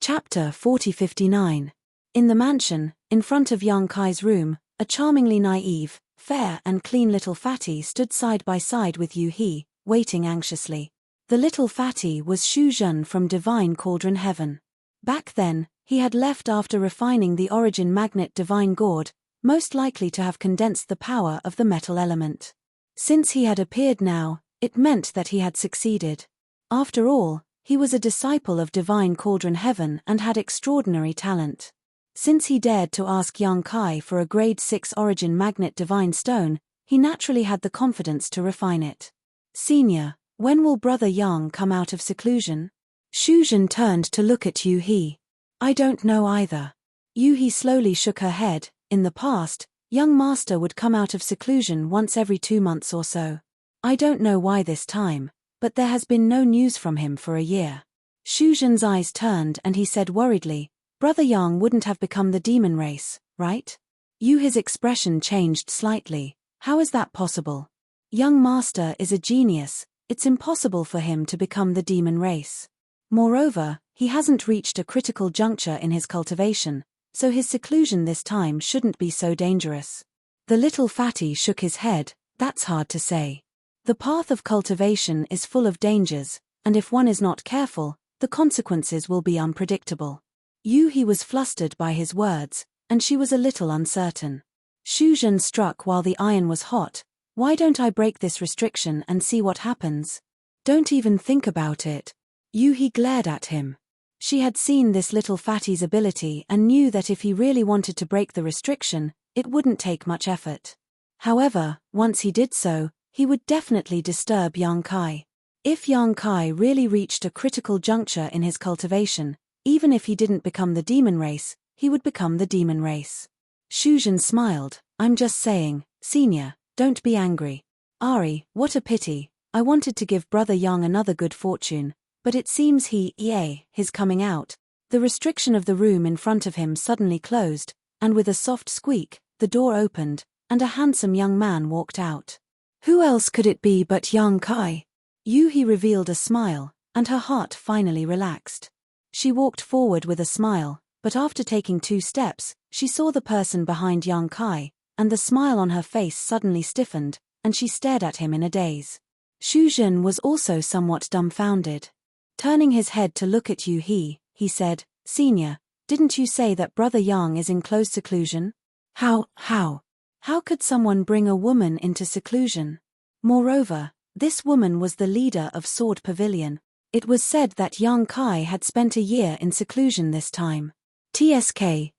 Chapter 4059. In the mansion, in front of Yang Kai's room, a charmingly naive, fair and clean little fatty stood side by side with Yu He, waiting anxiously. The little fatty was Shu Zhen from Divine Cauldron Heaven. Back then, he had left after refining the origin magnet Divine Gourd, most likely to have condensed the power of the metal element. Since he had appeared now, it meant that he had succeeded. After all, he was a disciple of Divine Cauldron Heaven and had extraordinary talent. Since he dared to ask Yang Kai for a grade 6 origin magnet divine stone, he naturally had the confidence to refine it. Senior, when will Brother Yang come out of seclusion? Shu Zhen turned to look at Yu He. I don't know either. Yu He slowly shook her head. In the past, young master would come out of seclusion once every 2 months or so. I don't know why this time, but there has been no news from him for a year. Shu Zhen's eyes turned and he said worriedly, Brother Yang wouldn't have become the demon race, right? Yu He's expression changed slightly. How is that possible? Young master is a genius, it's impossible for him to become the demon race. Moreover, he hasn't reached a critical juncture in his cultivation, so his seclusion this time shouldn't be so dangerous. The little fatty shook his head. That's hard to say. The path of cultivation is full of dangers, and if one is not careful, the consequences will be unpredictable. Yu He was flustered by his words, and she was a little uncertain. Shu Zhen struck while the iron was hot. Why don't I break this restriction and see what happens? Don't even think about it. Yu He glared at him. She had seen this little fatty's ability and knew that if he really wanted to break the restriction, it wouldn't take much effort. However, once he did so, he would definitely disturb Yang Kai. If Yang Kai really reached a critical juncture in his cultivation, even if he didn't become the demon race, he would become the demon race. Shu Zhen smiled. I'm just saying, senior, don't be angry. Ari, what a pity, I wanted to give Brother Yang another good fortune, but it seems his coming out. The restriction of the room in front of him suddenly closed, and with a soft squeak, the door opened, and a handsome young man walked out. Who else could it be but Yang Kai? Yu He revealed a smile, and her heart finally relaxed. She walked forward with a smile, but after taking 2 steps, she saw the person behind Yang Kai, and the smile on her face suddenly stiffened, and she stared at him in a daze. Shu Zhen was also somewhat dumbfounded. Turning his head to look at Yu He, he said, Senior, didn't you say that Brother Yang is in close seclusion? How could someone bring a woman into seclusion? Moreover, this woman was the leader of Sword Pavilion. It was said that Yang Kai had spent a year in seclusion this time. TSK.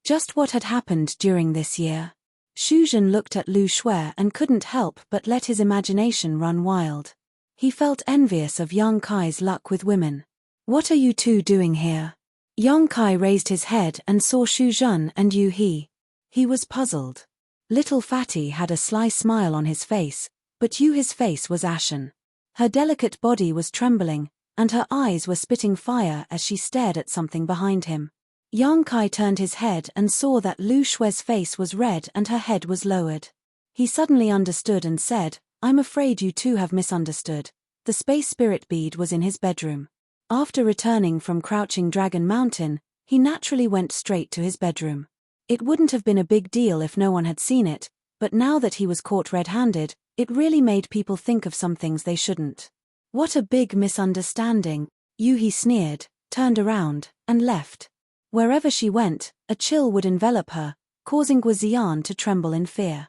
Just what had happened during this year? Shu Zhen looked at Lu Shui and couldn't help but let his imagination run wild. He felt envious of Yang Kai's luck with women. What are you two doing here? Yang Kai raised his head and saw Shu Zhen and Yu He. He was puzzled. Little fatty had a sly smile on his face, but Yu He's face was ashen. Her delicate body was trembling, and her eyes were spitting fire as she stared at something behind him. Yang Kai turned his head and saw that Lu Shui's face was red and her head was lowered. He suddenly understood and said, I'm afraid you two have misunderstood. The space spirit bead was in his bedroom. After returning from Crouching Dragon Mountain, he naturally went straight to his bedroom. It wouldn't have been a big deal if no one had seen it, but now that he was caught red-handed, it really made people think of some things they shouldn't. What a big misunderstanding. Yu He sneered, turned around, and left. Wherever she went, a chill would envelop her, causing Guoziyan to tremble in fear.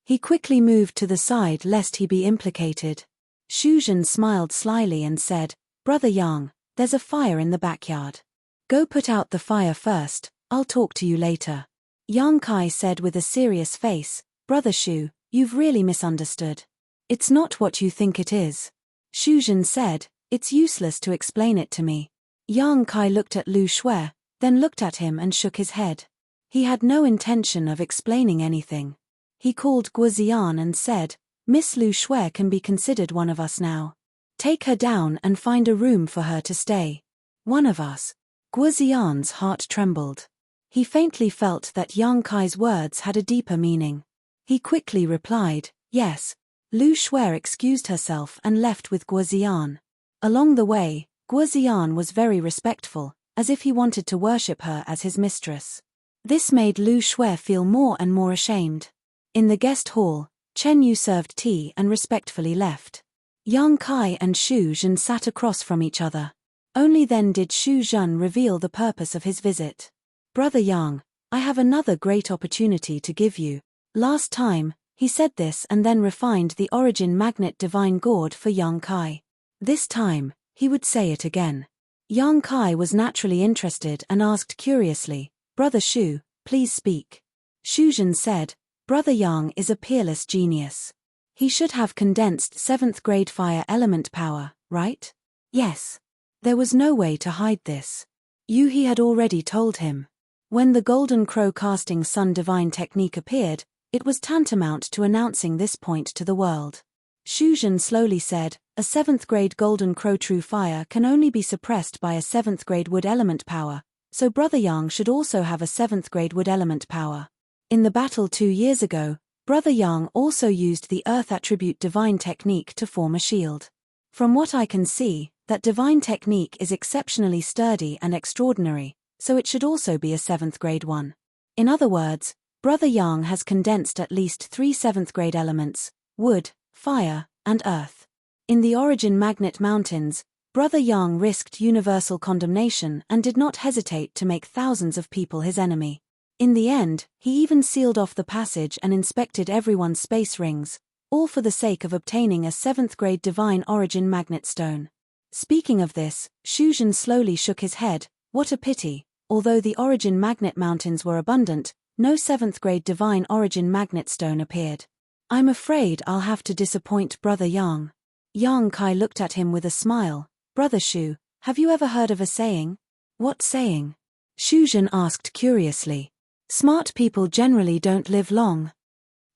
He quickly moved to the side lest he be implicated. Shu Zhen smiled slyly and said, Brother Yang, there's a fire in the backyard. Go put out the fire first, I'll talk to you later. Yang Kai said with a serious face, Brother Shu, you've really misunderstood. It's not what you think it is. Shu Zhen said, it's useless to explain it to me. Yang Kai looked at Lu Shui, then looked at him and shook his head. He had no intention of explaining anything. He called Guoziyan and said, Miss Lu Shui can be considered one of us now. Take her down and find a room for her to stay. One of us. Guoziyan's heart trembled. He faintly felt that Yang Kai's words had a deeper meaning. He quickly replied, yes. Lu Shui excused herself and left with Guoziyan. Along the way, Guozian was very respectful, as if he wanted to worship her as his mistress. This made Lu Shui feel more and more ashamed. In the guest hall, Chen Yu served tea and respectfully left. Yang Kai and Xu Zhen sat across from each other. Only then did Xu Zhen reveal the purpose of his visit. Brother Yang, I have another great opportunity to give you. Last time, he said this and then refined the origin magnet divine gourd for Yang Kai. This time, he would say it again. Yang Kai was naturally interested and asked curiously, Brother Xu, please speak. Xu Zhen said, Brother Yang is a peerless genius. He should have condensed 7th grade fire element power, right? Yes. There was no way to hide this. Yu He had already told him. When the Golden Crow casting sun divine technique appeared, it was tantamount to announcing this point to the world. Xu Zhen slowly said, a 7th grade Golden Crow true fire can only be suppressed by a 7th grade wood element power, so Brother Yang should also have a 7th grade wood element power. In the battle 2 years ago, Brother Yang also used the earth attribute divine technique to form a shield. From what I can see, that divine technique is exceptionally sturdy and extraordinary, so it should also be a 7th grade one. In other words, Brother Yang has condensed at least 3 7th grade elements, wood, fire, and earth. In the Origin Magnet Mountains, Brother Yang risked universal condemnation and did not hesitate to make thousands of people his enemy. In the end, he even sealed off the passage and inspected everyone's space rings, all for the sake of obtaining a 7th grade divine origin magnet stone. Speaking of this, Xu Zhen slowly shook his head. What a pity, although the origin magnet mountains were abundant, no 7th grade divine origin magnet stone appeared. I'm afraid I'll have to disappoint Brother Yang. Yang Kai looked at him with a smile. Brother Xu, have you ever heard of a saying? What saying? Xu Zhen asked curiously. Smart people generally don't live long.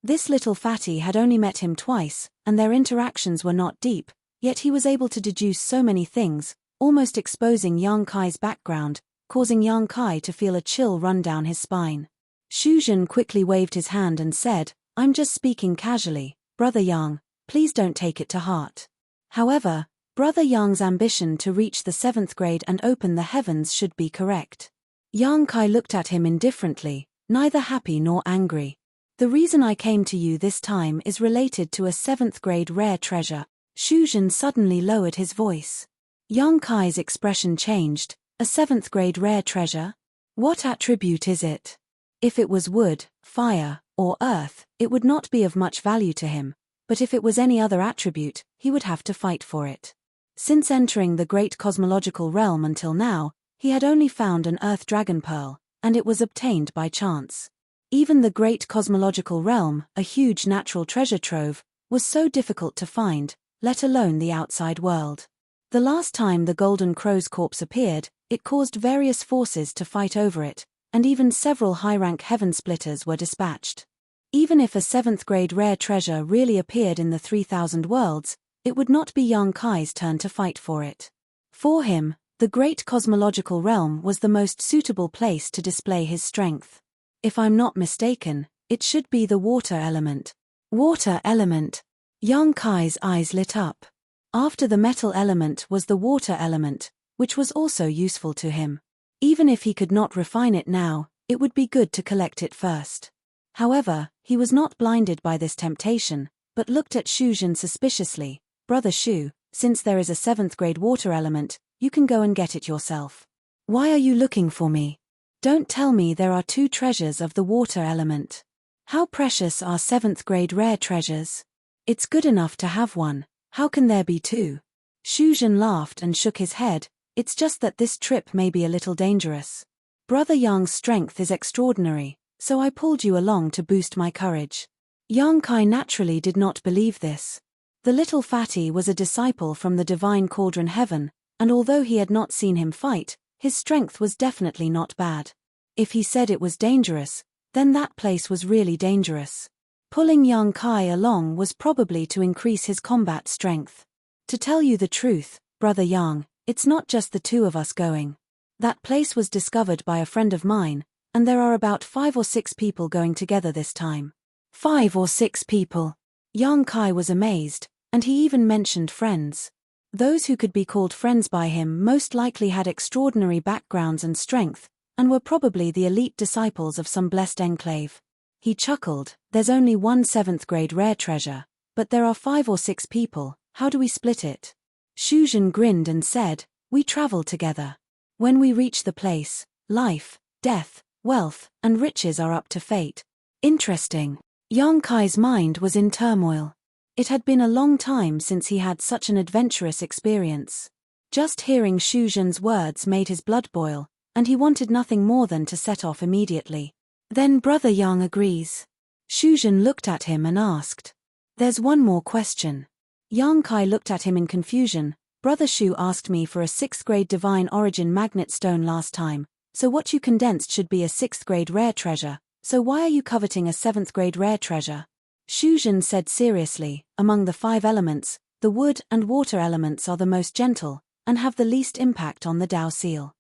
This little fatty had only met him twice, and their interactions were not deep, yet he was able to deduce so many things, almost exposing Yang Kai's background, causing Yang Kai to feel a chill run down his spine. Xu Zhen quickly waved his hand and said, I'm just speaking casually, Brother Yang, please don't take it to heart. However, Brother Yang's ambition to reach the 7th grade and open the heavens should be correct. Yang Kai looked at him indifferently, neither happy nor angry. The reason I came to you this time is related to a 7th grade rare treasure. Xu Zhen suddenly lowered his voice. Yang Kai's expression changed. A 7th grade rare treasure? What attribute is it? If it was wood, fire, or earth, it would not be of much value to him, but if it was any other attribute, he would have to fight for it. Since entering the great cosmological realm until now, he had only found an earth dragon pearl, and it was obtained by chance. Even the great cosmological realm, a huge natural treasure trove, was so difficult to find, let alone the outside world. The last time the Golden Crow's corpse appeared, it caused various forces to fight over it, and even several high-rank heaven splitters were dispatched. Even if a 7th grade rare treasure really appeared in the 3000 worlds, it would not be Yang Kai's turn to fight for it. For him, the great cosmological realm was the most suitable place to display his strength. If I'm not mistaken, it should be the water element. Water element. Yang Kai's eyes lit up. After the metal element was the water element, which was also useful to him. Even if he could not refine it now, it would be good to collect it first. However, he was not blinded by this temptation, but looked at Xu Zhen suspiciously. Brother Xu, since there is a 7th grade water element, you can go and get it yourself. Why are you looking for me? Don't tell me there are 2 treasures of the water element. How precious are 7th grade rare treasures? It's good enough to have one, how can there be 2? Xu Zhen laughed and shook his head. It's just that this trip may be a little dangerous. Brother Yang's strength is extraordinary, so I pulled you along to boost my courage. Yang Kai naturally did not believe this. The little fatty was a disciple from the divine cauldron heaven, and although he had not seen him fight, his strength was definitely not bad. If he said it was dangerous, then that place was really dangerous. Pulling Yang Kai along was probably to increase his combat strength. To tell you the truth, Brother Yang, it's not just the 2 of us going. That place was discovered by a friend of mine, and there are about 5 or 6 people going together this time. 5 or 6 people. Yang Kai was amazed, and he even mentioned friends. Those who could be called friends by him most likely had extraordinary backgrounds and strength, and were probably the elite disciples of some blessed enclave. He chuckled, "There's only one 7th grade rare treasure, but there are 5 or 6 people, how do we split it?" Shuzhen grinned and said, "We travel together. When we reach the place, life, death, wealth, and riches are up to fate." Interesting. Yang Kai's mind was in turmoil. It had been a long time since he had such an adventurous experience. Just hearing Shuzhen's words made his blood boil, and he wanted nothing more than to set off immediately. "Then Brother Yang agrees." Shuzhen looked at him and asked, "There's one more question." Yang Kai looked at him in confusion. "Brother Shu asked me for a 6th grade divine origin magnet stone last time, so what you condensed should be a 6th grade rare treasure, so why are you coveting a 7th grade rare treasure?" Shuzhen said seriously, "Among the 5 elements, the wood and water elements are the most gentle, and have the least impact on the Tao seal.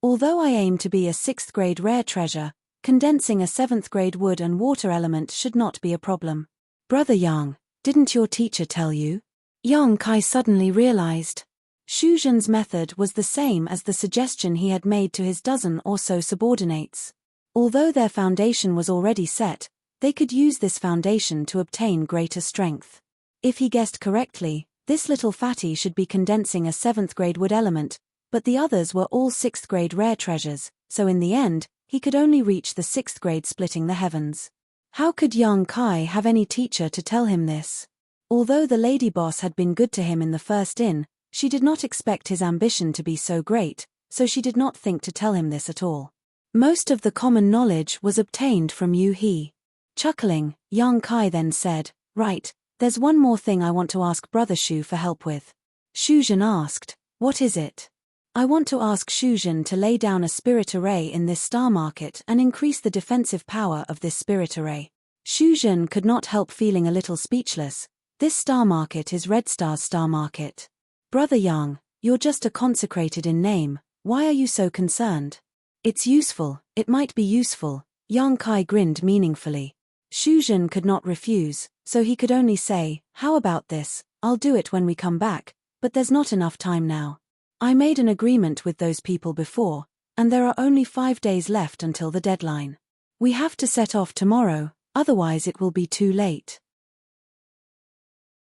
Although I aim to be a 6th grade rare treasure, condensing a 7th grade wood and water element should not be a problem." "Brother Yang, didn't your teacher tell you?" Yang Kai suddenly realized. Shuzhen's method was the same as the suggestion he had made to his dozen or so subordinates. Although their foundation was already set, they could use this foundation to obtain greater strength. If he guessed correctly, this little fatty should be condensing a 7th grade wood element, but the others were all 6th grade rare treasures, so in the end, he could only reach the 6th grade splitting the heavens. How could Yang Kai have any teacher to tell him this? Although the lady boss had been good to him in the first inn, she did not expect his ambition to be so great, so she did not think to tell him this at all. Most of the common knowledge was obtained from Yu He. Chuckling, Yang Kai then said, "Right, there's one more thing I want to ask Brother Shu for help with." Shuzhen asked, "What is it?" "I want to ask Shuzhen to lay down a spirit array in this star market and increase the defensive power of this spirit array." Shuzhen could not help feeling a little speechless. This star market is Red Star's star market. "Brother Yang, you're just a consecrated in name, why are you so concerned?" "It's useful, it might be useful," Yang Kai grinned meaningfully. Shuzhen could not refuse, so he could only say, "How about this, I'll do it when we come back, but there's not enough time now. I made an agreement with those people before, and there are only 5 days left until the deadline. We have to set off tomorrow, otherwise it will be too late."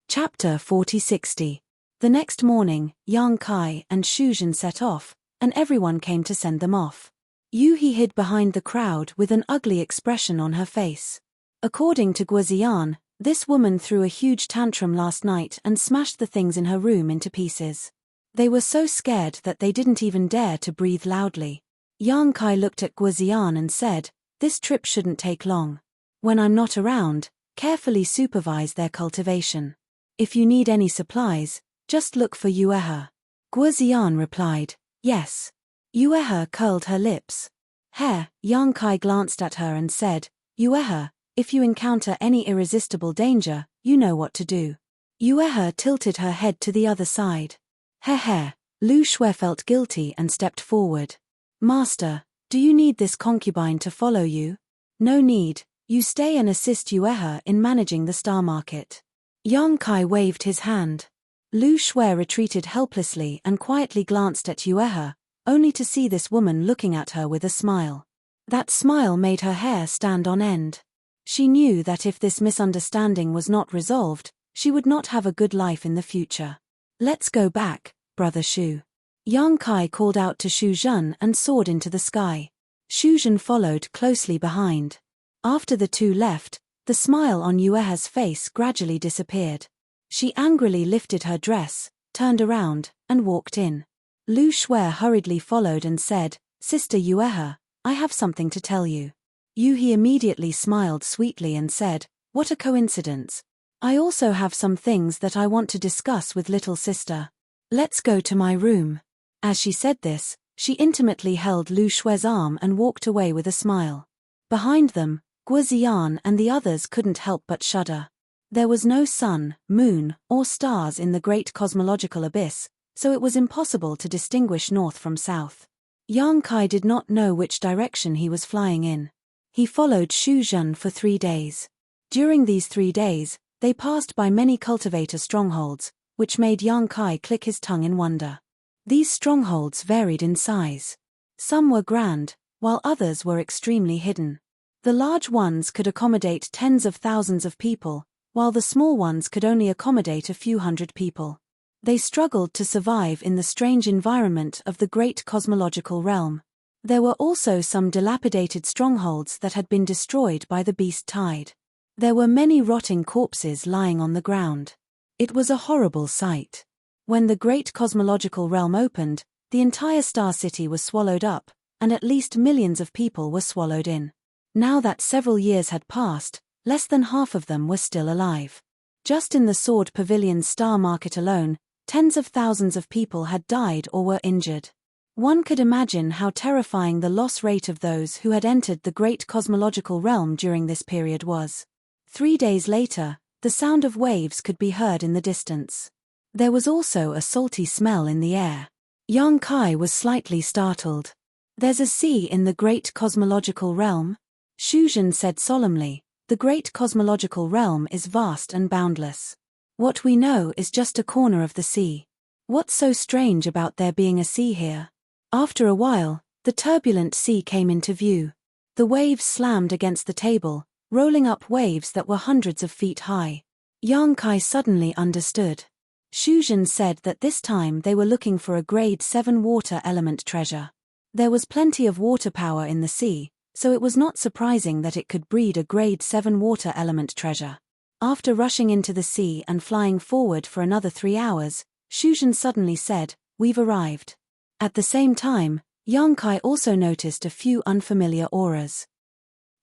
Chapter 4060. The next morning, Yang Kai and Shuzhen set off, and everyone came to send them off. Yu He hid behind the crowd with an ugly expression on her face. According to Guoziyan, this woman threw a huge tantrum last night and smashed the things in her room into pieces. They were so scared that they didn't even dare to breathe loudly. Yang Kai looked at Guoziyan and said, "This trip shouldn't take long. When I'm not around, carefully supervise their cultivation. If you need any supplies, just look for Yuehe." Guoziyan replied, "Yes." Yuehe curled her lips. Yang Kai glanced at her and said, "Yuehe, if you encounter any irresistible danger, you know what to do." Yuehe tilted her head to the other side. Lu Shui felt guilty and stepped forward. "Master, do you need this concubine to follow you?" "No need, you stay and assist Yuehe in managing the star market." Yang Kai waved his hand. Lu Shui retreated helplessly and quietly glanced at Yuehe, only to see this woman looking at her with a smile. That smile made her hair stand on end. She knew that if this misunderstanding was not resolved, she would not have a good life in the future. "Let's go back, Brother Shu." Yang Kai called out to Shuzhen and soared into the sky. Shuzhen followed closely behind. After the two left, the smile on Yuehe's face gradually disappeared. She angrily lifted her dress, turned around, and walked in. Lu Shui hurriedly followed and said, "Sister Yuehe, I have something to tell you." Yu He immediately smiled sweetly and said, "What a coincidence. I also have some things that I want to discuss with little sister. Let's go to my room." As she said this, she intimately held Lu Shui's arm and walked away with a smile. Behind them, Guoziyan and the others couldn't help but shudder. There was no sun, moon, or stars in the great cosmological abyss, so it was impossible to distinguish north from south. Yang Kai did not know which direction he was flying in. He followed Shuzhen for 3 days. During these 3 days, they passed by many cultivator strongholds, which made Yang Kai click his tongue in wonder. These strongholds varied in size. Some were grand, while others were extremely hidden. The large ones could accommodate tens of thousands of people, while the small ones could only accommodate a few hundred people. They struggled to survive in the strange environment of the great cosmological realm. There were also some dilapidated strongholds that had been destroyed by the beast tide. There were many rotting corpses lying on the ground. It was a horrible sight. When the great cosmological realm opened, the entire star city was swallowed up, and at least millions of people were swallowed in. Now that several years had passed, less than half of them were still alive. Just in the Sword Pavilion's star market alone, tens of thousands of people had died or were injured. One could imagine how terrifying the loss rate of those who had entered the great cosmological realm during this period was. 3 days later, the sound of waves could be heard in the distance. There was also a salty smell in the air. Yang Kai was slightly startled. "There's a sea in the great cosmological realm?" Shuzhen said solemnly. "The great cosmological realm is vast and boundless. What we know is just a corner of the sea. What's so strange about there being a sea here?" After a while, the turbulent sea came into view. The waves slammed against the table, rolling up waves that were hundreds of feet high. Yang Kai suddenly understood. Shuzhen said that this time they were looking for a grade 7 water element treasure. There was plenty of water power in the sea, so it was not surprising that it could breed a grade 7 water element treasure. After rushing into the sea and flying forward for another 3 hours, Shuzhen suddenly said, "We've arrived." At the same time, Yang Kai also noticed a few unfamiliar auras.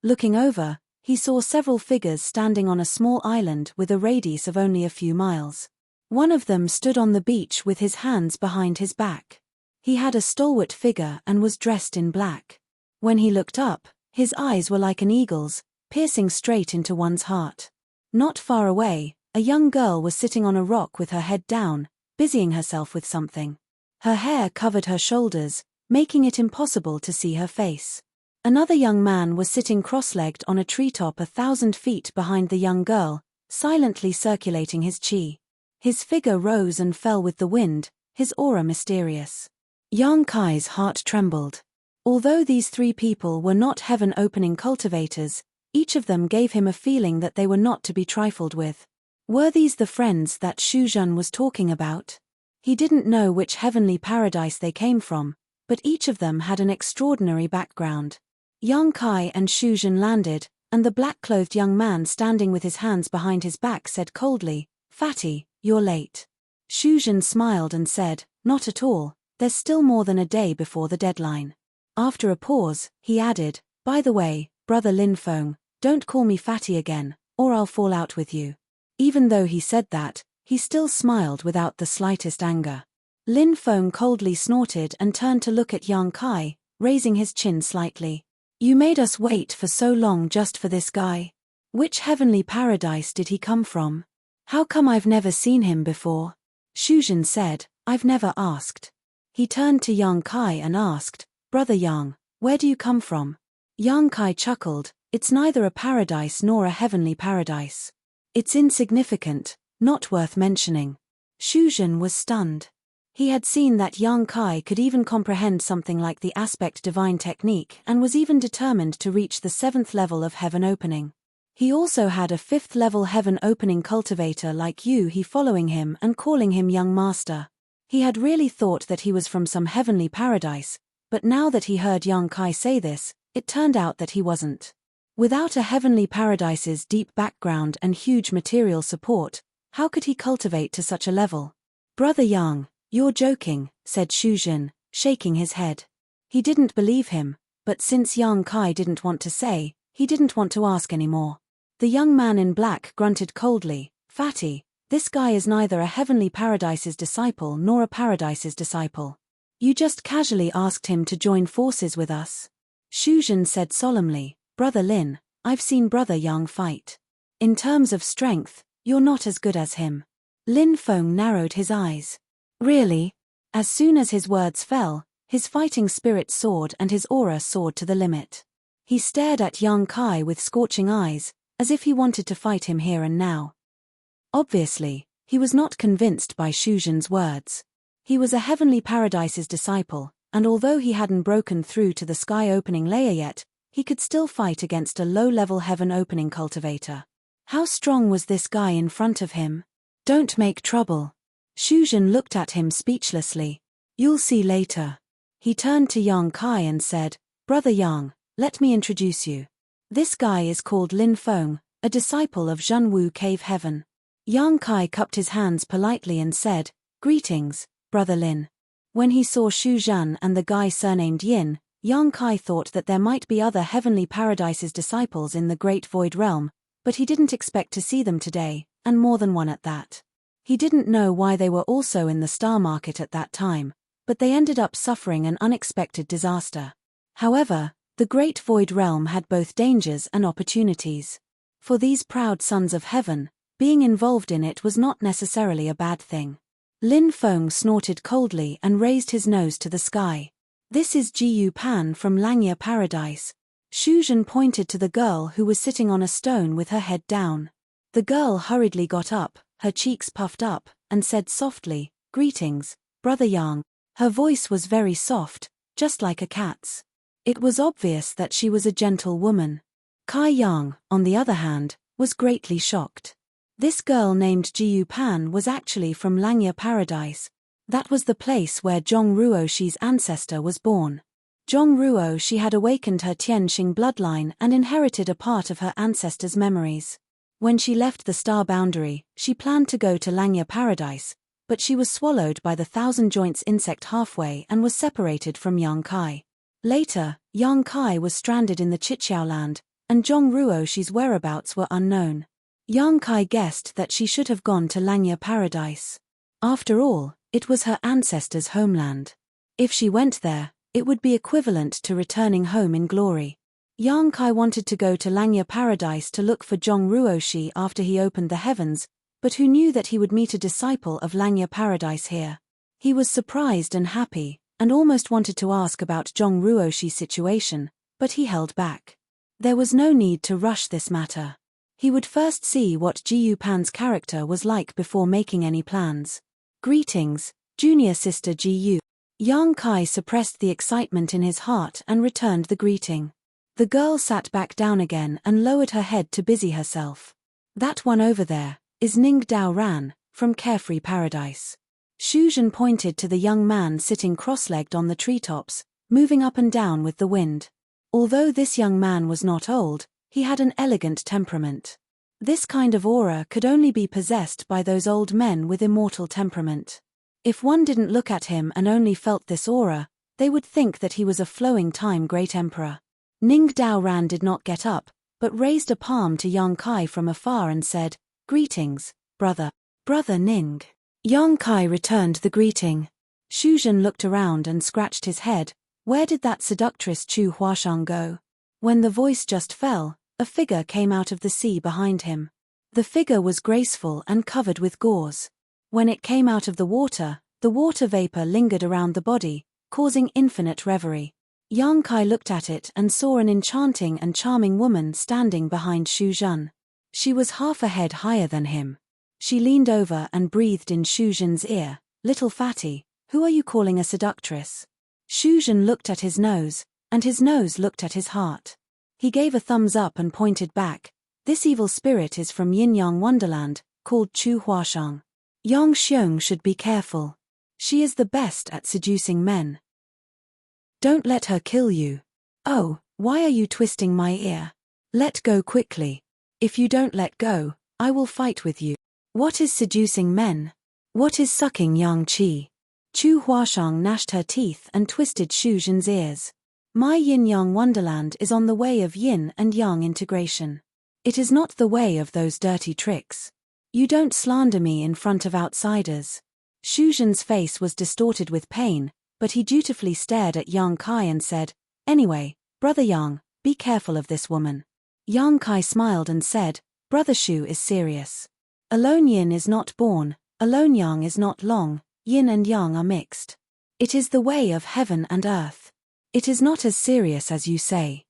Looking over, he saw several figures standing on a small island with a radius of only a few miles. One of them stood on the beach with his hands behind his back. He had a stalwart figure and was dressed in black. When he looked up, his eyes were like an eagle's, piercing straight into one's heart. Not far away, a young girl was sitting on a rock with her head down, busying herself with something. Her hair covered her shoulders, making it impossible to see her face. Another young man was sitting cross-legged on a treetop 1,000 feet behind the young girl, silently circulating his chi. His figure rose and fell with the wind, his aura mysterious. Yang Kai's heart trembled. Although these 3 people were not heaven-opening cultivators, each of them gave him a feeling that they were not to be trifled with. Were these the friends that Shuzhen was talking about? He didn't know which heavenly paradise they came from, but each of them had an extraordinary background. Yang Kai and Shuzhen landed, and the black-clothed young man standing with his hands behind his back said coldly, "Fatty, you're late." Shuzhen smiled and said, "Not at all, there's still more than a day before the deadline." After a pause, he added, "By the way, Brother Lin Feng, don't call me Fatty again, or I'll fall out with you." Even though he said that, he still smiled without the slightest anger. Lin Feng coldly snorted and turned to look at Yang Kai, raising his chin slightly. "You made us wait for so long just for this guy. Which heavenly paradise did he come from? How come I've never seen him before?" Shuzhen said, "I've never asked." He turned to Yang Kai and asked, "Brother Yang, where do you come from?" Yang Kai chuckled, "It's neither a paradise nor a heavenly paradise. It's insignificant, not worth mentioning." Shuzhen was stunned. He had seen that Yang Kai could even comprehend something like the aspect divine technique and was even determined to reach the 7th level of heaven opening. He also had a 5th level heaven opening cultivator like he following him and calling him young master. He had really thought that he was from some heavenly paradise, but now that he heard Yang Kai say this, it turned out that he wasn't. Without a heavenly paradise's deep background and huge material support, how could he cultivate to such a level? "Brother Yang, you're joking," said Shuzhen, shaking his head. He didn't believe him, but since Yang Kai didn't want to say, he didn't want to ask anymore. The young man in black grunted coldly, "Fatty, this guy is neither a heavenly paradise's disciple nor a paradise's disciple. You just casually asked him to join forces with us." Shuzhen said solemnly, "Brother Lin, I've seen Brother Yang fight. In terms of strength, you're not as good as him." Lin Feng narrowed his eyes. "Really?" As soon as his words fell, his fighting spirit soared and his aura soared to the limit. He stared at Yang Kai with scorching eyes, as if he wanted to fight him here and now. Obviously, He was not convinced by Shu Zhan's words. He was a heavenly paradise's disciple, and although he hadn't broken through to the sky-opening layer yet, he could still fight against a low-level heaven-opening cultivator. How strong was this guy in front of him? Don't make trouble. Shu Zhan looked at him speechlessly. You'll see later. He turned to Yang Kai and said, Brother Yang, let me introduce you. This guy is called Lin Feng, a disciple of Zhenwu Cave Heaven. Yang Kai cupped his hands politely and said, Greetings, Brother Lin. When he saw Shu Zhan and the guy surnamed Yin, Yang Kai thought that there might be other heavenly paradise's disciples in the Great Void Realm, but he didn't expect to see them today, and more than one at that. He didn't know why they were also in the star market at that time, but they ended up suffering an unexpected disaster. However, the Great Void Realm had both dangers and opportunities. For these proud sons of heaven, being involved in it was not necessarily a bad thing. Lin Feng snorted coldly and raised his nose to the sky. This is Jiyu Pan from Langya Paradise. Shu Zhan pointed to the girl who was sitting on a stone with her head down. The girl hurriedly got up, her cheeks puffed up, and said softly, Greetings, Brother Yang. Her voice was very soft, just like a cat's. It was obvious that she was a gentle woman. Kai Yang, on the other hand, was greatly shocked. This girl named Jiyu Pan was actually from Langya Paradise. That was the place where Zhong Ruoxi's ancestor was born. Zhong Ruoxi had awakened her Tianxing bloodline and inherited a part of her ancestor's memories. When she left the star boundary, she planned to go to Langya Paradise, but she was swallowed by the Thousand Joints insect halfway and was separated from Yang Kai. Later, Yang Kai was stranded in the Chiqiao land, and Zhong Ruoxi's whereabouts were unknown. Yang Kai guessed that she should have gone to Langya Paradise. After all, it was her ancestor's homeland. If she went there, it would be equivalent to returning home in glory. Yang Kai wanted to go to Langya Paradise to look for Zhong Ruoxi after he opened the heavens, but who knew that he would meet a disciple of Langya Paradise here? He was surprised and happy, and almost wanted to ask about Zhong Ruoxi's situation, but he held back. There was no need to rush this matter. He would first see what Jiyu Pan's character was like before making any plans. Greetings, junior sister Jiyu. Yang Kai suppressed the excitement in his heart and returned the greeting. The girl sat back down again and lowered her head to busy herself. That one over there is Ning Dao Ran, from Carefree Paradise. Shu Zhan pointed to the young man sitting cross-legged on the treetops, moving up and down with the wind. Although this young man was not old, he had an elegant temperament. This kind of aura could only be possessed by those old men with immortal temperament. If one didn't look at him and only felt this aura, they would think that he was a flowing time great emperor. Ning Dao Ran did not get up, but raised a palm to Yang Kai from afar and said, Greetings, brother. Brother Ning. Yang Kai returned the greeting. Shu Zhan looked around and scratched his head. Where did that seductress Chu Huashang go? When the voice just fell, a figure came out of the sea behind him. The figure was graceful and covered with gauze. When it came out of the water vapor lingered around the body, causing infinite reverie. Yang Kai looked at it and saw an enchanting and charming woman standing behind Shu Zhan. She was half a head higher than him. She leaned over and breathed in Shu Zhan's ear, Little fatty, who are you calling a seductress? Shu Zhan looked at his nose, and his nose looked at his heart. He gave a thumbs up and pointed back. This evil spirit is from Yin-Yang Wonderland, called Chu Huashang. Yang Xiong should be careful. She is the best at seducing men. Don't let her kill you. Oh, why are you twisting my ear? Let go quickly. If you don't let go, I will fight with you. What is seducing men? What is sucking yang qi? Chu Huashang gnashed her teeth and twisted Shu Zhan's ears. My yin-yang wonderland is on the way of yin and yang integration. It is not the way of those dirty tricks. You don't slander me in front of outsiders. Shu Zhan's face was distorted with pain, but he dutifully stared at Yang Kai and said, Anyway, Brother Yang, be careful of this woman. Yang Kai smiled and said, Brother Shu is serious. Alone yin is not born, alone yang is not long, yin and yang are mixed. It is the way of heaven and earth. It is not as serious as you say.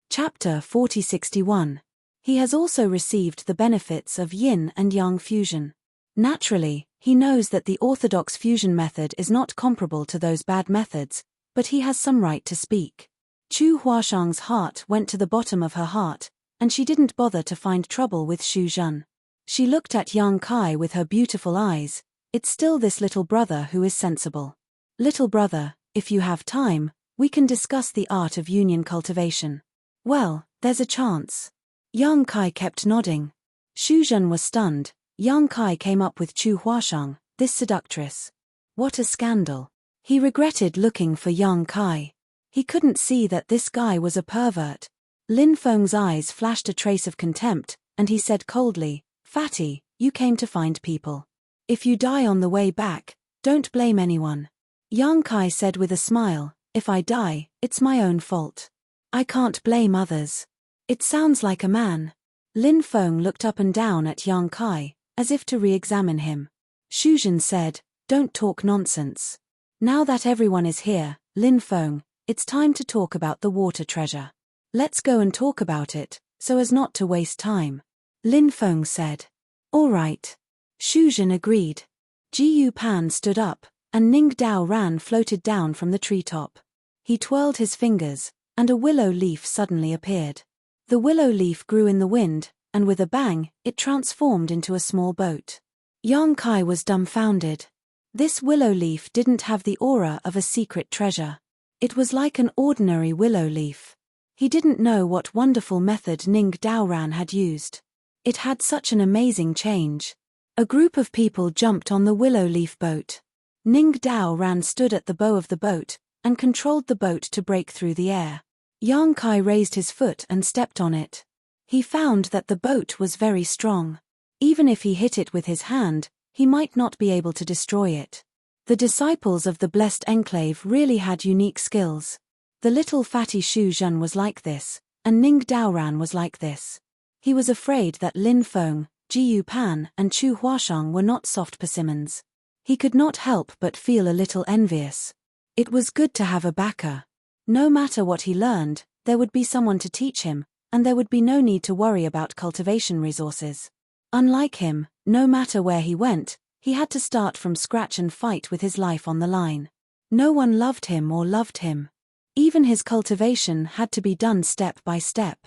Chapter 4061. He has also received the benefits of yin and yang fusion. Naturally, he knows that the orthodox fusion method is not comparable to those bad methods, but he has some right to speak. Chu Huashang's heart went to the bottom of her heart, and she didn't bother to find trouble with Xu Zhen. She looked at Yang Kai with her beautiful eyes. It's still this little brother who is sensible. Little brother, if you have time, we can discuss the art of union cultivation. Well, there's a chance. Yang Kai kept nodding. Xu Zhen was stunned. Yang Kai came up with Chu Huashang, this seductress. What a scandal. He regretted looking for Yang Kai. He couldn't see that this guy was a pervert. Lin Feng's eyes flashed a trace of contempt, and he said coldly, "Fatty, you came to find people. If you die on the way back, don't blame anyone." Yang Kai said with a smile, "If I die, it's my own fault. I can't blame others." It sounds like a man. Lin Feng looked up and down at Yang Kai, as if to re-examine him. Xu Zhen said, "Don't talk nonsense. Now that everyone is here, Lin Feng, it's time to talk about the water treasure. Let's go and talk about it, so as not to waste time." Lin Feng said. "All right." Xu Zhen agreed. Ji Yu Pan stood up, and Ning Dao Ran floated down from the treetop. He twirled his fingers, and a willow leaf suddenly appeared. The willow leaf grew in the wind, and with a bang, it transformed into a small boat. Yang Kai was dumbfounded. This willow leaf didn't have the aura of a secret treasure. It was like an ordinary willow leaf. He didn't know what wonderful method Ning Daoran had used. It had such an amazing change. A group of people jumped on the willow leaf boat. Ning Daoran stood at the bow of the boat, and controlled the boat to break through the air. Yang Kai raised his foot and stepped on it. He found that the boat was very strong. Even if he hit it with his hand, he might not be able to destroy it. The disciples of the Blessed Enclave really had unique skills. The little fatty Xu Zhen was like this, and Ning Daoran was like this. He was afraid that Lin Feng, Ji Yu Pan, and Chu Huashang were not soft persimmons. He could not help but feel a little envious. It was good to have a backer. No matter what he learned, there would be someone to teach him, and there would be no need to worry about cultivation resources. Unlike him, no matter where he went, he had to start from scratch and fight with his life on the line. No one loved him or loved him. Even his cultivation had to be done step by step.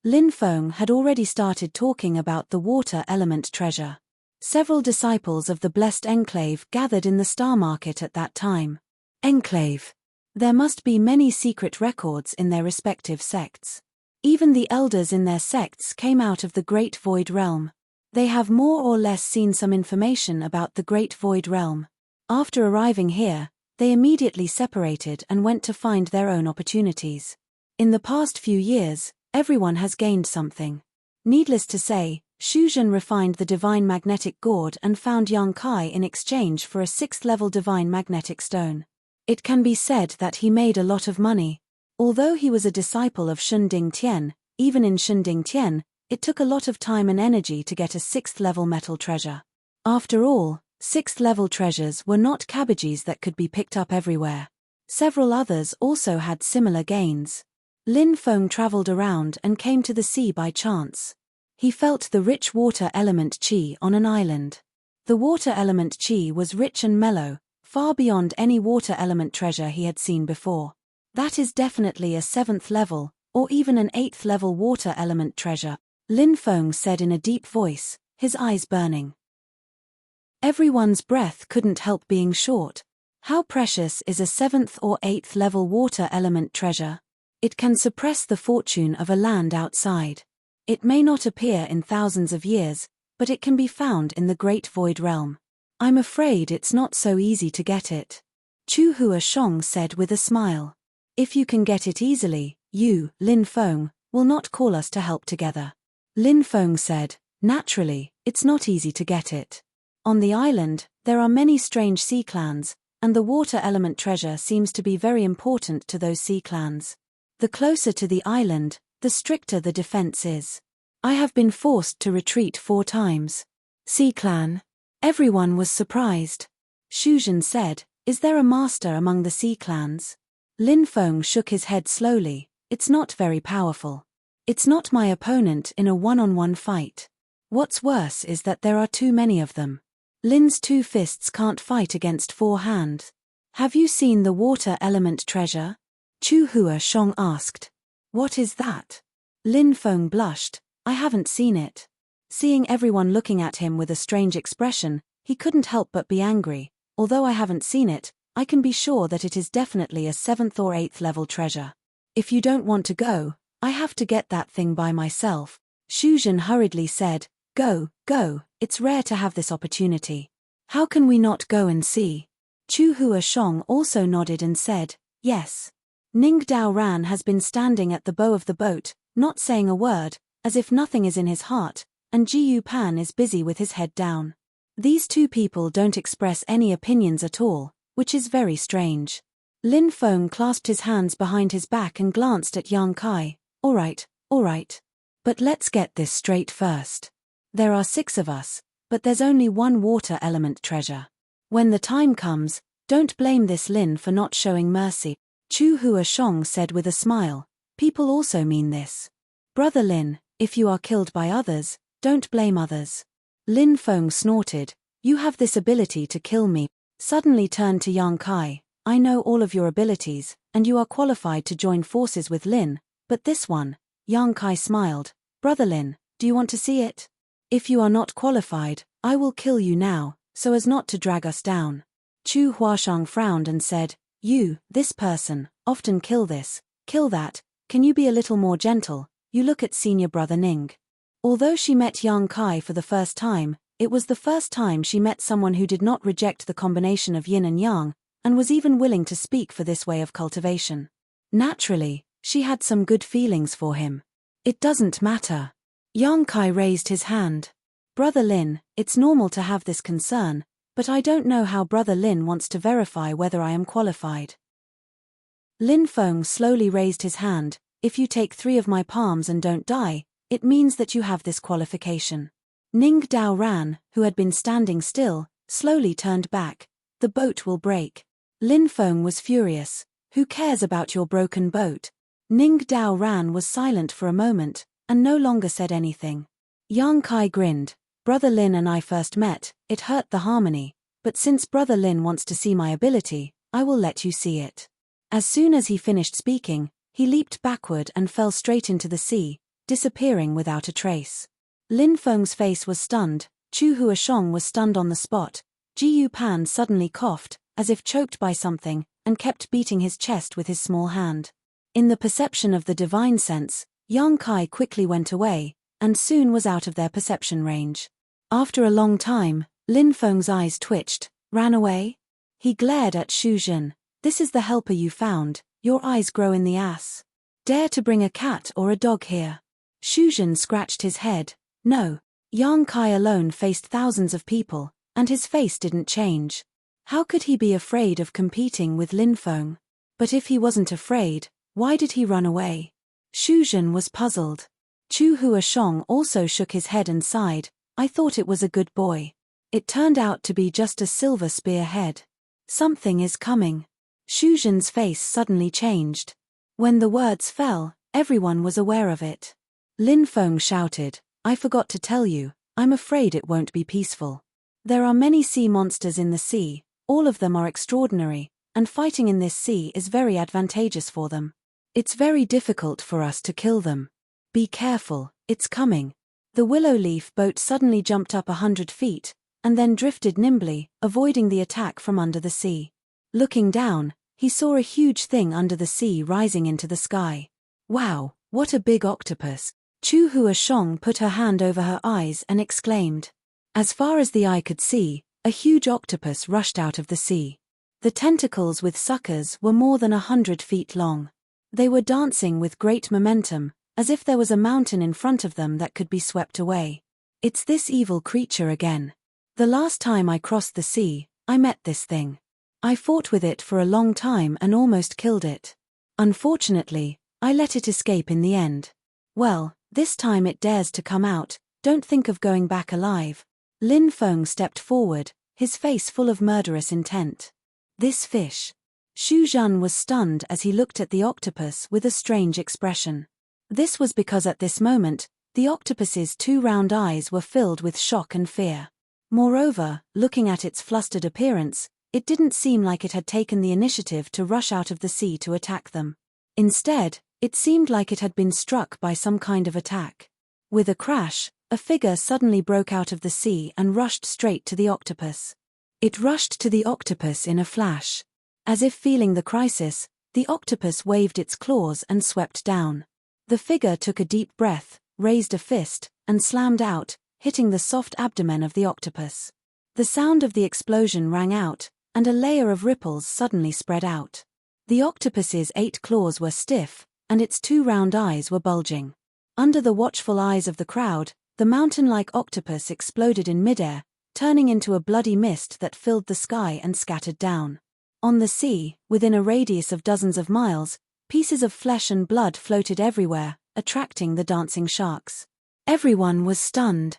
Lin Feng had already started talking about the water element treasure. Several disciples of the Blessed Enclave gathered in the Star Market at that time. Enclave. There must be many secret records in their respective sects. Even the elders in their sects came out of the Great Void Realm. They have more or less seen some information about the Great Void Realm. After arriving here, they immediately separated and went to find their own opportunities. In the past few years, everyone has gained something. Needless to say, Xu Zhen refined the divine magnetic gourd and found Yang Kai in exchange for a 6th-level divine magnetic stone. It can be said that he made a lot of money. Although he was a disciple of Shunding Tian, even in Shunding Tian, it took a lot of time and energy to get a 6th-level metal treasure. After all, 6th-level treasures were not cabbages that could be picked up everywhere. Several others also had similar gains. Lin Feng traveled around and came to the sea by chance. He felt the rich water element qi on an island. The water element qi was rich and mellow, far beyond any water element treasure he had seen before. That is definitely a 7th level, or even an 8th level water element treasure, Lin Feng said in a deep voice, his eyes burning. Everyone's breath couldn't help being short. How precious is a 7th or 8th level water element treasure? It can suppress the fortune of a land outside. It may not appear in thousands of years, but it can be found in the Great Void Realm. I'm afraid it's not so easy to get it. Chu Huashong said with a smile. If you can get it easily, you, Lin Feng, will not call us to help together. Lin Feng said, naturally, it's not easy to get it. On the island, there are many strange sea clans, and the water element treasure seems to be very important to those sea clans. The closer to the island, the stricter the defense is. I have been forced to retreat 4 times. Sea clan. Everyone was surprised. Xu Zhen said, is there a master among the sea clans? Lin Feng shook his head slowly, it's not very powerful. It's not my opponent in a one-on-one fight. What's worse is that there are too many of them. Lin's 2 fists can't fight against 4 hands. Have you seen the water element treasure? Chu Hua Shong asked. What is that? Lin Feng blushed. I haven't seen it. Seeing everyone looking at him with a strange expression, he couldn't help but be angry. Although I haven't seen it, I can be sure that it is definitely a 7th or 8th level treasure. If you don't want to go, I have to get that thing by myself. Xu Zhen hurriedly said, Go, it's rare to have this opportunity. How can we not go and see? Chu Hua Shong also nodded and said, Yes. Ning Dao Ran has been standing at the bow of the boat, not saying a word, as if nothing is in his heart, and Ji Yu Pan is busy with his head down. These 2 people don't express any opinions at all, which is very strange. Lin Feng clasped his hands behind his back and glanced at Yang Kai. All right. But let's get this straight first. There are 6 of us, but there's only 1 water element treasure. When the time comes, don't blame this Lin for not showing mercy. Chu Hua Shong said with a smile. People also mean this. Brother Lin, if you are killed by others, don't blame others. Lin Feng snorted. You have this ability to kill me. Suddenly turned to Yang Kai. I know all of your abilities, and you are qualified to join forces with Lin, but this one, Yang Kai smiled. Brother Lin, do you want to see it? If you are not qualified, I will kill you now, so as not to drag us down. Chu Huashang frowned and said, You, this person, often kill this, kill that, can you be a little more gentle? You look at senior brother Ning. Although she met Yang Kai for the first time, it was the first time she met someone who did not reject the combination of yin and yang, and was even willing to speak for this way of cultivation. Naturally, she had some good feelings for him. It doesn't matter. Yang Kai raised his hand. Brother Lin, it's normal to have this concern, but I don't know how Brother Lin wants to verify whether I am qualified. Lin Feng slowly raised his hand. If you take 3 of my palms and don't die, it means that you have this qualification. Ning Dao Ran, who had been standing still, slowly turned back. The boat will break. Lin Feng was furious. Who cares about your broken boat? Ning Dao Ran was silent for a moment, and no longer said anything. Yang Kai grinned. Brother Lin and I first met, it hurt the harmony, but since Brother Lin wants to see my ability, I will let you see it. As soon as he finished speaking, he leaped backward and fell straight into the sea, disappearing without a trace. Lin Feng's face was stunned, Chu Hua Shong was stunned on the spot, Ji Yu Pan suddenly coughed, as if choked by something, and kept beating his chest with his small hand. In the perception of the divine sense, Yang Kai quickly went away, and soon was out of their perception range. After a long time, Lin Feng's eyes twitched. Ran away? He glared at Xu Zhen. This is the helper you found, your eyes grow in the ass. Dare to bring a cat or a dog here? Xu Zhen scratched his head. No. Yang Kai alone faced thousands of people, and his face didn't change. How could he be afraid of competing with Lin Feng? But if he wasn't afraid, why did he run away? Xu Zhen was puzzled. Chu Hua Shong also shook his head and sighed. I thought it was a good boy. It turned out to be just a silver spear head. Something is coming. Xu Zhen's face suddenly changed. When the words fell, everyone was aware of it. Lin Feng shouted, I forgot to tell you, I'm afraid it won't be peaceful. There are many sea monsters in the sea, all of them are extraordinary, and fighting in this sea is very advantageous for them. It's very difficult for us to kill them. Be careful, it's coming. The willow leaf boat suddenly jumped up 100 feet, and then drifted nimbly, avoiding the attack from under the sea. Looking down, he saw a huge thing under the sea rising into the sky. Wow, what a big octopus! Chu Hua Shong put her hand over her eyes and exclaimed. As far as the eye could see, a huge octopus rushed out of the sea. The tentacles with suckers were more than 100 feet long. They were dancing with great momentum, as if there was a mountain in front of them that could be swept away. It's this evil creature again. The last time I crossed the sea, I met this thing. I fought with it for a long time and almost killed it. Unfortunately, I let it escape in the end. Well, this time it dares to come out, don't think of going back alive. Lin Feng stepped forward, his face full of murderous intent. This fish. Xu Zhen was stunned as he looked at the octopus with a strange expression. This was because at this moment, the octopus's two round eyes were filled with shock and fear. Moreover, looking at its flustered appearance, it didn't seem like it had taken the initiative to rush out of the sea to attack them. Instead, it seemed like it had been struck by some kind of attack. With a crash, a figure suddenly broke out of the sea and rushed straight to the octopus. It rushed to the octopus in a flash. As if feeling the crisis, the octopus waved its claws and swept down. The figure took a deep breath, raised a fist, and slammed out, hitting the soft abdomen of the octopus. The sound of the explosion rang out, and a layer of ripples suddenly spread out. The octopus's 8 claws were stiff, and its 2 round eyes were bulging. Under the watchful eyes of the crowd, the mountain-like octopus exploded in midair, turning into a bloody mist that filled the sky and scattered down. On the sea, within a radius of dozens of miles, pieces of flesh and blood floated everywhere, attracting the dancing sharks. Everyone was stunned.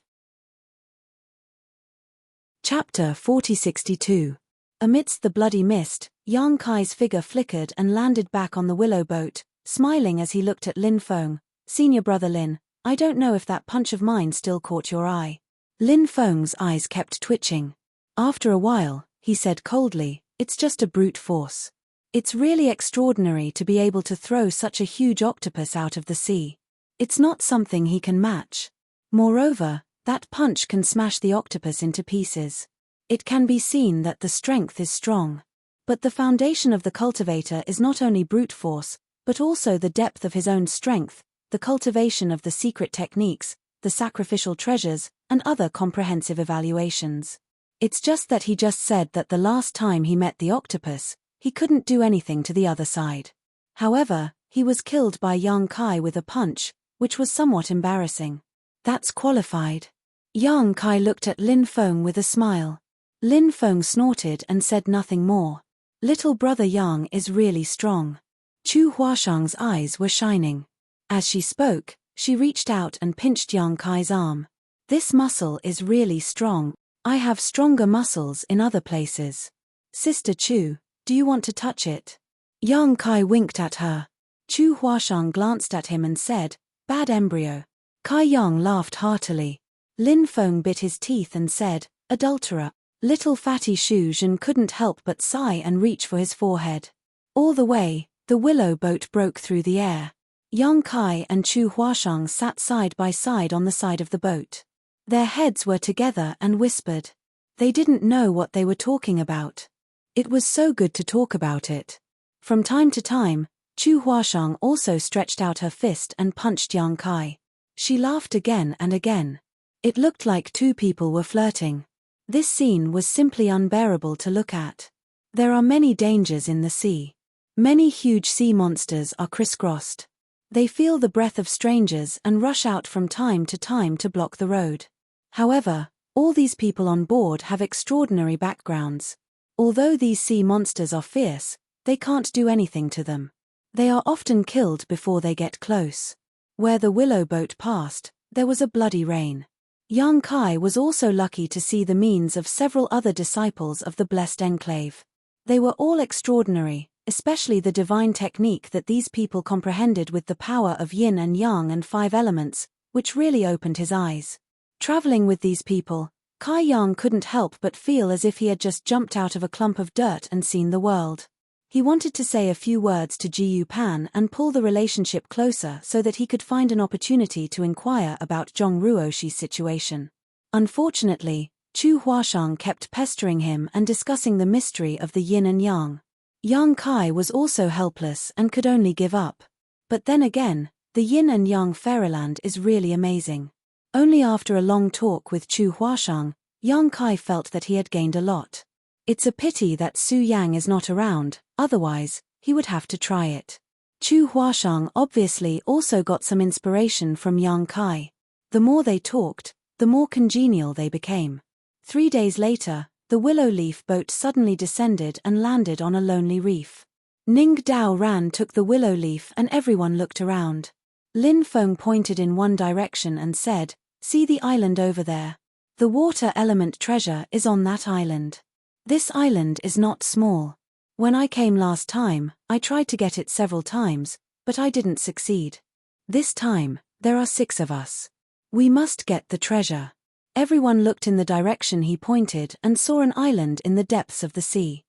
Chapter 4062. Amidst the bloody mist, Yang Kai's figure flickered and landed back on the willow boat, smiling as he looked at Lin Feng. "Senior brother Lin, I don't know if that punch of mine still caught your eye." Lin Feng's eyes kept twitching. After a while, he said coldly, "It's just a brute force. It's really extraordinary to be able to throw such a huge octopus out of the sea. It's not something he can match. Moreover, that punch can smash the octopus into pieces. It can be seen that the strength is strong. But the foundation of the cultivator is not only brute force, but also the depth of his own strength, the cultivation of the secret techniques, the sacrificial treasures, and other comprehensive evaluations. It's just that he just said that the last time he met the octopus, he couldn't do anything to the other side. However, he was killed by Yang Kai with a punch, which was somewhat embarrassing. That's qualified." Yang Kai looked at Lin Feng with a smile. Lin Feng snorted and said nothing more. "Little brother Yang is really strong." Chu Huashang's eyes were shining. As she spoke, she reached out and pinched Yang Kai's arm. "This muscle is really strong. I have stronger muscles in other places. Sister Chu, do you want to touch it?" Yang Kai winked at her. Chu Huashang glanced at him and said, "Bad embryo." Kai Yang laughed heartily. Lin Feng bit his teeth and said, "Adulterer." Little fatty Shu Zhen couldn't help but sigh and reach for his forehead. All the way, the willow boat broke through the air. Yang Kai and Chu Huashang sat side by side on the side of the boat. Their heads were together and whispered. They didn't know what they were talking about. It was so good to talk about it. From time to time, Chu Huashang also stretched out her fist and punched Yang Kai. She laughed again and again. It looked like two people were flirting. This scene was simply unbearable to look at. There are many dangers in the sea. Many huge sea monsters are crisscrossed. They feel the breath of strangers and rush out from time to block the road. However, all these people on board have extraordinary backgrounds. Although these sea monsters are fierce, they can't do anything to them. They are often killed before they get close. Where the willow boat passed, there was a bloody rain. Yang Kai was also lucky to see the means of several other disciples of the blessed enclave. They were all extraordinary, especially the divine technique that these people comprehended with the power of yin and yang and 5 elements, which really opened his eyes. Traveling with these people, Kai Yang couldn't help but feel as if he had just jumped out of a clump of dirt and seen the world. He wanted to say a few words to Jiyu Pan and pull the relationship closer so that he could find an opportunity to inquire about Zhong Ruoshi's situation. Unfortunately, Chu Huashang kept pestering him and discussing the mystery of the yin and yang. Yang Kai was also helpless and could only give up. But then again, the yin and yang fairyland is really amazing. Only after a long talk with Chu Huashang, Yang Kai felt that he had gained a lot. It's a pity that Su Yang is not around, otherwise, he would have to try it. Chu Huashang obviously also got some inspiration from Yang Kai. The more they talked, the more congenial they became. 3 days later, the willow leaf boat suddenly descended and landed on a lonely reef. Ning Dao Ran took the willow leaf and everyone looked around. Lin Feng pointed in one direction and said, "See the island over there. The water element treasure is on that island. This island is not small. When I came last time, I tried to get it several times, but I didn't succeed. This time, there are 6 of us. We must get the treasure. Everyone looked in the direction he pointed and saw an island in the depths of the sea.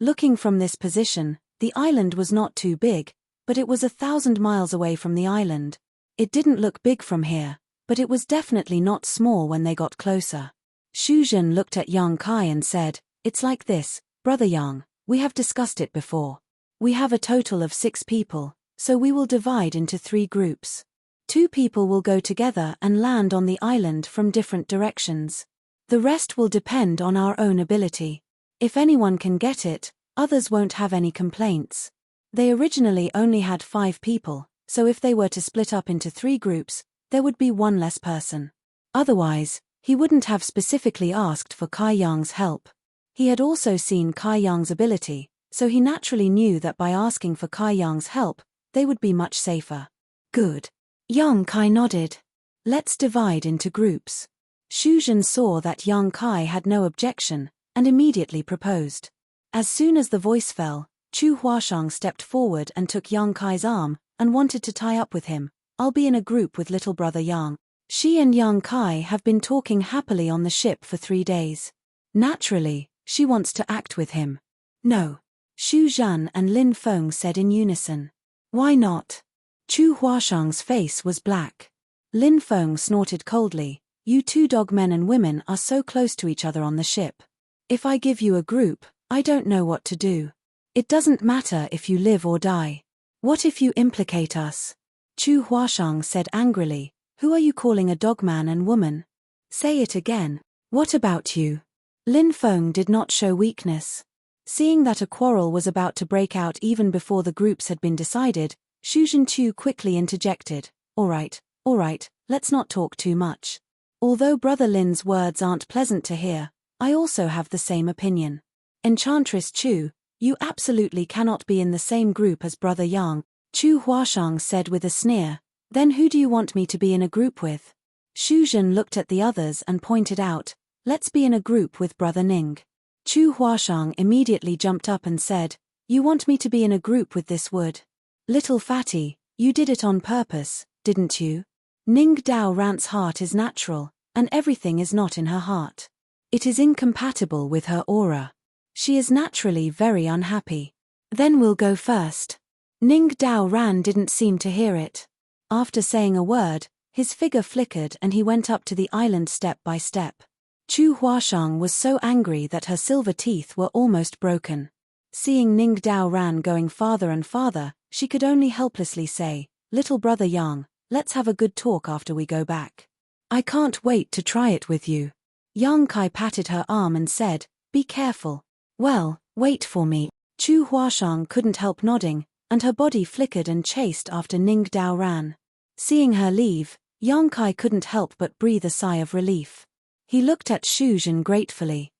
Looking from this position, the island was not too big, but it was 1,000 miles away from the island. It didn't look big from here, but it was definitely not small when they got closer. Shu Zhen looked at Yang Kai and said, "It's like this, Brother Yang, we have discussed it before. We have a total of 6 people, so we will divide into 3 groups. 2 people will go together and land on the island from different directions. The rest will depend on our own ability. If anyone can get it, others won't have any complaints." They originally only had 5 people, so if they were to split up into 3 groups, there would be 1 less person. Otherwise, he wouldn't have specifically asked for Kai Yang's help. He had also seen Kai Yang's ability, so he naturally knew that by asking for Kai Yang's help, they would be much safer. Good. Yang Kai nodded. Let's divide into groups. Shu Zhen saw that Yang Kai had no objection, and immediately proposed. As soon as the voice fell, Chu Huashang stepped forward and took Yang Kai's arm, and wanted to tie up with him. "I'll be in a group with little brother Yang." She and Yang Kai have been talking happily on the ship for 3 days. Naturally, she wants to act with him. No. Xu Zhan and Lin Feng said in unison. Why not? Chu Huashang's face was black. Lin Feng snorted coldly. You 2 dog men and women are so close to each other on the ship. If I give you a group, I don't know what to do. It doesn't matter if you live or die. What if you implicate us? Chu Huashang said angrily. Who are you calling a dogman and woman? Say it again. What about you? Lin Feng did not show weakness. Seeing that a quarrel was about to break out even before the groups had been decided, Xu Zhentu quickly interjected. All right, let's not talk too much. Although Brother Lin's words aren't pleasant to hear, I also have the same opinion. Enchantress Chu, you absolutely cannot be in the same group as Brother Yang, Chu Huashang said with a sneer. Then who do you want me to be in a group with? Xu Zhen looked at the others and pointed out, let's be in a group with Brother Ning. Chu Huashang immediately jumped up and said, you want me to be in a group with this wood? Little fatty, you did it on purpose, didn't you? Ning Dao Rant's heart is natural, and everything is not in her heart. It is incompatible with her aura. She is naturally very unhappy. Then we'll go first. Ning Dao Ran didn't seem to hear it. After saying a word, his figure flickered and he went up to the island step by step. Chu Huashang was so angry that her silver teeth were almost broken. Seeing Ning Dao Ran going farther and farther, she could only helplessly say, Little brother Yang, let's have a good talk after we go back. I can't wait to try it with you. Yang Kai patted her arm and said, be careful. Well, wait for me. Chu Huashang couldn't help nodding, and her body flickered and chased after Ning Dao Ran. Seeing her leave, Yang Kai couldn't help but breathe a sigh of relief. He looked at Xu Zhen gratefully.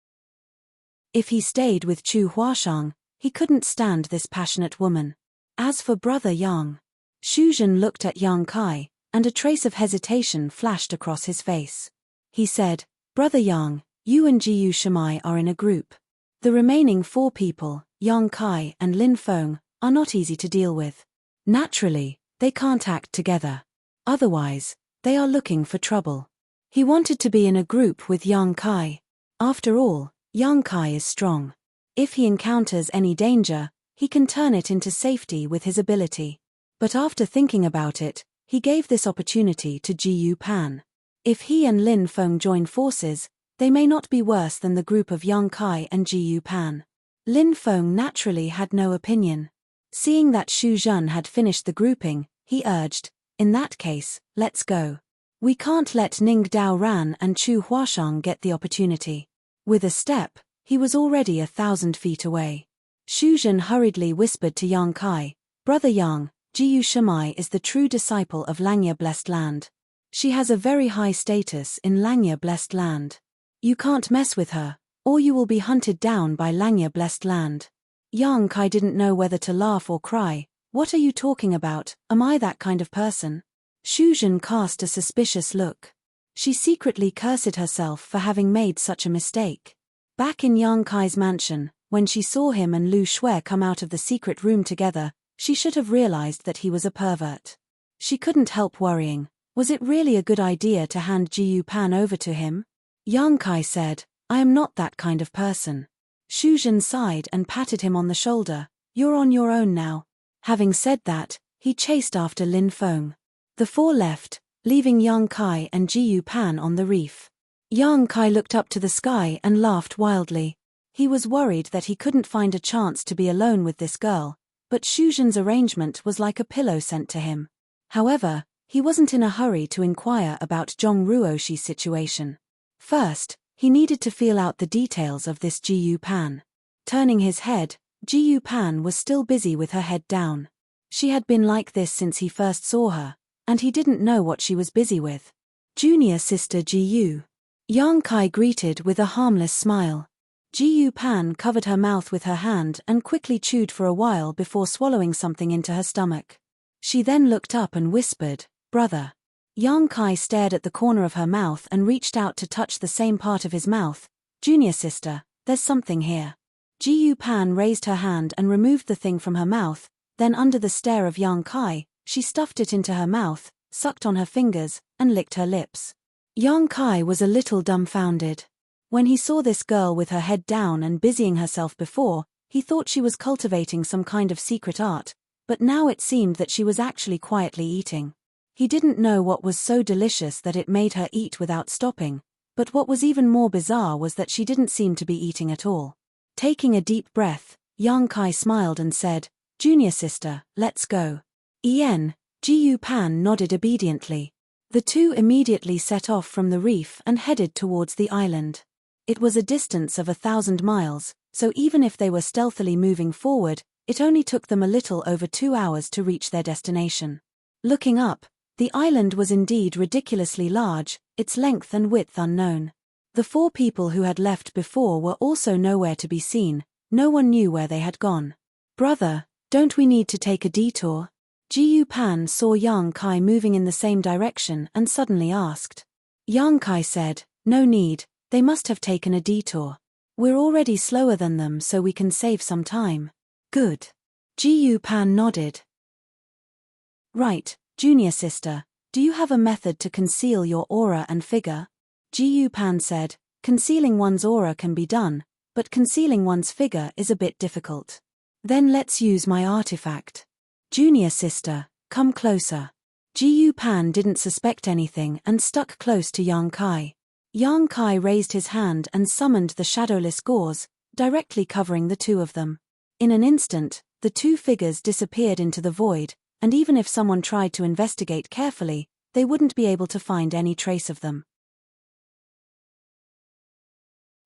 If he stayed with Chu Huashang, he couldn't stand this passionate woman. As for Brother Yang, Xu Zhen looked at Yang Kai, and a trace of hesitation flashed across his face. He said, Brother Yang, you and Jiyu Shimai are in a group. The remaining 4 people, Yang Kai and Lin Feng, are not easy to deal with. Naturally, they can't act together. Otherwise, they are looking for trouble. He wanted to be in a group with Yang Kai. After all, Yang Kai is strong. If he encounters any danger, he can turn it into safety with his ability. But after thinking about it, he gave this opportunity to Jiyu Pan. If he and Lin Feng join forces, they may not be worse than the group of Yang Kai and Jiyu Pan. Lin Feng naturally had no opinion. Seeing that Xu Zhen had finished the grouping, he urged, in that case, let's go. We can't let Ning Dao Ran and Chu Huashang get the opportunity. With a step, he was already 1,000 feet away. Xu Zhen hurriedly whispered to Yang Kai, Brother Yang, Jiyu Shimai is the true disciple of Langya Blessed Land. She has a very high status in Langya Blessed Land. You can't mess with her, or you will be hunted down by Langya Blessed Land. Yang Kai didn't know whether to laugh or cry. What are you talking about? Am I that kind of person? Xu Zhen cast a suspicious look. She secretly cursed herself for having made such a mistake. Back in Yang Kai's mansion, when she saw him and Lu Shui come out of the secret room together, she should have realized that he was a pervert. She couldn't help worrying. Was it really a good idea to hand Ji Pan over to him? Yang Kai said, I am not that kind of person. Shu Zhen sighed and patted him on the shoulder. You're on your own now. Having said that, he chased after Lin Feng. The four left, leaving Yang Kai and Ji Pan on the reef. Yang Kai looked up to the sky and laughed wildly. He was worried that he couldn't find a chance to be alone with this girl, but Shu Zhen's arrangement was like a pillow sent to him. However, he wasn't in a hurry to inquire about Zhong Ruoshi's situation. First, he needed to feel out the details of this Ji Pan. Turning his head, Ji Pan was still busy with her head down. She had been like this since he first saw her, and he didn't know what she was busy with. Junior sister Ji. Yang Kai greeted with a harmless smile. Ji Pan covered her mouth with her hand and quickly chewed for a while before swallowing something into her stomach. She then looked up and whispered, Brother. Yang Kai stared at the corner of her mouth and reached out to touch the same part of his mouth. Junior sister, there's something here. Ji Pan raised her hand and removed the thing from her mouth, then under the stare of Yang Kai, she stuffed it into her mouth, sucked on her fingers, and licked her lips. Yang Kai was a little dumbfounded. When he saw this girl with her head down and busying herself before, he thought she was cultivating some kind of secret art, but now it seemed that she was actually quietly eating. He didn't know what was so delicious that it made her eat without stopping, but what was even more bizarre was that she didn't seem to be eating at all. Taking a deep breath, Yang Kai smiled and said, Junior sister, let's go. Ji Pan nodded obediently. The two immediately set off from the reef and headed towards the island. It was a distance of 1,000 miles, so even if they were stealthily moving forward, it only took them a little over 2 hours to reach their destination. Looking up, the island was indeed ridiculously large, its length and width unknown. The four people who had left before were also nowhere to be seen, no one knew where they had gone. Brother, don't we need to take a detour? Ji Pan saw Yang Kai moving in the same direction and suddenly asked. Yang Kai said, No need, they must have taken a detour. We're already slower than them so we can save some time. Good. Ji Pan nodded. Right, junior sister, do you have a method to conceal your aura and figure? Ji Pan said, Concealing one's aura can be done, but concealing one's figure is a bit difficult. Then let's use my artifact. Junior sister, come closer. Ji Pan didn't suspect anything and stuck close to Yang Kai. Yang Kai raised his hand and summoned the shadowless gauze, directly covering the two of them. In an instant, the two figures disappeared into the void, and even if someone tried to investigate carefully, they wouldn't be able to find any trace of them.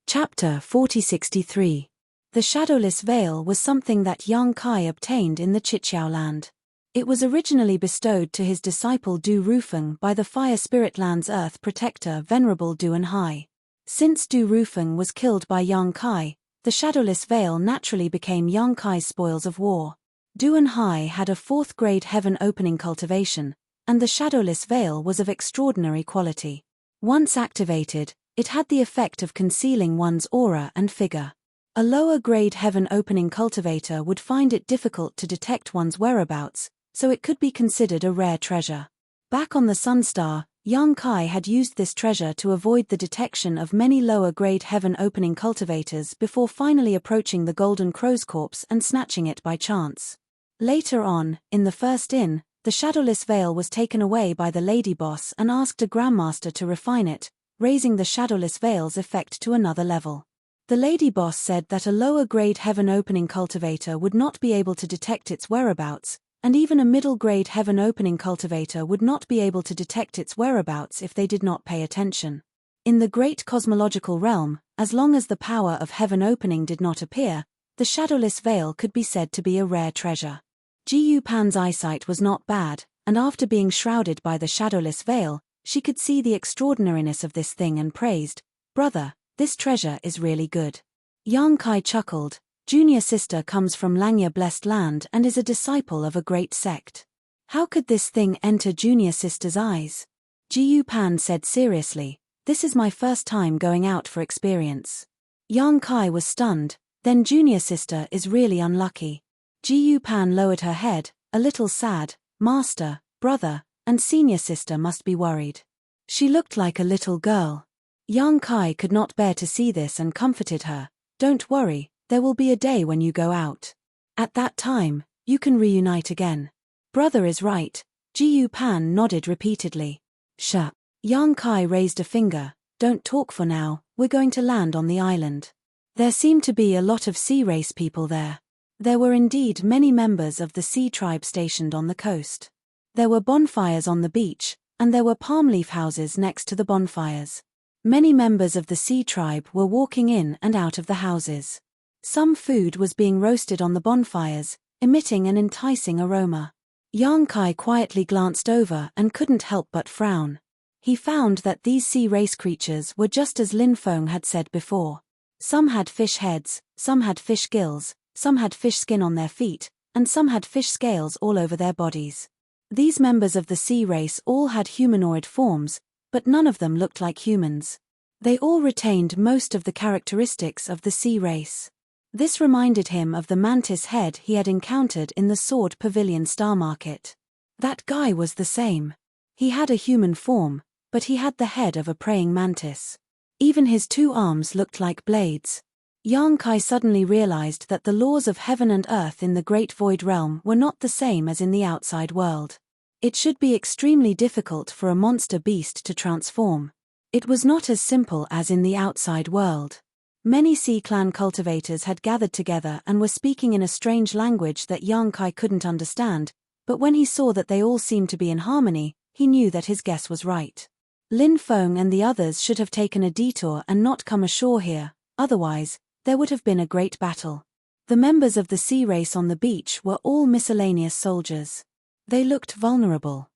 Chapter 4063. The shadowless veil was something that Yang Kai obtained in the Chiqiao land. It was originally bestowed to his disciple Du Rufeng by the Fire Spirit Land's Earth Protector Venerable Duan Hai. Since Du Rufeng was killed by Yang Kai, the shadowless veil naturally became Yang Kai's spoils of war. Duan Hai had a 4th grade heaven opening cultivation, and the shadowless veil was of extraordinary quality. Once activated, it had the effect of concealing one's aura and figure. A lower grade heaven opening cultivator would find it difficult to detect one's whereabouts, so it could be considered a rare treasure. Back on the Sunstar, Yang Kai had used this treasure to avoid the detection of many lower grade heaven opening cultivators before finally approaching the Golden Crow's corpse and snatching it by chance. Later on, in the first inn, the shadowless veil was taken away by the lady boss and asked a grandmaster to refine it, raising the shadowless veil's effect to another level. The lady boss said that a lower grade heaven opening cultivator would not be able to detect its whereabouts, and even a middle grade heaven opening cultivator would not be able to detect its whereabouts if they did not pay attention. In the great cosmological realm, as long as the power of heaven opening did not appear, the shadowless veil could be said to be a rare treasure. Ji Pan's eyesight was not bad, and after being shrouded by the shadowless veil, she could see the extraordinariness of this thing and praised, Brother, this treasure is really good. Yang Kai chuckled. Junior sister comes from Langya Blessed Land and is a disciple of a great sect. How could this thing enter junior sister's eyes? Ji Pan said seriously, This is my first time going out for experience. Yang Kai was stunned, then junior sister is really unlucky. Ji Pan lowered her head, a little sad, Master, brother, and senior sister must be worried. She looked like a little girl. Young Kai could not bear to see this and comforted her. Don't worry, there will be a day when you go out. At that time, you can reunite again. Brother is right, Jiu Pan nodded repeatedly. Sure. Young Kai raised a finger. Don't talk for now, we're going to land on the island. There seemed to be a lot of sea race people there. There were indeed many members of the sea tribe stationed on the coast. There were bonfires on the beach, and there were palm leaf houses next to the bonfires. Many members of the sea tribe were walking in and out of the houses. Some food was being roasted on the bonfires, emitting an enticing aroma. Yang Kai quietly glanced over and couldn't help but frown. He found that these sea race creatures were just as Lin Feng had said before. Some had fish heads, some had fish gills, some had fish skin on their feet, and some had fish scales all over their bodies. These members of the sea race all had humanoid forms, but none of them looked like humans. They all retained most of the characteristics of the sea race. This reminded him of the mantis head he had encountered in the Sword Pavilion Star Market. That guy was the same. He had a human form, but he had the head of a praying mantis. Even his 2 arms looked like blades. Yang Kai suddenly realized that the laws of heaven and earth in the Great Void Realm were not the same as in the outside world. It should be extremely difficult for a monster beast to transform. It was not as simple as in the outside world. Many Sea Clan cultivators had gathered together and were speaking in a strange language that Yang Kai couldn't understand, but when he saw that they all seemed to be in harmony, he knew that his guess was right. Lin Feng and the others should have taken a detour and not come ashore here, otherwise, there would have been a great battle. The members of the sea race on the beach were all miscellaneous soldiers. They looked vulnerable.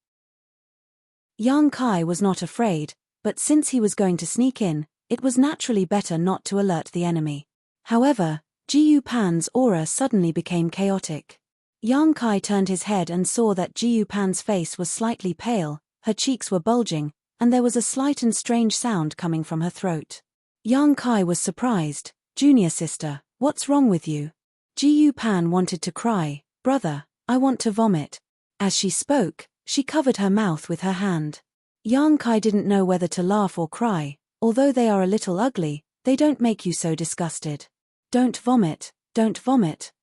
Yang Kai was not afraid, but since he was going to sneak in, it was naturally better not to alert the enemy. However, Jiu Pan's aura suddenly became chaotic. Yang Kai turned his head and saw that Jiu Pan's face was slightly pale, her cheeks were bulging, and there was a slight and strange sound coming from her throat. Yang Kai was surprised. Junior sister, what's wrong with you? Jiu Pan wanted to cry. Brother, I want to vomit. As she spoke, she covered her mouth with her hand. Yang Kai didn't know whether to laugh or cry. Although they are a little ugly, they don't make you so disgusted. Don't vomit,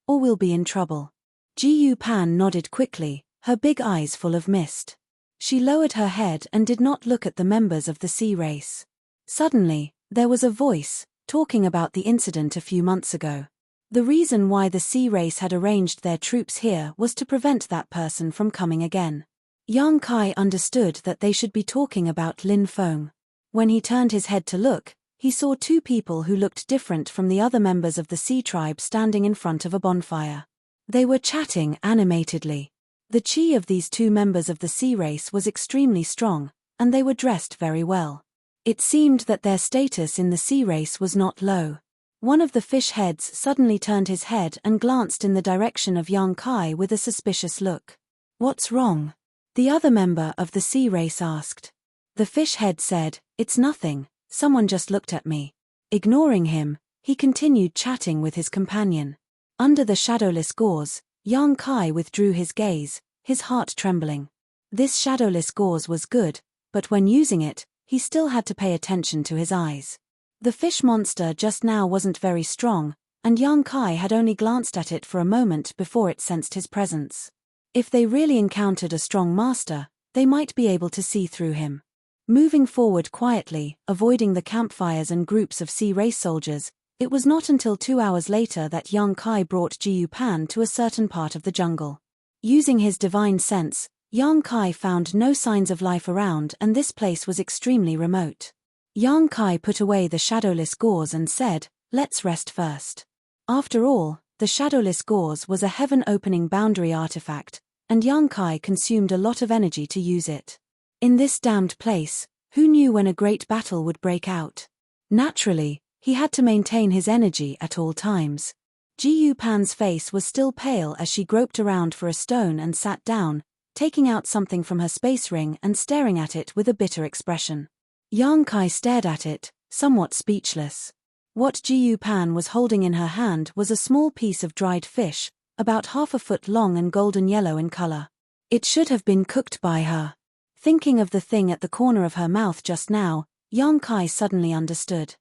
or we'll be in trouble. Jiu Pan nodded quickly, her big eyes full of mist. She lowered her head and did not look at the members of the sea race. Suddenly, there was a voice, talking about the incident a few months ago. The reason why the sea race had arranged their troops here was to prevent that person from coming again. Yang Kai understood that they should be talking about Lin Feng. When he turned his head to look, he saw 2 people who looked different from the other members of the sea tribe standing in front of a bonfire. They were chatting animatedly. The chi of these 2 members of the sea race was extremely strong, and they were dressed very well. It seemed that their status in the sea race was not low. One of the fish heads suddenly turned his head and glanced in the direction of Yang Kai with a suspicious look. What's wrong? The other member of the sea race asked. The fish head said, It's nothing, someone just looked at me. Ignoring him, he continued chatting with his companion. Under the shadowless gauze, Yang Kai withdrew his gaze, his heart trembling. This shadowless gauze was good, but when using it, he still had to pay attention to his eyes. The fish monster just now wasn't very strong, and Yang Kai had only glanced at it for a moment before it sensed his presence. If they really encountered a strong master, they might be able to see through him. Moving forward quietly, avoiding the campfires and groups of sea race soldiers, it was not until 2 hours later that Yang Kai brought Jiu Pan to a certain part of the jungle. Using his divine sense, Yang Kai found no signs of life around and this place was extremely remote. Yang Kai put away the shadowless gauze and said, Let's rest first. After all, the shadowless gauze was a heaven-opening boundary artifact, and Yang Kai consumed a lot of energy to use it. In this damned place, who knew when a great battle would break out? Naturally, he had to maintain his energy at all times. Jiu Pan's face was still pale as she groped around for a stone and sat down, taking out something from her space ring and staring at it with a bitter expression. Yang Kai stared at it, somewhat speechless. What Jiu Pan was holding in her hand was a small piece of dried fish, about 1/2 foot long and golden yellow in color. It should have been cooked by her. Thinking of the thing at the corner of her mouth just now, Yang Kai suddenly understood.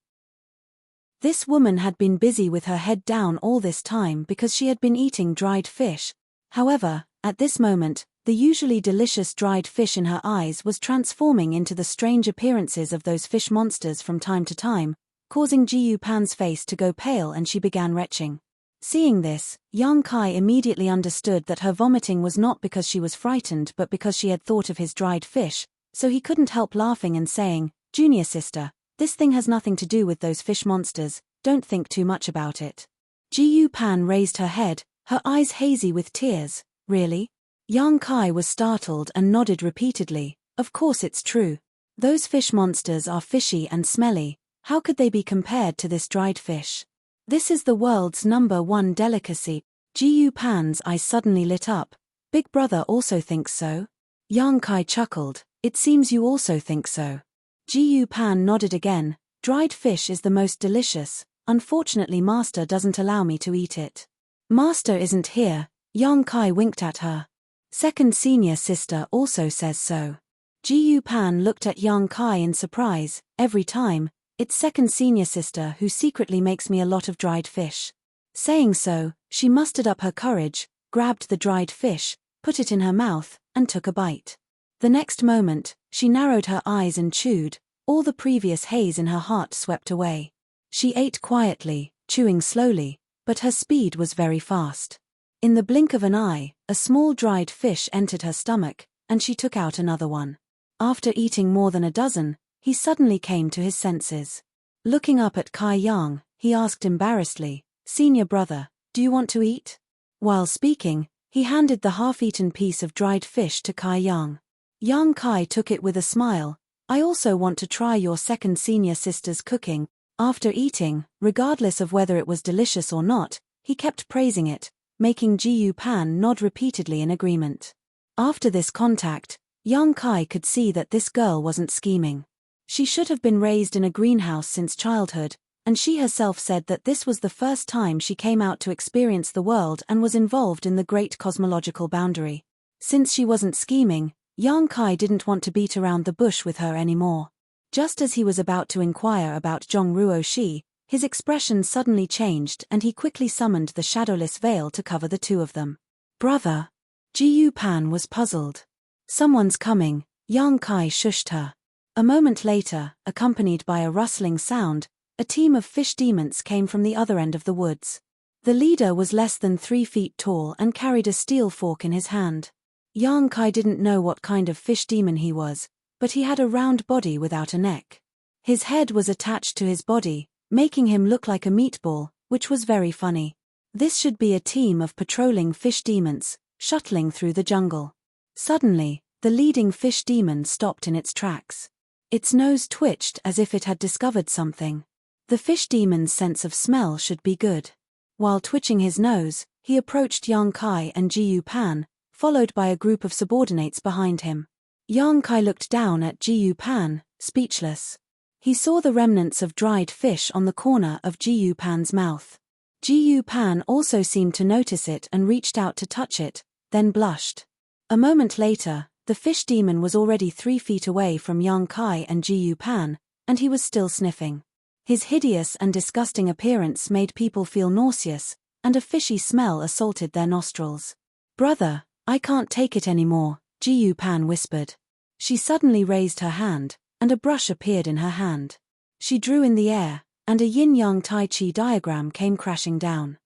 This woman had been busy with her head down all this time because she had been eating dried fish. However, at this moment, the usually delicious dried fish in her eyes was transforming into the strange appearances of those fish monsters from time to time, causing Ji Pan's face to go pale and she began retching. Seeing this, Yang Kai immediately understood that her vomiting was not because she was frightened but because she had thought of his dried fish, so he couldn't help laughing and saying, "Junior sister, this thing has nothing to do with those fish monsters, don't think too much about it." Ji Pan raised her head, her eyes hazy with tears. "Really?" Yang Kai was startled and nodded repeatedly. "Of course it's true. Those fish monsters are fishy and smelly, how could they be compared to this dried fish? This is the world's #1 delicacy." Ji Pan's eyes suddenly lit up. "Big brother also thinks so?" Yang Kai chuckled. "It seems you also think so." Ji Pan nodded again. "Dried fish is the most delicious, unfortunately master doesn't allow me to eat it." "Master isn't here." Yang Kai winked at her. "Second senior sister also says so." Ji Pan looked at Yang Kai in surprise. "Every time, it's second senior sister who secretly makes me a lot of dried fish." Saying so, she mustered up her courage, grabbed the dried fish, put it in her mouth, and took a bite. The next moment, she narrowed her eyes and chewed, all the previous haze in her heart swept away. She ate quietly, chewing slowly, but her speed was very fast. In the blink of an eye, a small dried fish entered her stomach, and she took out another one. After eating more than a dozen, he suddenly came to his senses. Looking up at Kai Yang, he asked embarrassedly, "Senior brother, do you want to eat?" While speaking, he handed the half-eaten piece of dried fish to Kai Yang. Yang Kai took it with a smile. "I also want to try your second senior sister's cooking." After eating, regardless of whether it was delicious or not, he kept praising it, making Ji Pan nod repeatedly in agreement. After this contact, Yang Kai could see that this girl wasn't scheming. She should have been raised in a greenhouse since childhood, and she herself said that this was the first time she came out to experience the world and was involved in the great cosmological boundary. Since she wasn't scheming, Yang Kai didn't want to beat around the bush with her anymore. Just as he was about to inquire about Zhongruo Shi, his expression suddenly changed and he quickly summoned the shadowless veil to cover the two of them. "Brother?" Ji Pan was puzzled. "Someone's coming," Yang Kai shushed her. A moment later, accompanied by a rustling sound, a team of fish demons came from the other end of the woods. The leader was less than 3 feet tall and carried a steel fork in his hand. Yang Kai didn't know what kind of fish demon he was, but he had a round body without a neck. His head was attached to his body, making him look like a meatball, which was very funny. This should be a team of patrolling fish demons, shuttling through the jungle. Suddenly, the leading fish demon stopped in its tracks. Its nose twitched as if it had discovered something. The fish demon's sense of smell should be good. While twitching his nose, he approached Yang Kai and Ji Pan, followed by a group of subordinates behind him. Yang Kai looked down at Ji Pan, speechless. He saw the remnants of dried fish on the corner of Ji Pan's mouth. Ji Pan also seemed to notice it and reached out to touch it, then blushed. A moment later, the fish demon was already 3 feet away from Yang Kai and Ji Pan, and he was still sniffing. His hideous and disgusting appearance made people feel nauseous, and a fishy smell assaulted their nostrils. "Brother, I can't take it anymore," Ji Pan whispered. She suddenly raised her hand, and a brush appeared in her hand. She drew in the air, and a yin-yang Tai Chi diagram came crashing down.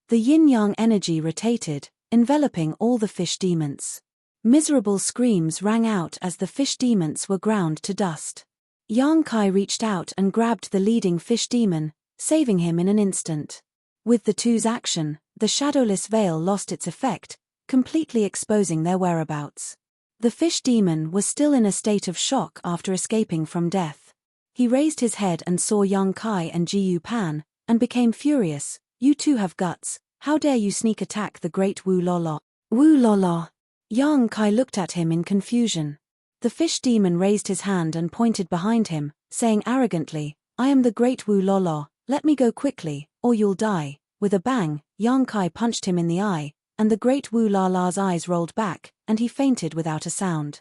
The yin-yang energy rotated, enveloping all the fish demons. Miserable screams rang out as the fish demons were ground to dust. Yang Kai reached out and grabbed the leading fish demon, saving him in an instant. With the two's action, the shadowless veil lost its effect, completely exposing their whereabouts. The fish demon was still in a state of shock after escaping from death. He raised his head and saw Yang Kai and Ji Pan, and became furious. "You two have guts, how dare you sneak attack the great Wu Lolo?" "Wu Lolo?" Yang Kai looked at him in confusion. The fish demon raised his hand and pointed behind him, saying arrogantly, "I am the great Wu Lolo, let me go quickly, or you'll die." With a bang, Yang Kai punched him in the eye, and the great Wu Lala's eyes rolled back, and he fainted without a sound.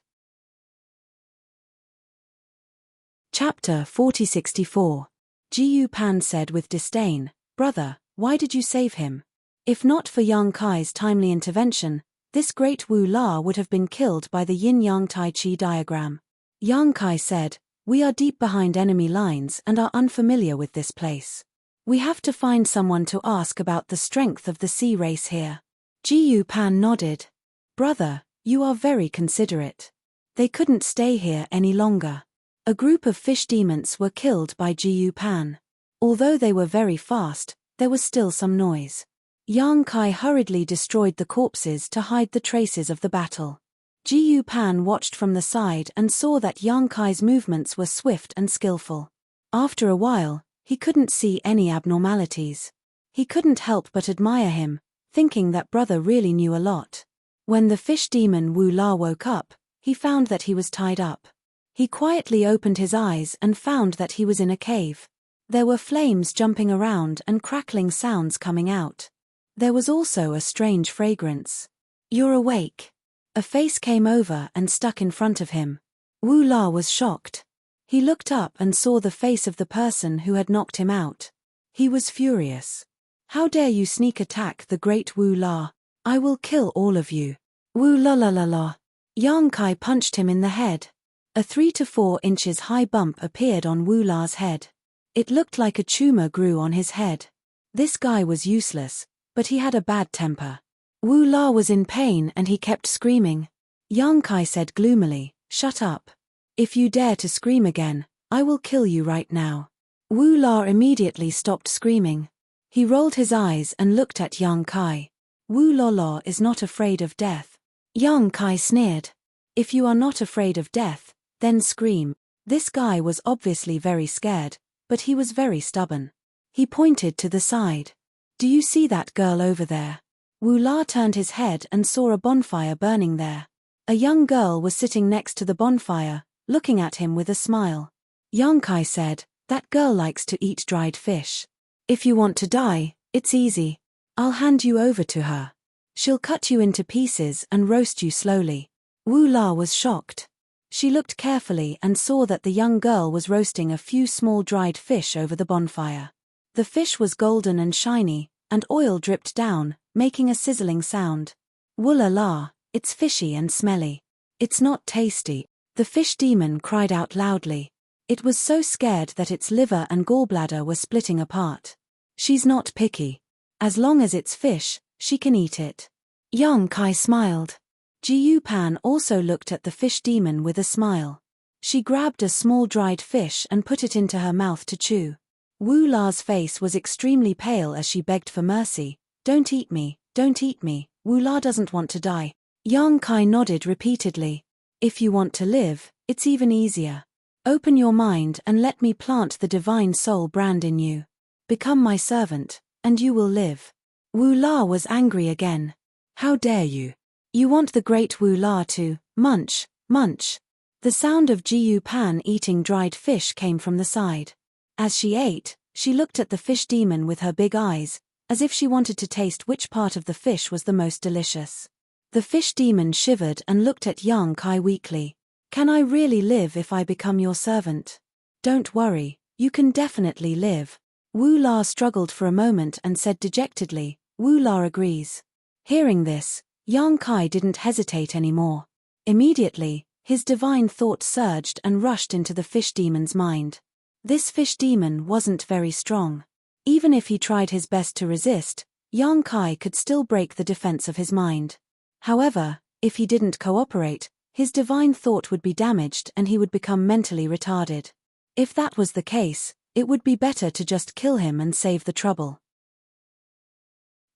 Chapter 4064. Jiyu Pan said with disdain, "Brother, why did you save him? If not for Yang Kai's timely intervention, this great Wu La would have been killed by the yin-yang Tai Chi diagram." Yang Kai said, "We are deep behind enemy lines and are unfamiliar with this place. We have to find someone to ask about the strength of the sea race here." Jiyu Pan nodded. "Brother, you are very considerate. They couldn't stay here any longer." A group of fish demons were killed by Jiyu Pan. Although they were very fast, there was still some noise. Yang Kai hurriedly destroyed the corpses to hide the traces of the battle. Jiyu Pan watched from the side and saw that Yang Kai's movements were swift and skillful. After a while, he couldn't see any abnormalities. He couldn't help but admire him, thinking that brother really knew a lot. When the fish demon Wu La woke up, he found that he was tied up. He quietly opened his eyes and found that he was in a cave. There were flames jumping around and crackling sounds coming out. There was also a strange fragrance. "You're awake." A face came over and stuck in front of him. Wu La was shocked. He looked up and saw the face of the person who had knocked him out. He was furious. "How dare you sneak attack the great Wu La? I will kill all of you." "Wu la la la la." Yang Kai punched him in the head. A 3 to 4 inches high bump appeared on Wu La's head. It looked like a tumor grew on his head. This guy was useless, but he had a bad temper. Wu La was in pain and he kept screaming. Yang Kai said gloomily, "Shut up. If you dare to scream again, I will kill you right now." Wu La immediately stopped screaming. He rolled his eyes and looked at Yang Kai. "Wu La La is not afraid of death." Yang Kai sneered. "If you are not afraid of death, then scream." This guy was obviously very scared, but he was very stubborn. He pointed to the side. "Do you see that girl over there?" Wu La turned his head and saw a bonfire burning there. A young girl was sitting next to the bonfire, looking at him with a smile. Yang Kai said, "That girl likes to eat dried fish. If you want to die, it's easy. I'll hand you over to her. She'll cut you into pieces and roast you slowly." Wu La was shocked. She looked carefully and saw that the young girl was roasting a few small dried fish over the bonfire. The fish was golden and shiny, and oil dripped down, making a sizzling sound. "Woola la, it's fishy and smelly. It's not tasty." The fish demon cried out loudly. It was so scared that its liver and gallbladder were splitting apart. "She's not picky. As long as it's fish, she can eat it." Yang Kai smiled. Jiyu Pan also looked at the fish demon with a smile. She grabbed a small dried fish and put it into her mouth to chew. Wu La's face was extremely pale as she begged for mercy. "Don't eat me, don't eat me, Wu La doesn't want to die." Yang Kai nodded repeatedly. "If you want to live, it's even easier. Open your mind and let me plant the divine soul brand in you. Become my servant, and you will live." Wu La was angry again. "How dare you? You want the great Wu La to munch, munch." The sound of Jiyu Pan eating dried fish came from the side. As she ate, she looked at the fish demon with her big eyes, as if she wanted to taste which part of the fish was the most delicious. The fish demon shivered and looked at Yang Kai weakly. "Can I really live if I become your servant?" "Don't worry, you can definitely live." Wu La struggled for a moment and said dejectedly, "Wu La agrees." Hearing this, Yang Kai didn't hesitate anymore. Immediately, his divine thought surged and rushed into the fish demon's mind. This fish demon wasn't very strong. Even if he tried his best to resist, Yang Kai could still break the defense of his mind. However, if he didn't cooperate, his divine thought would be damaged and he would become mentally retarded. If that was the case, it would be better to just kill him and save the trouble.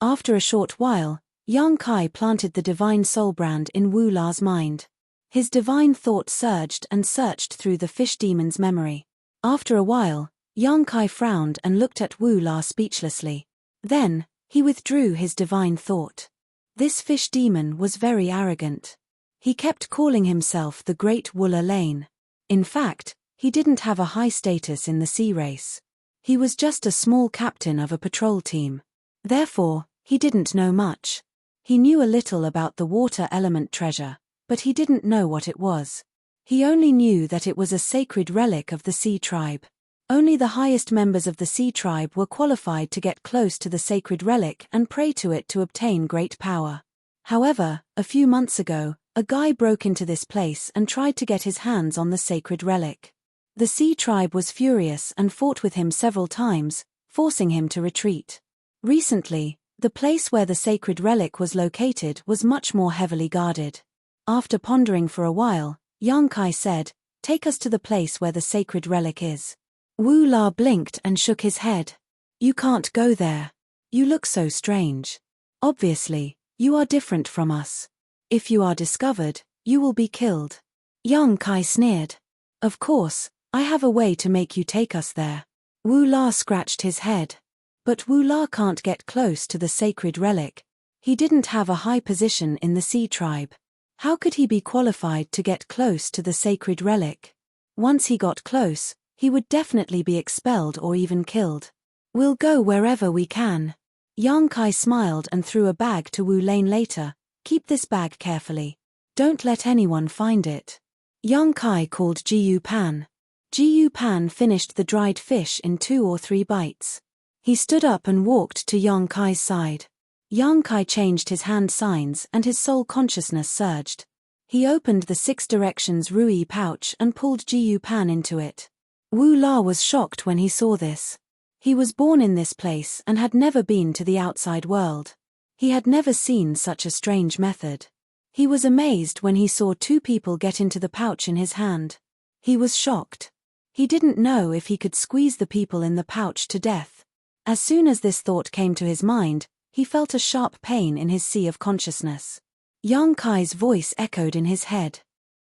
After a short while, Yang Kai planted the divine soul brand in Wu La's mind. His divine thought surged and searched through the fish demon's memory. After a while, Yang Kai frowned and looked at Wu La speechlessly. Then, he withdrew his divine thought. This fish demon was very arrogant. He kept calling himself the Great Woola Lane. In fact, he didn't have a high status in the sea race. He was just a small captain of a patrol team. Therefore, he didn't know much. He knew a little about the water element treasure, but he didn't know what it was. He only knew that it was a sacred relic of the Sea Tribe. Only the highest members of the Sea Tribe were qualified to get close to the sacred relic and pray to it to obtain great power. However, a few months ago, a guy broke into this place and tried to get his hands on the sacred relic. The Sea Tribe was furious and fought with him several times, forcing him to retreat. Recently, the place where the sacred relic was located was much more heavily guarded. After pondering for a while, Yang Kai said, "Take us to the place where the sacred relic is." Wu La blinked and shook his head. "You can't go there. You look so strange. Obviously, you are different from us. If you are discovered, you will be killed." Yang Kai sneered. "Of course, I have a way to make you take us there." Wu La scratched his head. But Wu La can't get close to the sacred relic. He didn't have a high position in the Sea Tribe. How could he be qualified to get close to the sacred relic? Once he got close, he would definitely be expelled or even killed. "We'll go wherever we can." Yang Kai smiled and threw a bag to Wu Lane later. "Keep this bag carefully. Don't let anyone find it." Yang Kai called Jiyu Pan. Jiyu Pan finished the dried fish in 2 or 3 bites. He stood up and walked to Yang Kai's side. Yang Kai changed his hand signs and his soul consciousness surged. He opened the 6 directions Rui pouch and pulled Jiyu Pan into it. Wu La was shocked when he saw this. He was born in this place and had never been to the outside world. He had never seen such a strange method. He was amazed when he saw 2 people get into the pouch in his hand. He was shocked. He didn't know if he could squeeze the people in the pouch to death. As soon as this thought came to his mind, he felt a sharp pain in his sea of consciousness. Yang Kai's voice echoed in his head.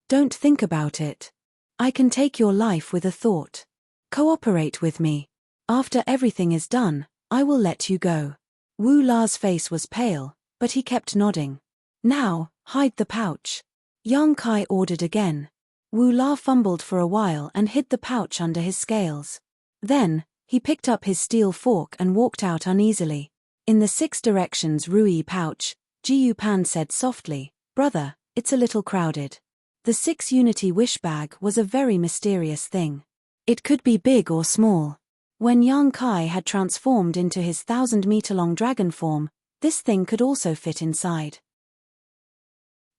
"Don't think about it. I can take your life with a thought. Cooperate with me. After everything is done, I will let you go." Wu La's face was pale, but he kept nodding. "Now, hide the pouch." Yang Kai ordered again. Wu La fumbled for a while and hid the pouch under his scales. Then, he picked up his steel fork and walked out uneasily. In the 6 directions Rui pouch, Jiyu Pan said softly, "Brother, it's a little crowded." The 6 Unity Wish bag was a very mysterious thing. It could be big or small. When Yang Kai had transformed into his 1,000-meter-long dragon form, this thing could also fit inside.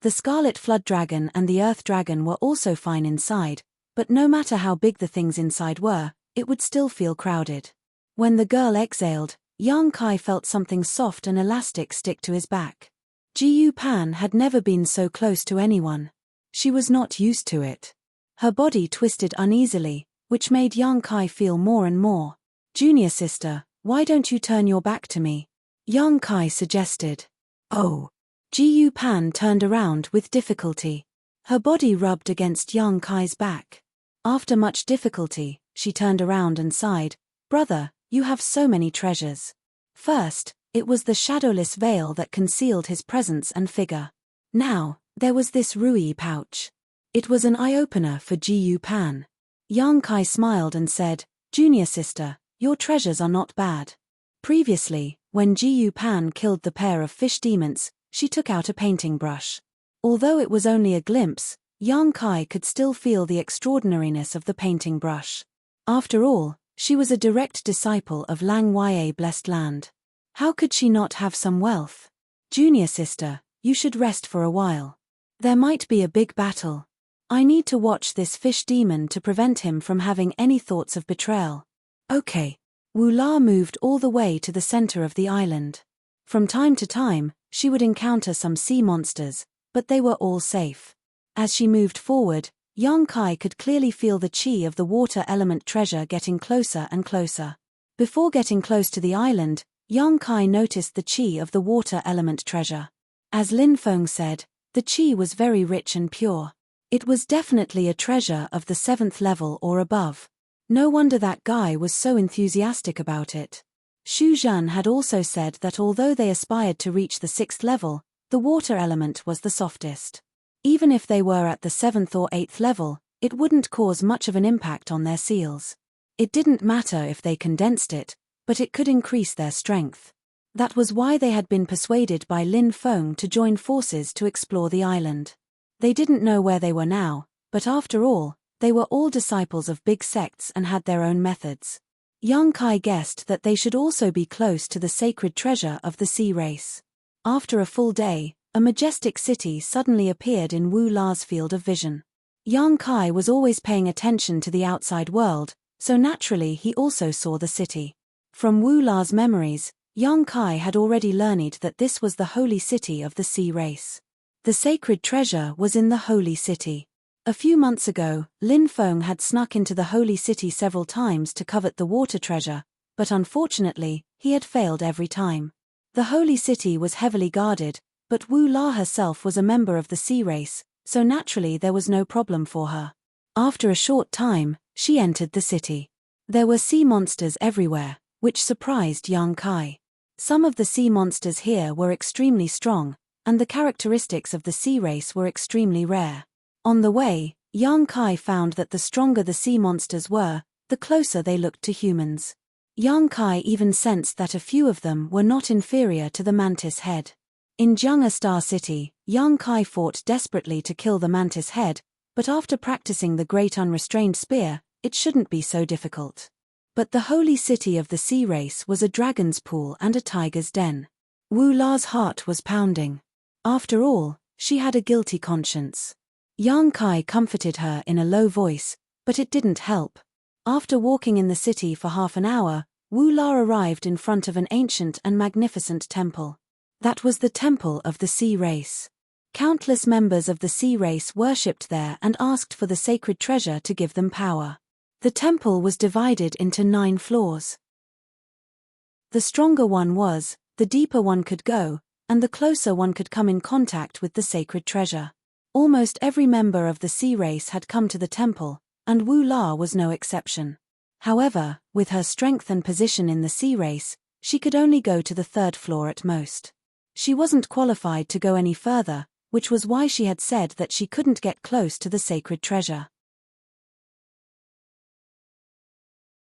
The Scarlet Flood Dragon and the Earth Dragon were also fine inside, but no matter how big the things inside were, it would still feel crowded. When the girl exhaled, Yang Kai felt something soft and elastic stick to his back. Jiyu Pan had never been so close to anyone. She was not used to it. Her body twisted uneasily, which made Yang Kai feel more and more. "Junior sister, why don't you turn your back to me?" Yang Kai suggested. "Oh." Jiyu Pan turned around with difficulty. Her body rubbed against Yang Kai's back. After much difficulty, she turned around and sighed, "Brother, you have so many treasures." First, it was the shadowless veil that concealed his presence and figure. Now, there was this Rui pouch. It was an eye-opener for Jiyu Pan. Yang Kai smiled and said, "Junior sister, your treasures are not bad." Previously, when Jiyu Pan killed the pair of fish demons, she took out a painting brush. Although it was only a glimpse, Yang Kai could still feel the extraordinariness of the painting brush. After all, she was a direct disciple of Lang Ye Blessed Land. How could she not have some wealth? "Junior sister, you should rest for a while. There might be a big battle. I need to watch this fish demon to prevent him from having any thoughts of betrayal." "Okay." Wu La moved all the way to the center of the island. From time to time, she would encounter some sea monsters, but they were all safe. As she moved forward, Yang Kai could clearly feel the chi of the water element treasure getting closer and closer. Before getting close to the island, Yang Kai noticed the chi of the water element treasure. As Lin Feng said, the chi was very rich and pure. It was definitely a treasure of the 7th level or above. No wonder that guy was so enthusiastic about it. Xu Zhan had also said that although they aspired to reach the 6th level, the water element was the softest. Even if they were at the 7th or 8th level, it wouldn't cause much of an impact on their seals. It didn't matter if they condensed it, but it could increase their strength. That was why they had been persuaded by Lin Feng to join forces to explore the island. They didn't know where they were now, But after all, they were all disciples of big sects and had their own methods. Young Kai guessed that they should also be close to the sacred treasure of the sea race. After a full day, a majestic city suddenly appeared in Wu La's field of vision. Young Kai was always paying attention to the outside world, so naturally he also saw the city. From Wu La's memories, Young Kai had already learned that this was the holy city of the sea race. The sacred treasure was in the holy city. A few months ago, Lin Feng had snuck into the holy city several times to covet the water treasure, but unfortunately, he had failed every time. The holy city was heavily guarded, but Wu La herself was a member of the sea race, so naturally there was no problem for her. After a short time, she entered the city. There were sea monsters everywhere, which surprised Young Kai. Some of the sea monsters here were extremely strong, and the characteristics of the sea race were extremely rare. On the way, Young Kai found that the stronger the sea monsters were, the closer they looked to humans. Young Kai even sensed that a few of them were not inferior to the mantis head. In Jianga Star City, Young Kai fought desperately to kill the mantis head, but after practicing the great unrestrained spear, it shouldn't be so difficult. But the holy city of the sea race was a dragon's pool and a tiger's den. Wu La's heart was pounding. After all, she had a guilty conscience. Young Kai comforted her in a low voice, but it didn't help. After walking in the city for half an hour, Wu La arrived in front of an ancient and magnificent temple. That was the temple of the sea race. Countless members of the sea race worshipped there and asked for the sacred treasure to give them power. The temple was divided into 9 floors. The stronger one was, the deeper one could go, and the closer one could come in contact with the sacred treasure. Almost every member of the sea race had come to the temple, and Wu La was no exception. However, with her strength and position in the sea race, she could only go to the 3rd floor at most. She wasn't qualified to go any further, which was why she had said that she couldn't get close to the sacred treasure.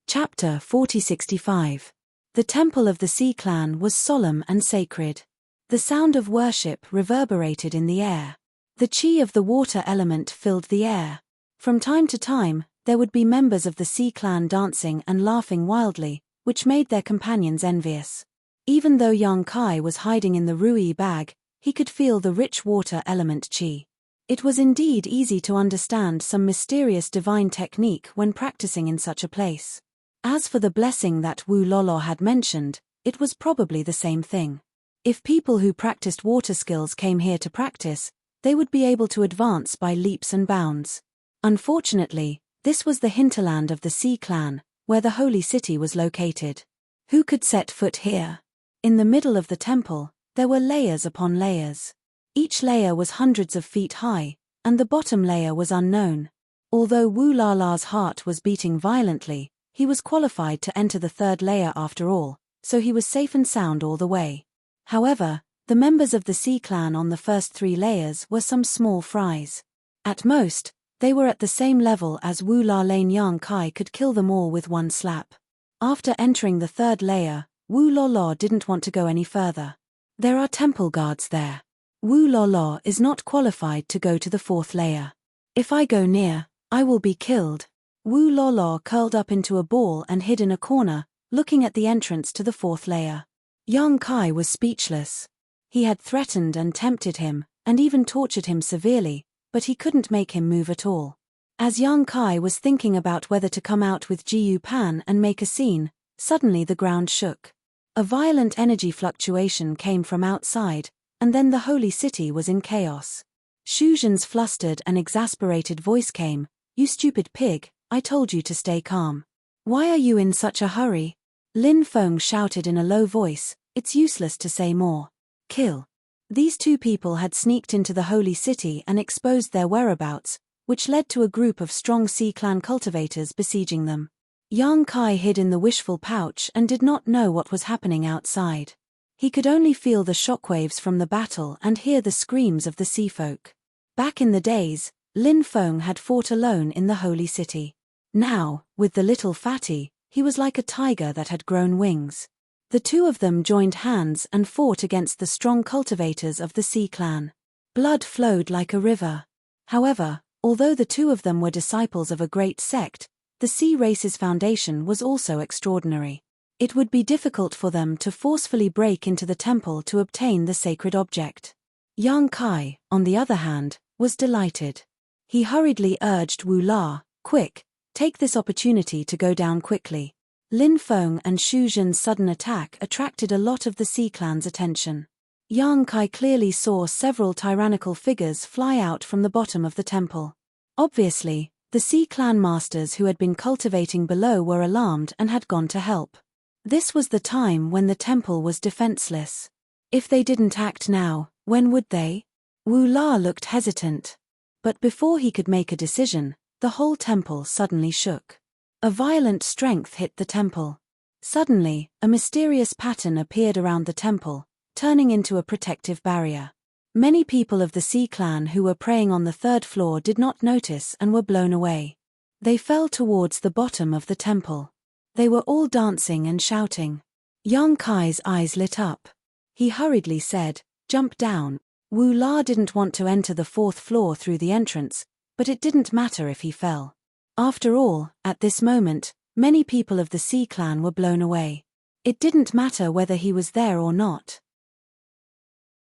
Chapter 4065. The Temple of the Sea Clan was solemn and sacred. The sound of worship reverberated in the air. The chi of the water element filled the air. From time to time, there would be members of the Sea Clan dancing and laughing wildly, which made their companions envious. Even though Young Kai was hiding in the Rui bag, he could feel the rich water element chi. It was indeed easy to understand some mysterious divine technique when practicing in such a place. As for the blessing that Wu Lolo had mentioned, it was probably the same thing. If people who practiced water skills came here to practice, they would be able to advance by leaps and bounds. Unfortunately, this was the hinterland of the Sea Clan, where the holy city was located. Who could set foot here? In the middle of the temple, there were layers upon layers. Each layer was hundreds of feet high, and the bottom layer was unknown. Although Wu Lala's heart was beating violently, he was qualified to enter the 3rd layer after all, so he was safe and sound all the way. However, the members of the Sea Clan on the first 3 layers were some small fries. At most, they were at the same level as Wu La Lane. Young Kai could kill them all with one slap. After entering the 3rd layer, Wu Lolo didn't want to go any further. There are temple guards there. Wu Lolo is not qualified to go to the 4th layer. If I go near, I will be killed. Wu Lolo curled up into a ball and hid in a corner, looking at the entrance to the 4th layer. Young Kai was speechless. He had threatened and tempted him, and even tortured him severely, but he couldn't make him move at all. As Young Kai was thinking about whether to come out with Jiu Pan and make a scene, suddenly the ground shook. A violent energy fluctuation came from outside, and then the holy city was in chaos. Shu Zhen's flustered and exasperated voice came, "You stupid pig, I told you to stay calm. Why are you in such a hurry?" Lin Feng shouted in a low voice, "It's useless to say more. Kill." These 2 people had sneaked into the holy city and exposed their whereabouts, which led to a group of strong Sea Clan cultivators besieging them. Young Kai hid in the wishful pouch and did not know what was happening outside. He could only feel the shockwaves from the battle and hear the screams of the sea folk. Back in the days, Lin Feng had fought alone in the holy city. Now, with the little fatty, he was like a tiger that had grown wings. The 2 of them joined hands and fought against the strong cultivators of the Sea Clan. Blood flowed like a river. However, Although the two of them were disciples of a great sect, the sea race's foundation was also extraordinary. It would be difficult for them to forcefully break into the temple to obtain the sacred object. Yang Kai, on the other hand, was delighted. He hurriedly urged Wu La, "Quick, take this opportunity to go down quickly." Lin Feng and Xu Zhen's sudden attack attracted a lot of the Sea Clan's attention. Yang Kai clearly saw several tyrannical figures fly out from the bottom of the temple. Obviously, the Sea Clan masters who had been cultivating below were alarmed and had gone to help. This was the time when the temple was defenseless. If they didn't act now, when would they? Wu La looked hesitant. But before he could make a decision, the whole temple suddenly shook. A violent strength hit the temple. Suddenly, a mysterious pattern appeared around the temple, turning into a protective barrier. Many people of the Sea Clan who were praying on the third floor did not notice and were blown away. They fell towards the bottom of the temple. They were all dancing and shouting. Yang Kai's eyes lit up. He hurriedly said, "Jump down." Wu La didn't want to enter the fourth floor through the entrance, but it didn't matter if he fell. After all, at this moment, many people of the Sea Clan were blown away. It didn't matter whether he was there or not.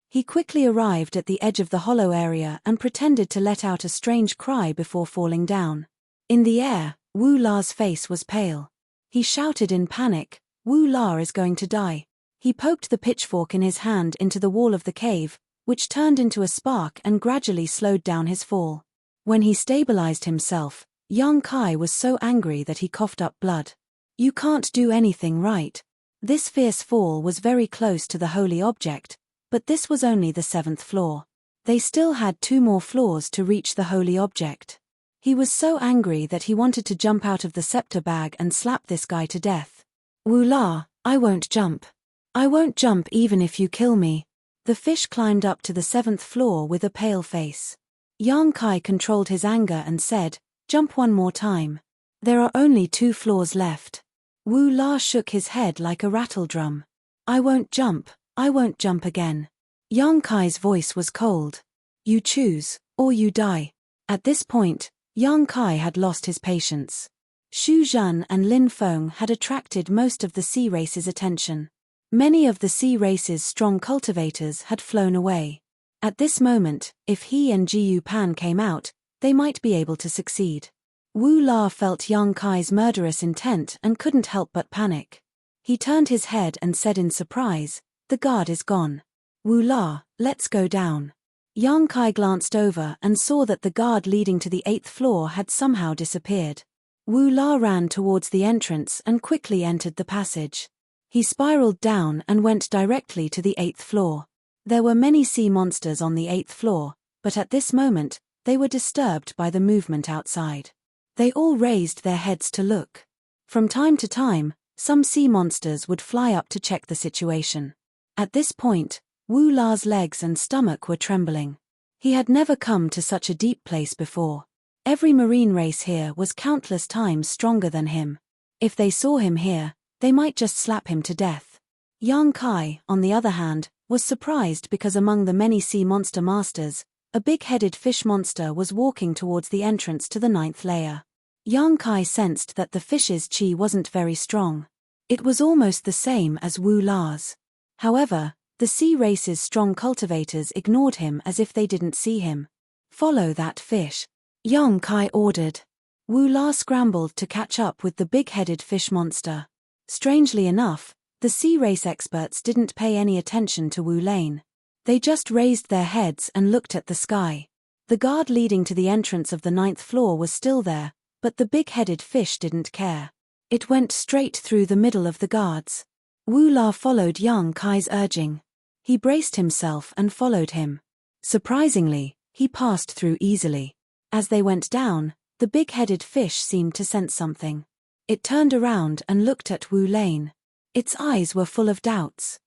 He quickly arrived at the edge of the hollow area and pretended to let out a strange cry before falling down. In the air, Wu La's face was pale. He shouted in panic, "Wu La is going to die." He poked the pitchfork in his hand into the wall of the cave, which turned into a spark and gradually slowed down his fall. When he stabilized himself, Yang Kai was so angry that he coughed up blood. "You can't do anything right." This fierce fall was very close to the holy object, but this was only the 7th floor. They still had 2 more floors to reach the holy object. He was so angry that he wanted to jump out of the scepter bag and slap this guy to death. "Wu La, I won't jump. I won't jump even if you kill me." The fish climbed up to the 7th floor with a pale face. Yang Kai controlled his anger and said, "Jump one more time. There are only 2 floors left." Wu La shook his head like a rattledrum. "I won't jump again." Yang Kai's voice was cold. "You choose, or you die." At this point, Yang Kai had lost his patience. Xu Zhen and Lin Feng had attracted most of the sea race's attention. Many of the sea race's strong cultivators had flown away. At this moment, if he and Jiyu Pan came out, they might be able to succeed. Wu La felt Yang Kai's murderous intent and couldn't help but panic. He turned his head and said in surprise, "The guard is gone. Wu La, let's go down." Yang Kai glanced over and saw that the guard leading to the 8th floor had somehow disappeared. Wu La ran towards the entrance and quickly entered the passage. He spiraled down and went directly to the 8th floor. There were many sea monsters on the 8th floor, but at this moment, they were disturbed by the movement outside. They all raised their heads to look. From time to time, some sea monsters would fly up to check the situation. At this point, Wu La's legs and stomach were trembling. He had never come to such a deep place before. Every marine race here was countless times stronger than him. If they saw him here, they might just slap him to death. Yang Kai, on the other hand, was surprised because among the many sea monster masters, a big-headed fish monster was walking towards the entrance to the 9th layer. Yang Kai sensed that the fish's chi wasn't very strong. It was almost the same as Wu La's. However, the sea race's strong cultivators ignored him as if they didn't see him. "Follow that fish," Yang Kai ordered. Wu La scrambled to catch up with the big-headed fish monster. Strangely enough, the sea race experts didn't pay any attention to Wu Lane. They just raised their heads and looked at the sky. The guard leading to the entrance of the 9th floor was still there, but the big-headed fish didn't care. It went straight through the middle of the guards. Wu La followed Yang Kai's urging. He braced himself and followed him. Surprisingly, he passed through easily. As they went down, the big-headed fish seemed to sense something. It turned around and looked at Wu Lane. Its eyes were full of doubts.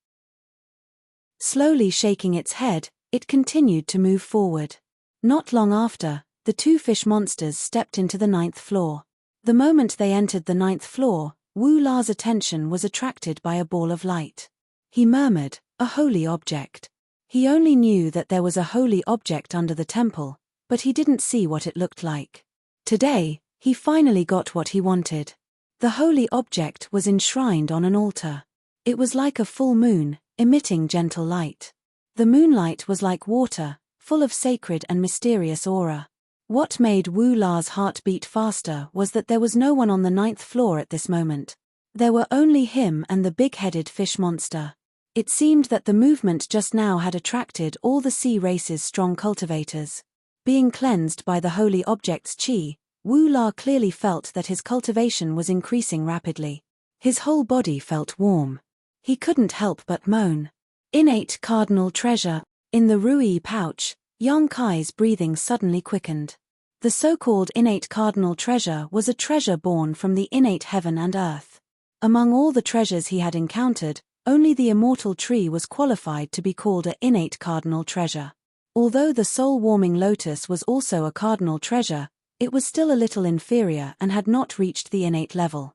Slowly shaking its head, it continued to move forward. Not long after, the 2 fish monsters stepped into the 9th floor. The moment they entered the 9th floor, Wu La's attention was attracted by a ball of light. He murmured, "A holy object." He only knew that there was a holy object under the temple, but he didn't see what it looked like. Today, he finally got what he wanted. The holy object was enshrined on an altar. It was like a full moon, emitting gentle light. The moonlight was like water, full of sacred and mysterious aura. What made Wu La's heart beat faster was that there was no one on the 9th floor at this moment. There were only him and the big-headed fish monster. It seemed that the movement just now had attracted all the sea race's strong cultivators. Being cleansed by the holy object's qi, Wu La clearly felt that his cultivation was increasing rapidly. His whole body felt warm. He couldn't help but moan. Innate cardinal treasure. In the Rui pouch, Yang Kai's breathing suddenly quickened. The so-called innate cardinal treasure was a treasure born from the innate heaven and earth. Among all the treasures he had encountered, only the immortal tree was qualified to be called an innate cardinal treasure. Although the soul-warming lotus was also a cardinal treasure, it was still a little inferior and had not reached the innate level.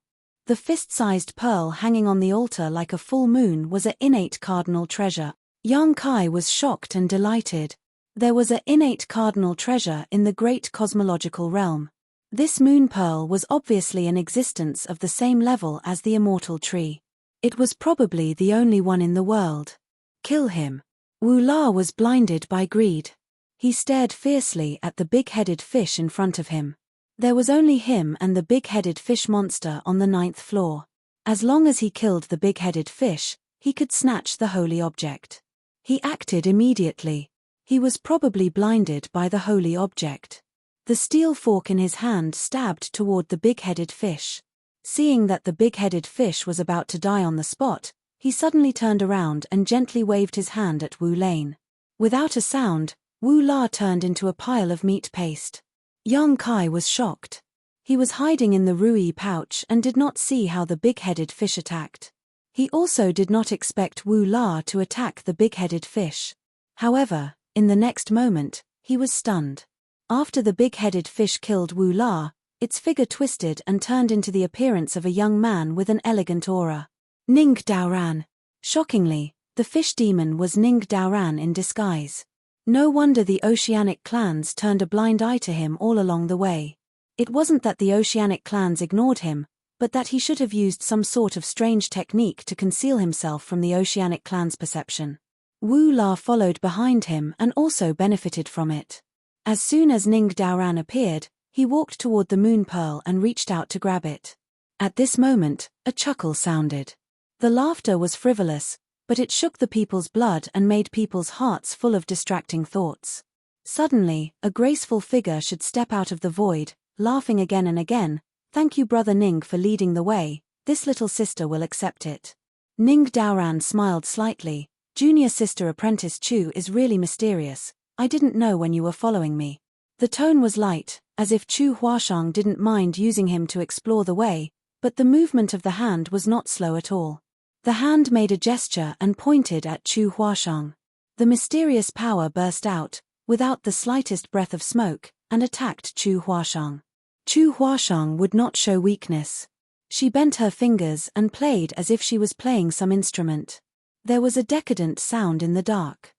The fist-sized pearl hanging on the altar like a full moon was an innate cardinal treasure. Yang Kai was shocked and delighted. There was an innate cardinal treasure in the great cosmological realm. This moon pearl was obviously an existence of the same level as the immortal tree. It was probably the only one in the world. Kill him. Wu La was blinded by greed. He stared fiercely at the big-headed fish in front of him. There was only him and the big-headed fish monster on the 9th floor. As long as he killed the big-headed fish, he could snatch the holy object. He acted immediately. He was probably blinded by the holy object. The steel fork in his hand stabbed toward the big-headed fish. Seeing that the big-headed fish was about to die on the spot, he suddenly turned around and gently waved his hand at Wu Lane. Without a sound, Wu La turned into a pile of meat paste. Yang Kai was shocked. He was hiding in the Rui pouch and did not see how the big-headed fish attacked. He also did not expect Wu La to attack the big-headed fish. However, in the next moment, he was stunned. After the big-headed fish killed Wu La, its figure twisted and turned into the appearance of a young man with an elegant aura. Ning Daoran. Shockingly, the fish demon was Ning Daoran in disguise. No wonder the oceanic clans turned a blind eye to him all along the way. It wasn't that the oceanic clans ignored him, but that he should have used some sort of strange technique to conceal himself from the oceanic clan's perception. Wu La followed behind him and also benefited from it. As soon as Ning Daoran appeared, he walked toward the moon pearl and reached out to grab it. At this moment, a chuckle sounded. The laughter was frivolous, but it shook the people's blood and made people's hearts full of distracting thoughts. Suddenly, a graceful figure should step out of the void, laughing again and again. "Thank you, Brother Ning, for leading the way. This little sister will accept it." Ning Daoran smiled slightly. "Junior sister apprentice Chu is really mysterious. I didn't know when you were following me." The tone was light, as if Chu Huashang didn't mind using him to explore the way, but the movement of the hand was not slow at all. The hand made a gesture and pointed at Chu Huashang. The mysterious power burst out, without the slightest breath of smoke, and attacked Chu Huashang. Chu Huashang would not show weakness. She bent her fingers and played as if she was playing some instrument. There was a decadent sound in the dark.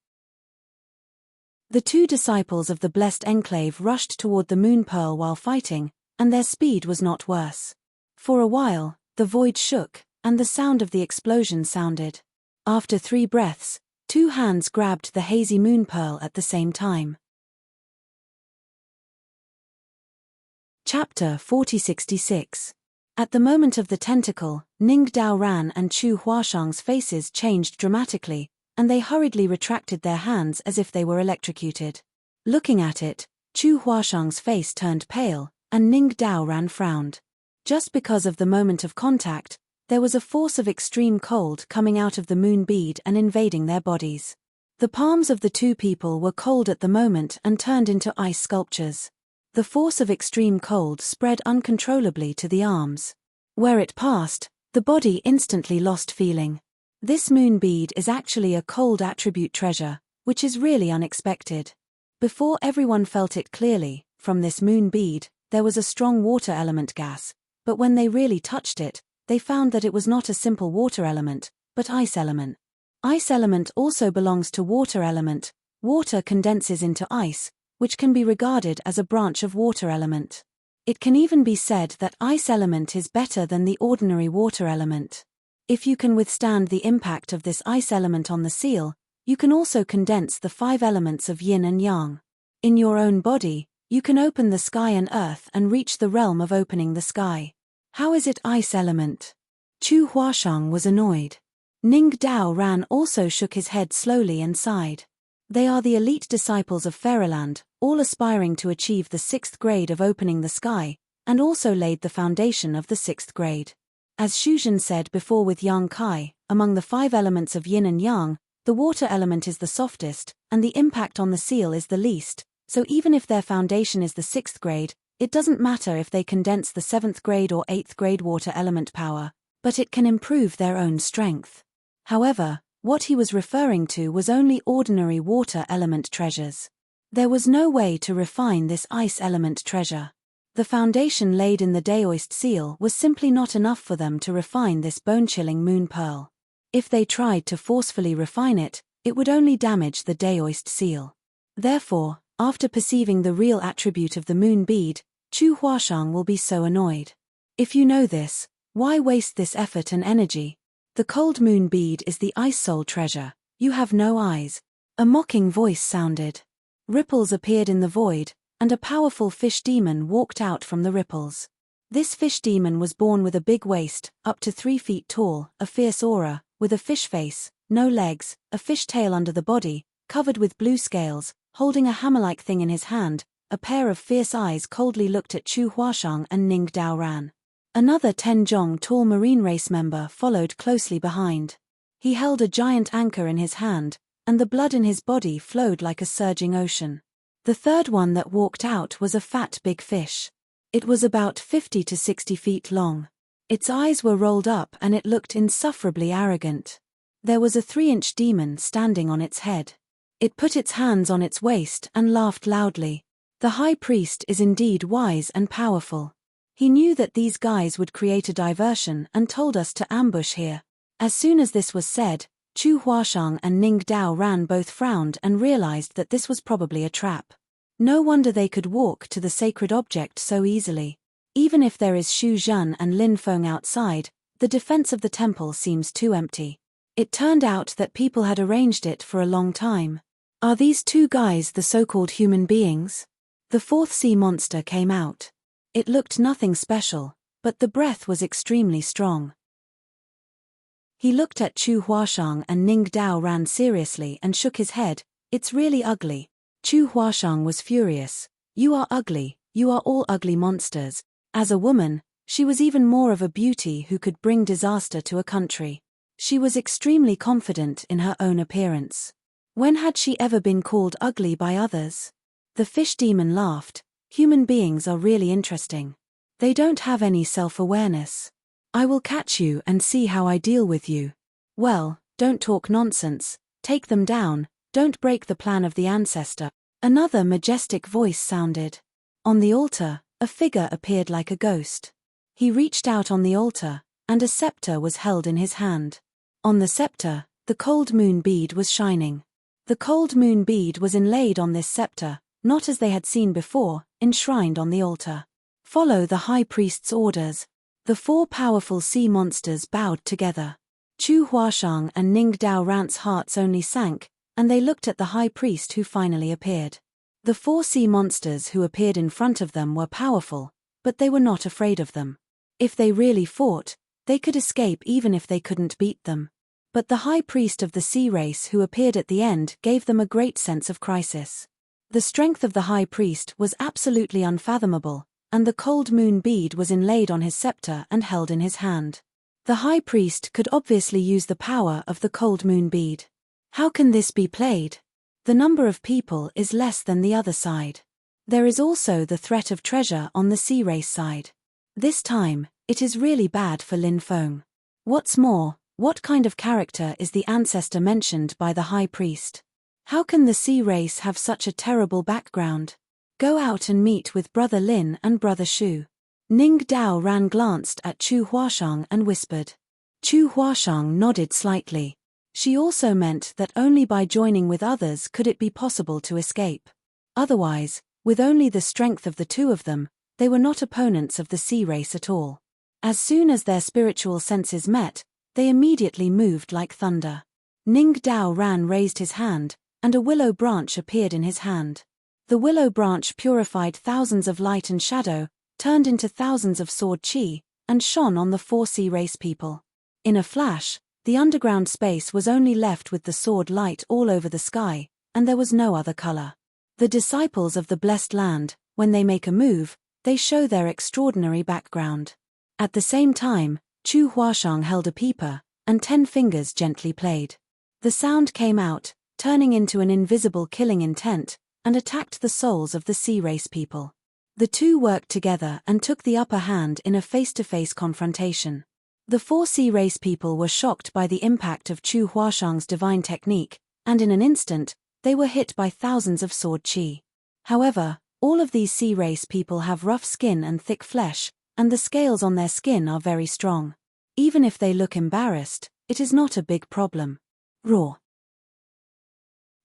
The two disciples of the Blessed Enclave rushed toward the moon pearl while fighting, and their speed was not worse. For a while, the void shook, and the sound of the explosion sounded. After 3 breaths, 2 hands grabbed the hazy moon pearl at the same time. Chapter 4066. At the moment of the tentacle, Ning Daoran and Chu Huashang's faces changed dramatically, and they hurriedly retracted their hands as if they were electrocuted. Looking at it, Chu Huashang's face turned pale, and Ning Daoran frowned. Just because of the moment of contact, there was a force of extreme cold coming out of the moon bead and invading their bodies. The palms of the two people were cold at the moment and turned into ice sculptures. The force of extreme cold spread uncontrollably to the arms. Where it passed, the body instantly lost feeling. This moon bead is actually a cold attribute treasure, which is really unexpected. Before everyone felt it clearly, from this moon bead, there was a strong water element gas, but when they really touched it, they found that it was not a simple water element, but ice element. Ice element also belongs to water element. Water condenses into ice, which can be regarded as a branch of water element. It can even be said that ice element is better than the ordinary water element. If you can withstand the impact of this ice element on the seal, you can also condense the 5 elements of yin and yang. In your own body, you can open the sky and earth and reach the realm of opening the sky. How is it ice element? Chu Huashang was annoyed. Ning Dao Ran also shook his head slowly and sighed. They are the elite disciples of Fairyland, all aspiring to achieve the 6th grade of opening the sky, and also laid the foundation of the 6th grade. As Shuzhen said before with Yang Kai, among the 5 elements of yin and yang, the water element is the softest, and the impact on the seal is the least, so even if their foundation is the 6th grade, it doesn't matter if they condense the 7th grade or 8th grade water element power, but it can improve their own strength. However, what he was referring to was only ordinary water element treasures. There was no way to refine this ice element treasure. The foundation laid in the Daoist seal was simply not enough for them to refine this bone-chilling moon pearl. If they tried to forcefully refine it, it would only damage the Daoist seal. Therefore, after perceiving the real attribute of the moon bead, Chu Huashang will be so annoyed. If you know this, why waste this effort and energy? The cold moon bead is the ice soul treasure. You have no eyes. A mocking voice sounded. Ripples appeared in the void, and a powerful fish demon walked out from the ripples. This fish demon was born with a big waist, up to 3 feet tall, a fierce aura, with a fish face, no legs, a fish tail under the body, covered with blue scales, holding a hammer-like thing in his hand. A pair of fierce eyes coldly looked at Chu Huashang and Ning Dao Ran. Another Tenjong tall marine race member followed closely behind. He held a giant anchor in his hand, and the blood in his body flowed like a surging ocean. The third one that walked out was a fat big fish. It was about 50 to 60 feet long. Its eyes were rolled up and it looked insufferably arrogant. There was a 3-inch demon standing on its head. It put its hands on its waist and laughed loudly. The high priest is indeed wise and powerful. He knew that these guys would create a diversion and told us to ambush here. As soon as this was said, Chu Huashang and Ning Dao Ran both frowned and realized that this was probably a trap. No wonder they could walk to the sacred object so easily. Even if there is Xu Zhan and Lin Feng outside, the defense of the temple seems too empty. It turned out that people had arranged it for a long time. Are these 2 guys the so-called human beings? The 4th sea monster came out. It looked nothing special, but the breath was extremely strong. He looked at Chu Huashang and Ning Dao Ran seriously and shook his head. It's really ugly. Chu Huashang was furious. You are ugly, you are all ugly monsters. As a woman, she was even more of a beauty who could bring disaster to a country. She was extremely confident in her own appearance. When had she ever been called ugly by others? The fish demon laughed. Human beings are really interesting. They don't have any self-awareness. I will catch you and see how I deal with you. Well, don't talk nonsense, take them down, don't break the plan of the ancestor. Another majestic voice sounded. On the altar, a figure appeared like a ghost. He reached out on the altar, and a scepter was held in his hand. On the scepter, the cold moon bead was shining. The cold moon bead was inlaid on this scepter, not as they had seen before, enshrined on the altar. Follow the high priest's orders. The 4 powerful sea monsters bowed together. Chu Huashang and Ning Dao Ran's hearts only sank, and they looked at the high priest who finally appeared. The 4 sea monsters who appeared in front of them were powerful, but they were not afraid of them. If they really fought, they could escape even if they couldn't beat them. But the high priest of the sea race who appeared at the end gave them a great sense of crisis. The strength of the high priest was absolutely unfathomable, and the cold moon bead was inlaid on his scepter and held in his hand. The high priest could obviously use the power of the cold moon bead. How can this be played? The number of people is less than the other side. There is also the threat of treasure on the sea race side. This time, it is really bad for Lin Feng. What's more, what kind of character is the ancestor mentioned by the high priest? How can the sea race have such a terrible background? Go out and meet with Brother Lin and Brother Shu. Ning Dao Ran glanced at Chu Huashang and whispered. Chu Huashang nodded slightly. She also meant that only by joining with others could it be possible to escape. Otherwise, with only the strength of the two of them, they were not opponents of the sea race at all. As soon as their spiritual senses met, they immediately moved like thunder. Ning Dao Ran raised his hand, and a willow branch appeared in his hand. The willow branch purified thousands of light and shadow, turned into thousands of sword chi, and shone on the four sea race people. In a flash, the underground space was only left with the sword light all over the sky, and there was no other color. The disciples of the blessed land, when they make a move, they show their extraordinary background. At the same time, Chu Huashang held a peeper, and 10 fingers gently played. The sound came out, turning into an invisible killing intent, and attacked the souls of the sea race people. The two worked together and took the upper hand in a face-to-face confrontation. The four sea race people were shocked by the impact of Chu Huashang's divine technique, and in an instant, they were hit by thousands of sword chi. However, all of these sea race people have rough skin and thick flesh, and the scales on their skin are very strong. Even if they look embarrassed, it is not a big problem. Roar.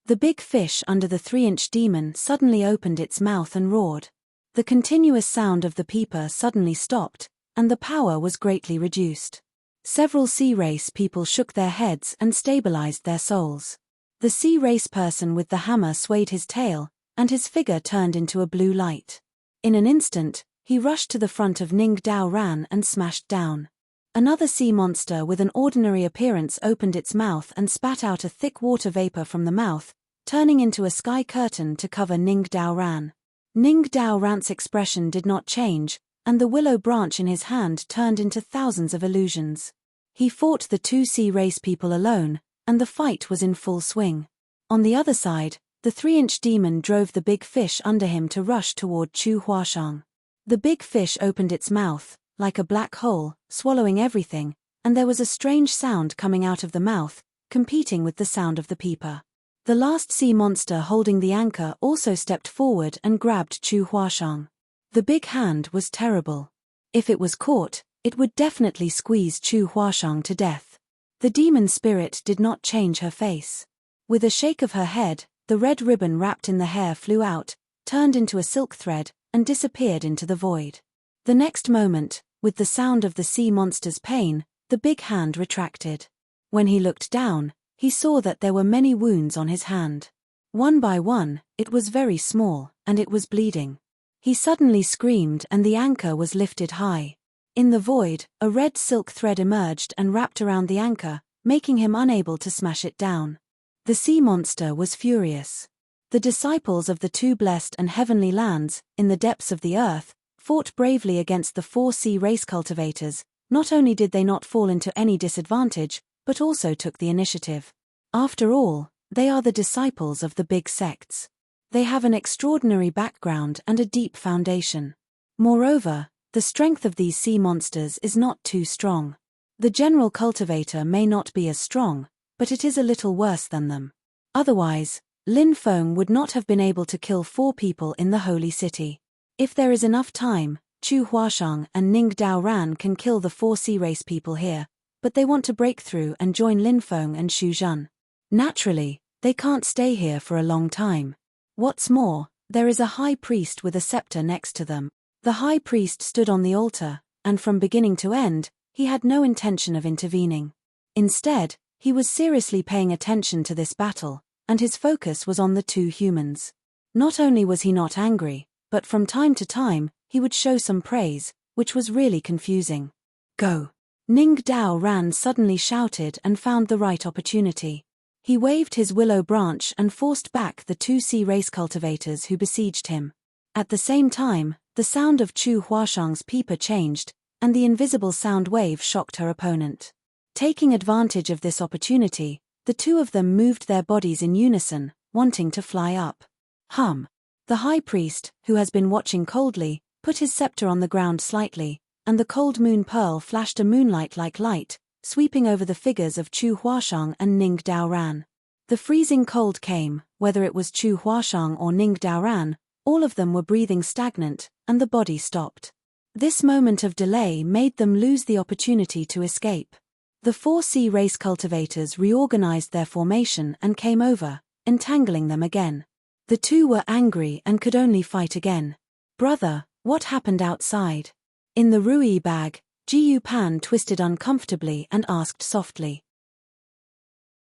The big fish under the 3-inch demon suddenly opened its mouth and roared. The continuous sound of the peeper suddenly stopped, and the power was greatly reduced. Several sea race people shook their heads and stabilized their souls. The sea race person with the hammer swayed his tail, and his figure turned into a blue light. In an instant, he rushed to the front of Ning Dao Ran and smashed down. Another sea monster with an ordinary appearance opened its mouth and spat out a thick water vapor from the mouth, turning into a sky curtain to cover Ning Dao Ran. Ning Dao Ran's expression did not change, and the willow branch in his hand turned into thousands of illusions. He fought the two sea race people alone, and the fight was in full swing. On the other side, the 3-inch demon drove the big fish under him to rush toward Chu Huashang. The big fish opened its mouth, like a black hole, swallowing everything, and there was a strange sound coming out of the mouth, competing with the sound of the peeper. The last sea monster holding the anchor also stepped forward and grabbed Chu Huashang. The big hand was terrible. If it was caught, it would definitely squeeze Chu Huashang to death. The demon spirit did not change her face. With a shake of her head, the red ribbon wrapped in the hair flew out, turned into a silk thread, and disappeared into the void. The next moment, with the sound of the sea monster's pain, the big hand retracted. When he looked down, he saw that there were many wounds on his hand. One by one, it was very small, and it was bleeding. He suddenly screamed and the anchor was lifted high. In the void, a red silk thread emerged and wrapped around the anchor, making him unable to smash it down. The sea monster was furious. The disciples of the two blessed and heavenly lands, in the depths of the earth, fought bravely against the four sea race cultivators. Not only did they not fall into any disadvantage, but also took the initiative. After all, they are the disciples of the big sects. They have an extraordinary background and a deep foundation. Moreover, the strength of these sea monsters is not too strong. The general cultivator may not be as strong, but it is a little worse than them. Otherwise, Lin Feng would not have been able to kill 4 people in the holy city. If there is enough time, Chu Huashang and Ning Dao Ran can kill the 4 sea race people here, but they want to break through and join Lin Feng and Xu Zhan. Naturally, they can't stay here for a long time. What's more, there is a high priest with a scepter next to them. The high priest stood on the altar, and from beginning to end, he had no intention of intervening. Instead, he was seriously paying attention to this battle, and his focus was on the 2 humans. Not only was he not angry, but from time to time, he would show some praise, which was really confusing. Go! Ning Dao Ran suddenly shouted and found the right opportunity. He waved his willow branch and forced back the 2 sea race cultivators who besieged him. At the same time, the sound of Chu Huashang's peeper changed, and the invisible sound wave shocked her opponent. Taking advantage of this opportunity, the 2 of them moved their bodies in unison, wanting to fly up. Hum! The high priest, who has been watching coldly, put his scepter on the ground slightly, and the cold moon pearl flashed a moonlight-like light, sweeping over the figures of Chu Huashang and Ning Dao Ran. The freezing cold came, whether it was Chu Huashang or Ning Dao Ran, all of them were breathing stagnant, and the body stopped. This moment of delay made them lose the opportunity to escape. The 4 sea race cultivators reorganized their formation and came over, entangling them again. The two were angry and could only fight again. Brother, what happened outside? In the Rui bag, Jiyu Pan twisted uncomfortably and asked softly.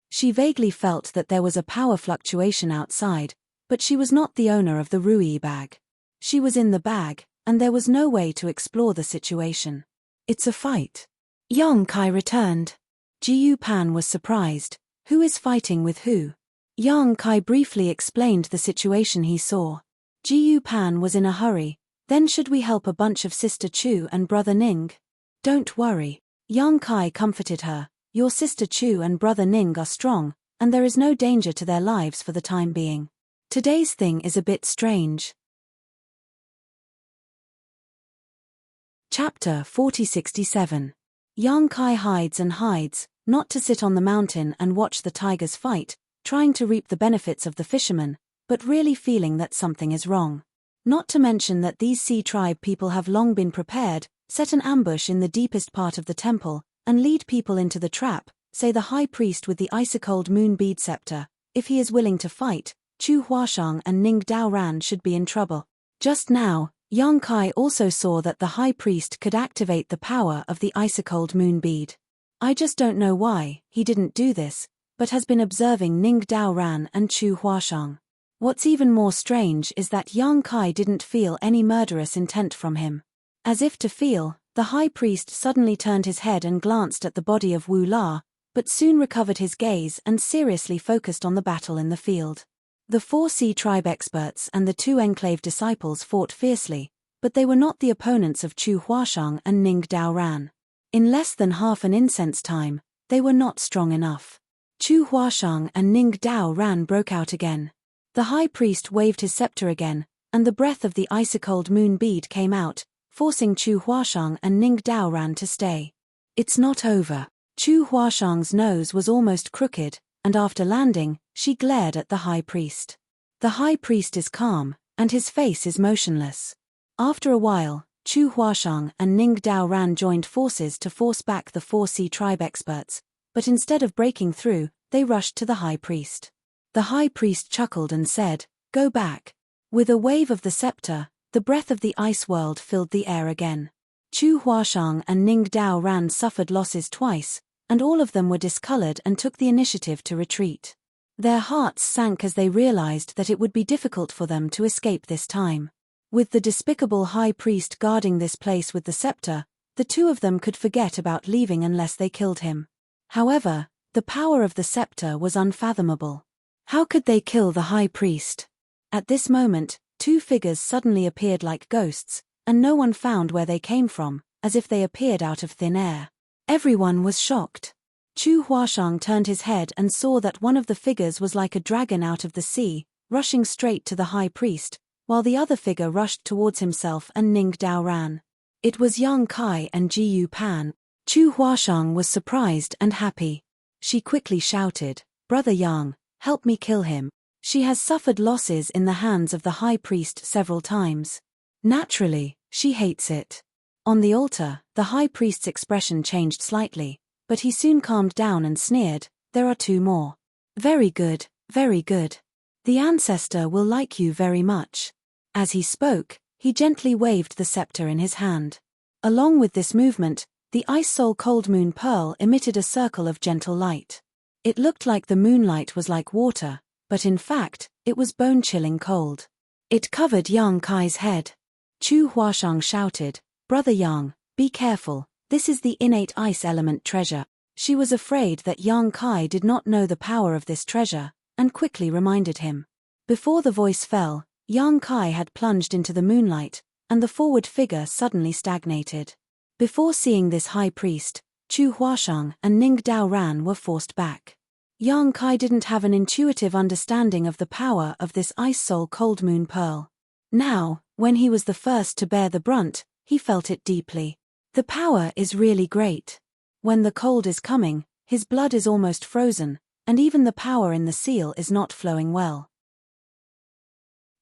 She vaguely felt that there was a power fluctuation outside, but she was not the owner of the Rui bag. She was in the bag, and there was no way to explore the situation. It's a fight. Yang Kai returned. Jiyu Pan was surprised. Who is fighting with who? Yang Kai briefly explained the situation he saw. Jiyu Pan was in a hurry. Then should we help a bunch of Sister Chu and Brother Ning? Don't worry. Yang Kai comforted her. Your Sister Chu and Brother Ning are strong, and there is no danger to their lives for the time being. Today's thing is a bit strange. Chapter 4067. Yang Kai hides and hides, not to sit on the mountain and watch the tigers fight, trying to reap the benefits of the fishermen, but really feeling that something is wrong. Not to mention that these sea tribe people have long been prepared, set an ambush in the deepest part of the temple, and lead people into the trap, say the high priest with the ice-cold moon bead scepter. If he is willing to fight, Chu Huashang and Ning Daoran should be in trouble. Just now, Yang Kai also saw that the high priest could activate the power of the ice-cold moon bead. I just don't know why he didn't do this, but has been observing Ning Daoran and Chu Huashang. What's even more strange is that Yang Kai didn't feel any murderous intent from him. As if to feel, the high priest suddenly turned his head and glanced at the body of Wu La, but soon recovered his gaze and seriously focused on the battle in the field. The 4 Sea Tribe experts and the 2 Enclave disciples fought fiercely, but they were not the opponents of Chu Huashang and Ning Daoran. In less than half an incense time, they were not strong enough. Chu Huashang and Ning Daoran broke out again. The high priest waved his scepter again, and the breath of the ice-cold moon bead came out, forcing Chu Huashang and Ning Daoran to stay. It's not over. Chu Huashang's nose was almost crooked, and after landing, she glared at the high priest. The high priest is calm, and his face is motionless. After a while, Chu Huashang and Ning Daoran joined forces to force back the 4 Sea Tribe experts, but instead of breaking through, they rushed to the high priest. The high priest chuckled and said, "Go back." With a wave of the scepter, the breath of the ice world filled the air again. Chu Huashang and Ning Daoran suffered losses twice, and all of them were discolored and took the initiative to retreat. Their hearts sank as they realized that it would be difficult for them to escape this time. With the despicable high priest guarding this place with the scepter, the 2 of them could forget about leaving unless they killed him. However, the power of the scepter was unfathomable. How could they kill the high priest? At this moment, 2 figures suddenly appeared like ghosts, and no one found where they came from, as if they appeared out of thin air. Everyone was shocked. Chu Huashang turned his head and saw that one of the figures was like a dragon out of the sea, rushing straight to the high priest, while the other figure rushed towards himself and Ning Daoran. It was Yang Kai and Jiyu Pan. Chu Huashang was surprised and happy. She quickly shouted, "Brother Yang, help me kill him." She has suffered losses in the hands of the high priest several times. Naturally, she hates it. On the altar, the high priest's expression changed slightly, but he soon calmed down and sneered, "There are 2 more. Very good, very good. The ancestor will like you very much." As he spoke, he gently waved the scepter in his hand. Along with this movement, the Ice Soul Cold Moon Pearl emitted a circle of gentle light. It looked like the moonlight was like water, but in fact, it was bone-chilling cold. It covered Yang Kai's head. Chu Huashang shouted, "Brother Yang, be careful, this is the innate ice element treasure." She was afraid that Yang Kai did not know the power of this treasure, and quickly reminded him. Before the voice fell, Yang Kai had plunged into the moonlight, and the forward figure suddenly stagnated. Before seeing this high priest, Chu Huashang and Ning Daoran were forced back. Yang Kai didn't have an intuitive understanding of the power of this Ice Soul Cold Moon Pearl. Now, when he was the first to bear the brunt, he felt it deeply. The power is really great. When the cold is coming, his blood is almost frozen, and even the power in the seal is not flowing well.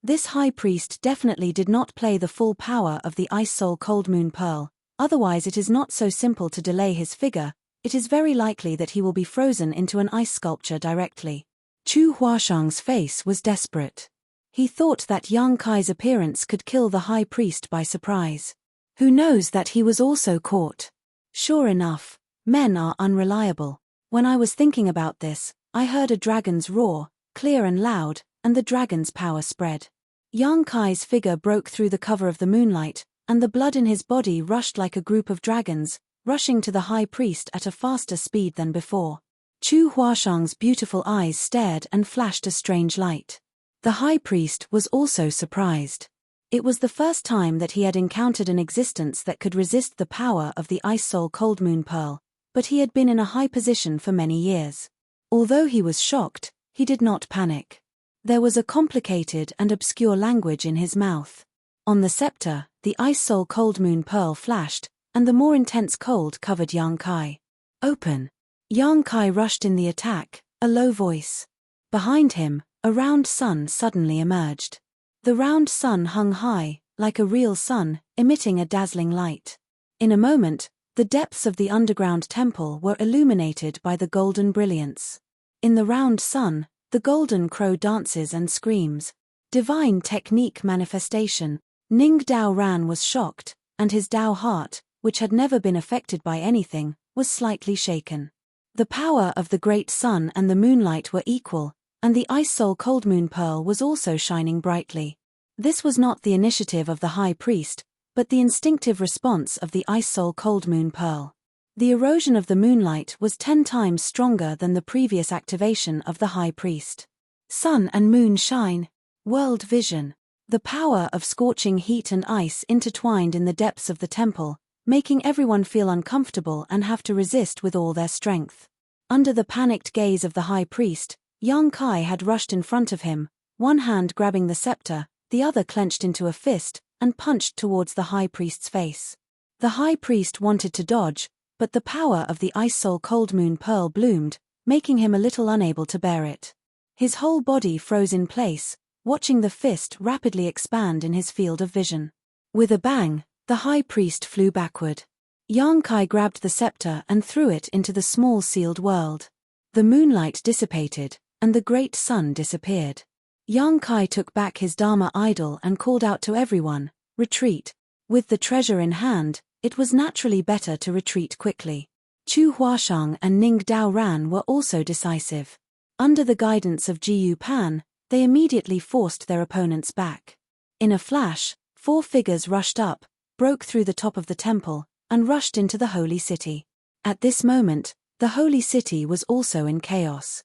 This high priest definitely did not play the full power of the Ice Soul Cold Moon Pearl, otherwise it is not so simple to delay his figure. It is very likely that he will be frozen into an ice sculpture directly. Chu Huashang's face was desperate. He thought that Yang Kai's appearance could kill the high priest by surprise. Who knows that he was also caught? Sure enough, men are unreliable. When I was thinking about this, I heard a dragon's roar, clear and loud, and the dragon's power spread. Yang Kai's figure broke through the cover of the moonlight, and the blood in his body rushed like a group of dragons, rushing to the high priest at a faster speed than before. Chu Huashang's beautiful eyes stared and flashed a strange light. The high priest was also surprised. It was the first time that he had encountered an existence that could resist the power of the Ice Soul Cold Moon Pearl, but he had been in a high position for many years. Although he was shocked, he did not panic. There was a complicated and obscure language in his mouth. On the scepter, the Ice Soul Cold Moon Pearl flashed, and the more intense cold covered Yang Kai. Open! Yang Kai rushed in the attack, a low voice. Behind him, a round sun suddenly emerged. The round sun hung high, like a real sun, emitting a dazzling light. In a moment, the depths of the underground temple were illuminated by the golden brilliance. In the round sun, the golden crow dances and screams. Divine technique manifestation. Ning Dao Ran was shocked, and his Dao heart, which had never been affected by anything, was slightly shaken. The power of the great sun and the moonlight were equal, and the Ice Soul Cold Moon Pearl was also shining brightly. This was not the initiative of the high priest, but the instinctive response of the Ice Soul Cold Moon Pearl. The erosion of the moonlight was 10 times stronger than the previous activation of the high priest. Sun and moon shine. World vision. The power of scorching heat and ice intertwined in the depths of the temple, making everyone feel uncomfortable and have to resist with all their strength. Under the panicked gaze of the high priest, Yang Kai had rushed in front of him, one hand grabbing the scepter, the other clenched into a fist, and punched towards the high priest's face. The high priest wanted to dodge, but the power of the Ice Soul Cold Moon Pearl bloomed, making him a little unable to bear it. His whole body froze in place, watching the fist rapidly expand in his field of vision. With a bang, the high priest flew backward. Yang Kai grabbed the scepter and threw it into the small sealed world. The moonlight dissipated, and the great sun disappeared. Yang Kai took back his Dharma idol and called out to everyone, "Retreat." With the treasure in hand, it was naturally better to retreat quickly. Chu Huashang and Ning Dao Ran were also decisive. Under the guidance of Jiyu Pan, they immediately forced their opponents back. In a flash, 4 figures rushed up, broke through the top of the temple, and rushed into the holy city. At this moment, the holy city was also in chaos.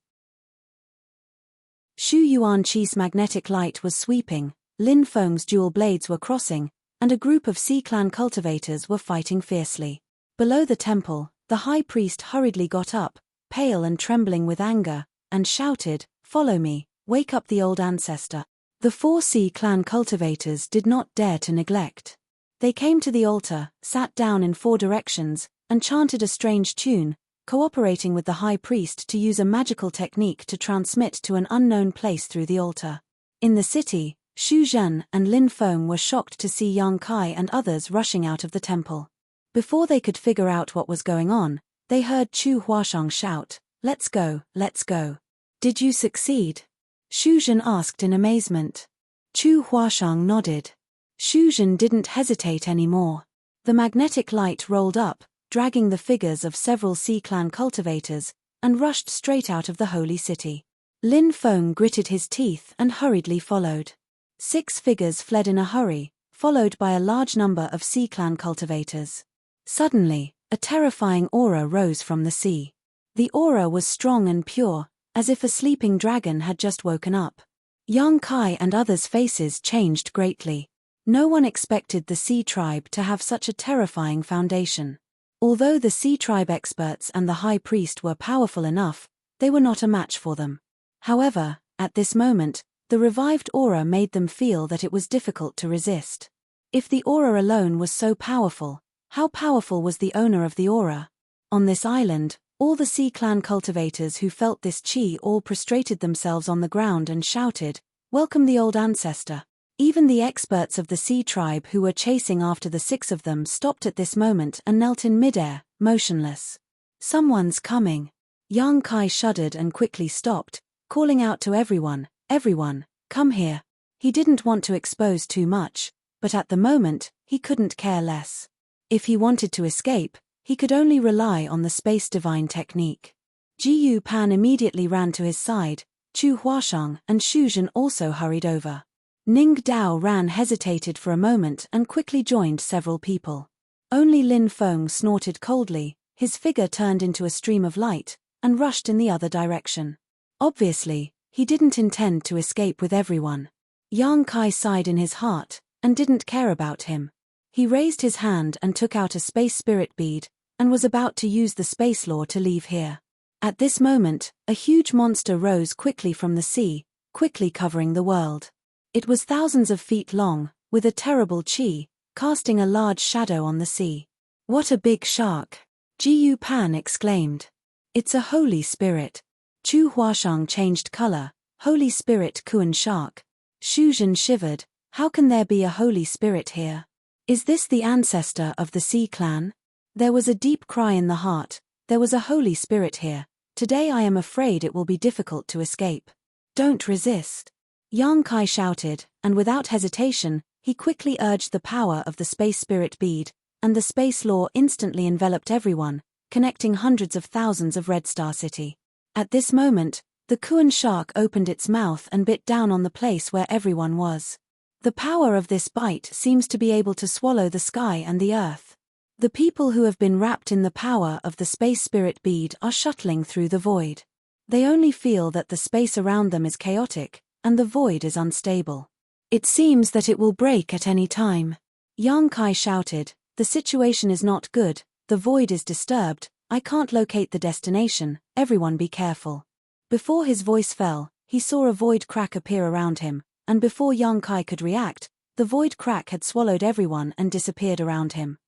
Shu Yuanqi's magnetic light was sweeping, Lin Feng's dual blades were crossing, and a group of Sea Clan cultivators were fighting fiercely. Below the temple, the high priest hurriedly got up, pale and trembling with anger, and shouted, "Follow me, wake up the old ancestor." The 4 Sea Clan cultivators did not dare to neglect. They came to the altar, sat down in 4 directions, and chanted a strange tune, cooperating with the high priest to use a magical technique to transmit to an unknown place through the altar. In the city, Xu Zhen and Lin Feng were shocked to see Yang Kai and others rushing out of the temple. Before they could figure out what was going on, they heard Chu Huashang shout, "Let's go, let's go." "Did you succeed?" Xu Zhen asked in amazement. Chu Huashang nodded. Xu Zhen didn't hesitate anymore. The magnetic light rolled up, dragging the figures of several Sea Clan cultivators, and rushed straight out of the holy city. Lin Feng gritted his teeth and hurriedly followed. 6 figures fled in a hurry, followed by a large number of Sea Clan cultivators. Suddenly, a terrifying aura rose from the sea. The aura was strong and pure, as if a sleeping dragon had just woken up. Yang Kai and others' faces changed greatly. No one expected the Sea Tribe to have such a terrifying foundation. Although the Sea Tribe experts and the high priest were powerful enough, they were not a match for them. However, at this moment, the revived aura made them feel that it was difficult to resist. If the aura alone was so powerful, how powerful was the owner of the aura? On this island, all the Sea Clan cultivators who felt this chi all prostrated themselves on the ground and shouted, "Welcome the old ancestor." Even the experts of the Sea Tribe who were chasing after the 6 of them stopped at this moment and knelt in midair, motionless. "Someone's coming." Yang Kai shuddered and quickly stopped, calling out to everyone, "Everyone, come here." He didn't want to expose too much, but at the moment, he couldn't care less. If he wanted to escape, he could only rely on the space divine technique. Jiyu Pan immediately ran to his side, Chu Huashang and Xu Zhen also hurried over. Ning Dao ran hesitated for a moment and quickly joined several people. Only Lin Feng snorted coldly, his figure turned into a stream of light, and rushed in the other direction. Obviously, he didn't intend to escape with everyone. Yang Kai sighed in his heart, and didn't care about him. He raised his hand and took out a space spirit bead, and was about to use the space law to leave here. At this moment, a huge monster rose quickly from the sea, quickly covering the world. It was thousands of feet long, with a terrible chi, casting a large shadow on the sea. "What a big shark!" Jiyu Pan exclaimed. "It's a holy spirit." Chu Huashang changed color. "Holy spirit Kuan shark." Xu Zhen shivered. "How can there be a holy spirit here? Is this the ancestor of the Sea clan?" There was a deep cry in the heart. There was a holy spirit here. Today I am afraid it will be difficult to escape. Don't resist. Yang Kai shouted, and without hesitation, he quickly urged the power of the space spirit bead, and the space law instantly enveloped everyone, connecting hundreds of thousands of Red Star City. At this moment, the Kuan shark opened its mouth and bit down on the place where everyone was. The power of this bite seems to be able to swallow the sky and the earth. The people who have been wrapped in the power of the space spirit bead are shuttling through the void. They only feel that the space around them is chaotic, and the void is unstable. It seems that it will break at any time. Yang Kai shouted, "The situation is not good, the void is disturbed, I can't locate the destination, everyone be careful." Before his voice fell, he saw a void crack appear around him, and before Yang Kai could react, the void crack had swallowed everyone and disappeared around him.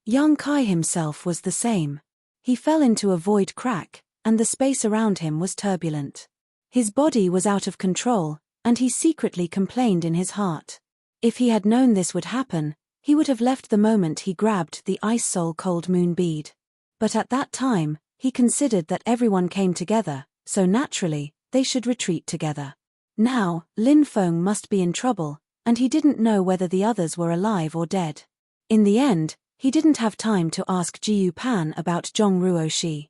Yang Kai himself was the same. He fell into a void crack, and the space around him was turbulent. His body was out of control, and he secretly complained in his heart. If he had known this would happen, he would have left the moment he grabbed the Ice Soul Cold Moon bead. But at that time, he considered that everyone came together, so naturally, they should retreat together. Now, Lin Feng must be in trouble, and he didn't know whether the others were alive or dead. In the end, he didn't have time to ask Jiyu Pan about Zhongruo Shi.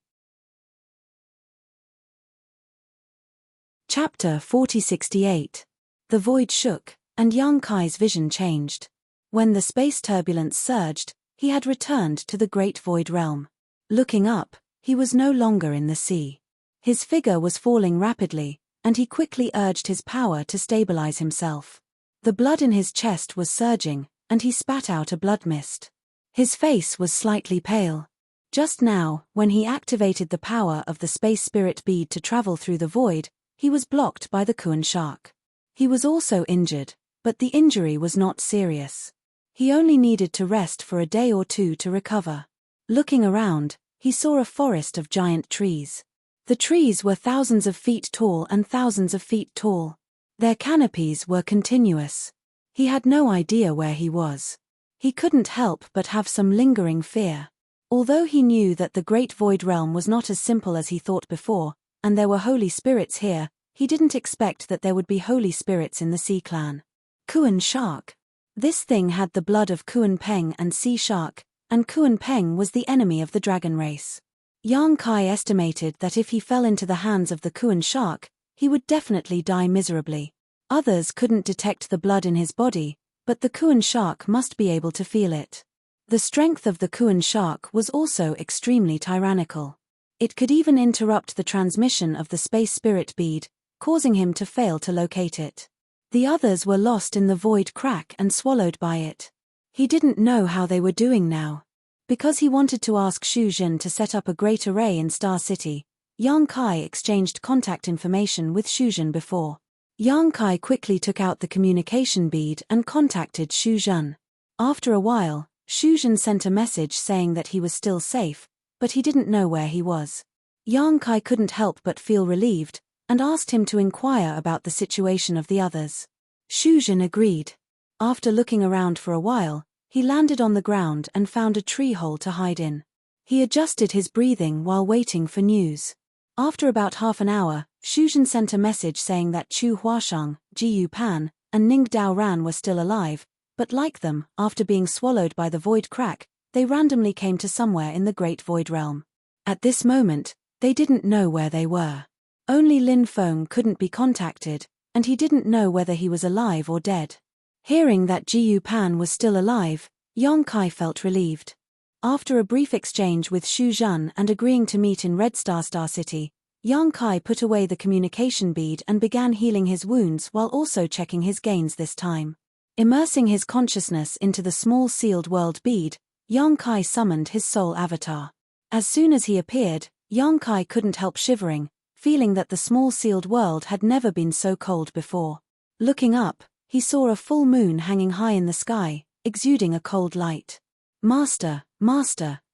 Chapter 4068. The void shook, and Yang Kai's vision changed. When the space turbulence surged, he had returned to the great void realm. Looking up, he was no longer in the sea. His figure was falling rapidly, and he quickly urged his power to stabilize himself. The blood in his chest was surging, and he spat out a blood mist. His face was slightly pale. Just now, when he activated the power of the space spirit bead to travel through the void, he was blocked by the Kuan shark. He was also injured, but the injury was not serious. He only needed to rest for a day or two to recover. Looking around, he saw a forest of giant trees. The trees were thousands of feet tall and thousands of feet tall. Their canopies were continuous. He had no idea where he was. He couldn't help but have some lingering fear. Although he knew that the great void realm was not as simple as he thought before, and there were holy spirits here, he didn't expect that there would be holy spirits in the Sea clan. Kuan shark. This thing had the blood of Kuan Peng and Sea shark, and Kuan Peng was the enemy of the dragon race. Yang Kai estimated that if he fell into the hands of the Kuan shark, he would definitely die miserably. Others couldn't detect the blood in his body, but the Kuan shark must be able to feel it. The strength of the Kuan shark was also extremely tyrannical. It could even interrupt the transmission of the space spirit bead, causing him to fail to locate it. The others were lost in the void crack and swallowed by it. He didn't know how they were doing now. Because he wanted to ask Xu Zhen to set up a great array in Star City, Yang Kai exchanged contact information with Xu Zhen before. Yang Kai quickly took out the communication bead and contacted Xu Zhen. After a while, Xu Zhen sent a message saying that he was still safe, but he didn't know where he was. Yang Kai couldn't help but feel relieved, and asked him to inquire about the situation of the others. Xu Zhen agreed. After looking around for a while, he landed on the ground and found a tree hole to hide in. He adjusted his breathing while waiting for news. After about half an hour, Xu Zhen sent a message saying that Chu Huashang, Jiyu Pan, and Ning Dao Ran were still alive, but like them, after being swallowed by the void crack, they randomly came to somewhere in the Great Void Realm. At this moment, they didn't know where they were. Only Lin Feng couldn't be contacted, and he didn't know whether he was alive or dead. Hearing that Jiyu Pan was still alive, Yang Kai felt relieved. After a brief exchange with Xu Zhan and agreeing to meet in Red Star City, Yang Kai put away the communication bead and began healing his wounds while also checking his gains this time. Immersing his consciousness into the small sealed world bead, Yang Kai summoned his soul avatar. As soon as he appeared, Yang Kai couldn't help shivering, feeling that the small sealed world had never been so cold before. Looking up, he saw a full moon hanging high in the sky, exuding a cold light. Master,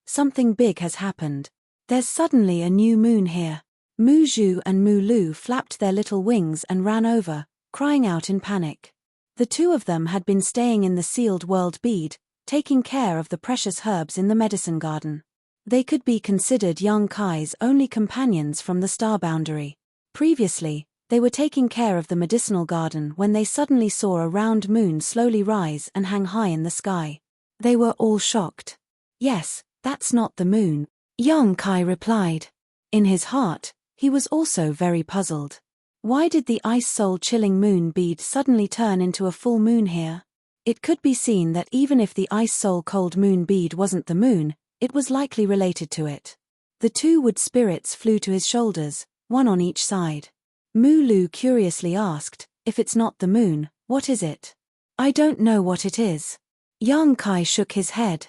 something big has happened. There's suddenly a new moon here. Mu Zhu and Mu Lu flapped their little wings and ran over, crying out in panic. The two of them had been staying in the sealed world bead, taking care of the precious herbs in the medicine garden. They could be considered Yang Kai's only companions from the star boundary. Previously, they were taking care of the medicinal garden when they suddenly saw a round moon slowly rise and hang high in the sky. They were all shocked. Yes, that's not the moon, Yang Kai replied. In his heart, he was also very puzzled. Why did the ice soul chilling moon bead suddenly turn into a full moon here? It could be seen that even if the ice soul cold moon bead wasn't the moon, it was likely related to it. The two wood spirits flew to his shoulders, one on each side. Mu Lu curiously asked, if it's not the moon, what is it? I don't know what it is. Yang Kai shook his head.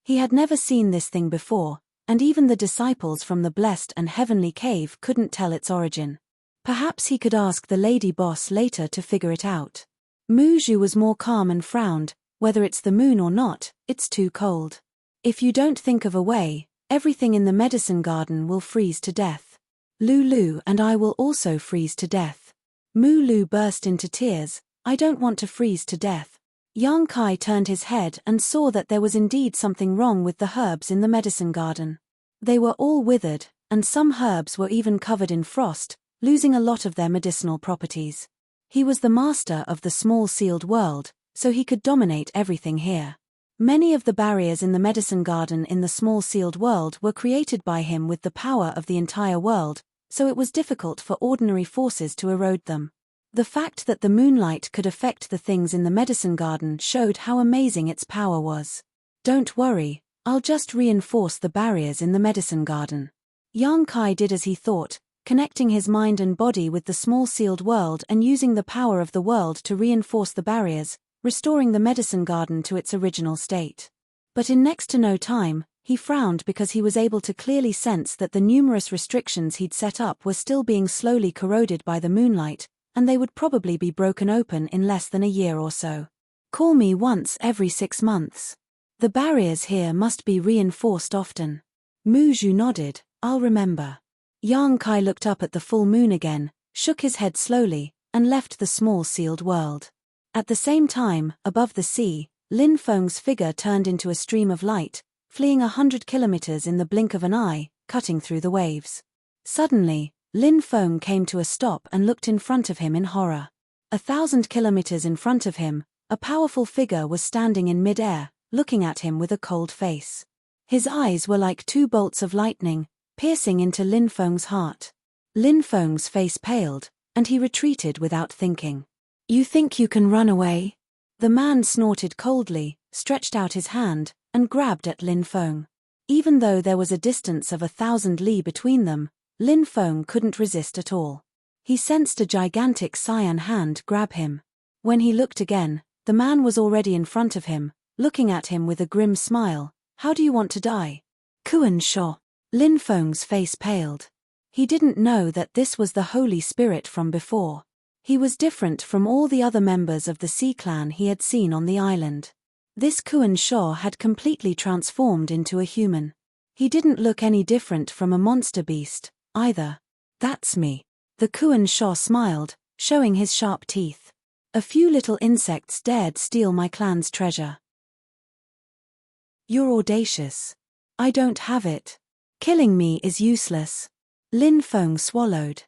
He had never seen this thing before, and even the disciples from the blessed and heavenly cave couldn't tell its origin. Perhaps he could ask the lady boss later to figure it out. Mu Zhu was more calm and frowned, whether it's the moon or not, it's too cold. If you don't think of a way, everything in the medicine garden will freeze to death. Lulu and I will also freeze to death. Mu Lu burst into tears. I don't want to freeze to death. Yang Kai turned his head and saw that there was indeed something wrong with the herbs in the medicine garden. They were all withered, and some herbs were even covered in frost, losing a lot of their medicinal properties. He was the master of the small sealed world, so he could dominate everything here. Many of the barriers in the medicine garden in the small sealed world were created by him with the power of the entire world, so it was difficult for ordinary forces to erode them. The fact that the moonlight could affect the things in the medicine garden showed how amazing its power was. Don't worry, I'll just reinforce the barriers in the medicine garden. Yang Kai did as he thought, connecting his mind and body with the small sealed world and using the power of the world to reinforce the barriers, restoring the medicine garden to its original state. But in next to no time, he frowned because he was able to clearly sense that the numerous restrictions he'd set up were still being slowly corroded by the moonlight, and they would probably be broken open in less than a year or so. Call me once every 6 months. The barriers here must be reinforced often. Mu Zhu nodded, I'll remember. Yang Kai looked up at the full moon again, shook his head slowly, and left the small sealed world. At the same time, above the sea, Lin Feng's figure turned into a stream of light, fleeing 100 kilometers in the blink of an eye, cutting through the waves. Suddenly, Lin Feng came to a stop and looked in front of him in horror. 1,000 kilometers in front of him, a powerful figure was standing in mid-air, looking at him with a cold face. His eyes were like 2 bolts of lightning, piercing into Lin Feng's heart. Lin Feng's face paled, and he retreated without thinking. You think you can run away? The man snorted coldly, stretched out his hand, and grabbed at Lin Feng. Even though there was a distance of 1,000 li between them, Lin Feng couldn't resist at all. He sensed a gigantic cyan hand grab him. When he looked again, the man was already in front of him, looking at him with a grim smile. How do you want to die? Kuan Sho. Lin Feng's face paled. He didn't know that this was the Holy Spirit from before. He was different from all the other members of the Sea Clan he had seen on the island. This Kuan Sho had completely transformed into a human. He didn't look any different from a monster beast, either. That's me. The Kuan Sho smiled, showing his sharp teeth. A few little insects dared steal my clan's treasure. You're audacious. I don't have it. Killing me is useless. Lin Feng swallowed.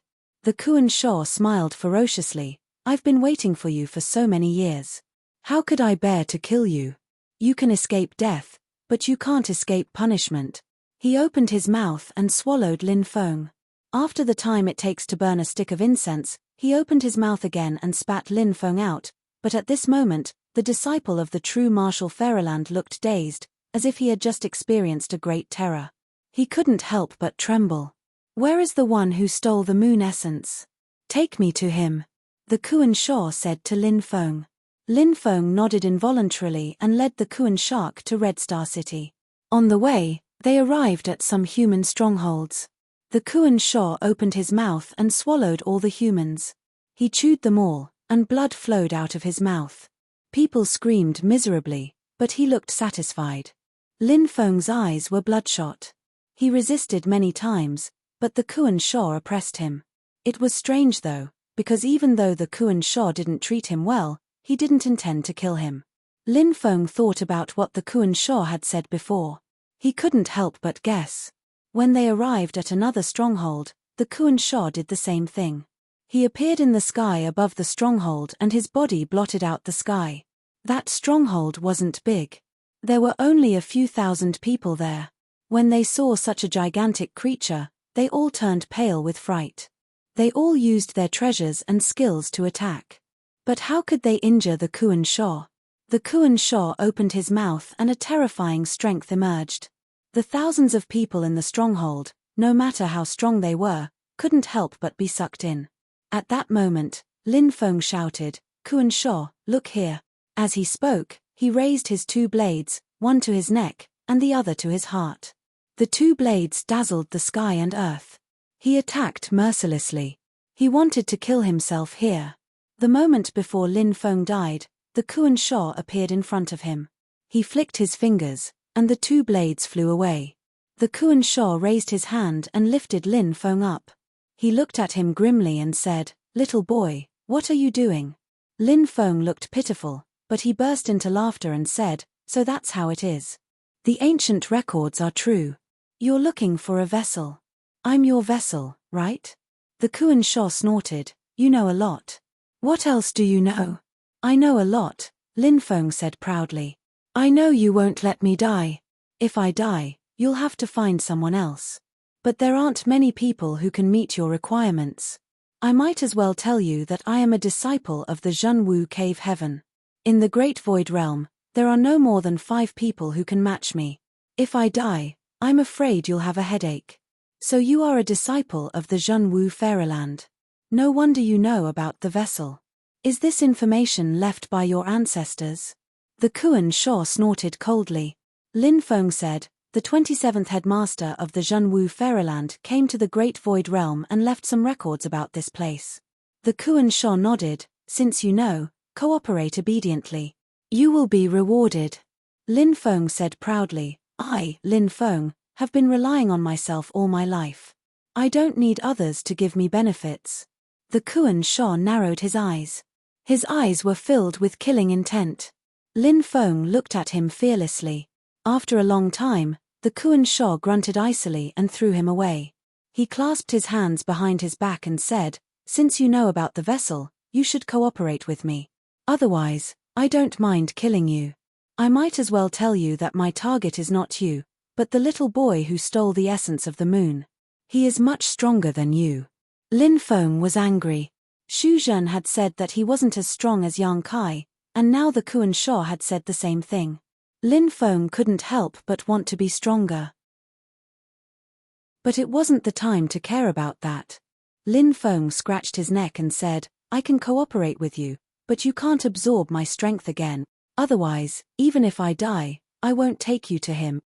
The Kuan Shaw smiled ferociously. I've been waiting for you for so many years. How could I bear to kill you? You can escape death, but you can't escape punishment. He opened his mouth and swallowed Lin Feng. After the time it takes to burn a stick of incense, he opened his mouth again and spat Lin Feng out, but at this moment, the disciple of the true Marshal Fairyland looked dazed, as if he had just experienced a great terror. He couldn't help but tremble. Where is the one who stole the moon essence? Take me to him, the Kuan Shaw said to Lin Feng. Lin Feng nodded involuntarily and led the Kuan Shark to Red Star City. On the way, they arrived at some human strongholds. The Kuan Shaw opened his mouth and swallowed all the humans. He chewed them all, and blood flowed out of his mouth. People screamed miserably, but he looked satisfied. Lin Feng's eyes were bloodshot. He resisted many times, but the Kuan Shaw oppressed him. It was strange though, because even though the Kuan Shaw didn't treat him well, he didn't intend to kill him. Lin Feng thought about what the Kuan Shaw had said before. He couldn't help but guess. When they arrived at another stronghold, the Kuan Shaw did the same thing. He appeared in the sky above the stronghold and his body blotted out the sky. That stronghold wasn't big. There were only a few thousand people there. When they saw such a gigantic creature, they all turned pale with fright. They all used their treasures and skills to attack. But how could they injure the Kuan Shaw? The Kuan Shaw opened his mouth and a terrifying strength emerged. The thousands of people in the stronghold, no matter how strong they were, couldn't help but be sucked in. At that moment, Lin Feng shouted, Kuan Shaw, look here. As he spoke, he raised his two blades, one to his neck, and the other to his heart. The two blades dazzled the sky and earth. He attacked mercilessly. He wanted to kill himself here. The moment before Lin Feng died, the Kuan Shaw appeared in front of him. He flicked his fingers, and the two blades flew away. The Kuan Shaw raised his hand and lifted Lin Feng up. He looked at him grimly and said, Little boy, what are you doing? Lin Feng looked pitiful, but he burst into laughter and said, So that's how it is. The ancient records are true. You're looking for a vessel. I'm your vessel, right? The Kuan Shaw snorted, You know a lot. What else do you know? I know a lot, Lin Feng said proudly. I know you won't let me die. If I die, you'll have to find someone else. But there aren't many people who can meet your requirements. I might as well tell you that I am a disciple of the Zhenwu Cave Heaven. In the Great Void Realm, there are no more than 5 people who can match me. If I die, I'm afraid you'll have a headache. So you are a disciple of the Zhenwu Fairyland. No wonder you know about the vessel. Is this information left by your ancestors? The Kuan Shaw snorted coldly. Lin Feng said, The 27th headmaster of the Zhenwu Fairyland came to the Great Void Realm and left some records about this place. The Kuan Shaw nodded, Since you know, cooperate obediently. You will be rewarded. Lin Feng said proudly, I, Lin Feng, have been relying on myself all my life. I don't need others to give me benefits. The Kuan Shaw narrowed his eyes. His eyes were filled with killing intent. Lin Feng looked at him fearlessly. After a long time, the Kuan Shaw grunted icily and threw him away. He clasped his hands behind his back and said, Since you know about the vessel, you should cooperate with me. Otherwise, I don't mind killing you. I might as well tell you that my target is not you, but the little boy who stole the essence of the moon. He is much stronger than you. Lin Feng was angry. Xu Zhen had said that he wasn't as strong as Yang Kai, and now the Kuan Shaw had said the same thing. Lin Feng couldn't help but want to be stronger. But it wasn't the time to care about that. Lin Feng scratched his neck and said, I can cooperate with you, but you can't absorb my strength again. Otherwise, even if I die, I won't take you to him.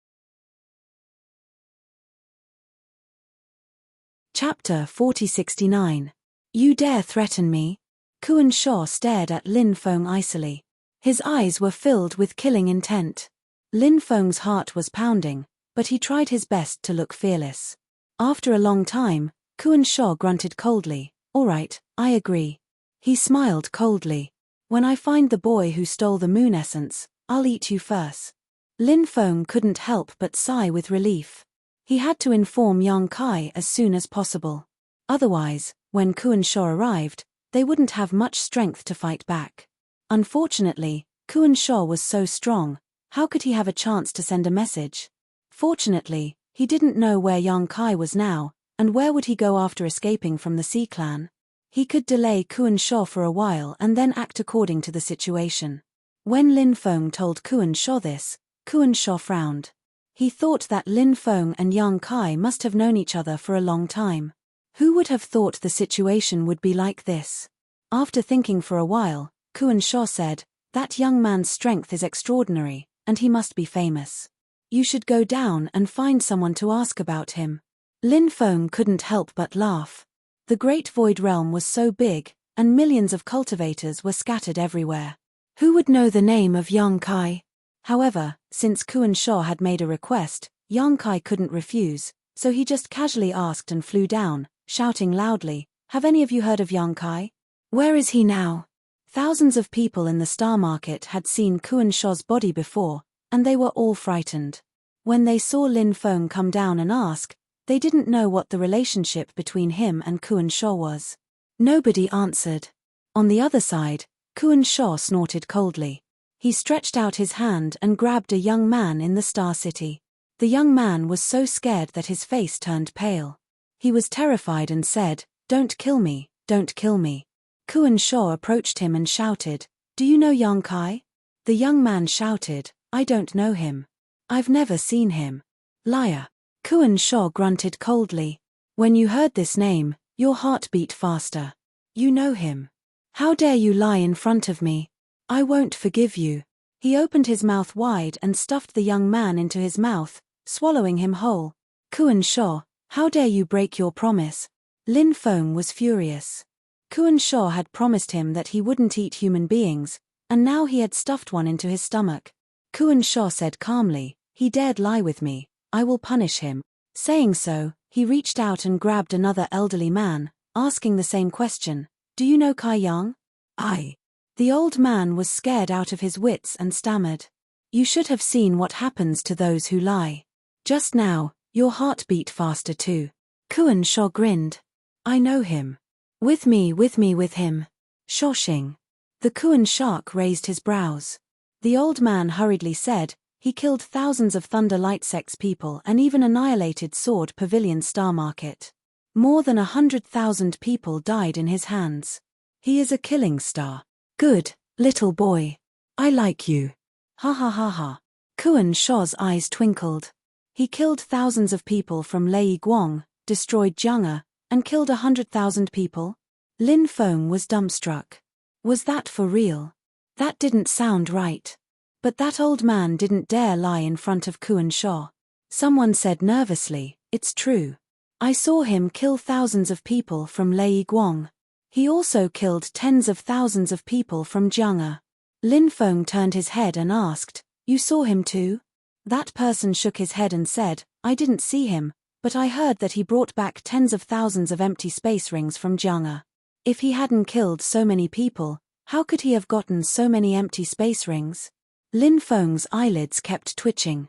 Chapter 4069. You dare threaten me? Kuan Shaw stared at Lin Feng icily. His eyes were filled with killing intent. Lin Feng's heart was pounding, but he tried his best to look fearless. After a long time, Kuan Shaw grunted coldly, All right, I agree. He smiled coldly. When I find the boy who stole the moon essence, I'll eat you first. Lin Feng couldn't help but sigh with relief. He had to inform Yang Kai as soon as possible. Otherwise, When Kuan Shaw arrived, they wouldn't have much strength to fight back. Unfortunately, Kuan Shaw was so strong, how could he have a chance to send a message? Fortunately, he didn't know where Yang Kai was now, and where would he go after escaping from the Sea Clan? He could delay Kuan Shaw for a while and then act according to the situation. When Lin Feng told Kuan Shaw this, Kuan Shaw frowned. He thought that Lin Feng and Yang Kai must have known each other for a long time. Who would have thought the situation would be like this? After thinking for a while, Kuan Shaw said, "That young man's strength is extraordinary, and he must be famous. You should go down and find someone to ask about him." Lin Feng couldn't help but laugh. The Great Void Realm was so big, and millions of cultivators were scattered everywhere. Who would know the name of Yang Kai? However, since Kuan Shaw had made a request, Yang Kai couldn't refuse, so he just casually asked and flew down, shouting loudly, "Have any of you heard of Yang Kai? Where is he now?" Thousands of people in the Star Market had seen Kuan Shaw's body before, and they were all frightened. When they saw Lin Feng come down and ask, they didn't know what the relationship between him and Kuan Shaw was. Nobody answered. On the other side, Kuan Shaw snorted coldly. He stretched out his hand and grabbed a young man in the Star City. The young man was so scared that his face turned pale. He was terrified and said, "Don't kill me, don't kill me." Kuan Shaw approached him and shouted, "Do you know Yang Kai?" The young man shouted, "I don't know him. I've never seen him." "Liar." Kuan Shaw grunted coldly. "When you heard this name, your heart beat faster. You know him. How dare you lie in front of me? I won't forgive you." He opened his mouth wide and stuffed the young man into his mouth, swallowing him whole. "Kuan Shaw, how dare you break your promise?" Lin Feng was furious. Kuan Shaw had promised him that he wouldn't eat human beings, and now he had stuffed one into his stomach. Kuan Shaw said calmly, "He dared lie with me, I will punish him." Saying so, he reached out and grabbed another elderly man, asking the same question, "Do you know Kai Yang?" "I." The old man was scared out of his wits and stammered, "You should have seen what happens to those who lie. Just now, your heart beat faster too." Kuan Shaw grinned. "I know him. With him. Shoshing." The Kuan shark raised his brows. The old man hurriedly said, "He killed thousands of Thunder Lightsex people and even annihilated Sword Pavilion Star Market. More than 100,000 people died in his hands. He is a killing star. Good, little boy. I like you. Ha ha ha ha." Kuan Shaw's eyes twinkled. He killed thousands of people from Lei Guang, destroyed Jiang'e, and killed 100,000 people? Lin Feng was dumbstruck. Was that for real? That didn't sound right. But that old man didn't dare lie in front of Kuan Shaw. Someone said nervously, "It's true. I saw him kill thousands of people from Lei Guang. He also killed tens of thousands of people from Jiang'e." Lin Feng turned his head and asked, "You saw him too?" That person shook his head and said, "I didn't see him, but I heard that he brought back tens of thousands of empty space rings from Jiang'e. If he hadn't killed so many people, how could he have gotten so many empty space rings?" Lin Feng's eyelids kept twitching.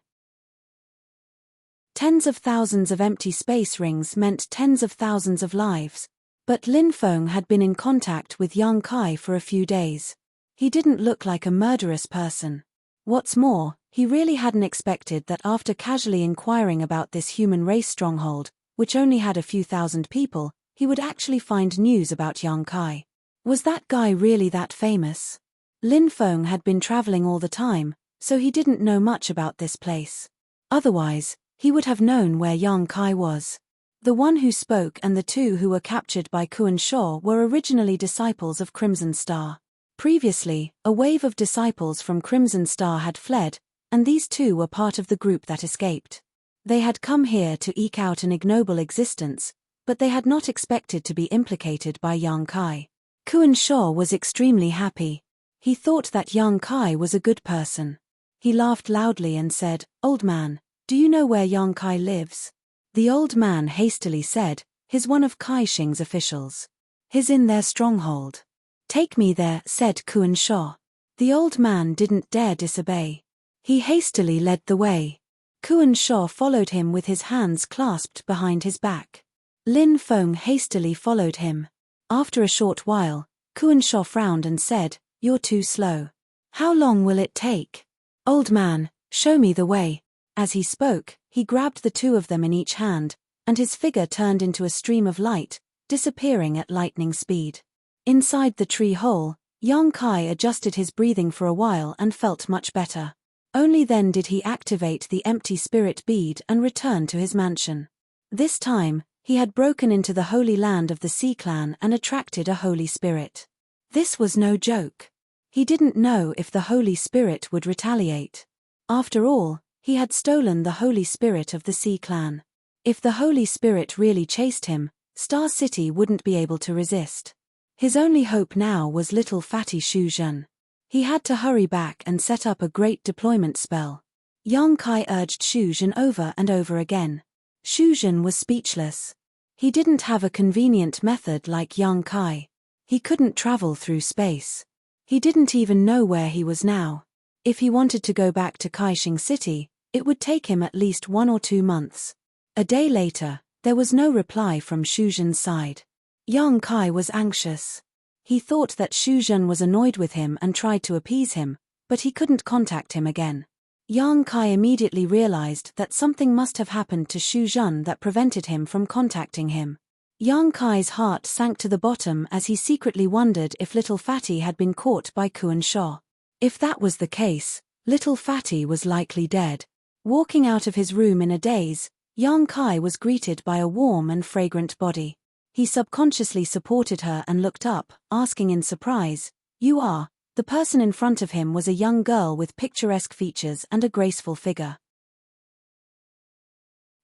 Tens of thousands of empty space rings meant tens of thousands of lives. But Lin Feng had been in contact with Yang Kai for a few days. He didn't look like a murderous person. What's more, he really hadn't expected that after casually inquiring about this human race stronghold, which only had a few thousand people, he would actually find news about Yang Kai. Was that guy really that famous? Lin Feng had been traveling all the time, so he didn't know much about this place. Otherwise, he would have known where Yang Kai was. The one who spoke and the two who were captured by Kuan Shaw were originally disciples of Crimson Star. Previously, a wave of disciples from Crimson Star had fled, and these two were part of the group that escaped. They had come here to eke out an ignoble existence, but they had not expected to be implicated by Yang Kai. Kuan Shaw was extremely happy. He thought that Yang Kai was a good person. He laughed loudly and said, "Old man, do you know where Yang Kai lives?" The old man hastily said, "He's one of Kai Shing's officials. He's in their stronghold." "Take me there," said Kuan Shaw. The old man didn't dare disobey. He hastily led the way. Kuan Shaw followed him with his hands clasped behind his back. Lin Feng hastily followed him. After a short while, Kuan Sho frowned and said, "You're too slow. How long will it take? Old man, show me the way." As he spoke, he grabbed the two of them in each hand, and his figure turned into a stream of light, disappearing at lightning speed. Inside the tree hole, Yang Kai adjusted his breathing for a while and felt much better. Only then did he activate the empty spirit bead and return to his mansion. This time, he had broken into the holy land of the Sea Clan and attracted a holy spirit. This was no joke. He didn't know if the holy spirit would retaliate. After all, he had stolen the holy spirit of the Sea Clan. If the holy spirit really chased him, Star City wouldn't be able to resist. His only hope now was little fatty Shu Zhen. He had to hurry back and set up a great deployment spell. Yang Kai urged Shu Zhen over and over again. Shu Zhen was speechless. He didn't have a convenient method like Yang Kai. He couldn't travel through space. He didn't even know where he was now. If he wanted to go back to Kaixing City, it would take him at least 1 or 2 months. A day later, there was no reply from Shu Zhen's side. Yang Kai was anxious. He thought that Shu Zhen was annoyed with him and tried to appease him, but he couldn't contact him again. Yang Kai immediately realized that something must have happened to Shu Zhen that prevented him from contacting him. Yang Kai's heart sank to the bottom as he secretly wondered if little Fatty had been caught by Kuan Sho. If that was the case, little Fatty was likely dead. Walking out of his room in a daze, Yang Kai was greeted by a warm and fragrant body. He subconsciously supported her and looked up, asking in surprise, "You are?" The person in front of him was a young girl with picturesque features and a graceful figure.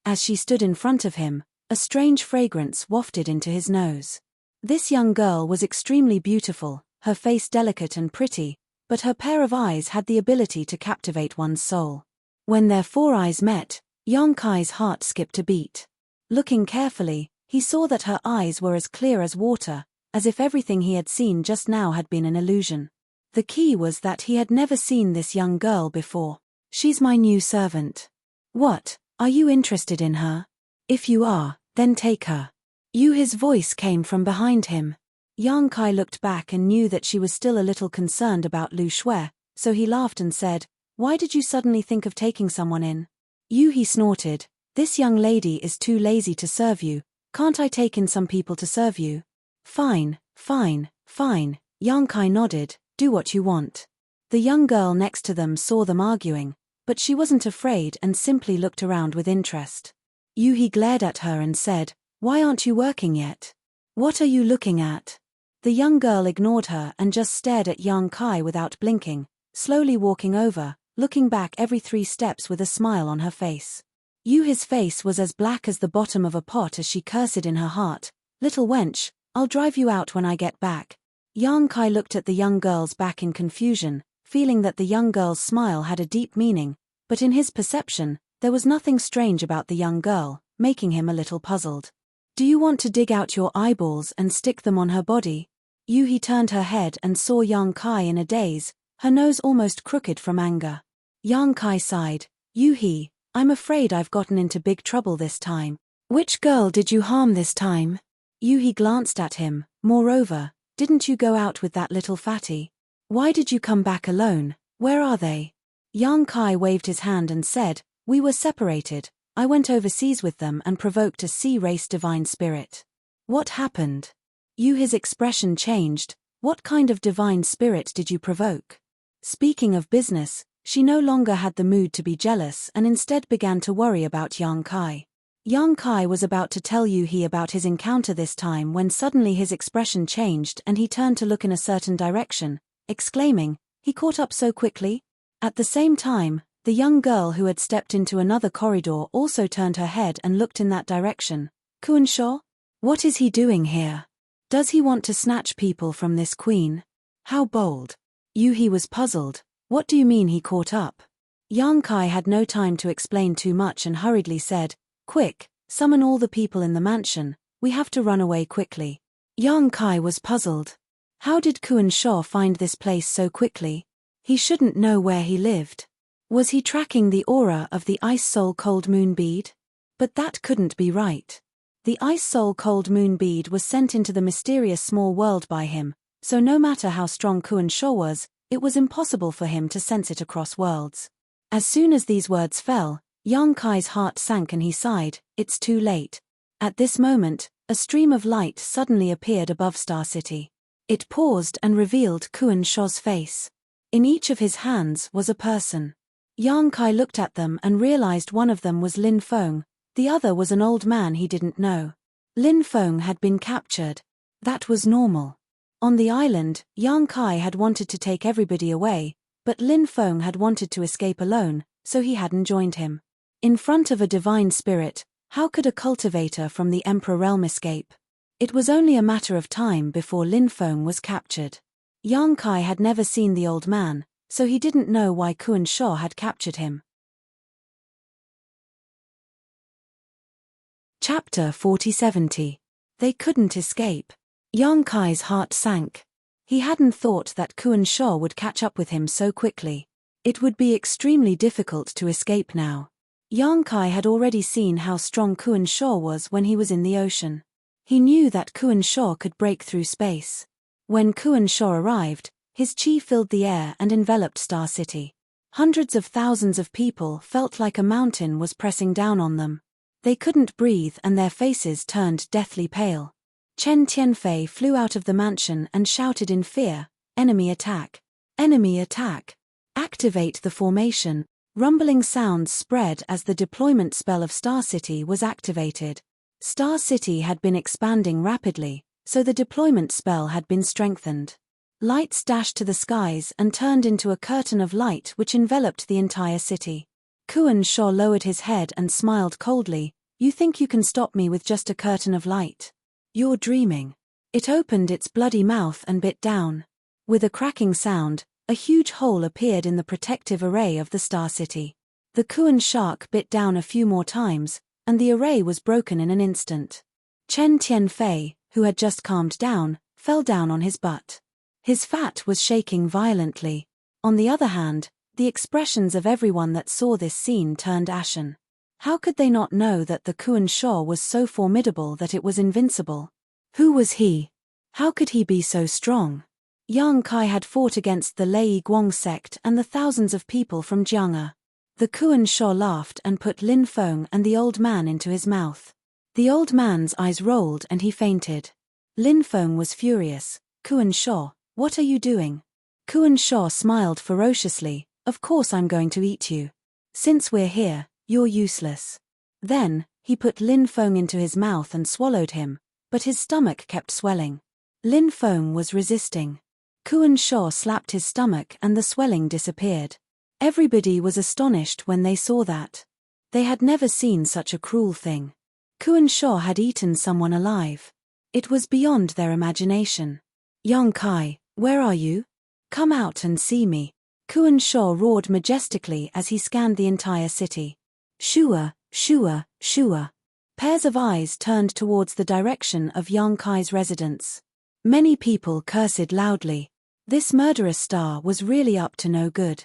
As she stood in front of him, a strange fragrance wafted into his nose. This young girl was extremely beautiful, her face delicate and pretty, but her pair of eyes had the ability to captivate one's soul. When their 4 eyes met, Yang Kai's heart skipped a beat. Looking carefully, he saw that her eyes were as clear as water, as if everything he had seen just now had been an illusion. The key was that he had never seen this young girl before. "She's my new servant." "What, are you interested in her? If you are, then take her." His voice came from behind him. Yang Kai looked back and knew that she was still a little concerned about Lu Shui, so he laughed and said, "Why did you suddenly think of taking someone in?" He snorted, "This young lady is too lazy to serve you. Can't I take in some people to serve you?" Fine. Yang Kai nodded, "Do what you want." The young girl next to them saw them arguing, but she wasn't afraid and simply looked around with interest. He glared at her and said, "Why aren't you working yet? What are you looking at?" The young girl ignored her and just stared at Yang Kai without blinking, slowly walking over, looking back every 3 steps with a smile on her face. His face was as black as the bottom of a pot as she cursed in her heart, "Little wench, I'll drive you out when I get back." Yang Kai looked at the young girl's back in confusion, feeling that the young girl's smile had a deep meaning, but in his perception, there was nothing strange about the young girl, making him a little puzzled. "Do you want to dig out your eyeballs and stick them on her body?" He turned her head and saw Yang Kai in a daze, her nose almost crooked from anger. Yang Kai sighed, I'm afraid I've gotten into big trouble this time." "Which girl did you harm this time?" He glanced at him, "Moreover, didn't you go out with that little fatty? Why did you come back alone? Where are they?" Yang Kai waved his hand and said, "We were separated. I went overseas with them and provoked a sea race divine spirit." "What happened?" His expression changed. "What kind of divine spirit did you provoke?" Speaking of business, she no longer had the mood to be jealous and instead began to worry about Yang Kai. Yang Kai was about to tell about his encounter this time when suddenly his expression changed and he turned to look in a certain direction, exclaiming, "He caught up so quickly?" At the same time, the young girl who had stepped into another corridor also turned her head and looked in that direction. "Kuan Sho? What is he doing here? Does he want to snatch people from this queen? How bold." He was puzzled. "What do you mean he caught up?" Yang Kai had no time to explain too much and hurriedly said, "Quick, summon all the people in the mansion, we have to run away quickly." Yang Kai was puzzled. How did Kuan Sho find this place so quickly? He shouldn't know where he lived. Was he tracking the aura of the Ice Soul Cold Moon bead? But that couldn't be right. The ice soul cold moon bead was sent into the mysterious small world by him, so no matter how strong Kuan Sha was, it was impossible for him to sense it across worlds. As soon as these words fell, Yang Kai's heart sank and he sighed, "It's too late." At this moment, a stream of light suddenly appeared above Star City. It paused and revealed Kuan Sha's face. In each of his hands was a person. Yang Kai looked at them and realized one of them was Lin Feng, the other was an old man he didn't know. Lin Feng had been captured. That was normal. On the island, Yang Kai had wanted to take everybody away, but Lin Feng had wanted to escape alone, so he hadn't joined him. In front of a divine spirit, how could a cultivator from the Emperor realm escape? It was only a matter of time before Lin Feng was captured. Yang Kai had never seen the old man, so he didn't know why Kuan Sha had captured him. Chapter 4070. They couldn't escape. Yang Kai's heart sank. He hadn't thought that Kuan Sha would catch up with him so quickly. It would be extremely difficult to escape now. Yang Kai had already seen how strong Kuan Sha was when he was in the ocean. He knew that Kuan Sha could break through space. When Kuan Sha arrived, his chi filled the air and enveloped Star City. Hundreds of thousands of people felt like a mountain was pressing down on them. They couldn't breathe and their faces turned deathly pale. Chen Tianfei flew out of the mansion and shouted in fear, "Enemy attack! Enemy attack! Activate the formation!" Rumbling sounds spread as the deployment spell of Star City was activated. Star City had been expanding rapidly, so the deployment spell had been strengthened. Lights dashed to the skies and turned into a curtain of light which enveloped the entire city. Kuan Sha lowered his head and smiled coldly, "You think you can stop me with just a curtain of light? You're dreaming." It opened its bloody mouth and bit down. With a cracking sound, a huge hole appeared in the protective array of the Star City. The Kuan shark bit down a few more times, and the array was broken in an instant. Chen Tianfei, who had just calmed down, fell down on his butt. His fat was shaking violently. On the other hand, the expressions of everyone that saw this scene turned ashen. How could they not know that the Kuan Sha was so formidable that it was invincible? Who was he? How could he be so strong? Yang Kai had fought against the Lei Guang sect and the thousands of people from Jiang'e. The Kuan Sha laughed and put Lin Feng and the old man into his mouth. The old man's eyes rolled and he fainted. Lin Feng was furious. "Kuan Sha, what are you doing?" Kuan Sha smiled ferociously, "Of course I'm going to eat you. Since we're here, you're useless." Then, he put Lin Feng into his mouth and swallowed him, but his stomach kept swelling. Lin Feng was resisting. Kuan Sha slapped his stomach and the swelling disappeared. Everybody was astonished when they saw that. They had never seen such a cruel thing. Kuan Sha had eaten someone alive. It was beyond their imagination. "Yang Kai, where are you? Come out and see me." Kuan Sha roared majestically as he scanned the entire city. Shua, shua, shua. Pairs of eyes turned towards the direction of Yang Kai's residence. Many people cursed loudly. This murderous star was really up to no good.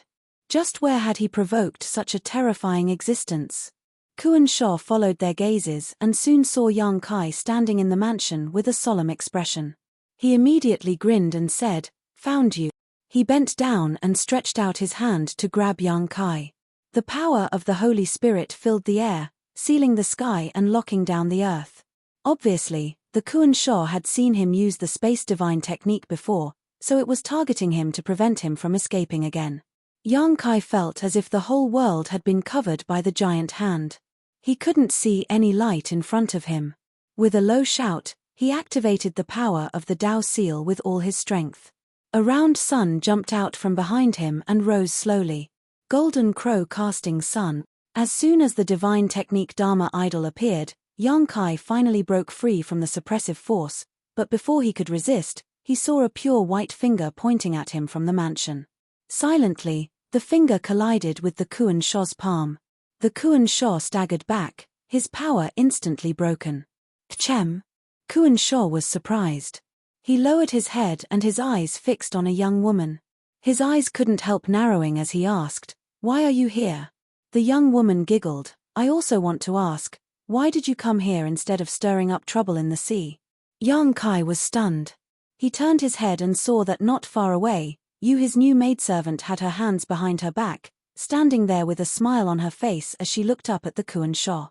Just where had he provoked such a terrifying existence? Kuan Sha followed their gazes and soon saw Yang Kai standing in the mansion with a solemn expression. He immediately grinned and said, "Found you." He bent down and stretched out his hand to grab Yang Kai. The power of the Holy Spirit filled the air, sealing the sky and locking down the earth. Obviously, the Kuan Sha had seen him use the space divine technique before, so it was targeting him to prevent him from escaping again. Yang Kai felt as if the whole world had been covered by the giant hand. He couldn't see any light in front of him. With a low shout, he activated the power of the Tao seal with all his strength. A round sun jumped out from behind him and rose slowly. Golden crow casting sun. As soon as the divine technique Dharma idol appeared, Yang Kai finally broke free from the suppressive force, but before he could resist, he saw a pure white finger pointing at him from the mansion. Silently, the finger collided with the Kuan Sha's palm. The Kuan Sha staggered back, his power instantly broken. "Tchem?" Kuan Sha was surprised. He lowered his head and his eyes fixed on a young woman. His eyes couldn't help narrowing as he asked, "Why are you here?" The young woman giggled, "I also want to ask, Why did you come here instead of stirring up trouble in the sea? Yang Kai was stunned. He turned his head and saw that not far away, Yu, his new maidservant, had her hands behind her back, standing there with a smile on her face as she looked up at the Kuan Sha.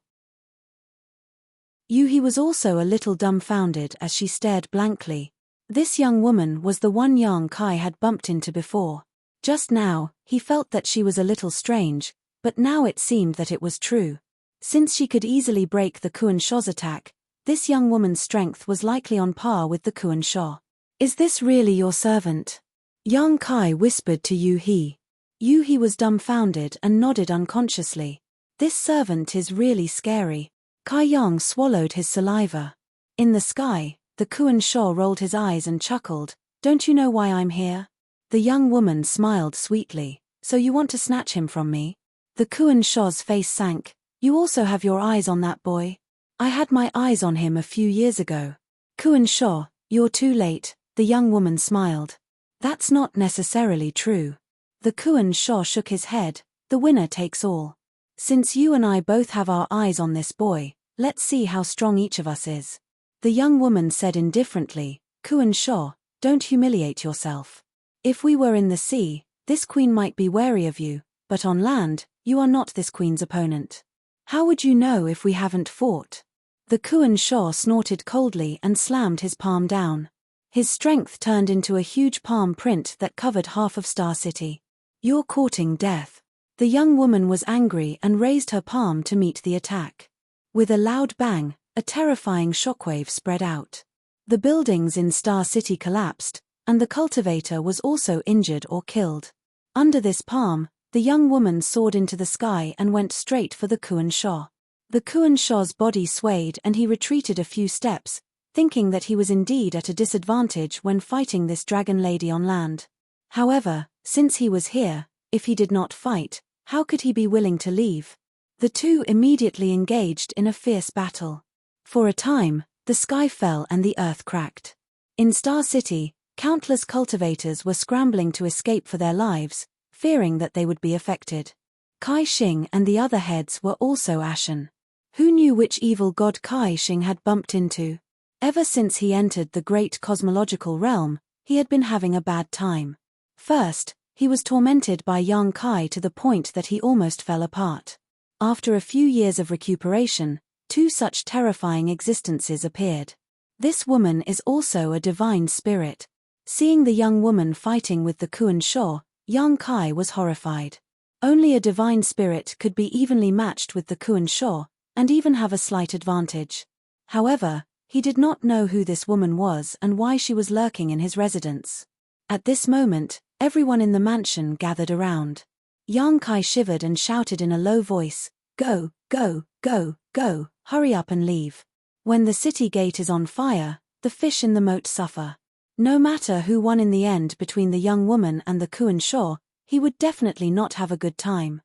Yu was also a little dumbfounded as she stared blankly. This young woman was the one Yang Kai had bumped into before. Just now, he felt that she was a little strange, but now it seemed that it was true. Since she could easily break the Kuan Sha's attack, this young woman's strength was likely on par with the Kuan Sha. Is this really your servant? Yang Kai whispered to Yu He. Yu He was dumbfounded and nodded unconsciously. This servant is really scary. Kai Yang swallowed his saliva. In the sky, the Kuan Sha rolled his eyes and chuckled. Don't you know why I'm here? The young woman smiled sweetly. So you want to snatch him from me? The Kuan Sha's face sank. You also have your eyes on that boy? I had my eyes on him a few years ago. Kuan Sha, you're too late, the young woman smiled. That's not necessarily true. The Kuan Sha shook his head. The winner takes all. Since you and I both have our eyes on this boy, let's see how strong each of us is. The young woman said indifferently, Kuan Sha, don't humiliate yourself. If we were in the sea, this queen might be wary of you, but on land, you are not this queen's opponent. How would you know if we haven't fought? The Kuan Sha snorted coldly and slammed his palm down. His strength turned into a huge palm print that covered half of Star City. You're courting death. The young woman was angry and raised her palm to meet the attack. With a loud bang, a terrifying shockwave spread out. The buildings in Star City collapsed, and the cultivator was also injured or killed. Under this palm, the young woman soared into the sky and went straight for the Kuan Sha. The Kuan Sha's body swayed and he retreated a few steps, thinking that he was indeed at a disadvantage when fighting this dragon lady on land. However, since he was here, if he did not fight, how could he be willing to leave? The two immediately engaged in a fierce battle. For a time, the sky fell and the earth cracked. In Star City, countless cultivators were scrambling to escape for their lives, fearing that they would be affected. Kai Xing and the other heads were also ashen. Who knew which evil god Kai Xing had bumped into? Ever since he entered the great cosmological realm, he had been having a bad time. First, he was tormented by Yang Kai to the point that he almost fell apart. After a few years of recuperation, two such terrifying existences appeared. This woman is also a divine spirit. Seeing the young woman fighting with the Kuan Sha, Yang Kai was horrified. Only a divine spirit could be evenly matched with the Kuan Sha, and even have a slight advantage. However, he did not know who this woman was and why she was lurking in his residence. At this moment, everyone in the mansion gathered around. Yang Kai shivered and shouted in a low voice, Go, go, go, go, hurry up and leave. When the city gate is on fire, the fish in the moat suffer. No matter who won in the end between the young woman and the Kuan Sha, he would definitely not have a good time.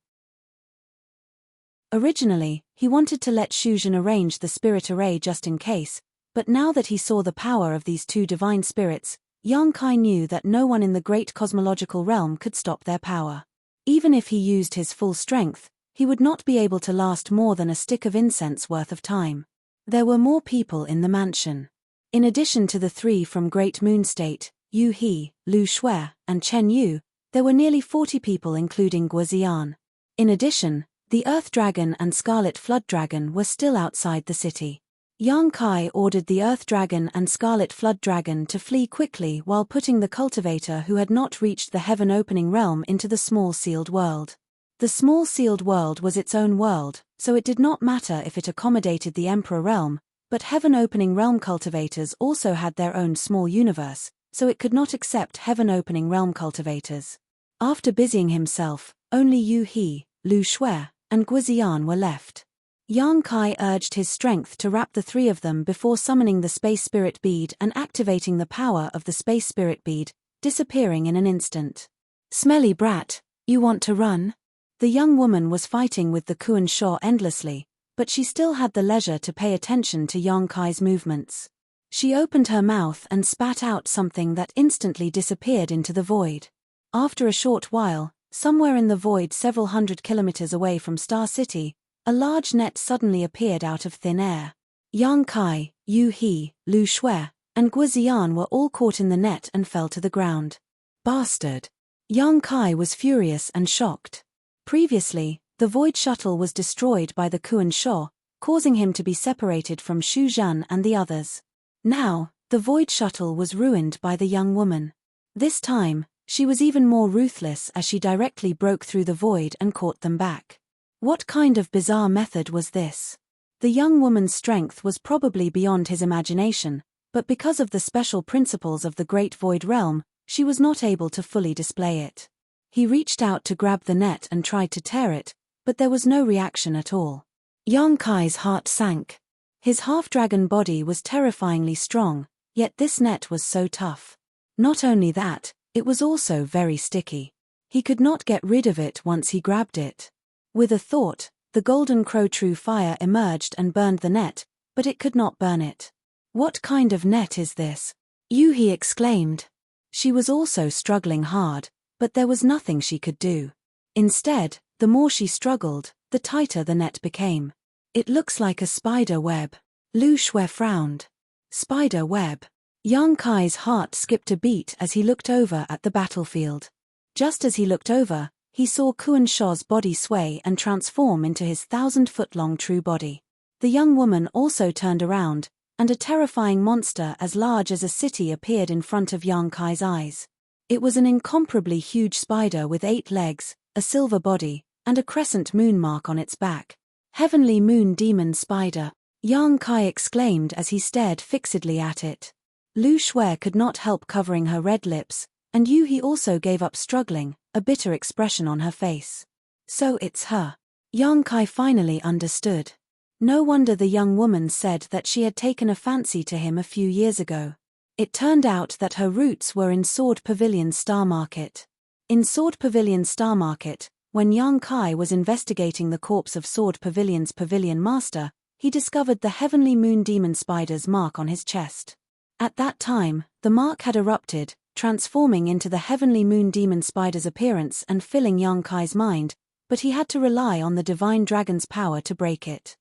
Originally, he wanted to let Shuzhen arrange the spirit array just in case, but now that he saw the power of these two divine spirits, Yang Kai knew that no one in the great cosmological realm could stop their power. Even if he used his full strength, he would not be able to last more than a stick of incense worth of time. There were more people in the mansion. In addition to the three from Great Moon State, Yu He, Lu Shui, and Chen Yu, there were nearly 40 people including Guozian. In addition, the Earth Dragon and Scarlet Flood Dragon were still outside the city. Yang Kai ordered the Earth Dragon and Scarlet Flood Dragon to flee quickly while putting the cultivator who had not reached the heaven-opening realm into the small sealed world. The small sealed world was its own world, so it did not matter if it accommodated the Emperor realm, but heaven-opening realm cultivators also had their own small universe, so it could not accept heaven-opening realm cultivators. After busying himself, only Yu He, Lu Shui, and Guozian were left. Yang Kai urged his strength to wrap the three of them before summoning the Space Spirit Bead and activating the power of the Space Spirit Bead, disappearing in an instant. Smelly brat, you want to run? The young woman was fighting with the Kuan Sha endlessly, but she still had the leisure to pay attention to Yang Kai's movements. She opened her mouth and spat out something that instantly disappeared into the void. After a short while, somewhere in the void several hundred kilometers away from Star City, a large net suddenly appeared out of thin air. Yang Kai, Yu He, Lu Shui, and Guo Ziyan were all caught in the net and fell to the ground. Bastard! Yang Kai was furious and shocked. Previously, the void shuttle was destroyed by the Kuan Sho, causing him to be separated from Shu Zhan and the others. Now, the void shuttle was ruined by the young woman. This time, she was even more ruthless as she directly broke through the void and caught them back. What kind of bizarre method was this? The young woman's strength was probably beyond his imagination, but because of the special principles of the Great Void Realm, she was not able to fully display it. He reached out to grab the net and tried to tear it, but there was no reaction at all. Yang Kai's heart sank. His half-dragon body was terrifyingly strong, yet this net was so tough. Not only that, it was also very sticky. He could not get rid of it once he grabbed it. With a thought, the golden crow true fire emerged and burned the net, but it could not burn it. What kind of net is this? Yu He exclaimed. She was also struggling hard, but there was nothing she could do. Instead, the more she struggled, the tighter the net became. It looks like a spider web. Lu Shui frowned. Spider web. Yang Kai's heart skipped a beat as he looked over at the battlefield. Just as he looked over, he saw Kuan Sho's body sway and transform into his 1,000-foot-long true body. The young woman also turned around, and a terrifying monster as large as a city appeared in front of Yang Kai's eyes. It was an incomparably huge spider with 8 legs, a silver body, and a crescent moon mark on its back. Heavenly Moon Demon Spider, Yang Kai exclaimed as he stared fixedly at it. Lu Shui could not help covering her red lips, and Yu He also gave up struggling, a bitter expression on her face. So it's her. Yang Kai finally understood. No wonder the young woman said that she had taken a fancy to him a few years ago. It turned out that her roots were in Sword Pavilion Star Market. In Sword Pavilion Star Market, when Yang Kai was investigating the corpse of Sword Pavilion's Pavilion Master, he discovered the Heavenly Moon Demon Spider's mark on his chest. At that time, the mark had erupted, transforming into the Heavenly Moon Demon Spider's appearance and filling Yang Kai's mind, but he had to rely on the Divine Dragon's power to break it.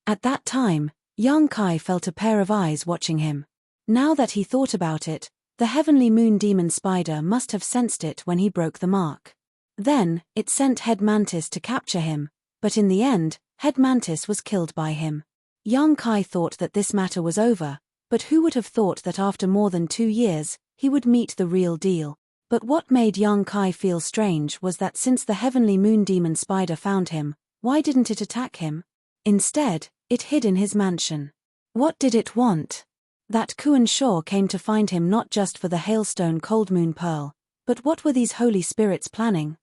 At that time, Yang Kai felt a pair of eyes watching him. Now that he thought about it, the Heavenly Moon Demon Spider must have sensed it when he broke the mark. Then, it sent Head Mantis to capture him, but in the end, Head Mantis was killed by him. Yang Kai thought that this matter was over, but who would have thought that after more than 2 years, he would meet the real deal? But what made Yang Kai feel strange was that since the Heavenly Moon Demon Spider found him, why didn't it attack him? Instead, it hid in his mansion. What did it want? That Kuan Sho came to find him not just for the Hailstone Cold Moon Pearl, but what were these holy spirits planning?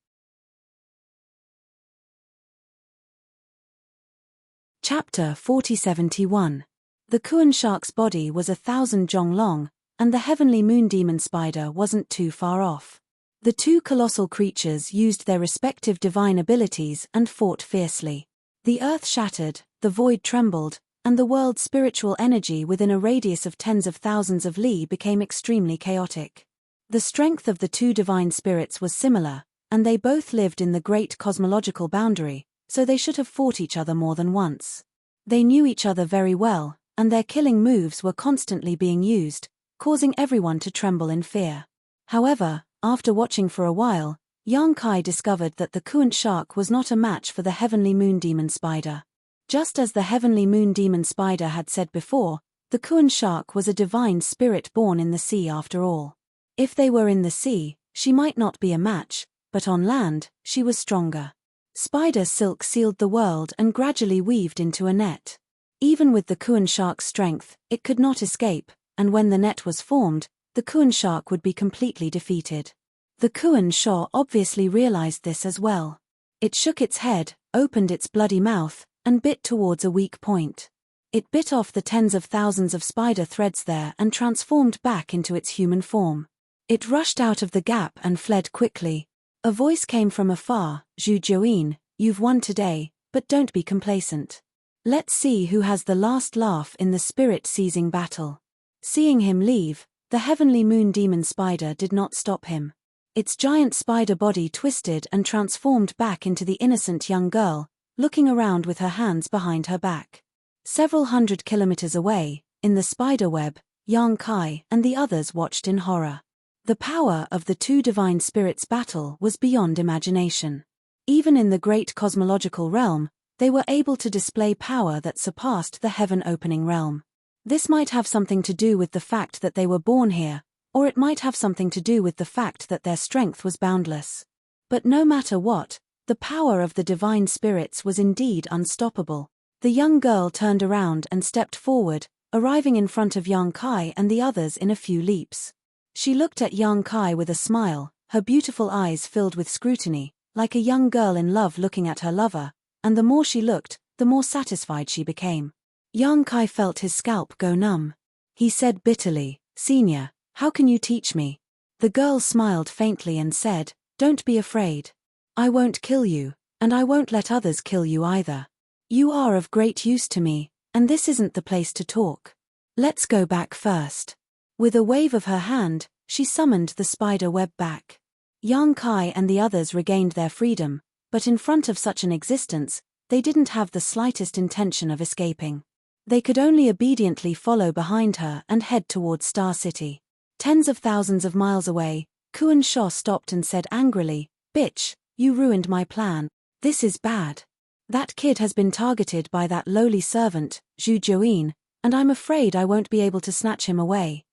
Chapter 4071. The Kuan Shark's body was 1,000 zhong long, and the Heavenly Moon Demon Spider wasn't too far off. The two colossal creatures used their respective divine abilities and fought fiercely. The earth shattered, the void trembled, and the world's spiritual energy within a radius of tens of thousands of li became extremely chaotic. The strength of the two divine spirits was similar, and they both lived in the great cosmological boundary, so they should have fought each other more than once. They knew each other very well, and their killing moves were constantly being used, causing everyone to tremble in fear. However, after watching for a while, Yang Kai discovered that the Kuan Shark was not a match for the Heavenly Moon Demon Spider. Just as the Heavenly Moon Demon Spider had said before, the Kuan Shark was a divine spirit born in the sea after all. If they were in the sea, she might not be a match, but on land, she was stronger. Spider silk sealed the world and gradually weaved into a net. Even with the Kuan Shark's strength, it could not escape, and when the net was formed, the Kuan Shark would be completely defeated. The Kuan Sho obviously realized this as well. It shook its head, opened its bloody mouth, and bit towards a weak point. It bit off the tens of thousands of spider threads there and transformed back into its human form. It rushed out of the gap and fled quickly. A voice came from afar, Zhu Jiuyin, you've won today, but don't be complacent. Let's see who has the last laugh in the spirit-seizing battle. Seeing him leave, the Heavenly Moon Demon Spider did not stop him. Its giant spider body twisted and transformed back into the innocent young girl, looking around with her hands behind her back. Several hundred kilometers away, in the spider web, Yang Kai and the others watched in horror. The power of the two divine spirits' battle was beyond imagination. Even in the great cosmological realm, they were able to display power that surpassed the heaven-opening realm. This might have something to do with the fact that they were born here, or it might have something to do with the fact that their strength was boundless. But no matter what, the power of the divine spirits was indeed unstoppable. The young girl turned around and stepped forward, arriving in front of Yang Kai and the others in a few leaps. She looked at Yang Kai with a smile, her beautiful eyes filled with scrutiny, like a young girl in love looking at her lover, and the more she looked, the more satisfied she became. Yang Kai felt his scalp go numb. He said bitterly, "Senior, how can you teach me?" The girl smiled faintly and said, "Don't be afraid. I won't kill you, and I won't let others kill you either. You are of great use to me, and this isn't the place to talk. Let's go back first." With a wave of her hand, she summoned the spider web back. Yang Kai and the others regained their freedom, but in front of such an existence, they didn't have the slightest intention of escaping. They could only obediently follow behind her and head towards Star City. Tens of thousands of miles away, Kuan Sho stopped and said angrily, "Bitch, you ruined my plan. This is bad. That kid has been targeted by that lowly servant, Zhu Juin, and I'm afraid I won't be able to snatch him away.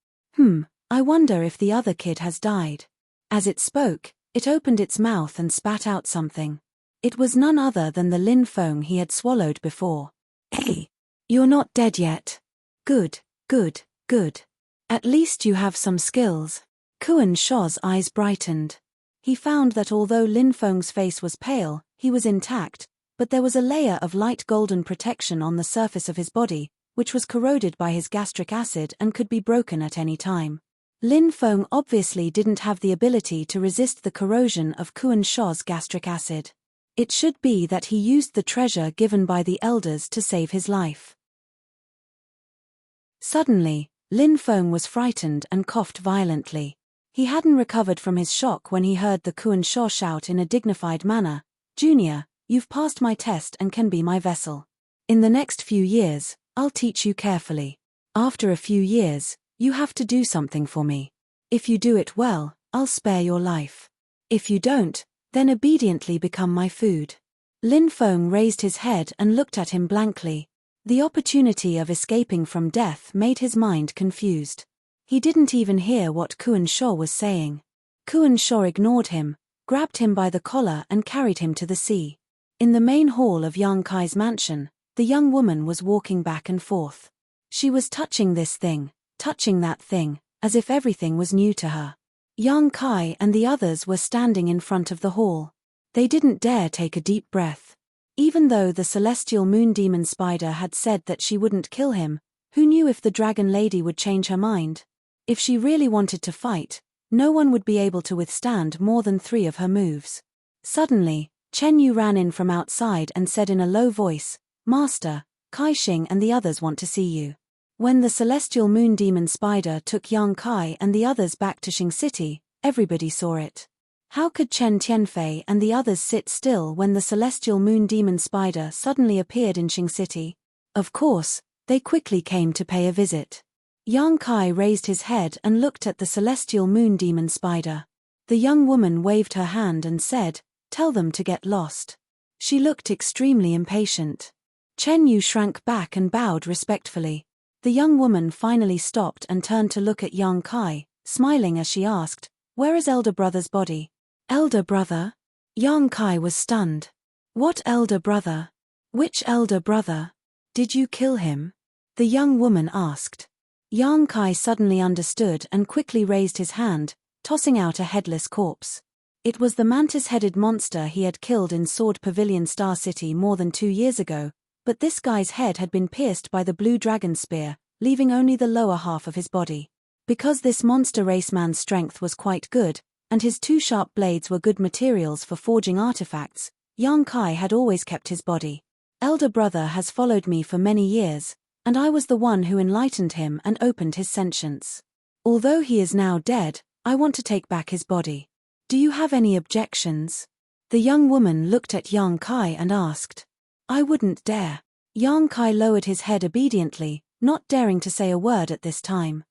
I wonder if the other kid has died." As it spoke, it opened its mouth and spat out something. It was none other than the Lin Feng he had swallowed before. "Hey, you're not dead yet. Good, good, good. At least you have some skills." Kuan Sho's eyes brightened. He found that although Lin Feng's face was pale, he was intact, but there was a layer of light golden protection on the surface of his body, which was corroded by his gastric acid and could be broken at any time. Lin Feng obviously didn't have the ability to resist the corrosion of Kuan Sho's gastric acid. It should be that he used the treasure given by the elders to save his life. Suddenly, Lin Feng was frightened and coughed violently. He hadn't recovered from his shock when he heard the Kuan Sho shout in a dignified manner, "Junior, you've passed my test and can be my vessel. In the next few years, I'll teach you carefully. After a few years, you have to do something for me. If you do it well, I'll spare your life. If you don't, then obediently become my food." Lin Feng raised his head and looked at him blankly. The opportunity of escaping from death made his mind confused. He didn't even hear what Kuan Sho was saying. Kuan Sho ignored him, grabbed him by the collar and carried him to the sea. In the main hall of Yang Kai's mansion, the young woman was walking back and forth. She was touching this thing, touching that thing, as if everything was new to her. Yang Kai and the others were standing in front of the hall. They didn't dare take a deep breath. Even though the celestial moon demon spider had said that she wouldn't kill him, who knew if the dragon lady would change her mind? If she really wanted to fight, no one would be able to withstand more than 3 of her moves. Suddenly, Chen Yu ran in from outside and said in a low voice, "Master, Kai Xing and the others want to see you." When the celestial moon demon spider took Yang Kai and the others back to Xing City, everybody saw it. How could Chen Tianfei and the others sit still when the celestial moon demon spider suddenly appeared in Xing City? Of course, they quickly came to pay a visit. Yang Kai raised his head and looked at the celestial moon demon spider. The young woman waved her hand and said, "Tell them to get lost." She looked extremely impatient. Chen Yu shrank back and bowed respectfully. The young woman finally stopped and turned to look at Yang Kai, smiling as she asked, "Where is elder brother's body?" "Elder brother?" Yang Kai was stunned. "What elder brother? Which elder brother? Did you kill him?" the young woman asked. Yang Kai suddenly understood and quickly raised his hand, tossing out a headless corpse. It was the mantis-headed monster he had killed in Sword Pavilion Star City more than 2 years ago, but this guy's head had been pierced by the blue dragon spear, leaving only the lower half of his body. Because this monster raceman's strength was quite good, and his 2 sharp blades were good materials for forging artifacts, Yang Kai had always kept his body. "Elder brother has followed me for many years, and I was the one who enlightened him and opened his sentience. Although he is now dead, I want to take back his body." Do you have any objections? The young woman looked at Yang Kai and asked. I wouldn't dare. Yang Kai lowered his head obediently, not daring to say a word at this time.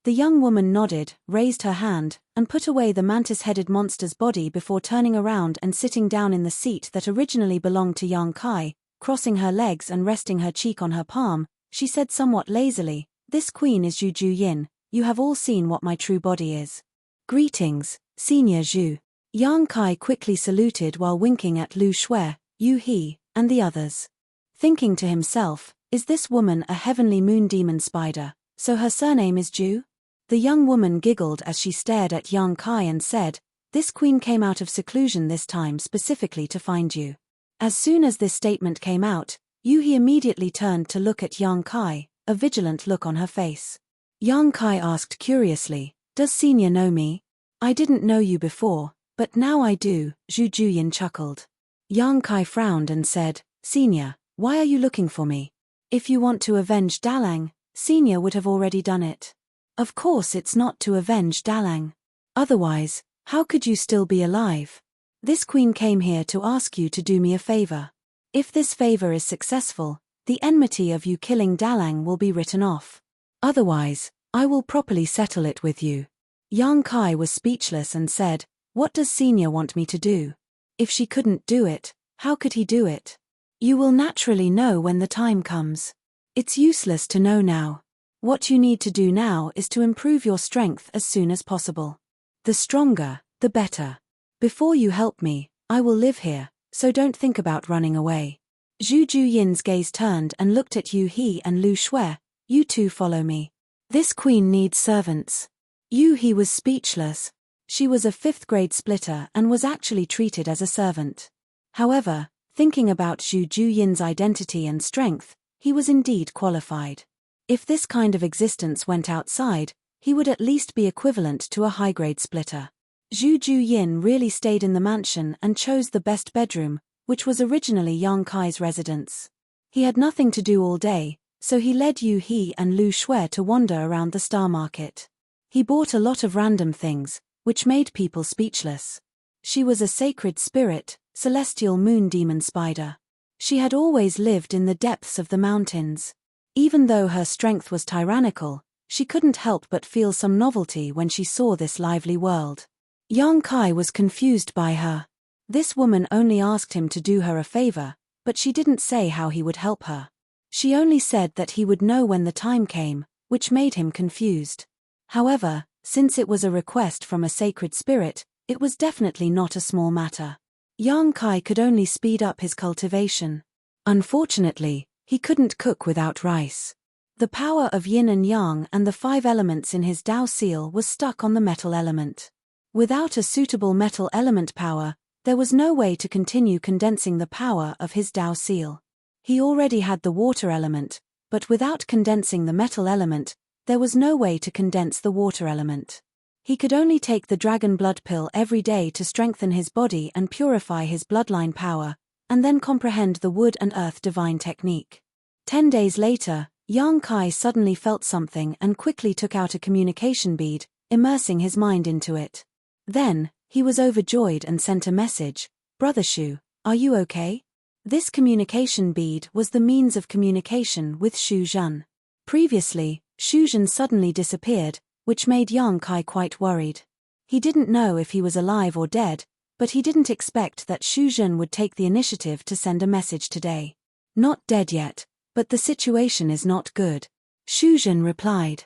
The young woman nodded, raised her hand, and put away the mantis-headed monster's body before turning around and sitting down in the seat that originally belonged to Yang Kai. Crossing her legs and resting her cheek on her palm, she said somewhat lazily, This queen is Zhu Yin. You have all seen what my true body is. Greetings, Senior Zhu. Yang Kai quickly saluted while winking at Lu Shui, Yu He, and the others. Thinking to himself, is this woman a heavenly moon demon spider, so her surname is Zhu? The young woman giggled as she stared at Yang Kai and said, This queen came out of seclusion this time specifically to find you. As soon as this statement came out, Yu He immediately turned to look at Yang Kai, a vigilant look on her face. Yang Kai asked curiously, Does Senior know me? I didn't know you before, but now I do, Zhu Yin chuckled. Yang Kai frowned and said, Senior, why are you looking for me? If you want to avenge Dalang, Senior would have already done it. Of course it's not to avenge Dalang. Otherwise, how could you still be alive? This queen came here to ask you to do me a favor. If this favor is successful, the enmity of you killing Dalang will be written off. Otherwise, I will properly settle it with you. Yang Kai was speechless and said, What does Senior want me to do? If she couldn't do it, how could he do it? You will naturally know when the time comes. It's useless to know now. What you need to do now is to improve your strength as soon as possible. The stronger, the better. Before you help me, I will live here, so don't think about running away. Zhu Yin's gaze turned and looked at Yu He and Lu Shui. You two follow me. This queen needs servants. Yu He was speechless. She was a 5th grade splitter and was actually treated as a servant. However, thinking about Zhu Yin's identity and strength, he was indeed qualified. If this kind of existence went outside, he would at least be equivalent to a high-grade splitter. Zhu Yin really stayed in the mansion and chose the best bedroom, which was originally Yang Kai's residence. He had nothing to do all day, so he led Yu He and Lu Shui to wander around the star market. He bought a lot of random things, which made people speechless. She was a sacred spirit, celestial moon demon spider. She had always lived in the depths of the mountains. Even though her strength was tyrannical, she couldn't help but feel some novelty when she saw this lively world. Yang Kai was confused by her. This woman only asked him to do her a favor, but she didn't say how he would help her. She only said that he would know when the time came, which made him confused. However, since it was a request from a sacred spirit, it was definitely not a small matter. Yang Kai could only speed up his cultivation. Unfortunately, he couldn't cook without rice. The power of yin and yang and the 5 elements in his Dao seal was stuck on the metal element. Without a suitable metal element power, there was no way to continue condensing the power of his Dao seal. He already had the water element, but without condensing the metal element, there was no way to condense the water element. He could only take the dragon blood pill every day to strengthen his body and purify his bloodline power, and then comprehend the wood and earth divine technique. 10 days later, Yang Kai suddenly felt something and quickly took out a communication bead, immersing his mind into it. Then, he was overjoyed and sent a message, Brother Shu, are you okay? This communication bead was the means of communication with Shu Zhen. Previously, Shu Zhen suddenly disappeared, which made Yang Kai quite worried. He didn't know if he was alive or dead, but he didn't expect that Shu Zhen would take the initiative to send a message today. Not dead yet, but the situation is not good. Shu Zhen replied.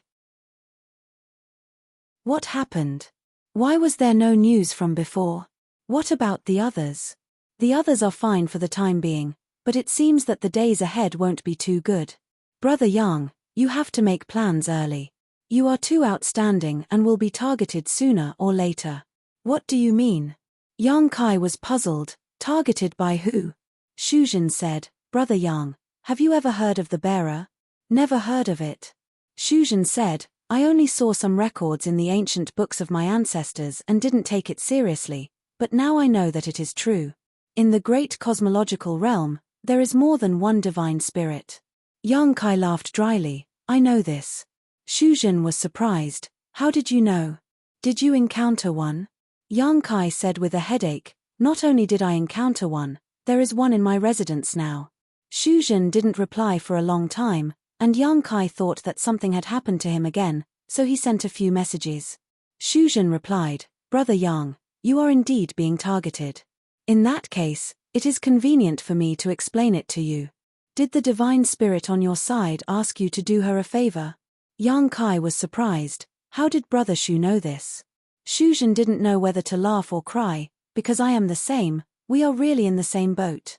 What happened? Why was there no news from before? What about the others? The others are fine for the time being, but it seems that the days ahead won't be too good. Brother Yang, you have to make plans early. You are too outstanding and will be targeted sooner or later. What do you mean? Yang Kai was puzzled. Targeted by who? Shu Zhen said, Brother Yang, have you ever heard of the bearer? Never heard of it. Shu Zhen said, I only saw some records in the ancient books of my ancestors and didn't take it seriously, but now I know that it is true. In the great cosmological realm, there is more than one divine spirit. Yang Kai laughed dryly, I know this. Shu Zhen was surprised, how did you know? Did you encounter one? Yang Kai said with a headache, not only did I encounter one, there is one in my residence now. Xu Zhen didn't reply for a long time, and Yang Kai thought that something had happened to him again, so he sent a few messages. Xu Zhen replied, Brother Yang, you are indeed being targeted. In that case, it is convenient for me to explain it to you. Did the divine spirit on your side ask you to do her a favor? Yang Kai was surprised. How did Brother Xu know this? Xu Zhen didn't know whether to laugh or cry, because I am the same, we are really in the same boat.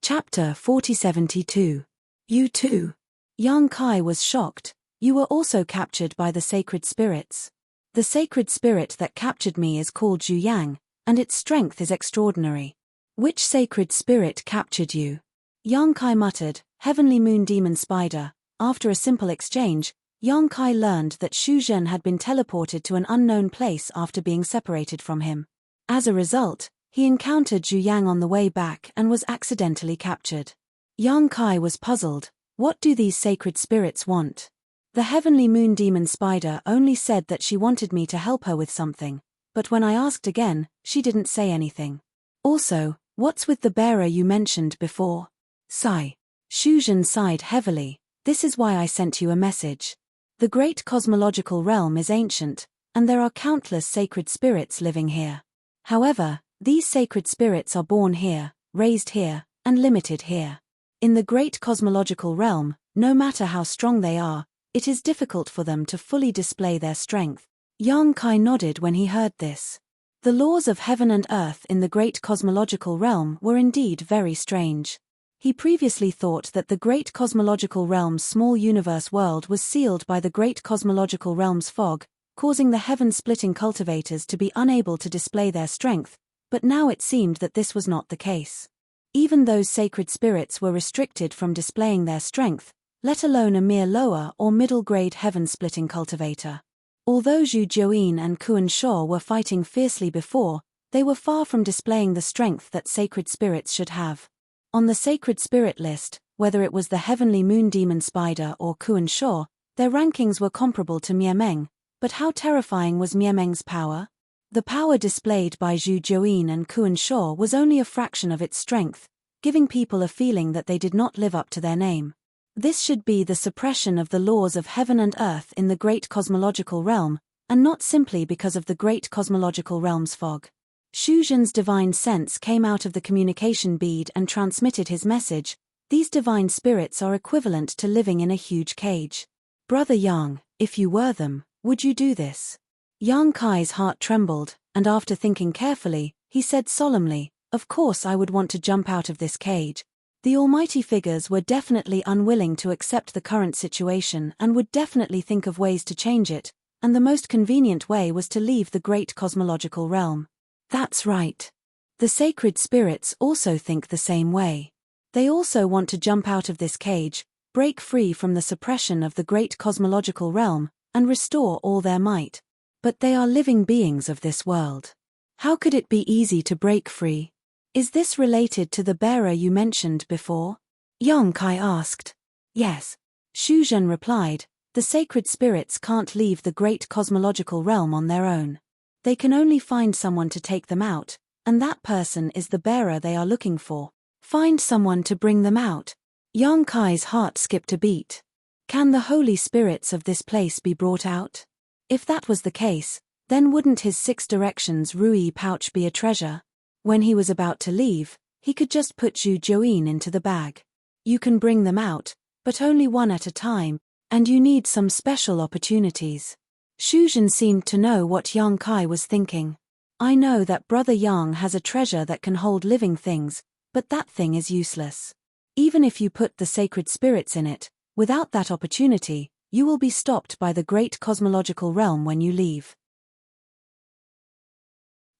Chapter 4072. You too. Yang Kai was shocked. You were also captured by the sacred spirits. The sacred spirit that captured me is called Zhu Yang, and its strength is extraordinary. Which sacred spirit captured you? Yang Kai muttered, Heavenly Moon Demon Spider. After a simple exchange, Yang Kai learned that Xu Zhen had been teleported to an unknown place after being separated from him. As a result, he encountered Zhu Yang on the way back and was accidentally captured. Yang Kai was puzzled. What do these sacred spirits want? The Heavenly Moon Demon Spider only said that she wanted me to help her with something, but when I asked again, she didn't say anything. Also, what's with the bearer you mentioned before? Sigh. Xu Zhen sighed heavily. This is why I sent you a message. The great cosmological realm is ancient, and there are countless sacred spirits living here. However, these sacred spirits are born here, raised here, and limited here. In the great cosmological realm, no matter how strong they are, it is difficult for them to fully display their strength. Yang Kai nodded when he heard this. The laws of heaven and earth in the great cosmological realm were indeed very strange. He previously thought that the great cosmological realm's small universe world was sealed by the great cosmological realm's fog, causing the heaven-splitting cultivators to be unable to display their strength, but now it seemed that this was not the case. Even those sacred spirits were restricted from displaying their strength, let alone a mere lower or middle-grade heaven-splitting cultivator. Although Zhu Jiuyin and Kuan Shao were fighting fiercely before, they were far from displaying the strength that sacred spirits should have. On the sacred spirit list, whether it was the Heavenly Moon Demon Spider or Kuan Shao, their rankings were comparable to Miemeng, but how terrifying was Miemeng's power? The power displayed by Zhu Jiuyin and Kuan Shao was only a fraction of its strength, giving people a feeling that they did not live up to their name. This should be the suppression of the laws of heaven and earth in the great cosmological realm, and not simply because of the great cosmological realm's fog. Xu Zhen's divine sense came out of the communication bead and transmitted his message. These divine spirits are equivalent to living in a huge cage. Brother Yang, if you were them, would you do this? Yang Kai's heart trembled, and after thinking carefully, he said solemnly, Of course I would want to jump out of this cage. The almighty figures were definitely unwilling to accept the current situation and would definitely think of ways to change it, and the most convenient way was to leave the great cosmological realm. That's right. The sacred spirits also think the same way. They also want to jump out of this cage, break free from the suppression of the great cosmological realm, and restore all their might. But they are living beings of this world. How could it be easy to break free? Is this related to the bearer you mentioned before? Yang Kai asked. Yes. Xu Zhen replied, the sacred spirits can't leave the great cosmological realm on their own. They can only find someone to take them out, and that person is the bearer they are looking for. Find someone to bring them out. Yang Kai's heart skipped a beat. Can the holy spirits of this place be brought out? If that was the case, then wouldn't his 6 directions Rui pouch be a treasure? When he was about to leave, he could just put Zhu Jiuyin into the bag. You can bring them out, but only one at a time, and you need some special opportunities. Xu Zhen seemed to know what Yang Kai was thinking. I know that Brother Yang has a treasure that can hold living things, but that thing is useless. Even if you put the sacred spirits in it, without that opportunity, you will be stopped by the great cosmological realm when you leave.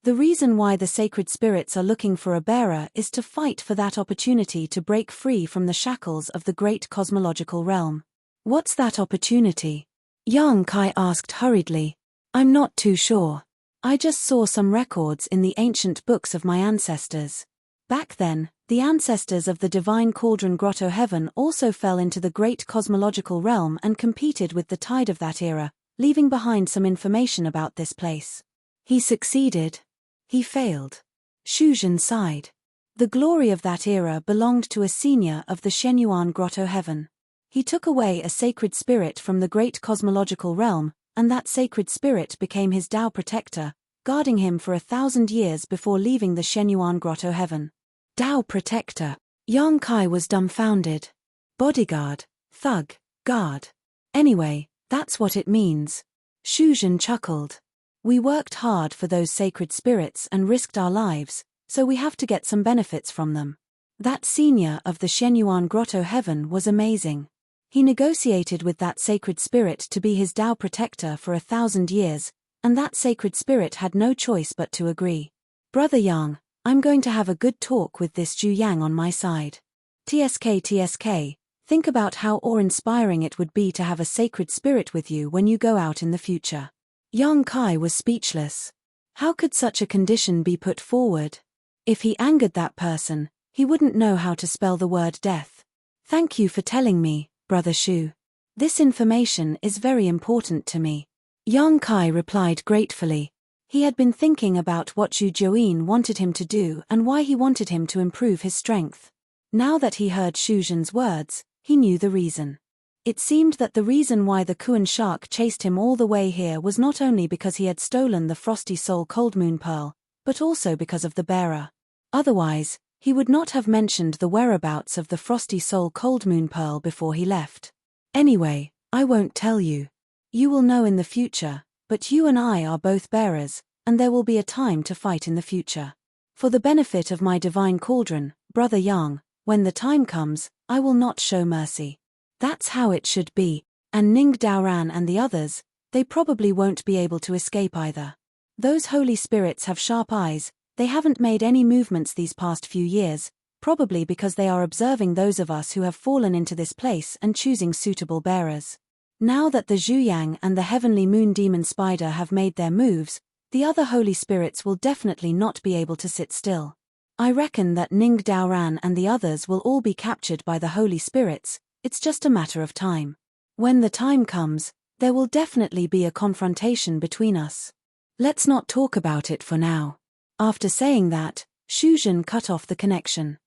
The reason why the sacred spirits are looking for a bearer is to fight for that opportunity to break free from the shackles of the great cosmological realm. What's that opportunity? Yang Kai asked hurriedly. I'm not too sure. I just saw some records in the ancient books of my ancestors. Back then, the ancestors of the divine cauldron grotto heaven also fell into the great cosmological realm and competed with the tide of that era, leaving behind some information about this place. He succeeded. He failed. Shuzhen sighed. The glory of that era belonged to a senior of the Shenyuan grotto heaven. He took away a sacred spirit from the great cosmological realm, and that sacred spirit became his Tao protector, guarding him for 1,000 years before leaving the Shenyuan grotto heaven. Tao protector. Yang Kai was dumbfounded. Bodyguard, thug, guard. Anyway, that's what it means. Shuzhen chuckled. We worked hard for those sacred spirits and risked our lives, so we have to get some benefits from them. That senior of the Shenyuan grotto heaven was amazing. He negotiated with that sacred spirit to be his Tao protector for 1,000 years, and that sacred spirit had no choice but to agree. Brother Yang, I'm going to have a good talk with this Zhu Yang on my side. TSK, think about how awe-inspiring it would be to have a sacred spirit with you when you go out in the future. Yang Kai was speechless. How could such a condition be put forward? If he angered that person, he wouldn't know how to spell the word death. Thank you for telling me, Brother Shu. This information is very important to me. Yang Kai replied gratefully. He had been thinking about what Zhu Juyin wanted him to do and why he wanted him to improve his strength. Now that he heard Shuzhen's words, he knew the reason. It seemed that the reason why the Kuan shark chased him all the way here was not only because he had stolen the Frosty Soul Cold Moon Pearl, but also because of the bearer. Otherwise, he would not have mentioned the whereabouts of the Frosty Soul Cold Moon Pearl before he left. Anyway, I won't tell you. You will know in the future, but you and I are both bearers, and there will be a time to fight in the future. For the benefit of my divine cauldron, Brother Yang, when the time comes, I will not show mercy. That's how it should be, and Ning Daoran and the others, they probably won't be able to escape either. Those holy spirits have sharp eyes, they haven't made any movements these past few years, probably because they are observing those of us who have fallen into this place and choosing suitable bearers. Now that the Zhu Yang and the heavenly moon demon spider have made their moves, the other holy spirits will definitely not be able to sit still. I reckon that Ning Daoran and the others will all be captured by the holy spirits. It's just a matter of time. When the time comes, there will definitely be a confrontation between us. Let's not talk about it for now. After saying that, Shuzhen cut off the connection.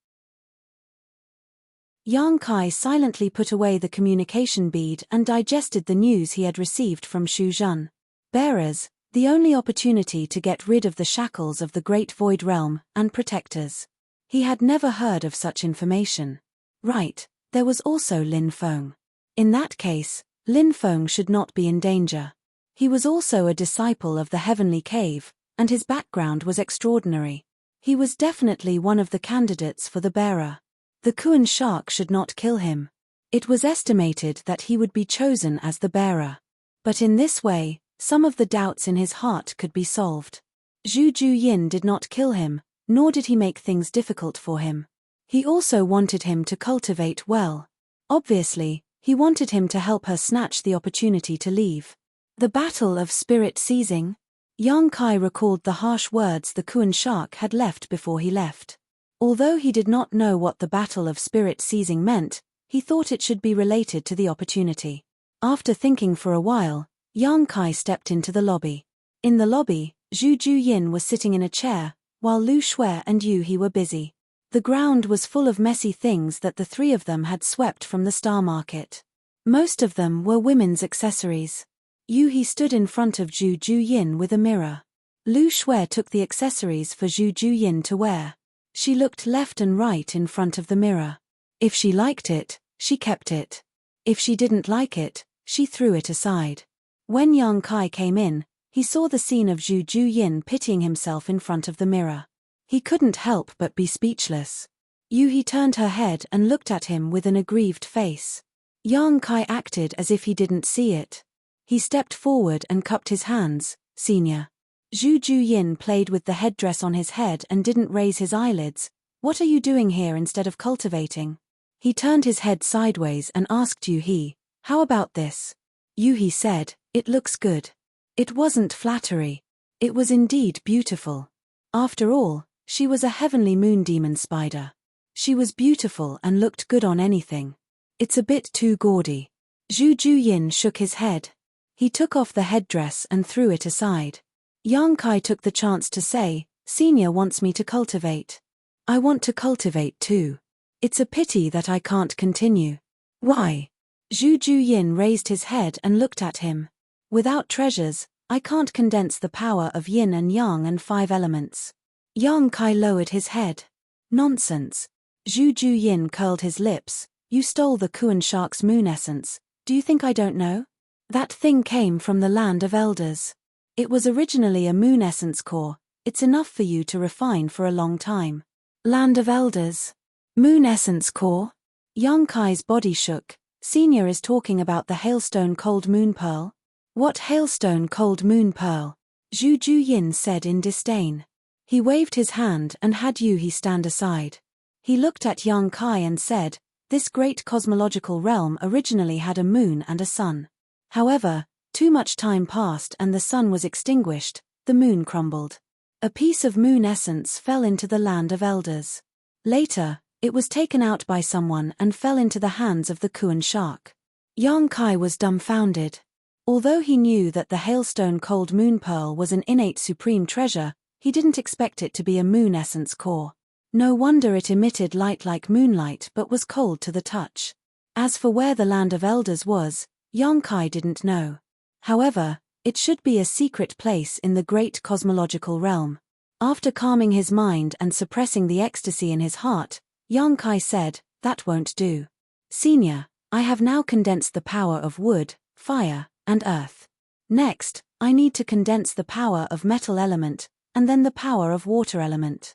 Yang Kai silently put away the communication bead and digested the news he had received from Shuzhen. Bearers, the only opportunity to get rid of the shackles of the Great Void Realm, and protectors. He had never heard of such information. Right. There was also Lin Feng. In that case, Lin Feng should not be in danger. He was also a disciple of the Heavenly Cave, and his background was extraordinary. He was definitely one of the candidates for the bearer. The Kuan shark should not kill him. It was estimated that he would be chosen as the bearer. But in this way, some of the doubts in his heart could be solved. Zhu Juyin did not kill him, nor did he make things difficult for him. He also wanted him to cultivate well. Obviously, he wanted him to help her snatch the opportunity to leave. The battle of spirit seizing? Yang Kai recalled the harsh words the Kuan shark had left before he left. Although he did not know what the battle of spirit seizing meant, he thought it should be related to the opportunity. After thinking for a while, Yang Kai stepped into the lobby. In the lobby, Zhu Juyin was sitting in a chair, while Lu Shui and Yu He were busy. The ground was full of messy things that the three of them had swept from the star market. Most of them were women's accessories. Yu He stood in front of Zhu Juyin with a mirror. Lu Shui took the accessories for Zhu Juyin to wear. She looked left and right in front of the mirror. If she liked it, she kept it. If she didn't like it, she threw it aside. When Yang Kai came in, he saw the scene of Zhu Juyin pitying himself in front of the mirror. He couldn't help but be speechless. Yu He turned her head and looked at him with an aggrieved face. Yang Kai acted as if he didn't see it. He stepped forward and cupped his hands. Senior. Zhu Juyin played with the headdress on his head and didn't raise his eyelids. What are you doing here instead of cultivating? He turned his head sideways and asked Yu He, how about this? Yu He said, it looks good. It wasn't flattery. It was indeed beautiful. After all, She was a heavenly moon demon spider. She was beautiful and looked good on anything. It's a bit too gaudy. Zhu Juyin shook his head. He took off the headdress and threw it aside. Yang Kai took the chance to say, Senior wants me to cultivate. I want to cultivate too. It's a pity that I can't continue. Why? Zhu Juyin raised his head and looked at him. Without treasures, I can't condense the power of yin and yang and 5 elements. Yang Kai lowered his head. Nonsense. Zhu Juyin curled his lips. You stole the Kuan shark's moon essence. Do you think I don't know? That thing came from the land of elders. It was originally a moon essence core. It's enough for you to refine for a long time. Land of elders. Moon essence core? Yang Kai's body shook. Senior is talking about the hailstone cold moon pearl. What hailstone cold moon pearl? Zhu Juyin said in disdain. He waved his hand and had He stand aside. He looked at Yang Kai and said, this great cosmological realm originally had a moon and a sun. However, too much time passed and the sun was extinguished, the moon crumbled. A piece of moon essence fell into the land of elders. Later, it was taken out by someone and fell into the hands of the Kuan shark. Yang Kai was dumbfounded. Although he knew that the hailstone cold moon pearl was an innate supreme treasure, he didn't expect it to be a moon essence core. No wonder it emitted light like moonlight but was cold to the touch. As for where the land of elders was, Yang Kai didn't know. However, it should be a secret place in the great cosmological realm. After calming his mind and suppressing the ecstasy in his heart, Yang Kai said, that won't do. Senior, I have now condensed the power of wood, fire, and earth. Next, I need to condense the power of metal element, and then the power of water element.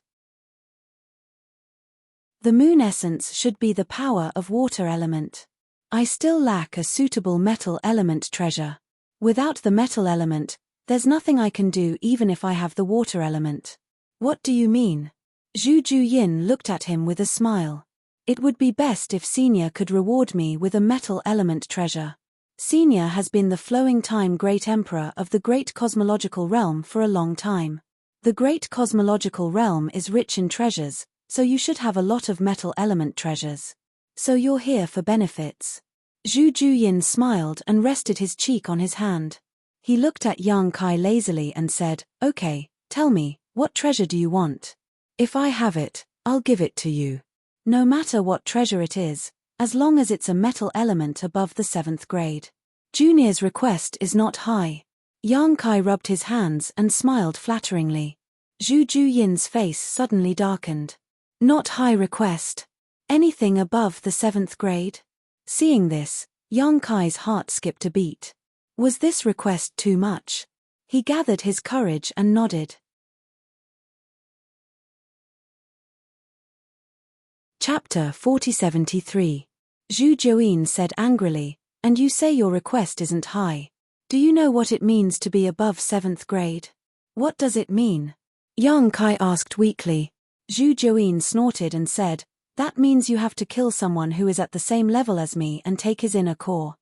The moon essence should be the power of water element. I still lack a suitable metal element treasure. Without the metal element, there's nothing I can do even if I have the water element. What do you mean? Zhu Juyin looked at him with a smile. It would be best if Senior could reward me with a metal element treasure. Senior has been the flowing time great emperor of the great cosmological realm for a long time. The great cosmological realm is rich in treasures, so you should have a lot of metal element treasures. So you're here for benefits. Zhu Juyin smiled and rested his cheek on his hand. He looked at Yang Kai lazily and said, okay, tell me, what treasure do you want? If I have it, I'll give it to you. No matter what treasure it is, as long as it's a metal element above the 7th grade. Junior's request is not high. Yang Kai rubbed his hands and smiled flatteringly. Zhu Juyin's face suddenly darkened. Not high request. Anything above the 7th grade? Seeing this, Yang Kai's heart skipped a beat. Was this request too much? He gathered his courage and nodded. Chapter 4073. Zhu Juyin said angrily, and you say your request isn't high. Do you know what it means to be above 7th grade? What does it mean? Yang Kai asked weakly. Zhu Juyin snorted and said, that means you have to kill someone who is at the same level as me and take his inner core.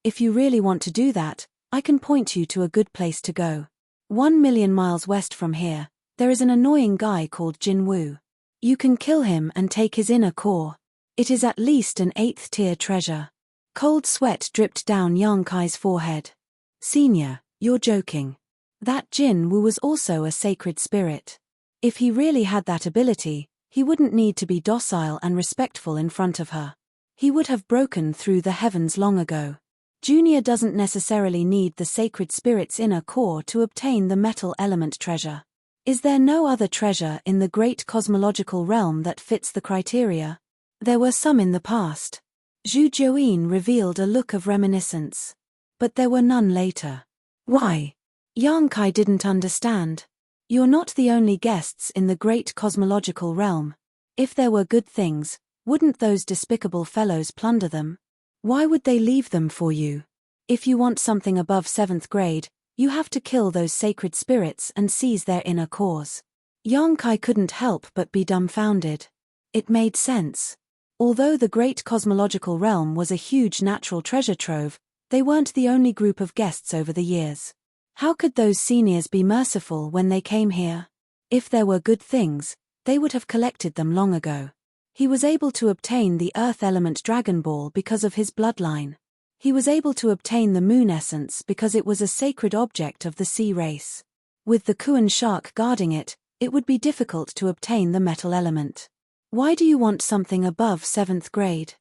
If you really want to do that, I can point you to a good place to go. 1 million miles west from here, there is an annoying guy called Jin Wu. You can kill him and take his inner core. It is at least an 8th tier treasure. Cold sweat dripped down Yang Kai's forehead. Senior, you're joking. That Jin Wu was also a sacred spirit. If he really had that ability, he wouldn't need to be docile and respectful in front of her. He would have broken through the heavens long ago. Junior doesn't necessarily need the sacred spirit's inner core to obtain the metal element treasure. Is there no other treasure in the great cosmological realm that fits the criteria? There were some in the past. Zhu Juyin revealed a look of reminiscence. But there were none later. Why? Yang Kai didn't understand. You're not the only guests in the great cosmological realm. If there were good things, wouldn't those despicable fellows plunder them? Why would they leave them for you? If you want something above 7th grade, you have to kill those sacred spirits and seize their inner cores. Yang Kai couldn't help but be dumbfounded. It made sense. Although the great cosmological realm was a huge natural treasure trove, they weren't the only group of guests over the years. How could those seniors be merciful when they came here? If there were good things, they would have collected them long ago. He was able to obtain the Earth Element Dragon Ball because of his bloodline. He was able to obtain the Moon Essence because it was a sacred object of the sea race. With the Kuan shark guarding it, it would be difficult to obtain the metal element. Why do you want something above 7th grade?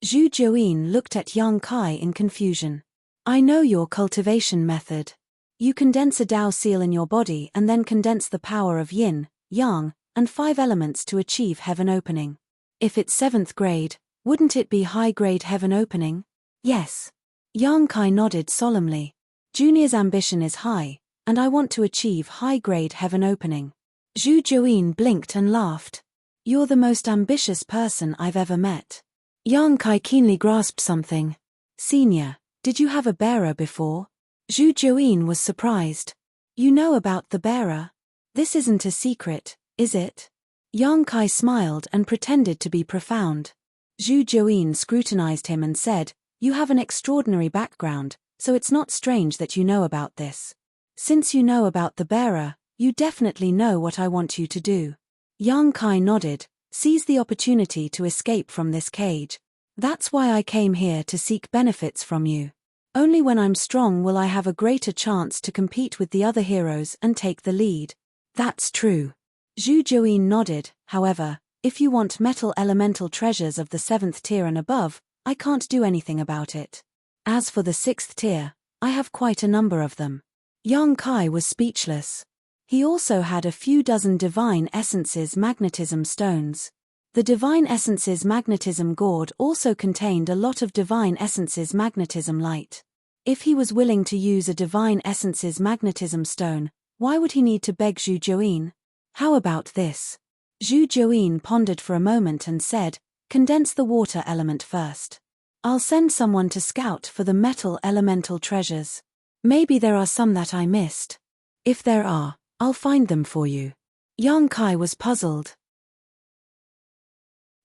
Zhu Juyin looked at Yang Kai in confusion. I know your cultivation method. You condense a Dao seal in your body and then condense the power of yin, yang, and 5 elements to achieve heaven opening. If it's 7th grade, wouldn't it be high-grade heaven opening? Yes. Yang Kai nodded solemnly. Junior's ambition is high, and I want to achieve high-grade heaven opening. Zhu Juyin blinked and laughed. You're the most ambitious person I've ever met. Yang Kai keenly grasped something. Senior, did you have a bearer before? Zhu Juyin was surprised. You know about the bearer? This isn't a secret, is it? Yang Kai smiled and pretended to be profound. Zhu Juyin scrutinized him and said, You have an extraordinary background, so it's not strange that you know about this. Since you know about the bearer, you definitely know what I want you to do. Yang Kai nodded. Seize the opportunity to escape from this cage. That's why I came here to seek benefits from you. Only when I'm strong will I have a greater chance to compete with the other heroes and take the lead. That's true. Zhu Juyin nodded. However, if you want metal elemental treasures of the 7th tier and above, I can't do anything about it. As for the 6th tier, I have quite a number of them. Yang Kai was speechless. He also had a few dozen Divine Essences magnetism stones. The Divine Essences magnetism gourd also contained a lot of Divine Essences magnetism light. If he was willing to use a Divine Essences magnetism stone, why would he need to beg Zhu Juyin? How about this? Zhu Juyin pondered for a moment and said, Condense the water element first. I'll send someone to scout for the metal elemental treasures. Maybe there are some that I missed. If there are, I'll find them for you. Yang Kai was puzzled.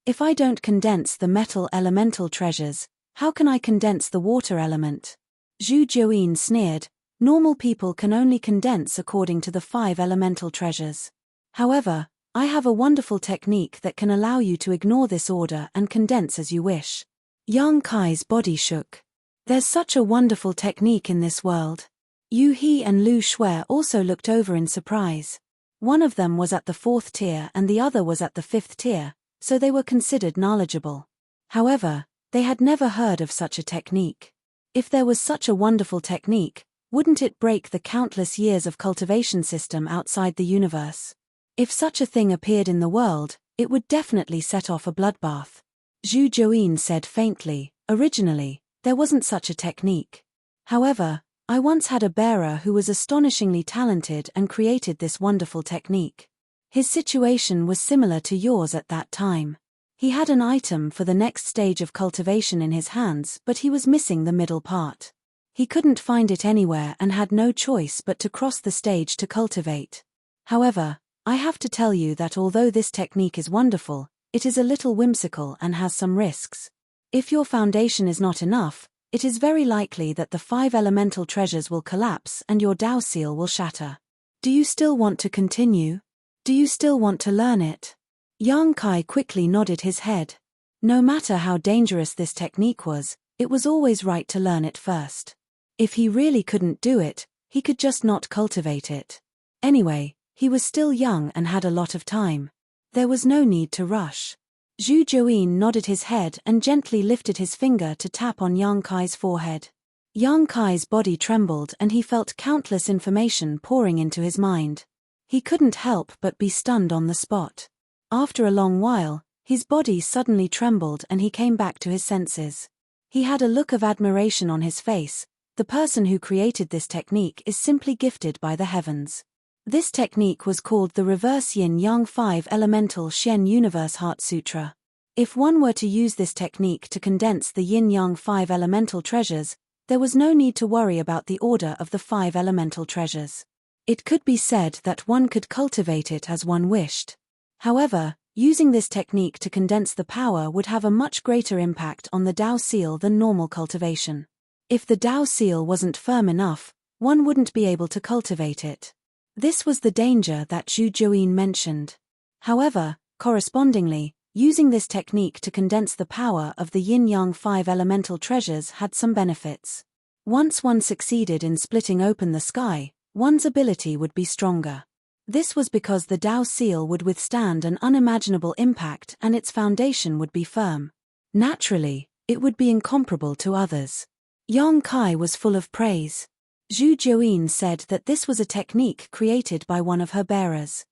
If I don't condense the metal elemental treasures, how can I condense the water element? Zhu Juyin sneered. Normal people can only condense according to the 5 elemental treasures. However, I have a wonderful technique that can allow you to ignore this order and condense as you wish. Yang Kai's body shook. There's such a wonderful technique in this world. Yu He and Lu Shui also looked over in surprise. One of them was at the 4th tier and the other was at the 5th tier, so they were considered knowledgeable. However, they had never heard of such a technique. If there was such a wonderful technique, wouldn't it break the countless years of cultivation system outside the universe? If such a thing appeared in the world, it would definitely set off a bloodbath. Zhu Juyin said faintly, Originally, there wasn't such a technique. However, I once had a bearer who was astonishingly talented and created this wonderful technique. His situation was similar to yours at that time. He had an item for the next stage of cultivation in his hands, but he was missing the middle part. He couldn't find it anywhere and had no choice but to cross the stage to cultivate. However, I have to tell you that although this technique is wonderful, it is a little whimsical and has some risks. If your foundation is not enough, it is very likely that the 5 elemental treasures will collapse and your Dao seal will shatter. Do you still want to continue? Do you still want to learn it? Yang Kai quickly nodded his head. No matter how dangerous this technique was, it was always right to learn it first. If he really couldn't do it, he could just not cultivate it. Anyway, he was still young and had a lot of time. There was no need to rush. Zhu Juyin nodded his head and gently lifted his finger to tap on Yang Kai's forehead. Yang Kai's body trembled and he felt countless information pouring into his mind. He couldn't help but be stunned on the spot. After a long while, his body suddenly trembled and he came back to his senses. He had a look of admiration on his face. The person who created this technique is simply gifted by the heavens. This technique was called the Reverse Yin-Yang 5 Elemental Shen Universe Heart Sutra. If one were to use this technique to condense the Yin-Yang 5 elemental treasures, there was no need to worry about the order of the 5 elemental treasures. It could be said that one could cultivate it as one wished. However, using this technique to condense the power would have a much greater impact on the Dao seal than normal cultivation. If the Dao seal wasn't firm enough, one wouldn't be able to cultivate it. This was the danger that Zhu Juyin mentioned. However, correspondingly, using this technique to condense the power of the yin-yang 5 elemental treasures had some benefits. Once one succeeded in splitting open the sky, one's ability would be stronger. This was because the Dao seal would withstand an unimaginable impact and its foundation would be firm. Naturally, it would be incomparable to others. Yang Kai was full of praise. Zhu Juyin said that this was a technique created by one of her bearers.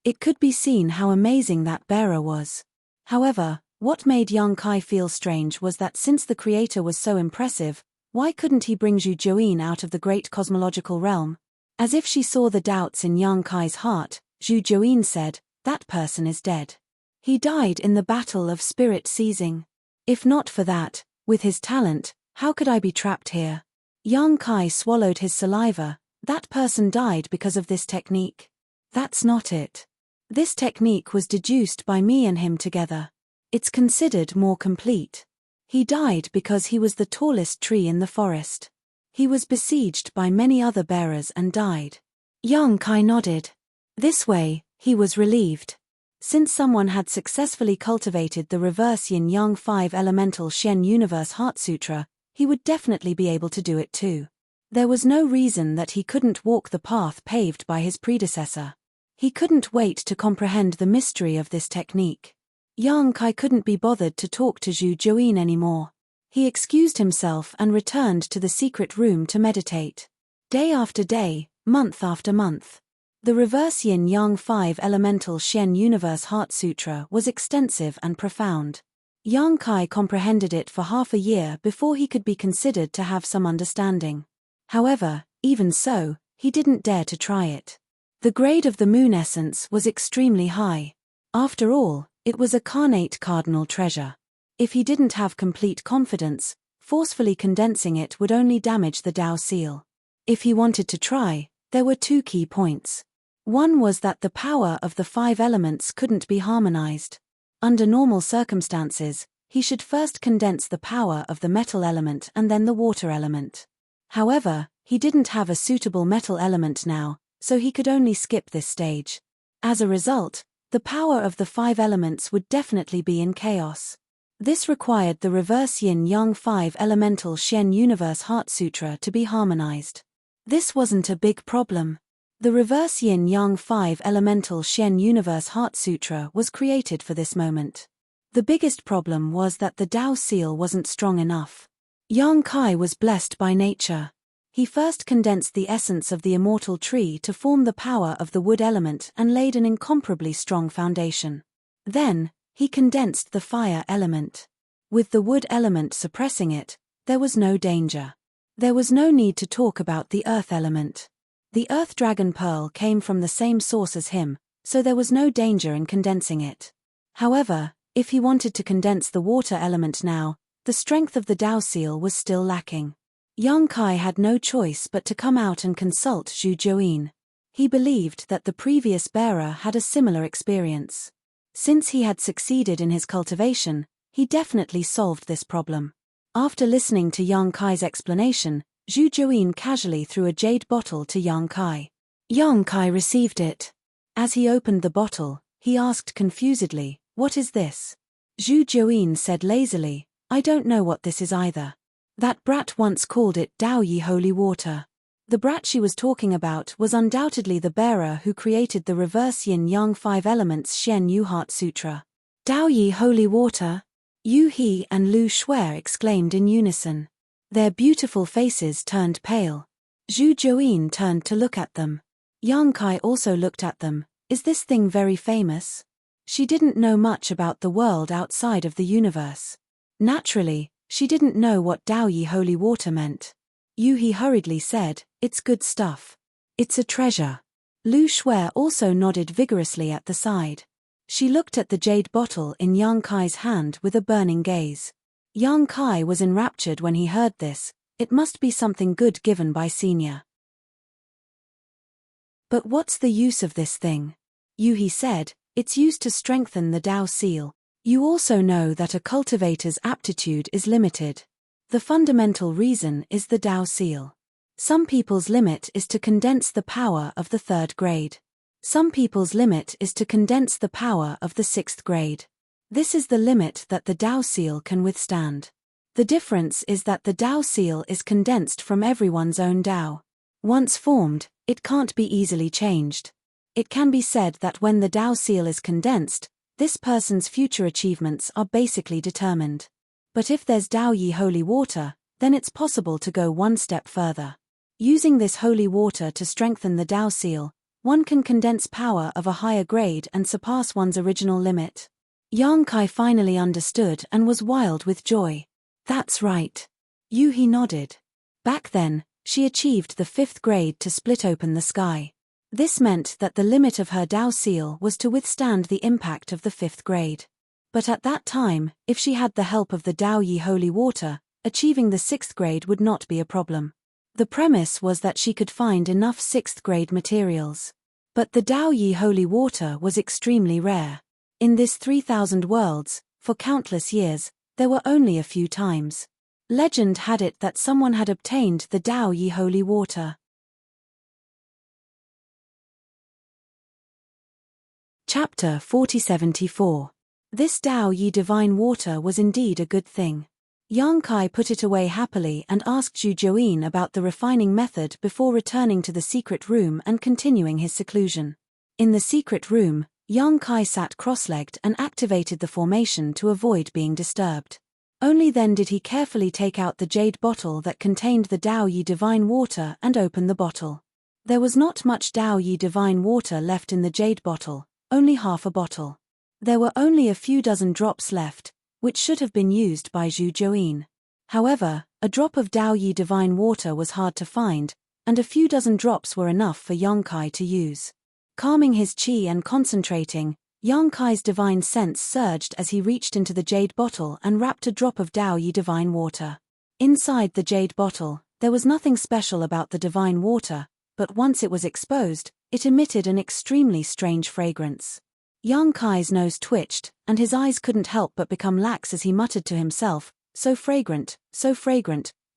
It could be seen how amazing that bearer was. However, what made Yang Kai feel strange was that since the creator was so impressive, why couldn't he bring Zhu Juyin out of the great cosmological realm? As if she saw the doubts in Yang Kai's heart, Zhu Juyin said, "That person is dead. He died in the battle of spirit seizing. If not for that, with his talent, how could I be trapped here?" Yang Kai swallowed his saliva. "That person died because of this technique. That's not it. This technique was deduced by me and him together. It's considered more complete. He died because he was the tallest tree in the forest. He was besieged by many other bearers and died." Yang Kai nodded. This way, he was relieved. Since someone had successfully cultivated the reverse yin-yang 5 elemental Shen Universe Heart Sutra, he would definitely be able to do it too. There was no reason that he couldn't walk the path paved by his predecessor. He couldn't wait to comprehend the mystery of this technique. Yang Kai couldn't be bothered to talk to Zhu Juyin anymore. He excused himself and returned to the secret room to meditate. Day after day, month after month. The reverse yin-yang 5 elemental Shen Universe Heart Sutra was extensive and profound. Yang Kai comprehended it for half a year before he could be considered to have some understanding. However, even so, he didn't dare to try it. The grade of the moon essence was extremely high. After all, it was a carnate cardinal treasure. If he didn't have complete confidence, forcefully condensing it would only damage the Dao seal. If he wanted to try, there were two key points. One was that the power of the 5 elements couldn't be harmonized. Under normal circumstances, he should first condense the power of the metal element and then the water element. However, he didn't have a suitable metal element now, so he could only skip this stage. As a result, the power of the 5 elements would definitely be in chaos. This required the reverse yin-yang 5 elemental Shen Universe Heart Sutra to be harmonized. This wasn't a big problem. The reverse yin-yang 5 elemental Shen Universe Heart Sutra was created for this moment. The biggest problem was that the Dao seal wasn't strong enough. Yang Kai was blessed by nature. He first condensed the essence of the immortal tree to form the power of the wood element and laid an incomparably strong foundation. Then, he condensed the fire element. With the wood element suppressing it, there was no danger. There was no need to talk about the earth element. The earth dragon pearl came from the same source as him, so there was no danger in condensing it. However, if he wanted to condense the water element now, the strength of the Dao seal was still lacking. Yang Kai had no choice but to come out and consult Zhu Juyin. He believed that the previous bearer had a similar experience. Since he had succeeded in his cultivation, he definitely solved this problem. After listening to Yang Kai's explanation, Zhu Juyin casually threw a jade bottle to Yang Kai. Yang Kai received it. As he opened the bottle, he asked confusedly, "What is this?" Zhu Juyin said lazily, "I don't know what this is either. That brat once called it Dao Yi Holy Water." The brat she was talking about was undoubtedly the bearer who created the reverse yin-yang 5 elements Shen Yu Heart Sutra. "Dao Yi Holy Water?" Yu He and Lu Shuai exclaimed in unison. Their beautiful faces turned pale. Zhu Juyin turned to look at them. Yang Kai also looked at them. "Is this thing very famous?" She didn't know much about the world outside of the universe. Naturally, she didn't know what Dao Yi Holy Water meant. Yu He hurriedly said, "It's good stuff. It's a treasure." Lu Shuai also nodded vigorously at the side. She looked at the jade bottle in Yang Kai's hand with a burning gaze. Yang Kai was enraptured when he heard this. It must be something good given by Senior. "But what's the use of this thing?" Yu He said, "It's used to strengthen the Dao seal. You also know that a cultivator's aptitude is limited. The fundamental reason is the Dao seal. Some people's limit is to condense the power of the 3rd grade. Some people's limit is to condense the power of the 6th grade. This is the limit that the Tao seal can withstand. The difference is that the Tao seal is condensed from everyone's own Tao. Once formed, it can't be easily changed. It can be said that when the Tao seal is condensed, this person's future achievements are basically determined. But if there's Tao Yi holy water, then it's possible to go one step further. Using this holy water to strengthen the Tao seal, one can condense power of a higher grade and surpass one's original limit. Yang Kai finally understood and was wild with joy. That's right. Yuhi nodded. Back then, she achieved the 5th grade to split open the sky. This meant that the limit of her Tao seal was to withstand the impact of the 5th grade. But at that time, if she had the help of the Tao Yi holy water, achieving the 6th grade would not be a problem. The premise was that she could find enough 6th grade materials. But the Tao Yi holy water was extremely rare. In this 3,000 worlds, for countless years, there were only a few times. Legend had it that someone had obtained the Tao Yi holy water. Chapter 4074. This Tao Yi divine water was indeed a good thing. Yang Kai put it away happily and asked Zhu Juyin about the refining method before returning to the secret room and continuing his seclusion. In the secret room, Yang Kai sat cross-legged and activated the formation to avoid being disturbed. Only then did he carefully take out the jade bottle that contained the Tao Yi divine water and open the bottle. There was not much Tao Yi divine water left in the jade bottle, only half a bottle. There were only a few dozen drops left, which should have been used by Zhu Juyin. However, a drop of Tao Yi divine water was hard to find, and a few dozen drops were enough for Yang Kai to use. Calming his qi and concentrating, Yang Kai's divine sense surged as he reached into the jade bottle and wrapped a drop of Tao Yi divine water. Inside the jade bottle, there was nothing special about the divine water, but once it was exposed, it emitted an extremely strange fragrance. Yang Kai's nose twitched, and his eyes couldn't help but become lax as he muttered to himself, so fragrant,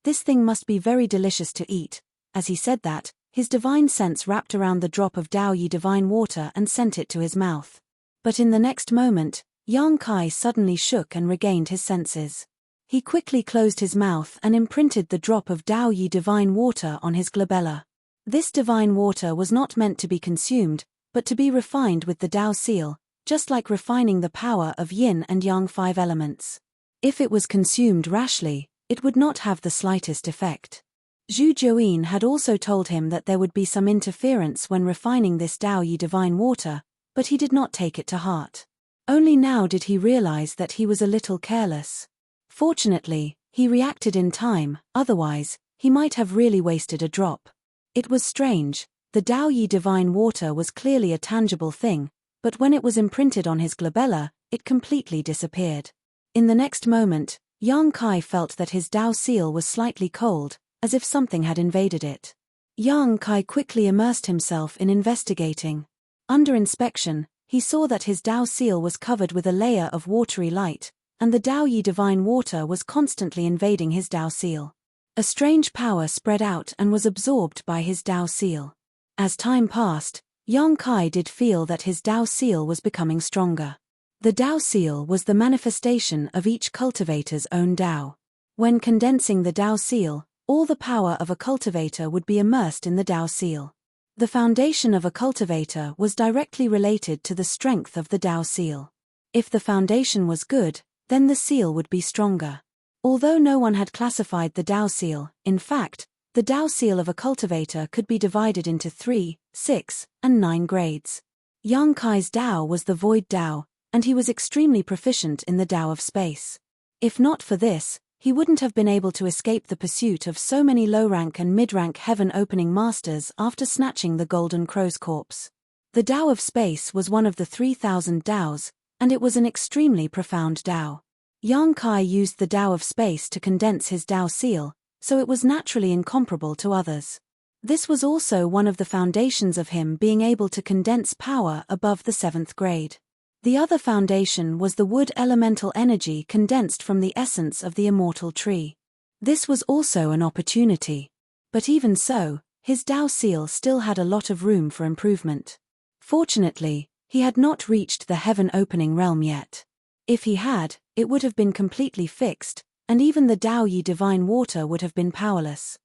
this thing must be very delicious to eat. As he said that, his divine sense wrapped around the drop of Tao Yi divine water and sent it to his mouth. But in the next moment, Yang Kai suddenly shook and regained his senses. He quickly closed his mouth and imprinted the drop of Tao Yi divine water on his glabella. This divine water was not meant to be consumed, but to be refined with the Tao seal, just like refining the power of yin and yang 5 elements. If it was consumed rashly, it would not have the slightest effect. Zhu Juyin had also told him that there would be some interference when refining this Tao Yi divine water, but he did not take it to heart. Only now did he realize that he was a little careless. Fortunately, he reacted in time, otherwise, he might have really wasted a drop. It was strange. The Tao Yi divine water was clearly a tangible thing, but when it was imprinted on his glabella, it completely disappeared. In the next moment, Yang Kai felt that his Tao seal was slightly cold, as if something had invaded it. Yang Kai quickly immersed himself in investigating. Under inspection, he saw that his Tao seal was covered with a layer of watery light, and the Tao Yi divine water was constantly invading his Tao seal. A strange power spread out and was absorbed by his Tao seal. As time passed, Yang Kai did feel that his Tao seal was becoming stronger. The Tao seal was the manifestation of each cultivator's own Tao. When condensing the Tao seal, all the power of a cultivator would be immersed in the Tao seal. The foundation of a cultivator was directly related to the strength of the Tao seal. If the foundation was good, then the seal would be stronger. Although no one had classified the Tao seal, in fact, the Tao seal of a cultivator could be divided into 3, 6, and 9 grades. Yang Kai's Tao was the void Tao, and he was extremely proficient in the Tao of space. If not for this, he wouldn't have been able to escape the pursuit of so many low-rank and mid-rank heaven-opening masters after snatching the Golden Crow's corpse. The Tao of space was one of the 3,000 Taos, and it was an extremely profound Tao. Yang Kai used the Tao of space to condense his Tao seal, so it was naturally incomparable to others. This was also one of the foundations of him being able to condense power above the 7th grade. The other foundation was the wood elemental energy condensed from the essence of the immortal tree. This was also an opportunity. But even so, his Dao seal still had a lot of room for improvement. Fortunately, he had not reached the heaven-opening realm yet. If he had, it would have been completely fixed, and even the Dao Yi divine water would have been powerless.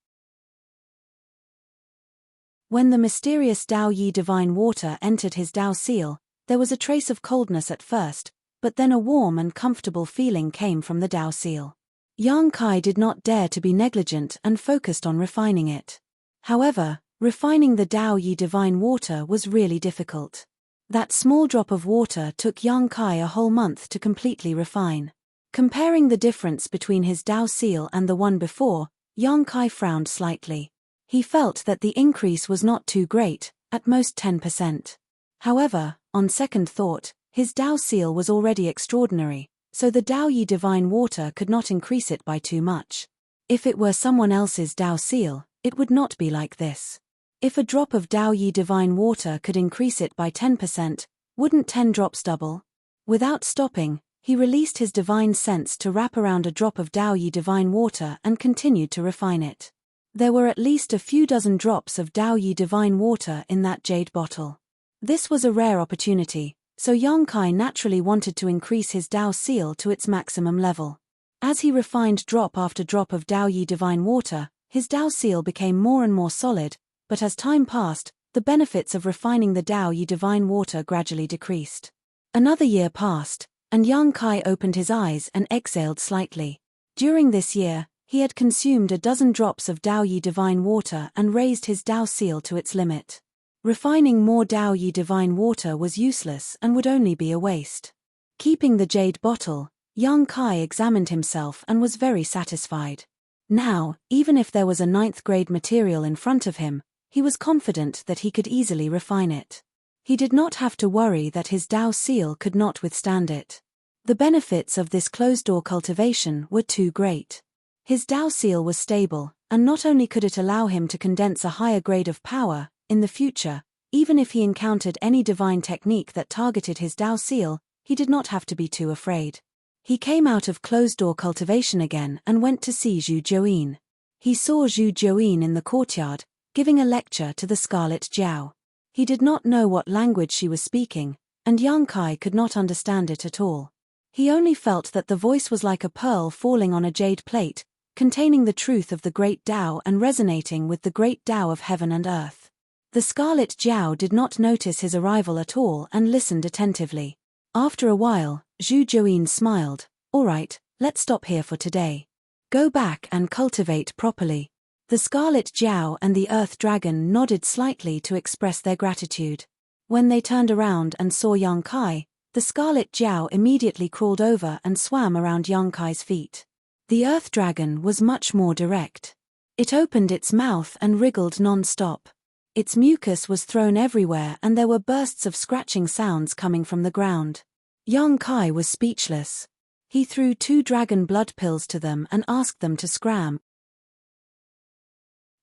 When the mysterious Dao Yi divine water entered his Dao seal, there was a trace of coldness at first, but then a warm and comfortable feeling came from the Dao seal. Yang Kai did not dare to be negligent and focused on refining it. However, refining the Dao Yi divine water was really difficult. That small drop of water took Yang Kai a whole month to completely refine. Comparing the difference between his Dao seal and the one before, Yang Kai frowned slightly. He felt that the increase was not too great, at most 10%. However, on second thought, his Dao seal was already extraordinary, so the Dao Yi divine water could not increase it by too much. If it were someone else's Dao seal, it would not be like this. If a drop of Dao Yi divine water could increase it by 10%, wouldn't 10 drops double? Without stopping, he released his divine sense to wrap around a drop of Dao Yi divine water and continued to refine it. There were at least a few dozen drops of Dao Yi divine water in that jade bottle. This was a rare opportunity, so Yang Kai naturally wanted to increase his Dao seal to its maximum level. As he refined drop after drop of Dao Yi divine water, his Dao seal became more and more solid, but as time passed, the benefits of refining the Dao Yi divine water gradually decreased. Another year passed, and Yang Kai opened his eyes and exhaled slightly. During this year, he had consumed a dozen drops of Dao Yi divine water and raised his Dao seal to its limit. Refining more Dao Yi divine water was useless and would only be a waste. Keeping the jade bottle, Yang Kai examined himself and was very satisfied. Now, even if there was a 9th grade material in front of him, he was confident that he could easily refine it. He did not have to worry that his Dao seal could not withstand it. The benefits of this closed-door cultivation were too great. His Dao seal was stable, and not only could it allow him to condense a higher grade of power, in the future, even if he encountered any divine technique that targeted his Dao seal, he did not have to be too afraid. He came out of closed-door cultivation again and went to see Zhu Juoyin. He saw Zhu Juoyin in the courtyard, giving a lecture to the Scarlet Jiao. He did not know what language she was speaking, and Yang Kai could not understand it at all. He only felt that the voice was like a pearl falling on a jade plate, containing the truth of the great Tao and resonating with the great Tao of heaven and earth. The Scarlet Jiao did not notice his arrival at all and listened attentively. After a while, Zhu Juoyin smiled. "All right, let's stop here for today. Go back and cultivate properly." The Scarlet Jiao and the Earth Dragon nodded slightly to express their gratitude. When they turned around and saw Yang Kai, the Scarlet Jiao immediately crawled over and swam around Yang Kai's feet. The Earth Dragon was much more direct. It opened its mouth and wriggled non-stop. Its mucus was thrown everywhere and there were bursts of scratching sounds coming from the ground. Yang Kai was speechless. He threw 2 dragon blood pills to them and asked them to scram.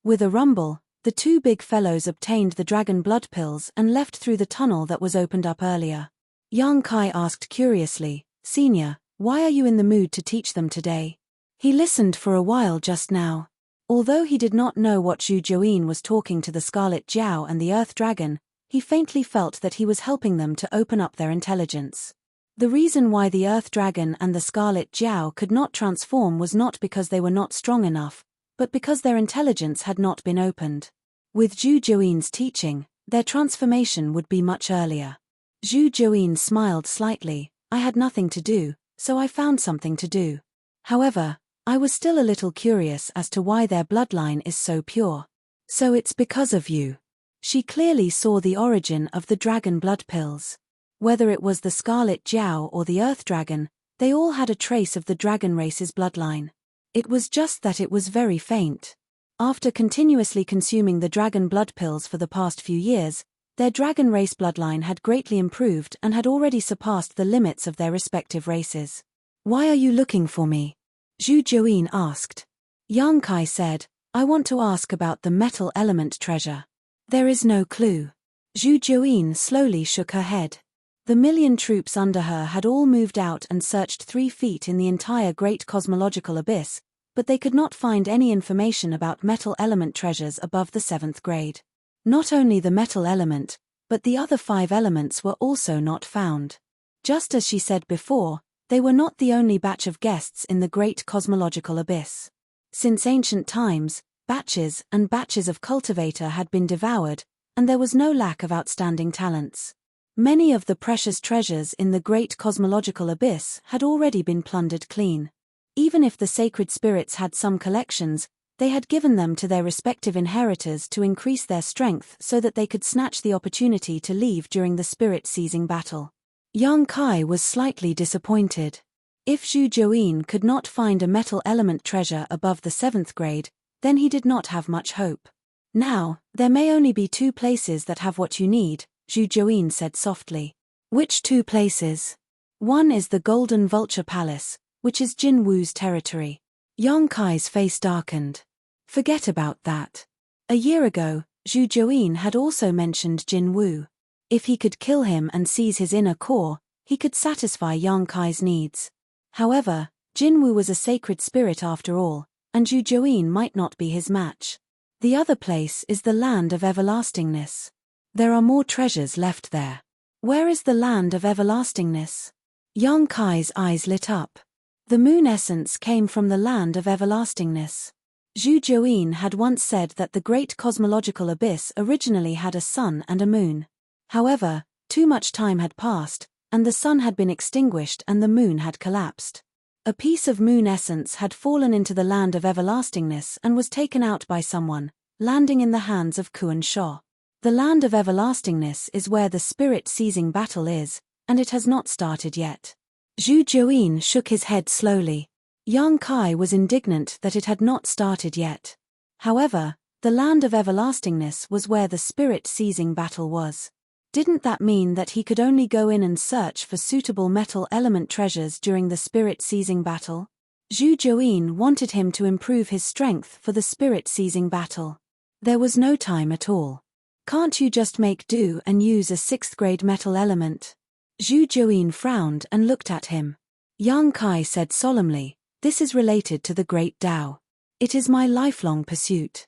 With a rumble, the 2 big fellows obtained the dragon blood pills and left through the tunnel that was opened up earlier. Yang Kai asked curiously, "Senior, why are you in the mood to teach them today?" He listened for a while just now. Although he did not know what Zhu Juoyin was talking to the Scarlet Jiao and the Earth Dragon, he faintly felt that he was helping them to open up their intelligence. The reason why the Earth Dragon and the Scarlet Jiao could not transform was not because they were not strong enough, but because their intelligence had not been opened. With Zhu Juoyin's teaching, their transformation would be much earlier. Zhu Juoyin smiled slightly. "I had nothing to do, so I found something to do. However, I was still a little curious as to why their bloodline is so pure." "So it's because of you." She clearly saw the origin of the dragon blood pills. Whether it was the Scarlet Jiao or the Earth Dragon, they all had a trace of the dragon race's bloodline. It was just that it was very faint. After continuously consuming the dragon blood pills for the past few years, their dragon race bloodline had greatly improved and had already surpassed the limits of their respective races. "Why are you looking for me?" Zhu Juoyin asked. Yang Kai said, "I want to ask about the metal element treasure." "There is no clue." Zhu Juoyin slowly shook her head. The million troops under her had all moved out and searched 3 feet in the entire great cosmological abyss, but they could not find any information about metal element treasures above the 7th grade. Not only the metal element, but the other 5 elements were also not found. Just as she said before, they were not the only batch of guests in the great cosmological abyss. Since ancient times, batches and batches of cultivator had been devoured, and there was no lack of outstanding talents. Many of the precious treasures in the great cosmological abyss had already been plundered clean. Even if the sacred spirits had some collections, they had given them to their respective inheritors to increase their strength so that they could snatch the opportunity to leave during the spirit-seizing battle. Yang Kai was slightly disappointed. If Zhu Juyin could not find a metal element treasure above the 7th grade, then he did not have much hope. Now, there may only be 2 places that have what you need, Zhu Juyin said softly. Which 2 places? One is the Golden Vulture Palace, which is Jin Wu's territory. Yang Kai's face darkened. Forget about that. A year ago, Zhu Juyin had also mentioned Jin Wu. If he could kill him and seize his inner core, he could satisfy Yang Kai's needs. However, Jin Wu was a sacred spirit after all, and Zhu Juyin might not be his match. The other place is the Land of Everlastingness. There are more treasures left there. Where is the Land of Everlastingness? Yang Kai's eyes lit up. The moon essence came from the Land of Everlastingness. Zhu Juyin had once said that the great cosmological abyss originally had a sun and a moon. However, too much time had passed, and the sun had been extinguished and the moon had collapsed. A piece of moon essence had fallen into the Land of Everlastingness and was taken out by someone, landing in the hands of Kuan Sha. The Land of Everlastingness is where the spirit-seizing battle is, and it has not started yet. Zhu Juyin shook his head slowly. Yang Kai was indignant that it had not started yet. However, the Land of Everlastingness was where the spirit-seizing battle was. Didn't that mean that he could only go in and search for suitable metal element treasures during the spirit-seizing battle? Zhu Juyin wanted him to improve his strength for the spirit-seizing battle. There was no time at all. Can't you just make do and use a 6th grade metal element? Zhu Juyin frowned and looked at him. Yang Kai said solemnly, "This is related to the Great Tao. It is my lifelong pursuit."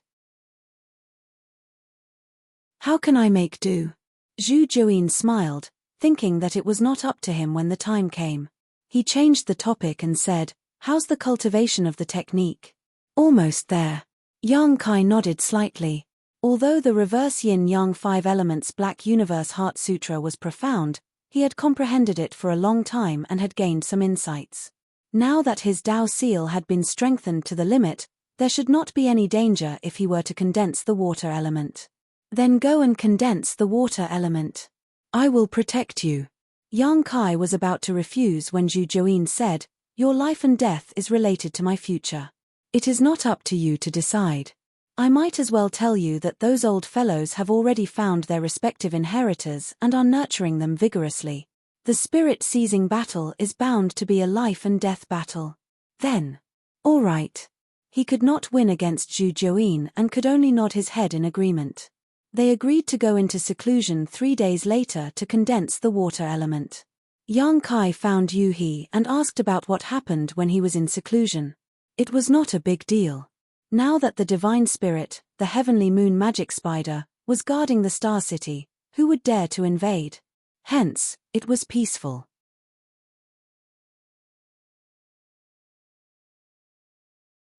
How can I make do? Zhu Juyin smiled, thinking that it was not up to him when the time came. He changed the topic and said, "How's the cultivation of the technique?" "Almost there." Yang Kai nodded slightly. Although the reverse yin-yang 5 elements Black Universe Heart Sutra was profound, he had comprehended it for a long time and had gained some insights. Now that his Tao seal had been strengthened to the limit, there should not be any danger if he were to condense the water element. Then go and condense the water element. I will protect you. Yang Kai was about to refuse when Zhu Juyin said, "Your life and death is related to my future. It is not up to you to decide. I might as well tell you that those old fellows have already found their respective inheritors and are nurturing them vigorously. The spirit-seizing battle is bound to be a life and death battle." Then, all right. He could not win against Zhu Juyin and could only nod his head in agreement. They agreed to go into seclusion 3 days later to condense the water element. Yang Kai found Yu He and asked about what happened when he was in seclusion. It was not a big deal. Now that the divine spirit, the heavenly moon magic spider, was guarding the Star City, who would dare to invade? Hence, it was peaceful.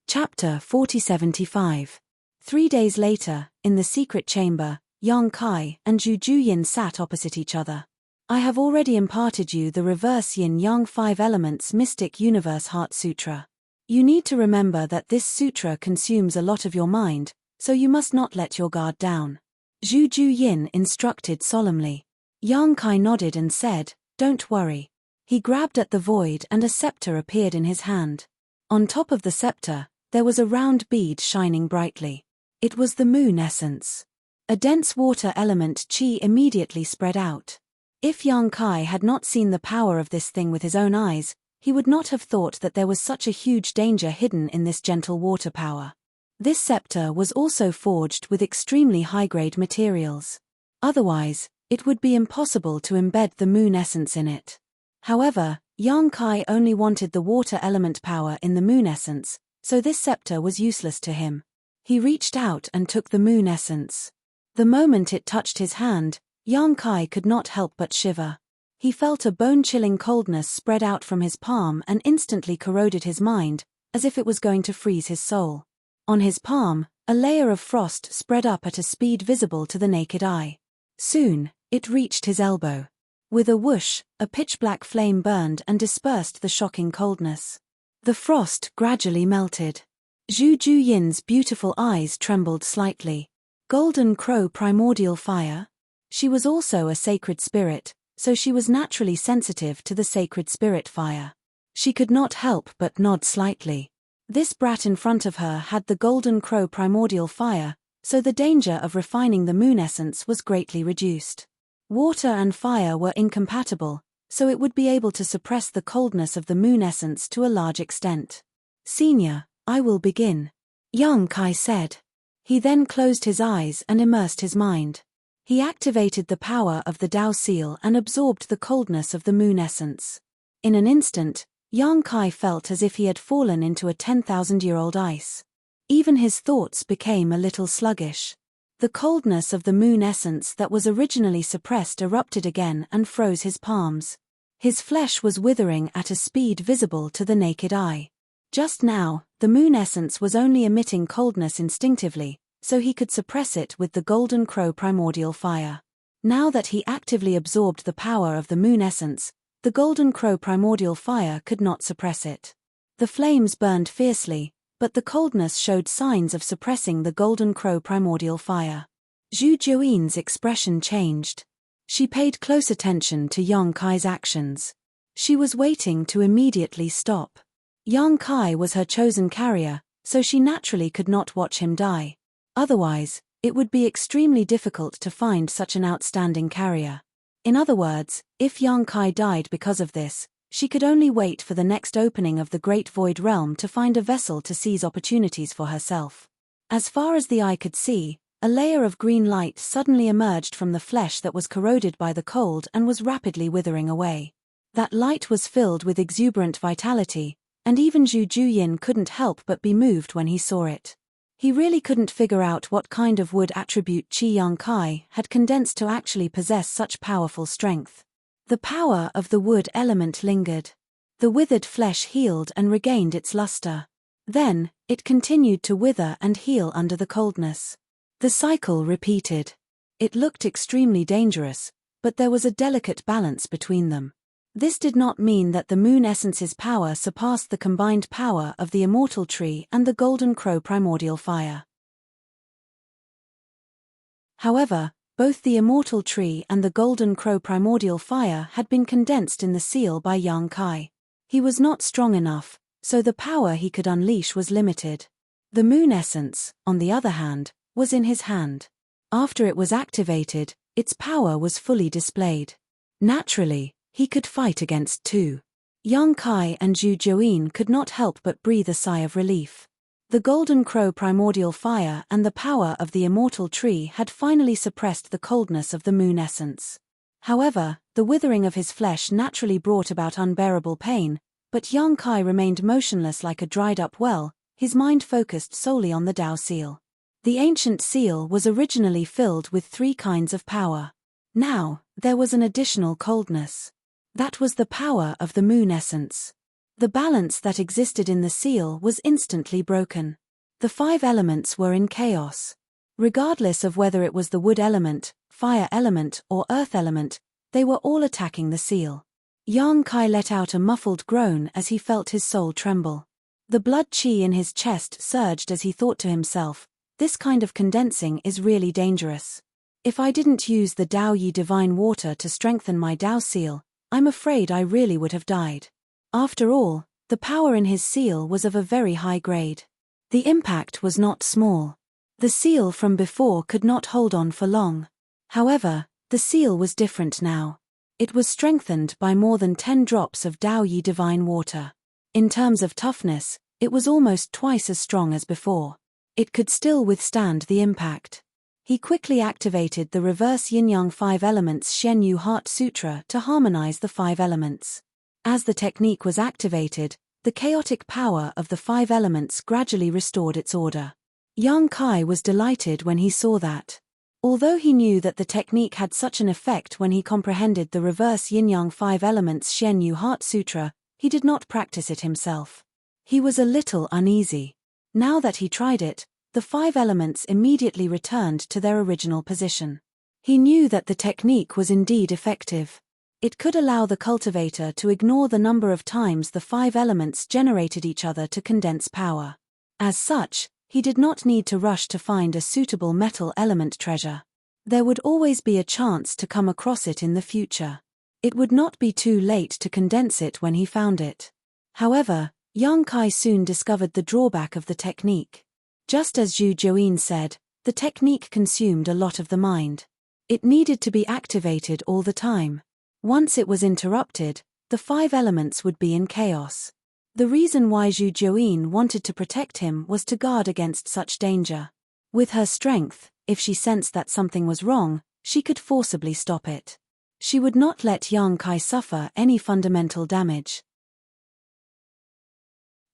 Chapter 4075. 3 days later, in the secret chamber, Yang Kai and Zhu Juyin sat opposite each other. I have already imparted you the reverse yin-yang 5 elements mystic universe heart sutra. You need to remember that this sutra consumes a lot of your mind, so you must not let your guard down. Zhu Juyin instructed solemnly. Yang Kai nodded and said, "Don't worry." He grabbed at the void and a scepter appeared in his hand. On top of the scepter, there was a round bead shining brightly. It was the moon essence. A dense water element chi immediately spread out. If Yang Kai had not seen the power of this thing with his own eyes, he would not have thought that there was such a huge danger hidden in this gentle water power. This scepter was also forged with extremely high-grade materials. Otherwise, it would be impossible to embed the moon essence in it. However, Yang Kai only wanted the water element power in the moon essence, so this scepter was useless to him. He reached out and took the moon essence. The moment it touched his hand, Yang Kai could not help but shiver. He felt a bone-chilling coldness spread out from his palm and instantly corroded his mind, as if it was going to freeze his soul. On his palm, a layer of frost spread up at a speed visible to the naked eye. Soon, it reached his elbow. With a whoosh, a pitch-black flame burned and dispersed the shocking coldness. The frost gradually melted. Zhu Juyin's beautiful eyes trembled slightly. Golden Crow primordial fire? She was also a sacred spirit, so she was naturally sensitive to the sacred spirit fire. She could not help but nod slightly. This brat in front of her had the Golden Crow primordial fire, so the danger of refining the moon essence was greatly reduced. Water and fire were incompatible, so it would be able to suppress the coldness of the moon essence to a large extent. "Senior, I will begin," Yang Kai said. He then closed his eyes and immersed his mind. He activated the power of the Dao Seal and absorbed the coldness of the moon essence. In an instant, Yang Kai felt as if he had fallen into a 10,000-year-old ice. Even his thoughts became a little sluggish. The coldness of the moon essence that was originally suppressed erupted again and froze his palms. His flesh was withering at a speed visible to the naked eye. Just now, the moon essence was only emitting coldness instinctively, so he could suppress it with the Golden Crow primordial fire. Now that he actively absorbed the power of the moon essence, the Golden Crow primordial fire could not suppress it. The flames burned fiercely, but the coldness showed signs of suppressing the Golden Crow primordial fire. Zhu Juyin's expression changed. She paid close attention to Yang Kai's actions. She was waiting to immediately stop. Yang Kai was her chosen carrier, so she naturally could not watch him die. Otherwise, it would be extremely difficult to find such an outstanding carrier. In other words, if Yang Kai died because of this, she could only wait for the next opening of the Great Void Realm to find a vessel to seize opportunities for herself. As far as the eye could see, a layer of green light suddenly emerged from the flesh that was corroded by the cold and was rapidly withering away. That light was filled with exuberant vitality, and even Zhu Juyin couldn't help but be moved when he saw it. He really couldn't figure out what kind of wood attribute Qi Yang Kai had condensed to actually possess such powerful strength. The power of the wood element lingered. The withered flesh healed and regained its luster. Then, it continued to wither and heal under the coldness. The cycle repeated. It looked extremely dangerous, but there was a delicate balance between them. This did not mean that the moon essence's power surpassed the combined power of the immortal tree and the Golden Crow primordial fire. However, both the immortal tree and the Golden Crow primordial fire had been condensed in the seal by Yang Kai. He was not strong enough, so the power he could unleash was limited. The moon essence, on the other hand, was in his hand. After it was activated, its power was fully displayed. Naturally, he could fight against two. Yang Kai and Zhu Juyin could not help but breathe a sigh of relief. The Golden Crow primordial fire and the power of the immortal tree had finally suppressed the coldness of the moon essence. However, the withering of his flesh naturally brought about unbearable pain, but Yang Kai remained motionless like a dried-up well, his mind focused solely on the Dao Seal. The ancient seal was originally filled with 3 kinds of power. Now, there was an additional coldness. That was the power of the moon essence. The balance that existed in the seal was instantly broken. The 5 elements were in chaos. Regardless of whether it was the wood element, fire element, or earth element, they were all attacking the seal. Yang Kai let out a muffled groan as he felt his soul tremble. The blood qi in his chest surged as he thought to himself, this kind of condensing is really dangerous. If I didn't use the Dao Yi divine water to strengthen my Dao seal, I'm afraid I really would have died. After all, the power in his seal was of a very high grade. The impact was not small. The seal from before could not hold on for long. However, the seal was different now. It was strengthened by more than 10 drops of Dao Yi divine water. In terms of toughness, it was almost twice as strong as before. It could still withstand the impact. He quickly activated the reverse yin-yang 5 elements Shenyu Heart Sutra to harmonize the 5 elements. As the technique was activated, the chaotic power of the 5 elements gradually restored its order. Young Kai was delighted when he saw that. Although he knew that the technique had such an effect when he comprehended the reverse yin-yang 5 elements Shen Yu Heart Sutra, he did not practice it himself. He was a little uneasy. Now that he tried it, the 5 elements immediately returned to their original position. He knew that the technique was indeed effective. It could allow the cultivator to ignore the number of times the 5 elements generated each other to condense power. As such, he did not need to rush to find a suitable metal element treasure. There would always be a chance to come across it in the future. It would not be too late to condense it when he found it. However, Young Kai soon discovered the drawback of the technique. Just as Zhu Juyin said, the technique consumed a lot of the mind. It needed to be activated all the time. Once it was interrupted, the 5 elements would be in chaos. The reason why Zhu Juyin wanted to protect him was to guard against such danger. With her strength, if she sensed that something was wrong, she could forcibly stop it. She would not let Young Kai suffer any fundamental damage.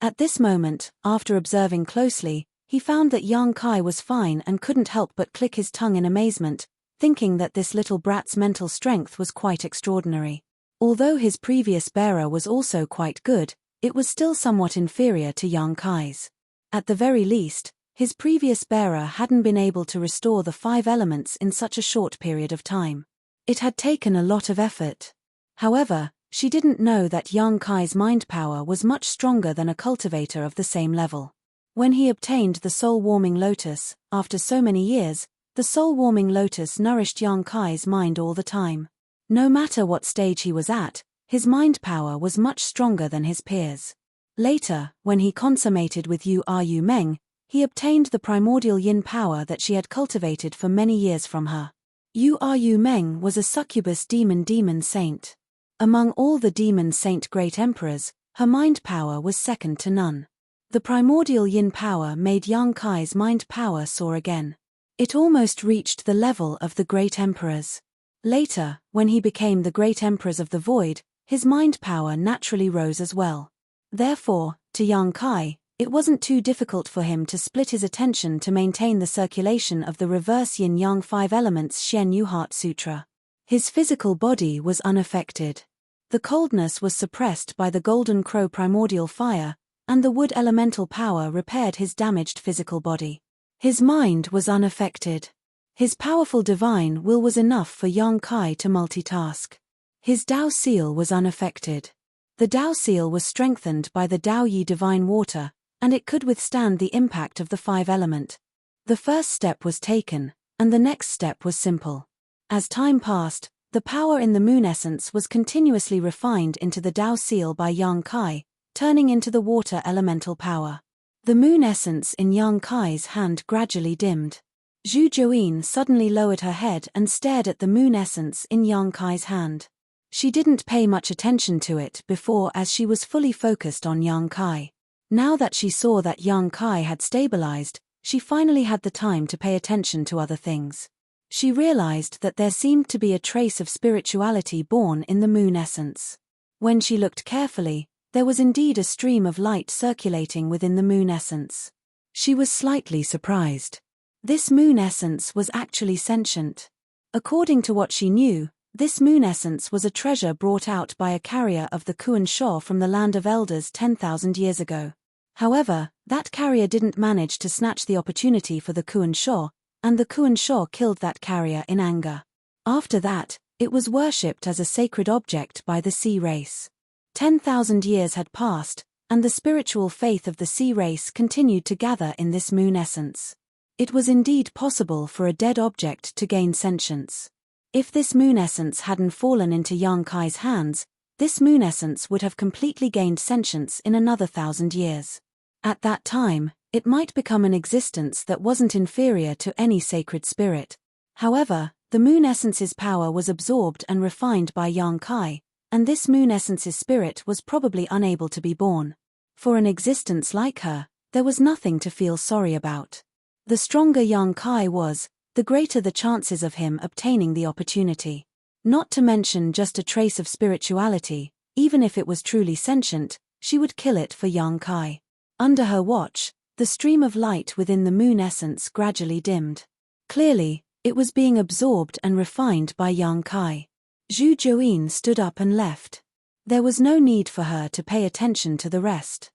At this moment, after observing closely, he found that Young Kai was fine and couldn't help but click his tongue in amazement, thinking that this little brat's mental strength was quite extraordinary. Although his previous bearer was also quite good, it was still somewhat inferior to Young Kai's. At the very least, his previous bearer hadn't been able to restore the 5 elements in such a short period of time. It had taken a lot of effort. However, she didn't know that Young Kai's mind power was much stronger than a cultivator of the same level. When he obtained the soul-warming lotus, after so many years, the soul-warming lotus nourished Young Kai's mind all the time. No matter what stage he was at, his mind power was much stronger than his peers. Later, when he consummated with Yu Meng, he obtained the primordial yin power that she had cultivated for many years from her. Yu Meng was a succubus demon saint. Among all the demon saint great emperors, her mind power was second to none. The primordial yin power made Young Kai's mind power soar again. It almost reached the level of the great emperors. Later, when he became the great emperors of the void, his mind power naturally rose as well. Therefore, to Young Kai, it wasn't too difficult for him to split his attention to maintain the circulation of the reverse yin-yang 5 elements Shen Yu Heart Sutra. His physical body was unaffected. The coldness was suppressed by the golden crow primordial fire, and the wood elemental power repaired his damaged physical body. His mind was unaffected. His powerful divine will was enough for Young Kai to multitask. His Dao seal was unaffected. The Dao seal was strengthened by the Dao Yi divine water, and it could withstand the impact of the 5 element. The first step was taken, and the next step was simple. As time passed, the power in the moon essence was continuously refined into the Dao seal by Young Kai, turning into the water elemental power. The moon essence in Young Kai's hand gradually dimmed. Zhu Juyin suddenly lowered her head and stared at the moon essence in Young Kai's hand. She didn't pay much attention to it before as she was fully focused on Young Kai. Now that she saw that Young Kai had stabilized, she finally had the time to pay attention to other things. She realized that there seemed to be a trace of spirituality born in the moon essence. When she looked carefully, there was indeed a stream of light circulating within the moon essence. She was slightly surprised. This moon essence was actually sentient. According to what she knew, this moon essence was a treasure brought out by a carrier of the Kuan Shou from the land of elders 10,000 years ago. However, that carrier didn't manage to snatch the opportunity for the Kuan Shou, and the Kuan Shou killed that carrier in anger. After that, it was worshipped as a sacred object by the sea race. 10,000 years had passed, and the spiritual faith of the sea race continued to gather in this moon essence. It was indeed possible for a dead object to gain sentience. If this moon essence hadn't fallen into Young Kai's hands, this moon essence would have completely gained sentience in another 1,000 years. At that time, it might become an existence that wasn't inferior to any sacred spirit. However, the moon essence's power was absorbed and refined by Young Kai, and this moon essence's spirit was probably unable to be born. For an existence like her, there was nothing to feel sorry about. The stronger Young Kai was, the greater the chances of him obtaining the opportunity. Not to mention just a trace of spirituality, even if it was truly sentient, she would kill it for young Kai. Under her watch, the stream of light within the moon essence gradually dimmed. Clearly, it was being absorbed and refined by young Kai. Zhu Juyin stood up and left. There was no need for her to pay attention to the rest.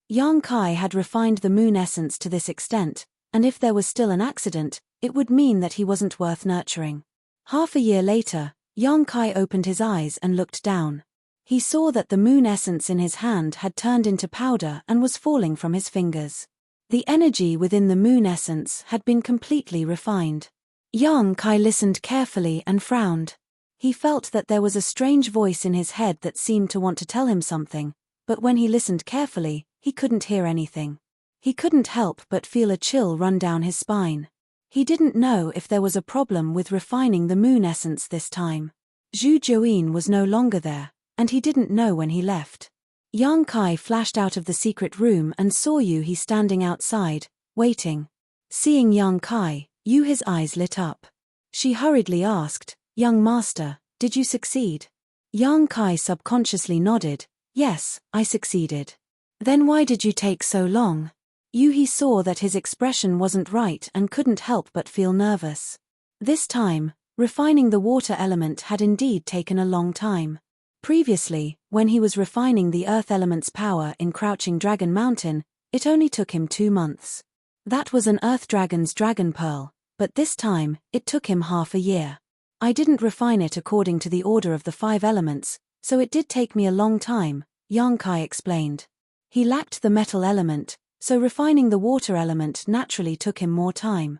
Yang Kai had refined the moon essence to this extent, and if there was still an accident, it would mean that he wasn't worth nurturing. Half a year later, Yang Kai opened his eyes and looked down. He saw that the moon essence in his hand had turned into powder and was falling from his fingers. The energy within the moon essence had been completely refined. Yang Kai listened carefully and frowned. He felt that there was a strange voice in his head that seemed to want to tell him something, but when he listened carefully, he couldn't hear anything. He couldn't help but feel a chill run down his spine. He didn't know if there was a problem with refining the moon essence this time. Zhu Juyin was no longer there, and he didn't know when he left. Yang Kai flashed out of the secret room and saw He standing outside, waiting. Seeing Yang Kai, his eyes lit up. She hurriedly asked, "Young master, did you succeed?" Yang Kai subconsciously nodded, "Yes, I succeeded." "Then why did you take so long?" He saw that his expression wasn't right and couldn't help but feel nervous. This time, refining the water element had indeed taken a long time. Previously, when he was refining the earth element's power in Crouching Dragon Mountain, it only took him 2 months. That was an earth dragon's dragon pearl, but this time, it took him half a year. I didn't refine it according to the order of the 5 elements, so it did take me a long time, Yang Kai explained. He lacked the metal element, so refining the water element naturally took him more time.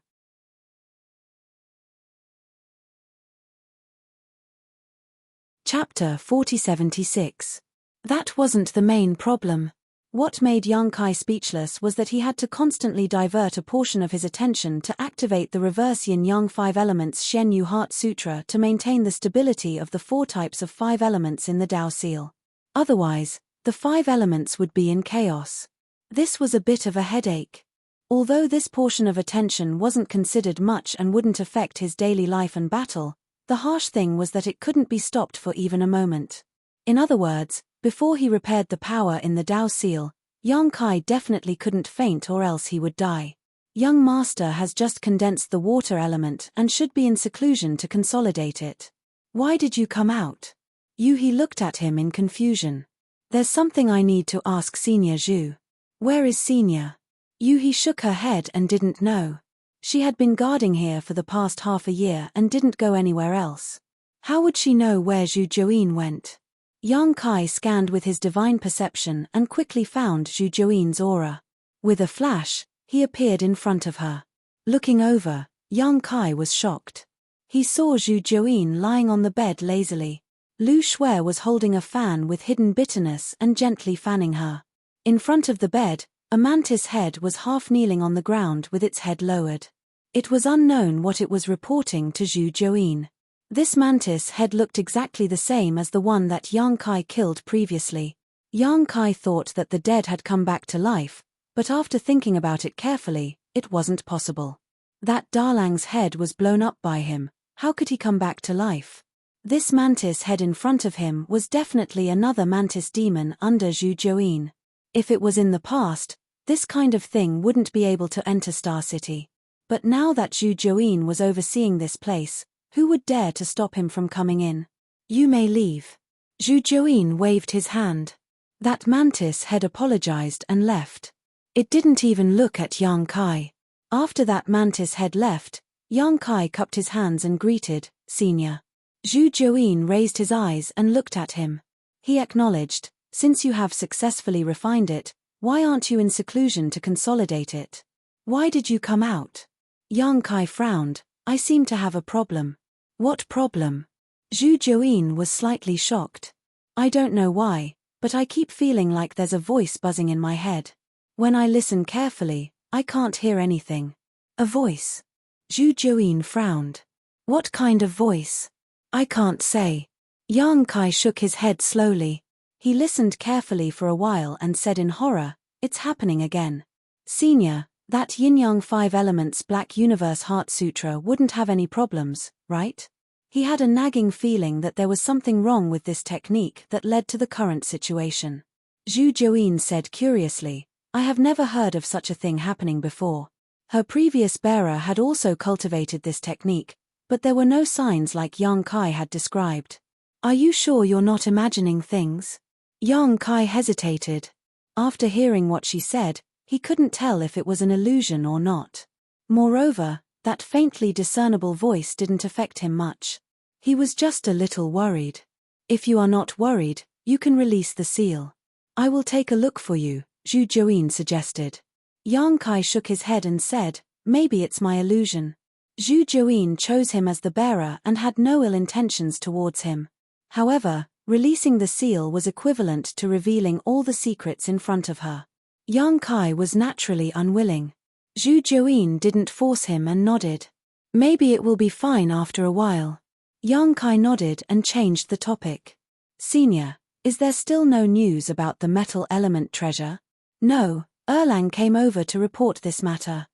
Chapter 4076. That wasn't the main problem. What made Yang Kai speechless was that he had to constantly divert a portion of his attention to activate the reverse yin-yang 5 elements Shen Yu Heart Sutra to maintain the stability of the 4 types of 5 elements in the Tao Seal. Otherwise, the 5 elements would be in chaos. This was a bit of a headache. Although this portion of attention wasn't considered much and wouldn't affect his daily life and battle, the harsh thing was that it couldn't be stopped for even a moment. In other words, before he repaired the power in the Tao Seal, Yang Kai definitely couldn't faint or else he would die. Young Master has just condensed the water element and should be in seclusion to consolidate it. Why did you come out? He looked at him in confusion. There's something I need to ask Senior Zhu. Where is Senior? He shook her head and didn't know. She had been guarding here for the past half a year and didn't go anywhere else. How would she know where Zhu Juyin went? Yang Kai scanned with his divine perception and quickly found Zhu Juin's aura. With a flash, he appeared in front of her. Looking over, Yang Kai was shocked. He saw Zhu Juin lying on the bed lazily. Lu Shui was holding a fan with hidden bitterness and gently fanning her. In front of the bed, a mantis head was half kneeling on the ground with its head lowered. It was unknown what it was reporting to Zhu Juin. This mantis head looked exactly the same as the one that Yang Kai killed previously. Yang Kai thought that the dead had come back to life, but after thinking about it carefully, it wasn't possible. That Dalang's head was blown up by him, how could he come back to life? This mantis head in front of him was definitely another mantis demon under Zhu Juin. If it was in the past, this kind of thing wouldn't be able to enter Star City. But now that Zhu Juin was overseeing this place, who would dare to stop him from coming in? You may leave. Zhu Juin waved his hand. That mantis head apologized and left. It didn't even look at Yang Kai. After that mantis head left, Yang Kai cupped his hands and greeted, "Senior." Zhu Juin raised his eyes and looked at him. He acknowledged, "Since you have successfully refined it, why aren't you in seclusion to consolidate it? Why did you come out?" Yang Kai frowned. "I seem to have a problem." "What problem?" Zhu Juin was slightly shocked. "I don't know why, but I keep feeling like there's a voice buzzing in my head. When I listen carefully, I can't hear anything." "A voice?" Zhu Juin frowned. "What kind of voice?" "I can't say." Yang Kai shook his head slowly. He listened carefully for a while and said in horror, "It's happening again. Senior, that Yin-Yang 5 Elements Black Universe Heart Sutra wouldn't have any problems, right?" He had a nagging feeling that there was something wrong with this technique that led to the current situation. Zhu Juyin said curiously, I have never heard of such a thing happening before. Her previous bearer had also cultivated this technique, but there were no signs like Yang Kai had described. Are you sure you're not imagining things? Yang Kai hesitated. After hearing what she said, he couldn't tell if it was an illusion or not. Moreover, that faintly discernible voice didn't affect him much. He was just a little worried. If you are not worried, you can release the seal. I will take a look for you, Zhu Juyin suggested. Yang Kai shook his head and said, maybe it's my illusion. Zhu Juyin chose him as the bearer and had no ill intentions towards him. However, releasing the seal was equivalent to revealing all the secrets in front of her. Yang Kai was naturally unwilling. Zhu Juyin didn't force him and nodded. Maybe it will be fine after a while. Yang Kai nodded and changed the topic. Senior, is there still no news about the metal element treasure? No, Erlang came over to report this matter.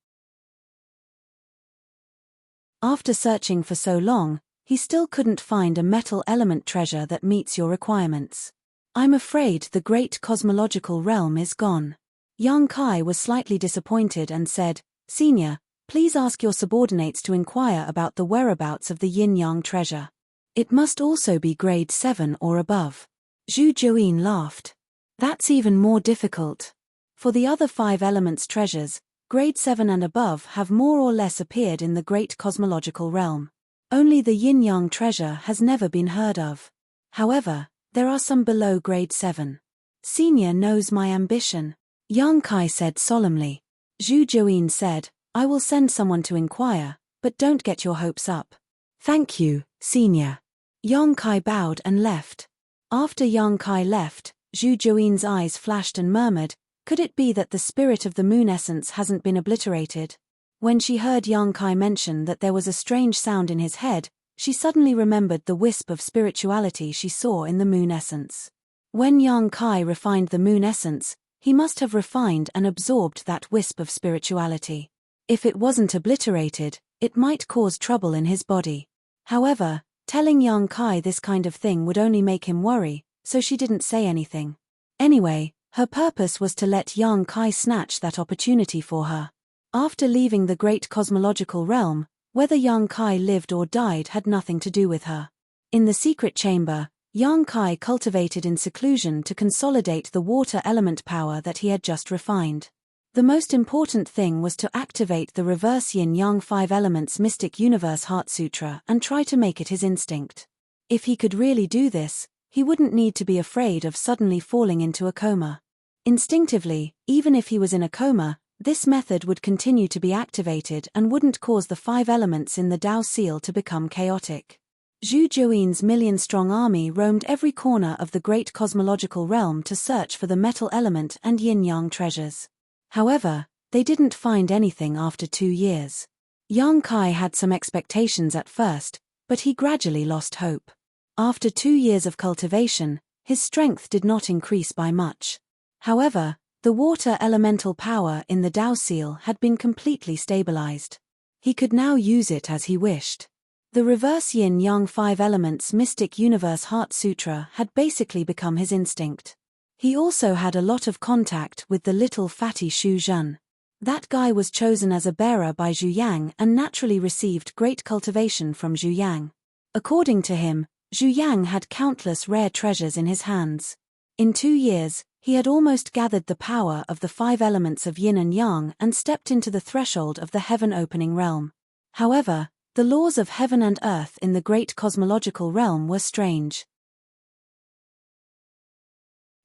After searching for so long, he still couldn't find a metal element treasure that meets your requirements. I'm afraid the great cosmological realm is gone. Yang Kai was slightly disappointed and said, Senior, please ask your subordinates to inquire about the whereabouts of the yin-yang treasure. It must also be grade 7 or above. Zhu Juyin laughed. That's even more difficult. For the other 5 elements treasures, grade 7 and above have more or less appeared in the great cosmological realm. Only the yin-yang treasure has never been heard of. However, there are some below grade 7. Senior knows my ambition, Yang Kai said solemnly. Zhu Juyin said, I will send someone to inquire, but don't get your hopes up. Thank you, Senior. Yang Kai bowed and left. After Yang Kai left, Zhu Juin's eyes flashed and murmured, could it be that the spirit of the moon essence hasn't been obliterated? When she heard Yang Kai mention that there was a strange sound in his head, she suddenly remembered the wisp of spirituality she saw in the moon essence. When Yang Kai refined the moon essence, he must have refined and absorbed that wisp of spirituality. If it wasn't obliterated, it might cause trouble in his body. However, telling Yang Kai this kind of thing would only make him worry, so she didn't say anything. Anyway, her purpose was to let Yang Kai snatch that opportunity for her. After leaving the great cosmological realm, whether Yang Kai lived or died had nothing to do with her. In the secret chamber, Yang Kai cultivated in seclusion to consolidate the water element power that he had just refined. The most important thing was to activate the reverse yin-yang 5 elements mystic universe heart sutra and try to make it his instinct. If he could really do this, he wouldn't need to be afraid of suddenly falling into a coma. Instinctively, even if he was in a coma, this method would continue to be activated and wouldn't cause the 5 elements in the Tao seal to become chaotic. Zhu Juin's million-strong army roamed every corner of the great cosmological realm to search for the metal element and yin-yang treasures. However, they didn't find anything after 2 years. Yang Kai had some expectations at first, but he gradually lost hope. After 2 years of cultivation, his strength did not increase by much. However, the water elemental power in the Tao seal had been completely stabilized. He could now use it as he wished. The reverse yin-yang 5 elements mystic universe heart sutra had basically become his instinct. He also had a lot of contact with the little fatty Shu Zhen. That guy was chosen as a bearer by Zhu Yang and naturally received great cultivation from Zhu Yang. According to him, Zhu Yang had countless rare treasures in his hands. In 2 years, he had almost gathered the power of the 5 elements of yin and yang and stepped into the threshold of the heaven-opening realm. However, the laws of heaven and earth in the great cosmological realm were strange.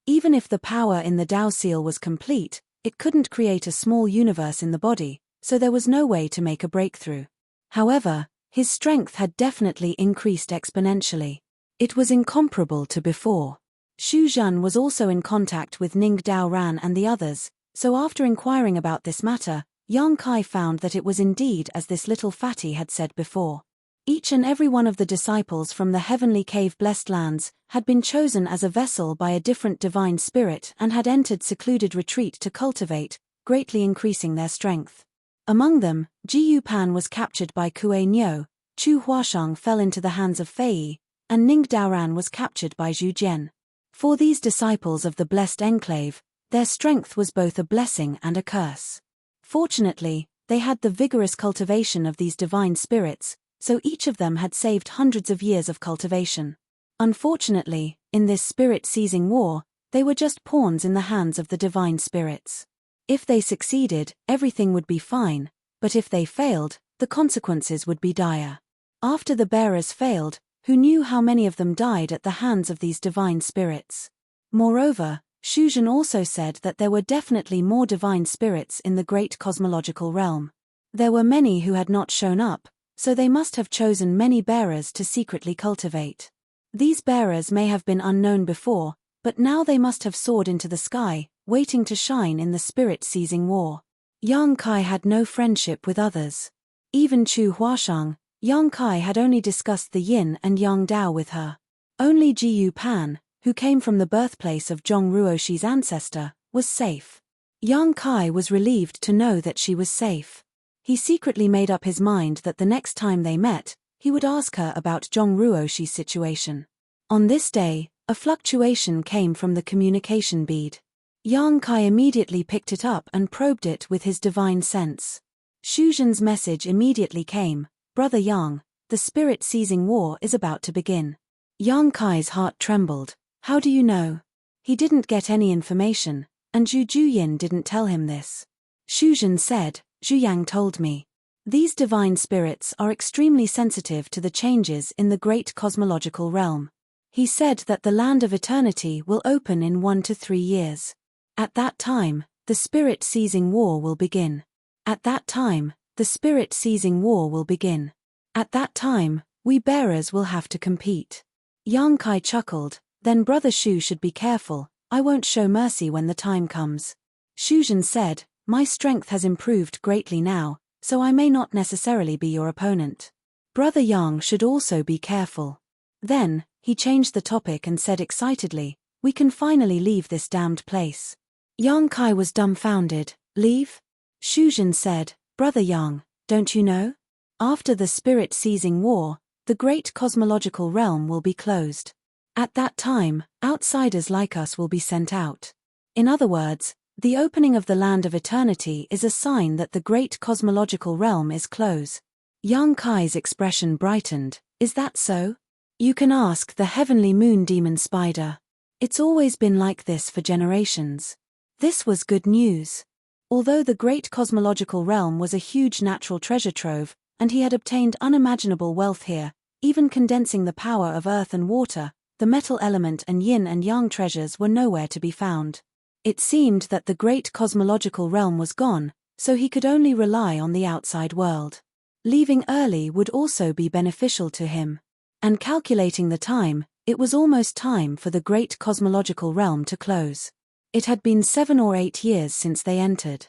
Even if the power in the Tao seal was complete, it couldn't create a small universe in the body, so there was no way to make a breakthrough. However, his strength had definitely increased exponentially. It was incomparable to before. Shu Zhen was also in contact with Ning Dao Ran and the others, so after inquiring about this matter, Yang Kai found that it was indeed as this little fatty had said before. Each and every one of the disciples from the heavenly cave blessed lands had been chosen as a vessel by a different divine spirit and had entered secluded retreat to cultivate, greatly increasing their strength. Among them, Ji Yu Pan was captured by Kue Nyo, Chu Huashang fell into the hands of Fei, and Ning Daoran was captured by Zhu Jian. For these disciples of the blessed enclave, their strength was both a blessing and a curse. Fortunately, they had the vigorous cultivation of these divine spirits, so each of them had saved hundreds of years of cultivation. Unfortunately, in this spirit-seizing war, they were just pawns in the hands of the divine spirits. If they succeeded, everything would be fine, but if they failed, the consequences would be dire. After the bearers failed, who knew how many of them died at the hands of these divine spirits? Moreover, Xu Zhen also said that there were definitely more divine spirits in the great cosmological realm. There were many who had not shown up, so they must have chosen many bearers to secretly cultivate. These bearers may have been unknown before, but now they must have soared into the sky, waiting to shine in the spirit-seizing war. Yang Kai had no friendship with others. Even Chu Huashang, Yang Kai had only discussed the yin and yang Dao with her. Only Jiyu Pan, who came from the birthplace of Zhong Ruoshi's ancestor, was safe. Yang Kai was relieved to know that she was safe. He secretly made up his mind that the next time they met, he would ask her about Zhong Ruoshi's situation. On this day, a fluctuation came from the communication bead. Yang Kai immediately picked it up and probed it with his divine sense. Xu Zhen's message immediately came, "Brother Yang, the spirit-seizing war is about to begin." Yang Kai's heart trembled. How do you know? He didn't get any information, and Zhu Juyin didn't tell him this. Xu Zhen said, "Zhu Yang told me. These divine spirits are extremely sensitive to the changes in the great cosmological realm. He said that the land of eternity will open in 1 to 3 years. At that time, the spirit-seizing war will begin. At that time, the spirit-seizing war will begin. At that time, we bearers will have to compete." Yang Kai chuckled, "Then Brother Xu should be careful, I won't show mercy when the time comes." Xu Zhen said, "My strength has improved greatly now, so I may not necessarily be your opponent. Brother Yang should also be careful." Then, he changed the topic and said excitedly, "We can finally leave this damned place." Yang Kai was dumbfounded. "Leave?" Xu Zhen said, "Brother Yang, don't you know? After the spirit-seizing war, the great cosmological realm will be closed. At that time, outsiders like us will be sent out. In other words, the opening of the land of eternity is a sign that the great cosmological realm is close." Yang Kai's expression brightened. "Is that so? You can ask the heavenly moon demon spider. It's always been like this for generations." This was good news. Although the great cosmological realm was a huge natural treasure trove, and he had obtained unimaginable wealth here, even condensing the power of earth and water, the metal element and yin and yang treasures were nowhere to be found. It seemed that the great cosmological realm was gone, so he could only rely on the outside world. Leaving early would also be beneficial to him. And calculating the time, it was almost time for the great cosmological realm to close. It had been 7 or 8 years since they entered.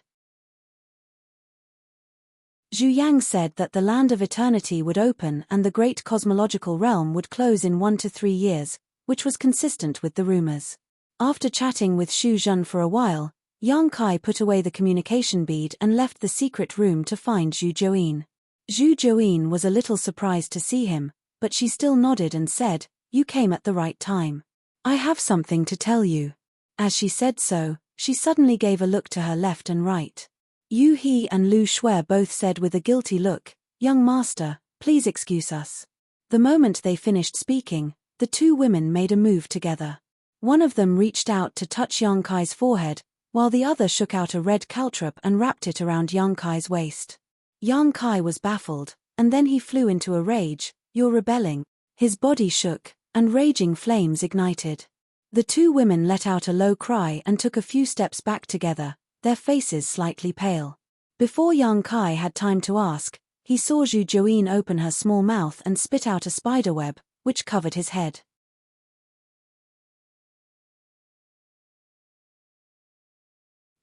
Zhu Yang said that the land of eternity would open and the great cosmological realm would close in 1 to 3 years, which was consistent with the rumors. After chatting with Xu Zhen for a while, Yang Kai put away the communication bead and left the secret room to find Zhu Juyin. Zhu Juyin was a little surprised to see him, but she still nodded and said, "You came at the right time. I have something to tell you." As she said so, she suddenly gave a look to her left and right. Yu He and Lu Shui both said with a guilty look, "Young master, please excuse us." The moment they finished speaking, the two women made a move together. One of them reached out to touch Yang Kai's forehead, while the other shook out a red caltrop and wrapped it around Yang Kai's waist. Yang Kai was baffled, and then he flew into a rage. "You're rebelling." His body shook, and raging flames ignited. The two women let out a low cry and took a few steps back together, their faces slightly pale. Before Yang Kai had time to ask, he saw Zhu Juyin open her small mouth and spit out a spiderweb, which covered his head.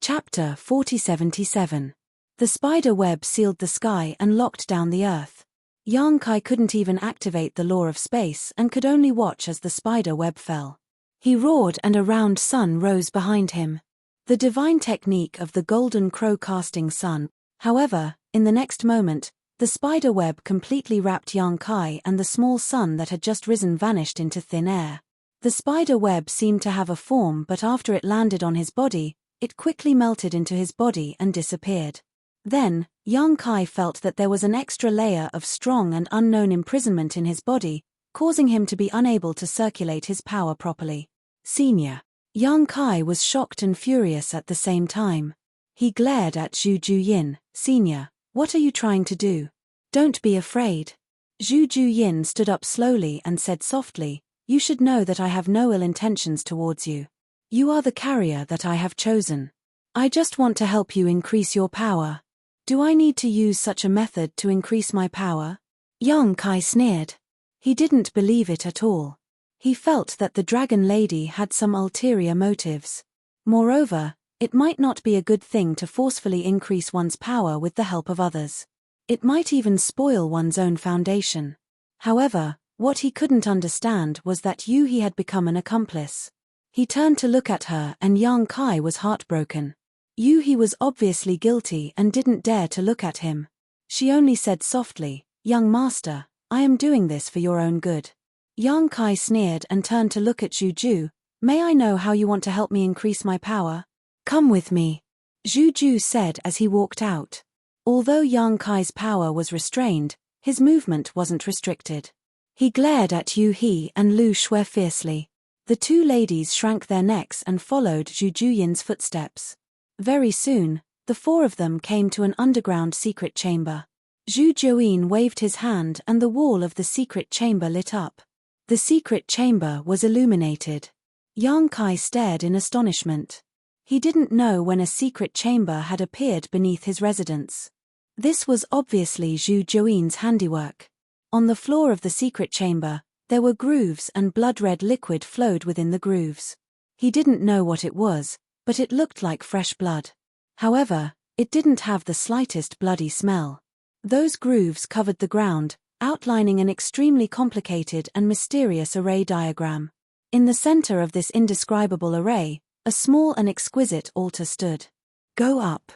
Chapter 4077. The spider web sealed the sky and locked down the earth. Yang Kai couldn't even activate the law of space and could only watch as the spider web fell. He roared and a round sun rose behind him. The divine technique of the golden crow casting sun. However, in the next moment, The spider web completely wrapped Yang Kai, and the small sun that had just risen vanished into thin air. The spider web seemed to have a form, but after it landed on his body, it quickly melted into his body and disappeared. Then, Yang Kai felt that there was an extra layer of strong and unknown imprisonment in his body, causing him to be unable to circulate his power properly. Senior. Yang Kai was shocked and furious at the same time. He glared at Zhu Juyin. Senior, what are you trying to do? Don't be afraid. Zhu Juyin stood up slowly and said softly, you should know that I have no ill intentions towards you. You are the carrier that I have chosen. I just want to help you increase your power. Do I need to use such a method to increase my power? Yang Kai sneered. He didn't believe it at all. He felt that the dragon lady had some ulterior motives. Moreover, it might not be a good thing to forcefully increase one's power with the help of others. It might even spoil one's own foundation. However, what he couldn't understand was that He had become an accomplice. He turned to look at her, and Yang Kai was heartbroken. He was obviously guilty and didn't dare to look at him. She only said softly, young master, I am doing this for your own good. Yang Kai sneered and turned to look at Zhu. May I know how you want to help me increase my power? Come with me, Zhu said as he walked out. Although Yang Kai's power was restrained, his movement wasn't restricted. He glared at He and Lu Shui fiercely. The two ladies shrank their necks and followed Zhu Juyin's footsteps. Very soon, the four of them came to an underground secret chamber. Zhu Juyin waved his hand and the wall of the secret chamber lit up. The secret chamber was illuminated. Yang Kai stared in astonishment. He didn't know when a secret chamber had appeared beneath his residence. This was obviously Zhu Juyin's handiwork. On the floor of the secret chamber, there were grooves and blood-red liquid flowed within the grooves. He didn't know what it was, but it looked like fresh blood. However, it didn't have the slightest bloody smell. Those grooves covered the ground, outlining an extremely complicated and mysterious array diagram. In the center of this indescribable array, a small and exquisite altar stood. Go up.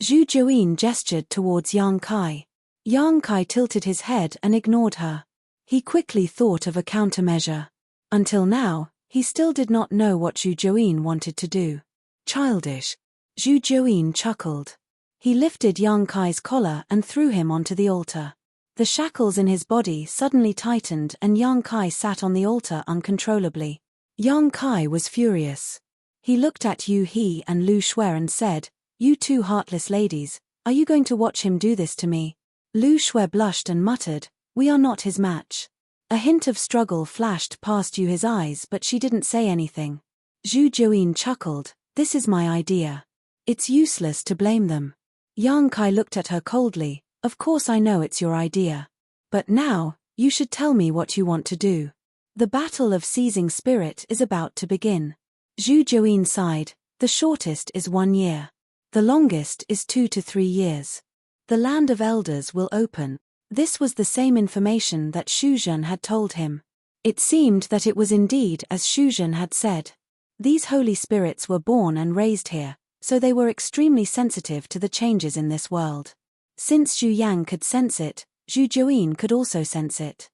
Zhu Juyin gestured towards Yang Kai. Yang Kai tilted his head and ignored her. He quickly thought of a countermeasure. Until now, he still did not know what Zhu Juyin wanted to do. Childish. Zhu Juyin chuckled. He lifted Yang Kai's collar and threw him onto the altar. The shackles in his body suddenly tightened and Yang Kai sat on the altar uncontrollably. Yang Kai was furious. He looked at He and Lu Shui and said, You two heartless ladies, are you going to watch him do this to me? Lu Shui blushed and muttered, We are not his match. A hint of struggle flashed past Yu's eyes, but she didn't say anything. Zhu Juyin chuckled, This is my idea. It's useless to blame them. Yang Kai looked at her coldly, Of course I know it's your idea. But now, you should tell me what you want to do. The battle of seizing spirit is about to begin. Zhu Juyin sighed, The shortest is 1 year. The longest is 2 to 3 years. The land of elders will open. This was the same information that Shuzhen had told him. It seemed that it was indeed as Shuzhen had said. These holy spirits were born and raised here, so they were extremely sensitive to the changes in this world. Since Zhu Yang could sense it, Zhu Juyin could also sense it.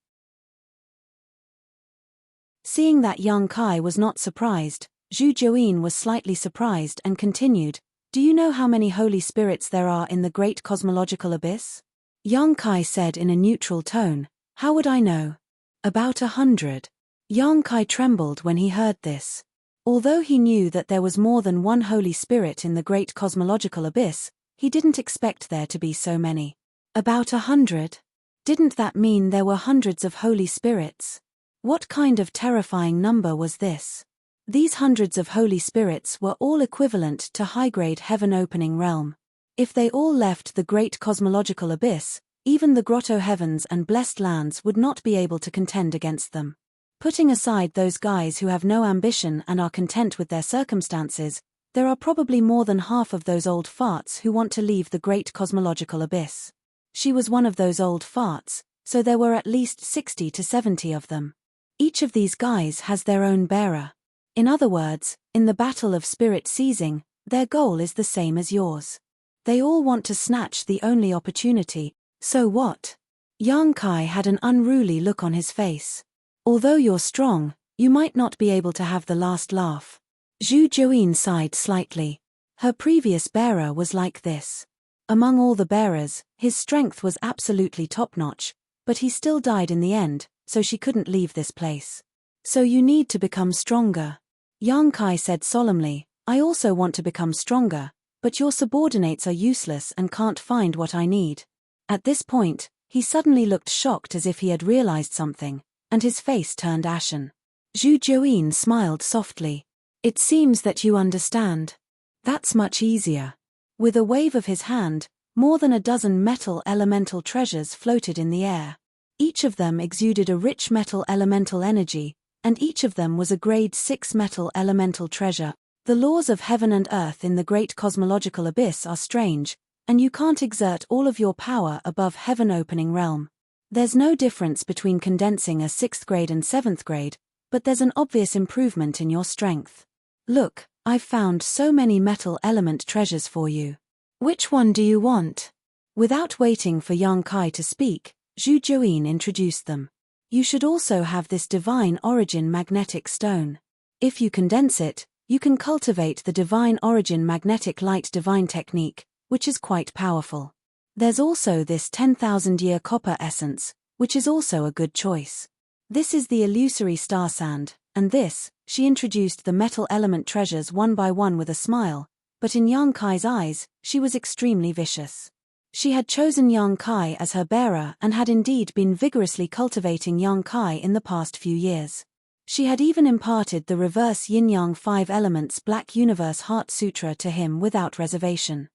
Seeing that Yang Kai was not surprised, Zhu Juyin was slightly surprised and continued, Do you know how many holy spirits there are in the great cosmological abyss? Yang Kai said in a neutral tone, How would I know? About 100. Yang Kai trembled when he heard this. Although he knew that there was more than one holy spirit in the great cosmological abyss, he didn't expect there to be so many. About 100? Didn't that mean there were hundreds of holy spirits? What kind of terrifying number was this? These hundreds of holy spirits were all equivalent to high-grade heaven-opening realm. If they all left the great cosmological abyss, even the grotto heavens and blessed lands would not be able to contend against them. Putting aside those guys who have no ambition and are content with their circumstances, there are probably more than half of those old farts who want to leave the great cosmological abyss. She was one of those old farts, so there were at least 60 to 70 of them. Each of these guys has their own bearer. In other words, in the battle of spirit seizing, their goal is the same as yours. They all want to snatch the only opportunity, So what? Yang Kai had an unruly look on his face. Although you're strong, you might not be able to have the last laugh. Zhu Juyin sighed slightly. Her previous bearer was like this. Among all the bearers, his strength was absolutely top-notch, but he still died in the end, so she couldn't leave this place. So you need to become stronger. Yang Kai said solemnly, I also want to become stronger, but your subordinates are useless and can't find what I need. At this point, he suddenly looked shocked as if he had realized something, and his face turned ashen. Zhu Juyin smiled softly. It seems that you understand. That's much easier. With a wave of his hand, more than a dozen metal elemental treasures floated in the air. Each of them exuded a rich metal elemental energy, and each of them was a grade 6 metal elemental treasure. The laws of heaven and earth in the great cosmological abyss are strange, and you can't exert all of your power above heaven-opening realm. There's no difference between condensing a 6th grade and 7th grade, but there's an obvious improvement in your strength. Look, I've found so many metal element treasures for you. Which one do you want? Without waiting for Yang Kai to speak, Zhu Juyin introduced them. You should also have this divine origin magnetic stone. If you condense it, you can cultivate the divine origin magnetic light divine technique, which is quite powerful. There's also this 10,000-year copper essence, which is also a good choice. This is the illusory star sand, and this, she introduced the metal element treasures one by one with a smile, but in Yang Kai's eyes, she was extremely vicious. She had chosen Yang Kai as her bearer and had indeed been vigorously cultivating Yang Kai in the past few years. She had even imparted the reverse yin-yang 5 elements Black Universe Heart Sutra to him without reservation.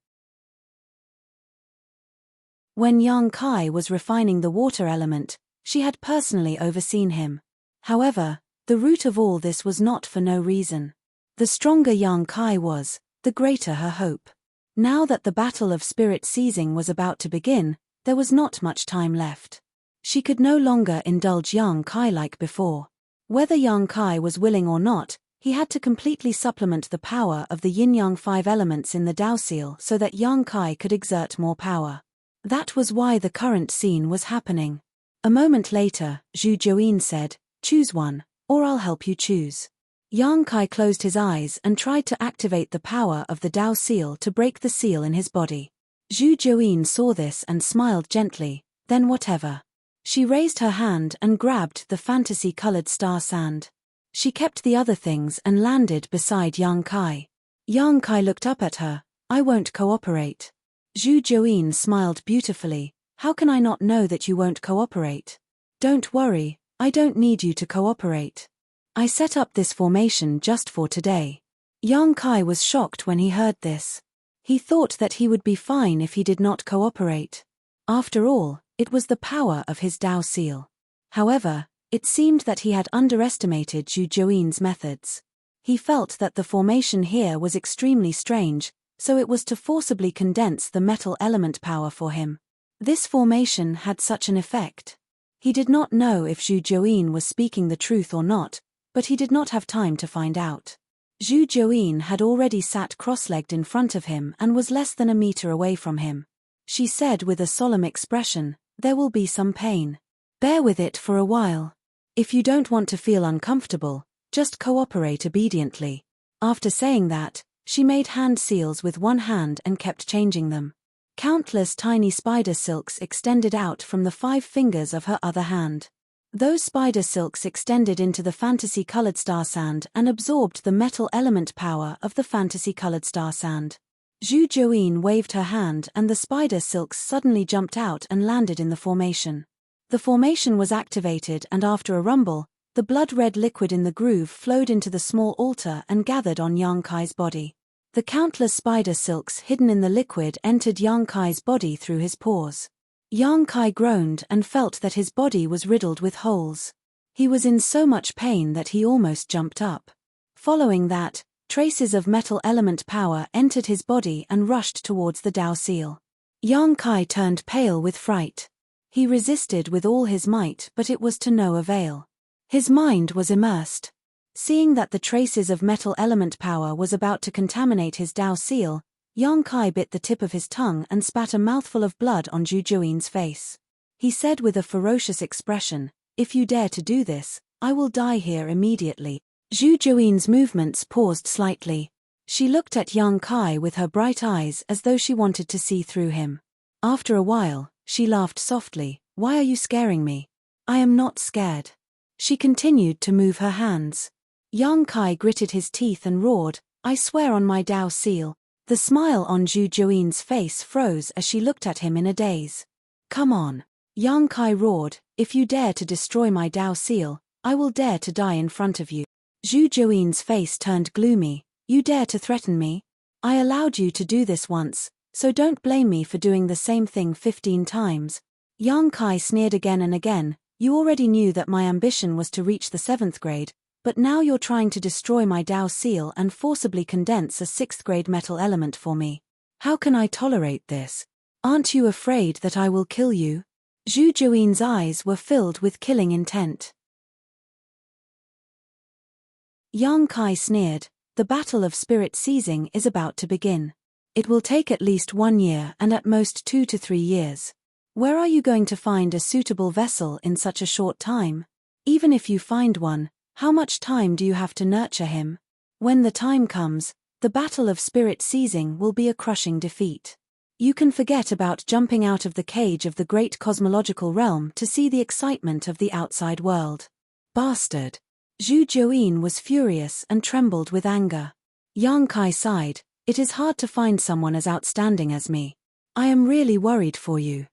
When Yang Kai was refining the water element, she had personally overseen him. However, the root of all this was not for no reason. The stronger Yang Kai was, the greater her hope. Now that the battle of spirit seizing was about to begin, there was not much time left. She could no longer indulge Yang Kai like before. Whether Yang Kai was willing or not, he had to completely supplement the power of the yin-yang 5 elements in the Dao Seal so that Yang Kai could exert more power. That was why the current scene was happening. A moment later, Zhu Juyin said, choose one, or I'll help you choose. Yang Kai closed his eyes and tried to activate the power of the Dao Seal to break the seal in his body. Zhu Juyin saw this and smiled gently, then whatever. She raised her hand and grabbed the fantasy-colored star sand. She kept the other things and landed beside Yang Kai. Yang Kai looked up at her. I won't cooperate. Zhu Juyin smiled beautifully. How can I not know that you won't cooperate? Don't worry, I don't need you to cooperate. I set up this formation just for today. Yang Kai was shocked when he heard this. He thought that he would be fine if he did not cooperate. After all, it was the power of his Dao Seal. However, it seemed that he had underestimated Zhu Juin's methods. He felt that the formation here was extremely strange, so it was to forcibly condense the metal element power for him. This formation had such an effect. He did not know if Zhu Juin was speaking the truth or not, but he did not have time to find out. Zhu Juin had already sat cross-legged in front of him and was less than a meter away from him. She said with a solemn expression, there will be some pain. Bear with it for a while. If you don't want to feel uncomfortable, just cooperate obediently. After saying that, she made hand seals with one hand and kept changing them. Countless tiny spider silks extended out from the 5 fingers of her other hand. Those spider silks extended into the fantasy-colored star sand and absorbed the metal element power of the fantasy-colored star sand. Zhu Juin waved her hand and the spider silks suddenly jumped out and landed in the formation. The formation was activated and after a rumble, the blood-red liquid in the groove flowed into the small altar and gathered on Yang Kai's body. The countless spider silks hidden in the liquid entered Yang Kai's body through his pores. Yang Kai groaned and felt that his body was riddled with holes. He was in so much pain that he almost jumped up. Following that, traces of metal element power entered his body and rushed towards the Dao Seal. Yang Kai turned pale with fright. He resisted with all his might but it was to no avail. His mind was immersed. Seeing that the traces of metal element power was about to contaminate his Dao Seal, Yang Kai bit the tip of his tongue and spat a mouthful of blood on Zhu Juin's face. He said with a ferocious expression, "If you dare to do this, I will die here immediately." Zhu Juin's movements paused slightly. She looked at Yang Kai with her bright eyes as though she wanted to see through him. After a while, she laughed softly. "Why are you scaring me? I am not scared." She continued to move her hands. Yang Kai gritted his teeth and roared, "I swear on my Dao seal." The smile on Zhu Juin's face froze as she looked at him in a daze. "Come on." Yang Kai roared, "If you dare to destroy my Dao seal, I will dare to die in front of you." Zhu Juin's face turned gloomy. "You dare to threaten me? I allowed you to do this once, so don't blame me for doing the same thing 15 times. Yang Kai sneered again and again. "You already knew that my ambition was to reach the 7th grade, but now you're trying to destroy my Dao seal and forcibly condense a 6th grade metal element for me. How can I tolerate this? Aren't you afraid that I will kill you?" Zhu Juin's eyes were filled with killing intent. Yang Kai sneered, "The battle of spirit seizing is about to begin. It will take at least 1 year and at most 2 to 3 years. Where are you going to find a suitable vessel in such a short time? Even if you find one, how much time do you have to nurture him? When the time comes, the battle of spirit seizing will be a crushing defeat. You can forget about jumping out of the cage of the great cosmological realm to see the excitement of the outside world." "Bastard!" Zhu Juin was furious and trembled with anger. Yang Kai sighed, "It is hard to find someone as outstanding as me. I am really worried for you."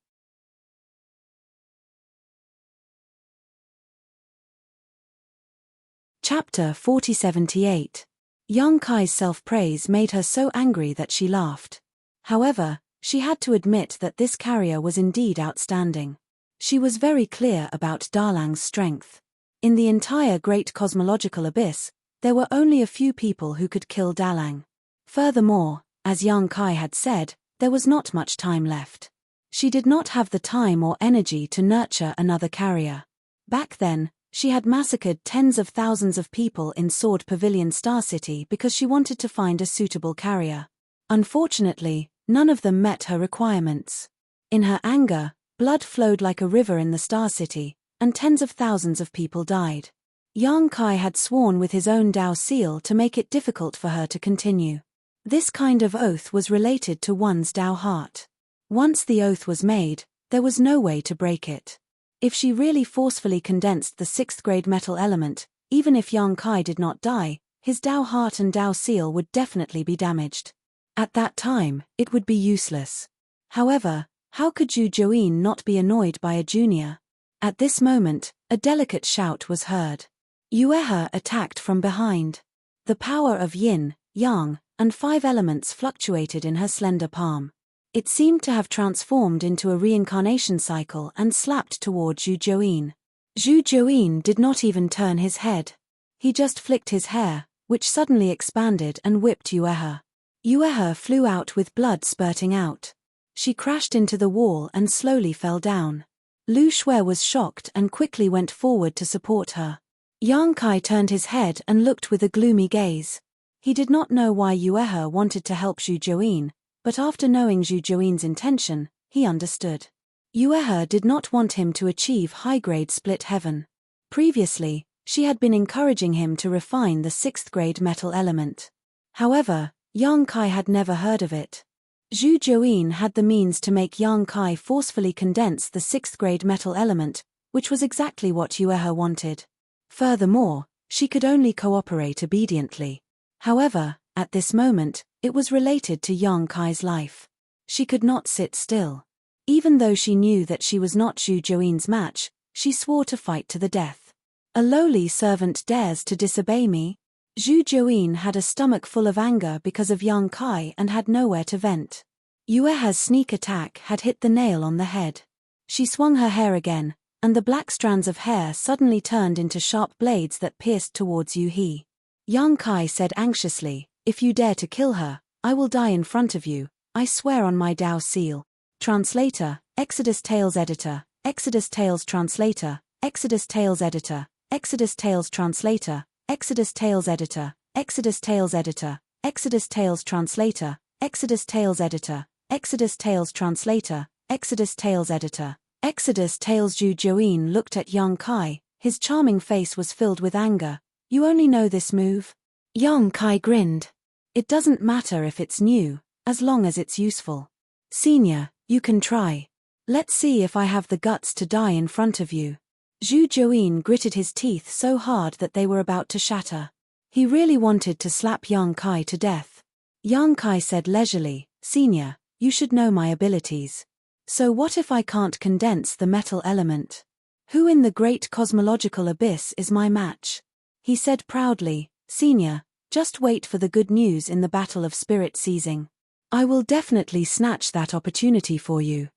Chapter 4078. Yang Kai's self-praise made her so angry that she laughed. However, she had to admit that this carrier was indeed outstanding. She was very clear about Dalang's strength. In the entire great cosmological abyss, there were only a few people who could kill Dalang. Furthermore, as Yang Kai had said, there was not much time left. She did not have the time or energy to nurture another carrier. Back then, she had massacred tens of thousands of people in Sword Pavilion Star City because she wanted to find a suitable carrier. Unfortunately, none of them met her requirements. In her anger, blood flowed like a river in the Star City, and tens of thousands of people died. Yang Kai had sworn with his own Dao seal to make it difficult for her to continue. This kind of oath was related to one's Dao heart. Once the oath was made, there was no way to break it. If she really forcefully condensed the 6th grade metal element, even if Yang Kai did not die, his Dao heart and Dao seal would definitely be damaged. At that time, it would be useless. However, how could Zhu Juin not be annoyed by a junior? At this moment, a delicate shout was heard. Yuehe attacked from behind. The power of yin, yang, and 5 elements fluctuated in her slender palm. It seemed to have transformed into a reincarnation cycle and slapped toward Zhu Juin. Zhu Juin did not even turn his head. He just flicked his hair, which suddenly expanded and whipped Yuehe. Yuehe flew out with blood spurting out. She crashed into the wall and slowly fell down. Lu Shui was shocked and quickly went forward to support her. Yang Kai turned his head and looked with a gloomy gaze. He did not know why Yuehe wanted to help Zhu Juin, but after knowing Zhu Juin's intention, he understood. Yuehe did not want him to achieve high-grade split heaven. Previously, she had been encouraging him to refine the 6th grade metal element. However, Yang Kai had never heard of it. Zhu Juin had the means to make Yang Kai forcefully condense the 6th grade metal element, which was exactly what Yuehe wanted. Furthermore, she could only cooperate obediently. However, at this moment, it was related to Yang Kai's life. She could not sit still. Even though she knew that she was not Zhu Juin's match, she swore to fight to the death. "A lowly servant dares to disobey me?" Zhu Juin had a stomach full of anger because of Yang Kai and had nowhere to vent. Yuehe's sneak attack had hit the nail on the head. She swung her hair again, and the black strands of hair suddenly turned into sharp blades that pierced towards Yuehe. Yang Kai said anxiously, "If you dare to kill her, I will die in front of you, I swear on my Dao seal." Translator, Exodus Tales Editor, Exodus Tales Translator, Exodus Tales Editor, Exodus Tales Translator, Exodus Tales Editor, Exodus Tales Editor, Exodus Tales Translator, Exodus Tales Editor, Exodus Tales Translator, Exodus Tales Editor. Exodus Tales. Zhu Jueyin looked at Yang Kai, his charming face was filled with anger. You only know this move? Yang Kai grinned. It doesn't matter if it's new, as long as it's useful. Senior, you can try. Let's see if I have the guts to die in front of you. Zhu Jueyin gritted his teeth so hard that they were about to shatter. He really wanted to slap Yang Kai to death. Yang Kai said leisurely, Senior, you should know my abilities. So what if I can't condense the metal element? Who in the great cosmological abyss is my match? He said proudly, Senior, just wait for the good news in the battle of spirit seizing. I will definitely snatch that opportunity for you.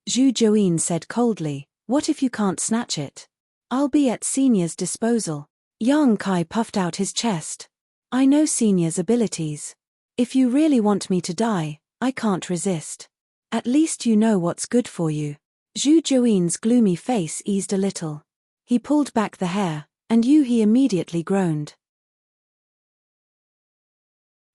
Zhu Jueyin said coldly, what if you can't snatch it? I'll be at Senior's disposal. Yang Kai puffed out his chest. I know Senior's abilities. If you really want me to die, I can't resist. At least you know what's good for you. Zhu Jueyin's gloomy face eased a little. He pulled back the hair, and he immediately groaned.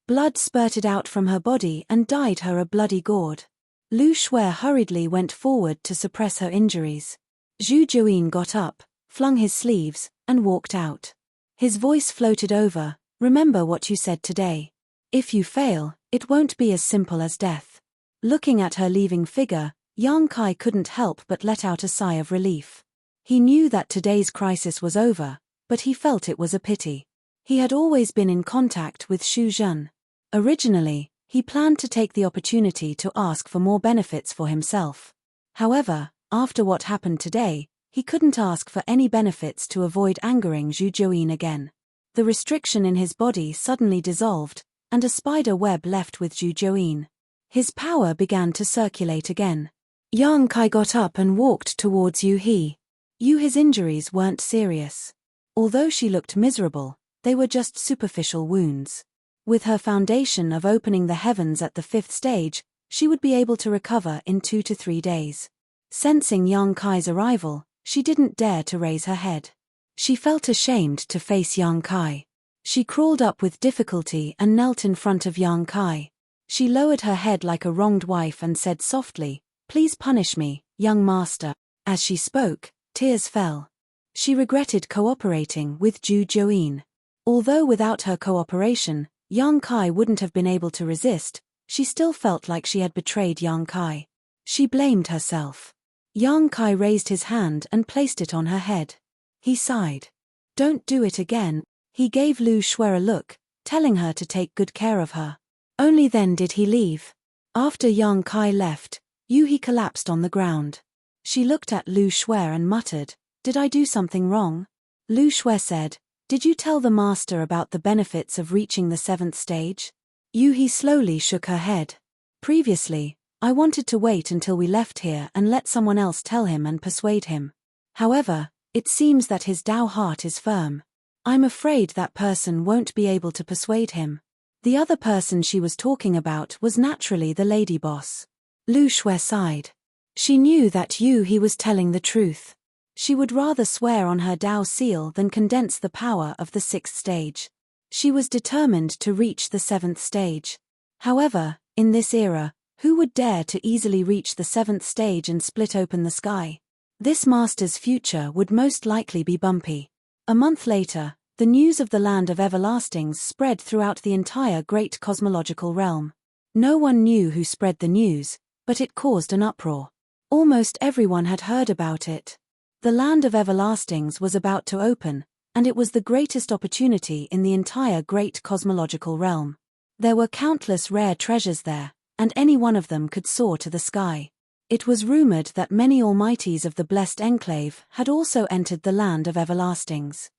Blood spurted out from her body and dyed her a bloody gourd. Lu Shuai hurriedly went forward to suppress her injuries. Zhu Jueyin got up, flung his sleeves, and walked out. His voice floated over, remember what you said today. If you fail, it won't be as simple as death. Looking at her leaving figure, Yang Kai couldn't help but let out a sigh of relief. He knew that today's crisis was over, but he felt it was a pity. He had always been in contact with Xu Zhen. Originally, he planned to take the opportunity to ask for more benefits for himself. However, after what happened today, he couldn't ask for any benefits to avoid angering Zhu Jueyin again. The restriction in his body suddenly dissolved, and a spider web left with Zhu Jueyin. His power began to circulate again. Yang Kai got up and walked towards Yu He. His injuries weren't serious. Although she looked miserable, they were just superficial wounds. With her foundation of opening the heavens at the 5th stage, she would be able to recover in 2 to 3 days. Sensing Yang Kai's arrival, she didn't dare to raise her head. She felt ashamed to face Yang Kai. She crawled up with difficulty and knelt in front of Yang Kai. She lowered her head like a wronged wife and said softly, Please punish me, young master. As she spoke, tears fell. She regretted cooperating with Zhu Jueyin. Although without her cooperation, Yang Kai wouldn't have been able to resist, she still felt like she had betrayed Yang Kai. She blamed herself. Yang Kai raised his hand and placed it on her head. He sighed. Don't do it again. He gave Lu Shuai a look, telling her to take good care of her. Only then did he leave. After Yang Kai left, He collapsed on the ground. She looked at Lu Shuai and muttered, Did I do something wrong? Lu Shuai said, Did you tell the master about the benefits of reaching the 7th stage? He slowly shook her head. Previously, I wanted to wait until we left here and let someone else tell him and persuade him. However, it seems that his Dao heart is firm. I'm afraid that person won't be able to persuade him. The other person she was talking about was naturally the lady boss. Lu Shuai sighed. She knew that he was telling the truth. She would rather swear on her Dao seal than condense the power of the 6th stage. She was determined to reach the 7th stage. However, in this era, who would dare to easily reach the 7th stage and split open the sky? This master's future would most likely be bumpy. A month later, the news of the Land of Everlastings spread throughout the entire great cosmological realm. No one knew who spread the news, but it caused an uproar. Almost everyone had heard about it. The Land of Everlastings was about to open, and it was the greatest opportunity in the entire great cosmological realm. There were countless rare treasures there, and any one of them could soar to the sky. It was rumored that many almighties of the Blessed Enclave had also entered the Land of Everlastings.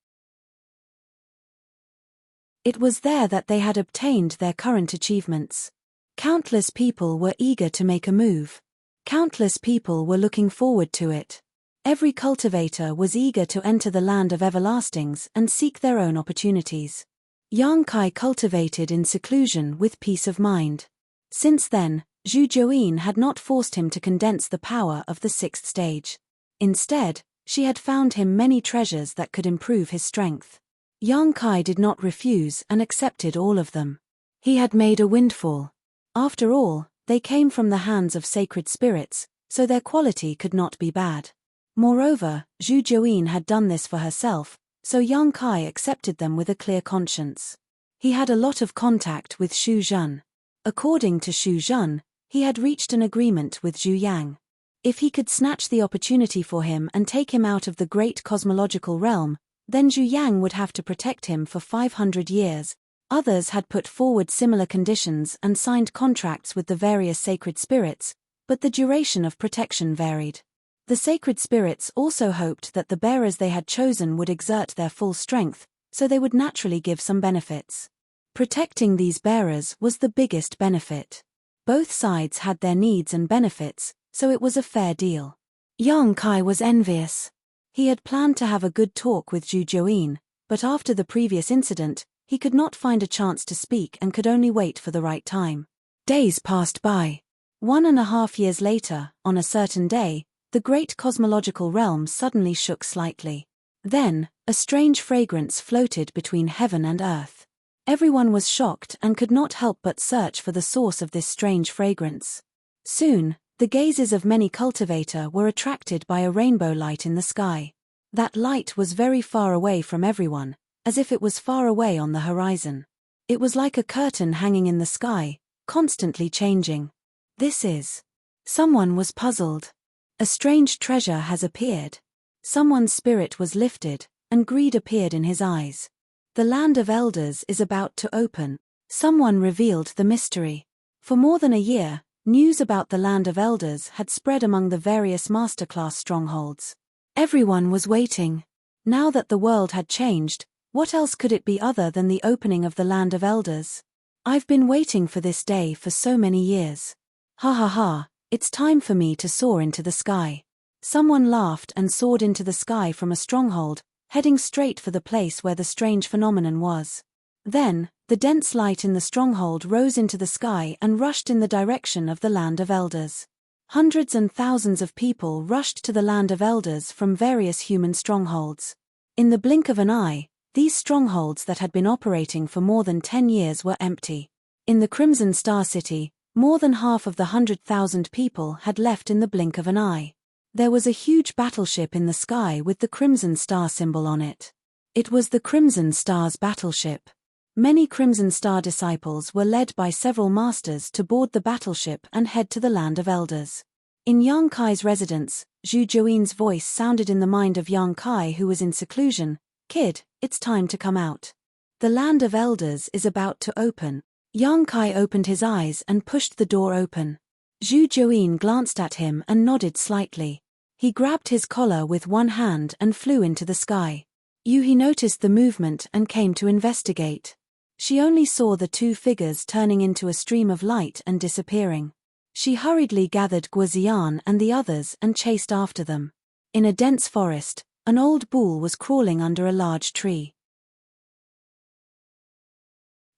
It was there that they had obtained their current achievements. Countless people were eager to make a move. Countless people were looking forward to it. Every cultivator was eager to enter the Land of Everlastings and seek their own opportunities. Yang Kai cultivated in seclusion with peace of mind. Since then, Zhu Jueyin had not forced him to condense the power of the 6th stage. Instead, she had found him many treasures that could improve his strength. Yang Kai did not refuse and accepted all of them. He had made a windfall. After all, they came from the hands of sacred spirits, so their quality could not be bad. Moreover, Zhu Juyin had done this for herself, so Yang Kai accepted them with a clear conscience. He had a lot of contact with Xu Zhen. According to Xu Zhen, he had reached an agreement with Zhu Yang. If he could snatch the opportunity for him and take him out of the great cosmological realm, then Zhu Yang would have to protect him for 500 years. Others had put forward similar conditions and signed contracts with the various sacred spirits, but the duration of protection varied. The sacred spirits also hoped that the bearers they had chosen would exert their full strength, so they would naturally give some benefits. Protecting these bearers was the biggest benefit. Both sides had their needs and benefits, so it was a fair deal. Yang Kai was envious. He had planned to have a good talk with Zhu Juyin, but after the previous incident, he could not find a chance to speak and could only wait for the right time. Days passed by. 1.5 years later, on a certain day, the great cosmological realm suddenly shook slightly. Then, a strange fragrance floated between heaven and earth. Everyone was shocked and could not help but search for the source of this strange fragrance. Soon, the gazes of many cultivators were attracted by a rainbow light in the sky. That light was very far away from everyone, as if it was far away on the horizon. It was like a curtain hanging in the sky, constantly changing. This is. Someone was puzzled. A strange treasure has appeared. Someone's spirit was lifted, and greed appeared in his eyes. The land of elders is about to open. Someone revealed the mystery. For more than a year, news about the land of elders had spread among the various masterclass strongholds. Everyone was waiting. Now that the world had changed, what else could it be other than the opening of the land of elders? I've been waiting for this day for so many years. Ha ha ha, it's time for me to soar into the sky. Someone laughed and soared into the sky from a stronghold, heading straight for the place where the strange phenomenon was. Then, the dense light in the stronghold rose into the sky and rushed in the direction of the land of elders. Hundreds and thousands of people rushed to the land of elders from various human strongholds. In the blink of an eye, these strongholds that had been operating for more than 10 years were empty. In the Crimson Star City, more than half of the 100,000 people had left in the blink of an eye. There was a huge battleship in the sky with the Crimson Star symbol on it. It was the Crimson Star's battleship. Many Crimson Star disciples were led by several masters to board the battleship and head to the land of elders. In Yang Kai's residence, Zhu Juyin's voice sounded in the mind of Yang Kai, who was in seclusion. "Kid, it's time to come out. The land of elders is about to open." Yang Kai opened his eyes and pushed the door open. Zhu Juyin glanced at him and nodded slightly. He grabbed his collar with one hand and flew into the sky. He noticed the movement and came to investigate. She only saw the two figures turning into a stream of light and disappearing. She hurriedly gathered Guozian and the others and chased after them. In a dense forest, an old bull was crawling under a large tree.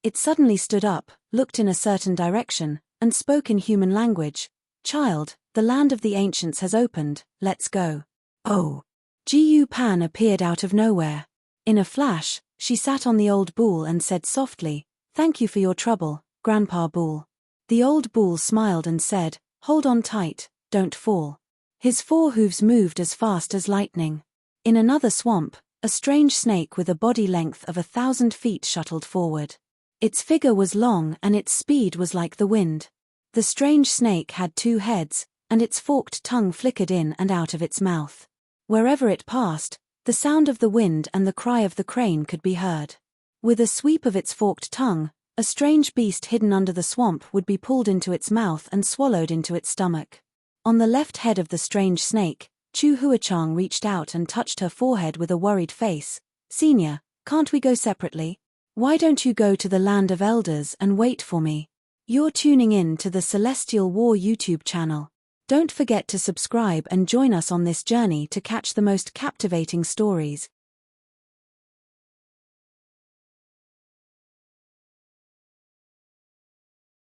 It suddenly stood up, looked in a certain direction, and spoke in human language. "Child, the land of the ancients has opened, let's go." Oh! Jiyu Pan appeared out of nowhere. In a flash, she sat on the old bull and said softly, "Thank you for your trouble, Grandpa Bull." The old bull smiled and said, "Hold on tight, don't fall." His 4 hooves moved as fast as lightning. In another swamp, a strange snake with a body length of 1,000 feet shuttled forward. Its figure was long and its speed was like the wind. The strange snake had 2 heads, and its forked tongue flickered in and out of its mouth. Wherever it passed, the sound of the wind and the cry of the crane could be heard. With a sweep of its forked tongue, a strange beast hidden under the swamp would be pulled into its mouth and swallowed into its stomach. On the left head of the strange snake, Chu Huachang reached out and touched her forehead with a worried face. "Senior, can't we go separately? Why don't you go to the land of elders and wait for me?" You're tuning in to the Celestial War YouTube channel. Don't forget to subscribe and join us on this journey to catch the most captivating stories.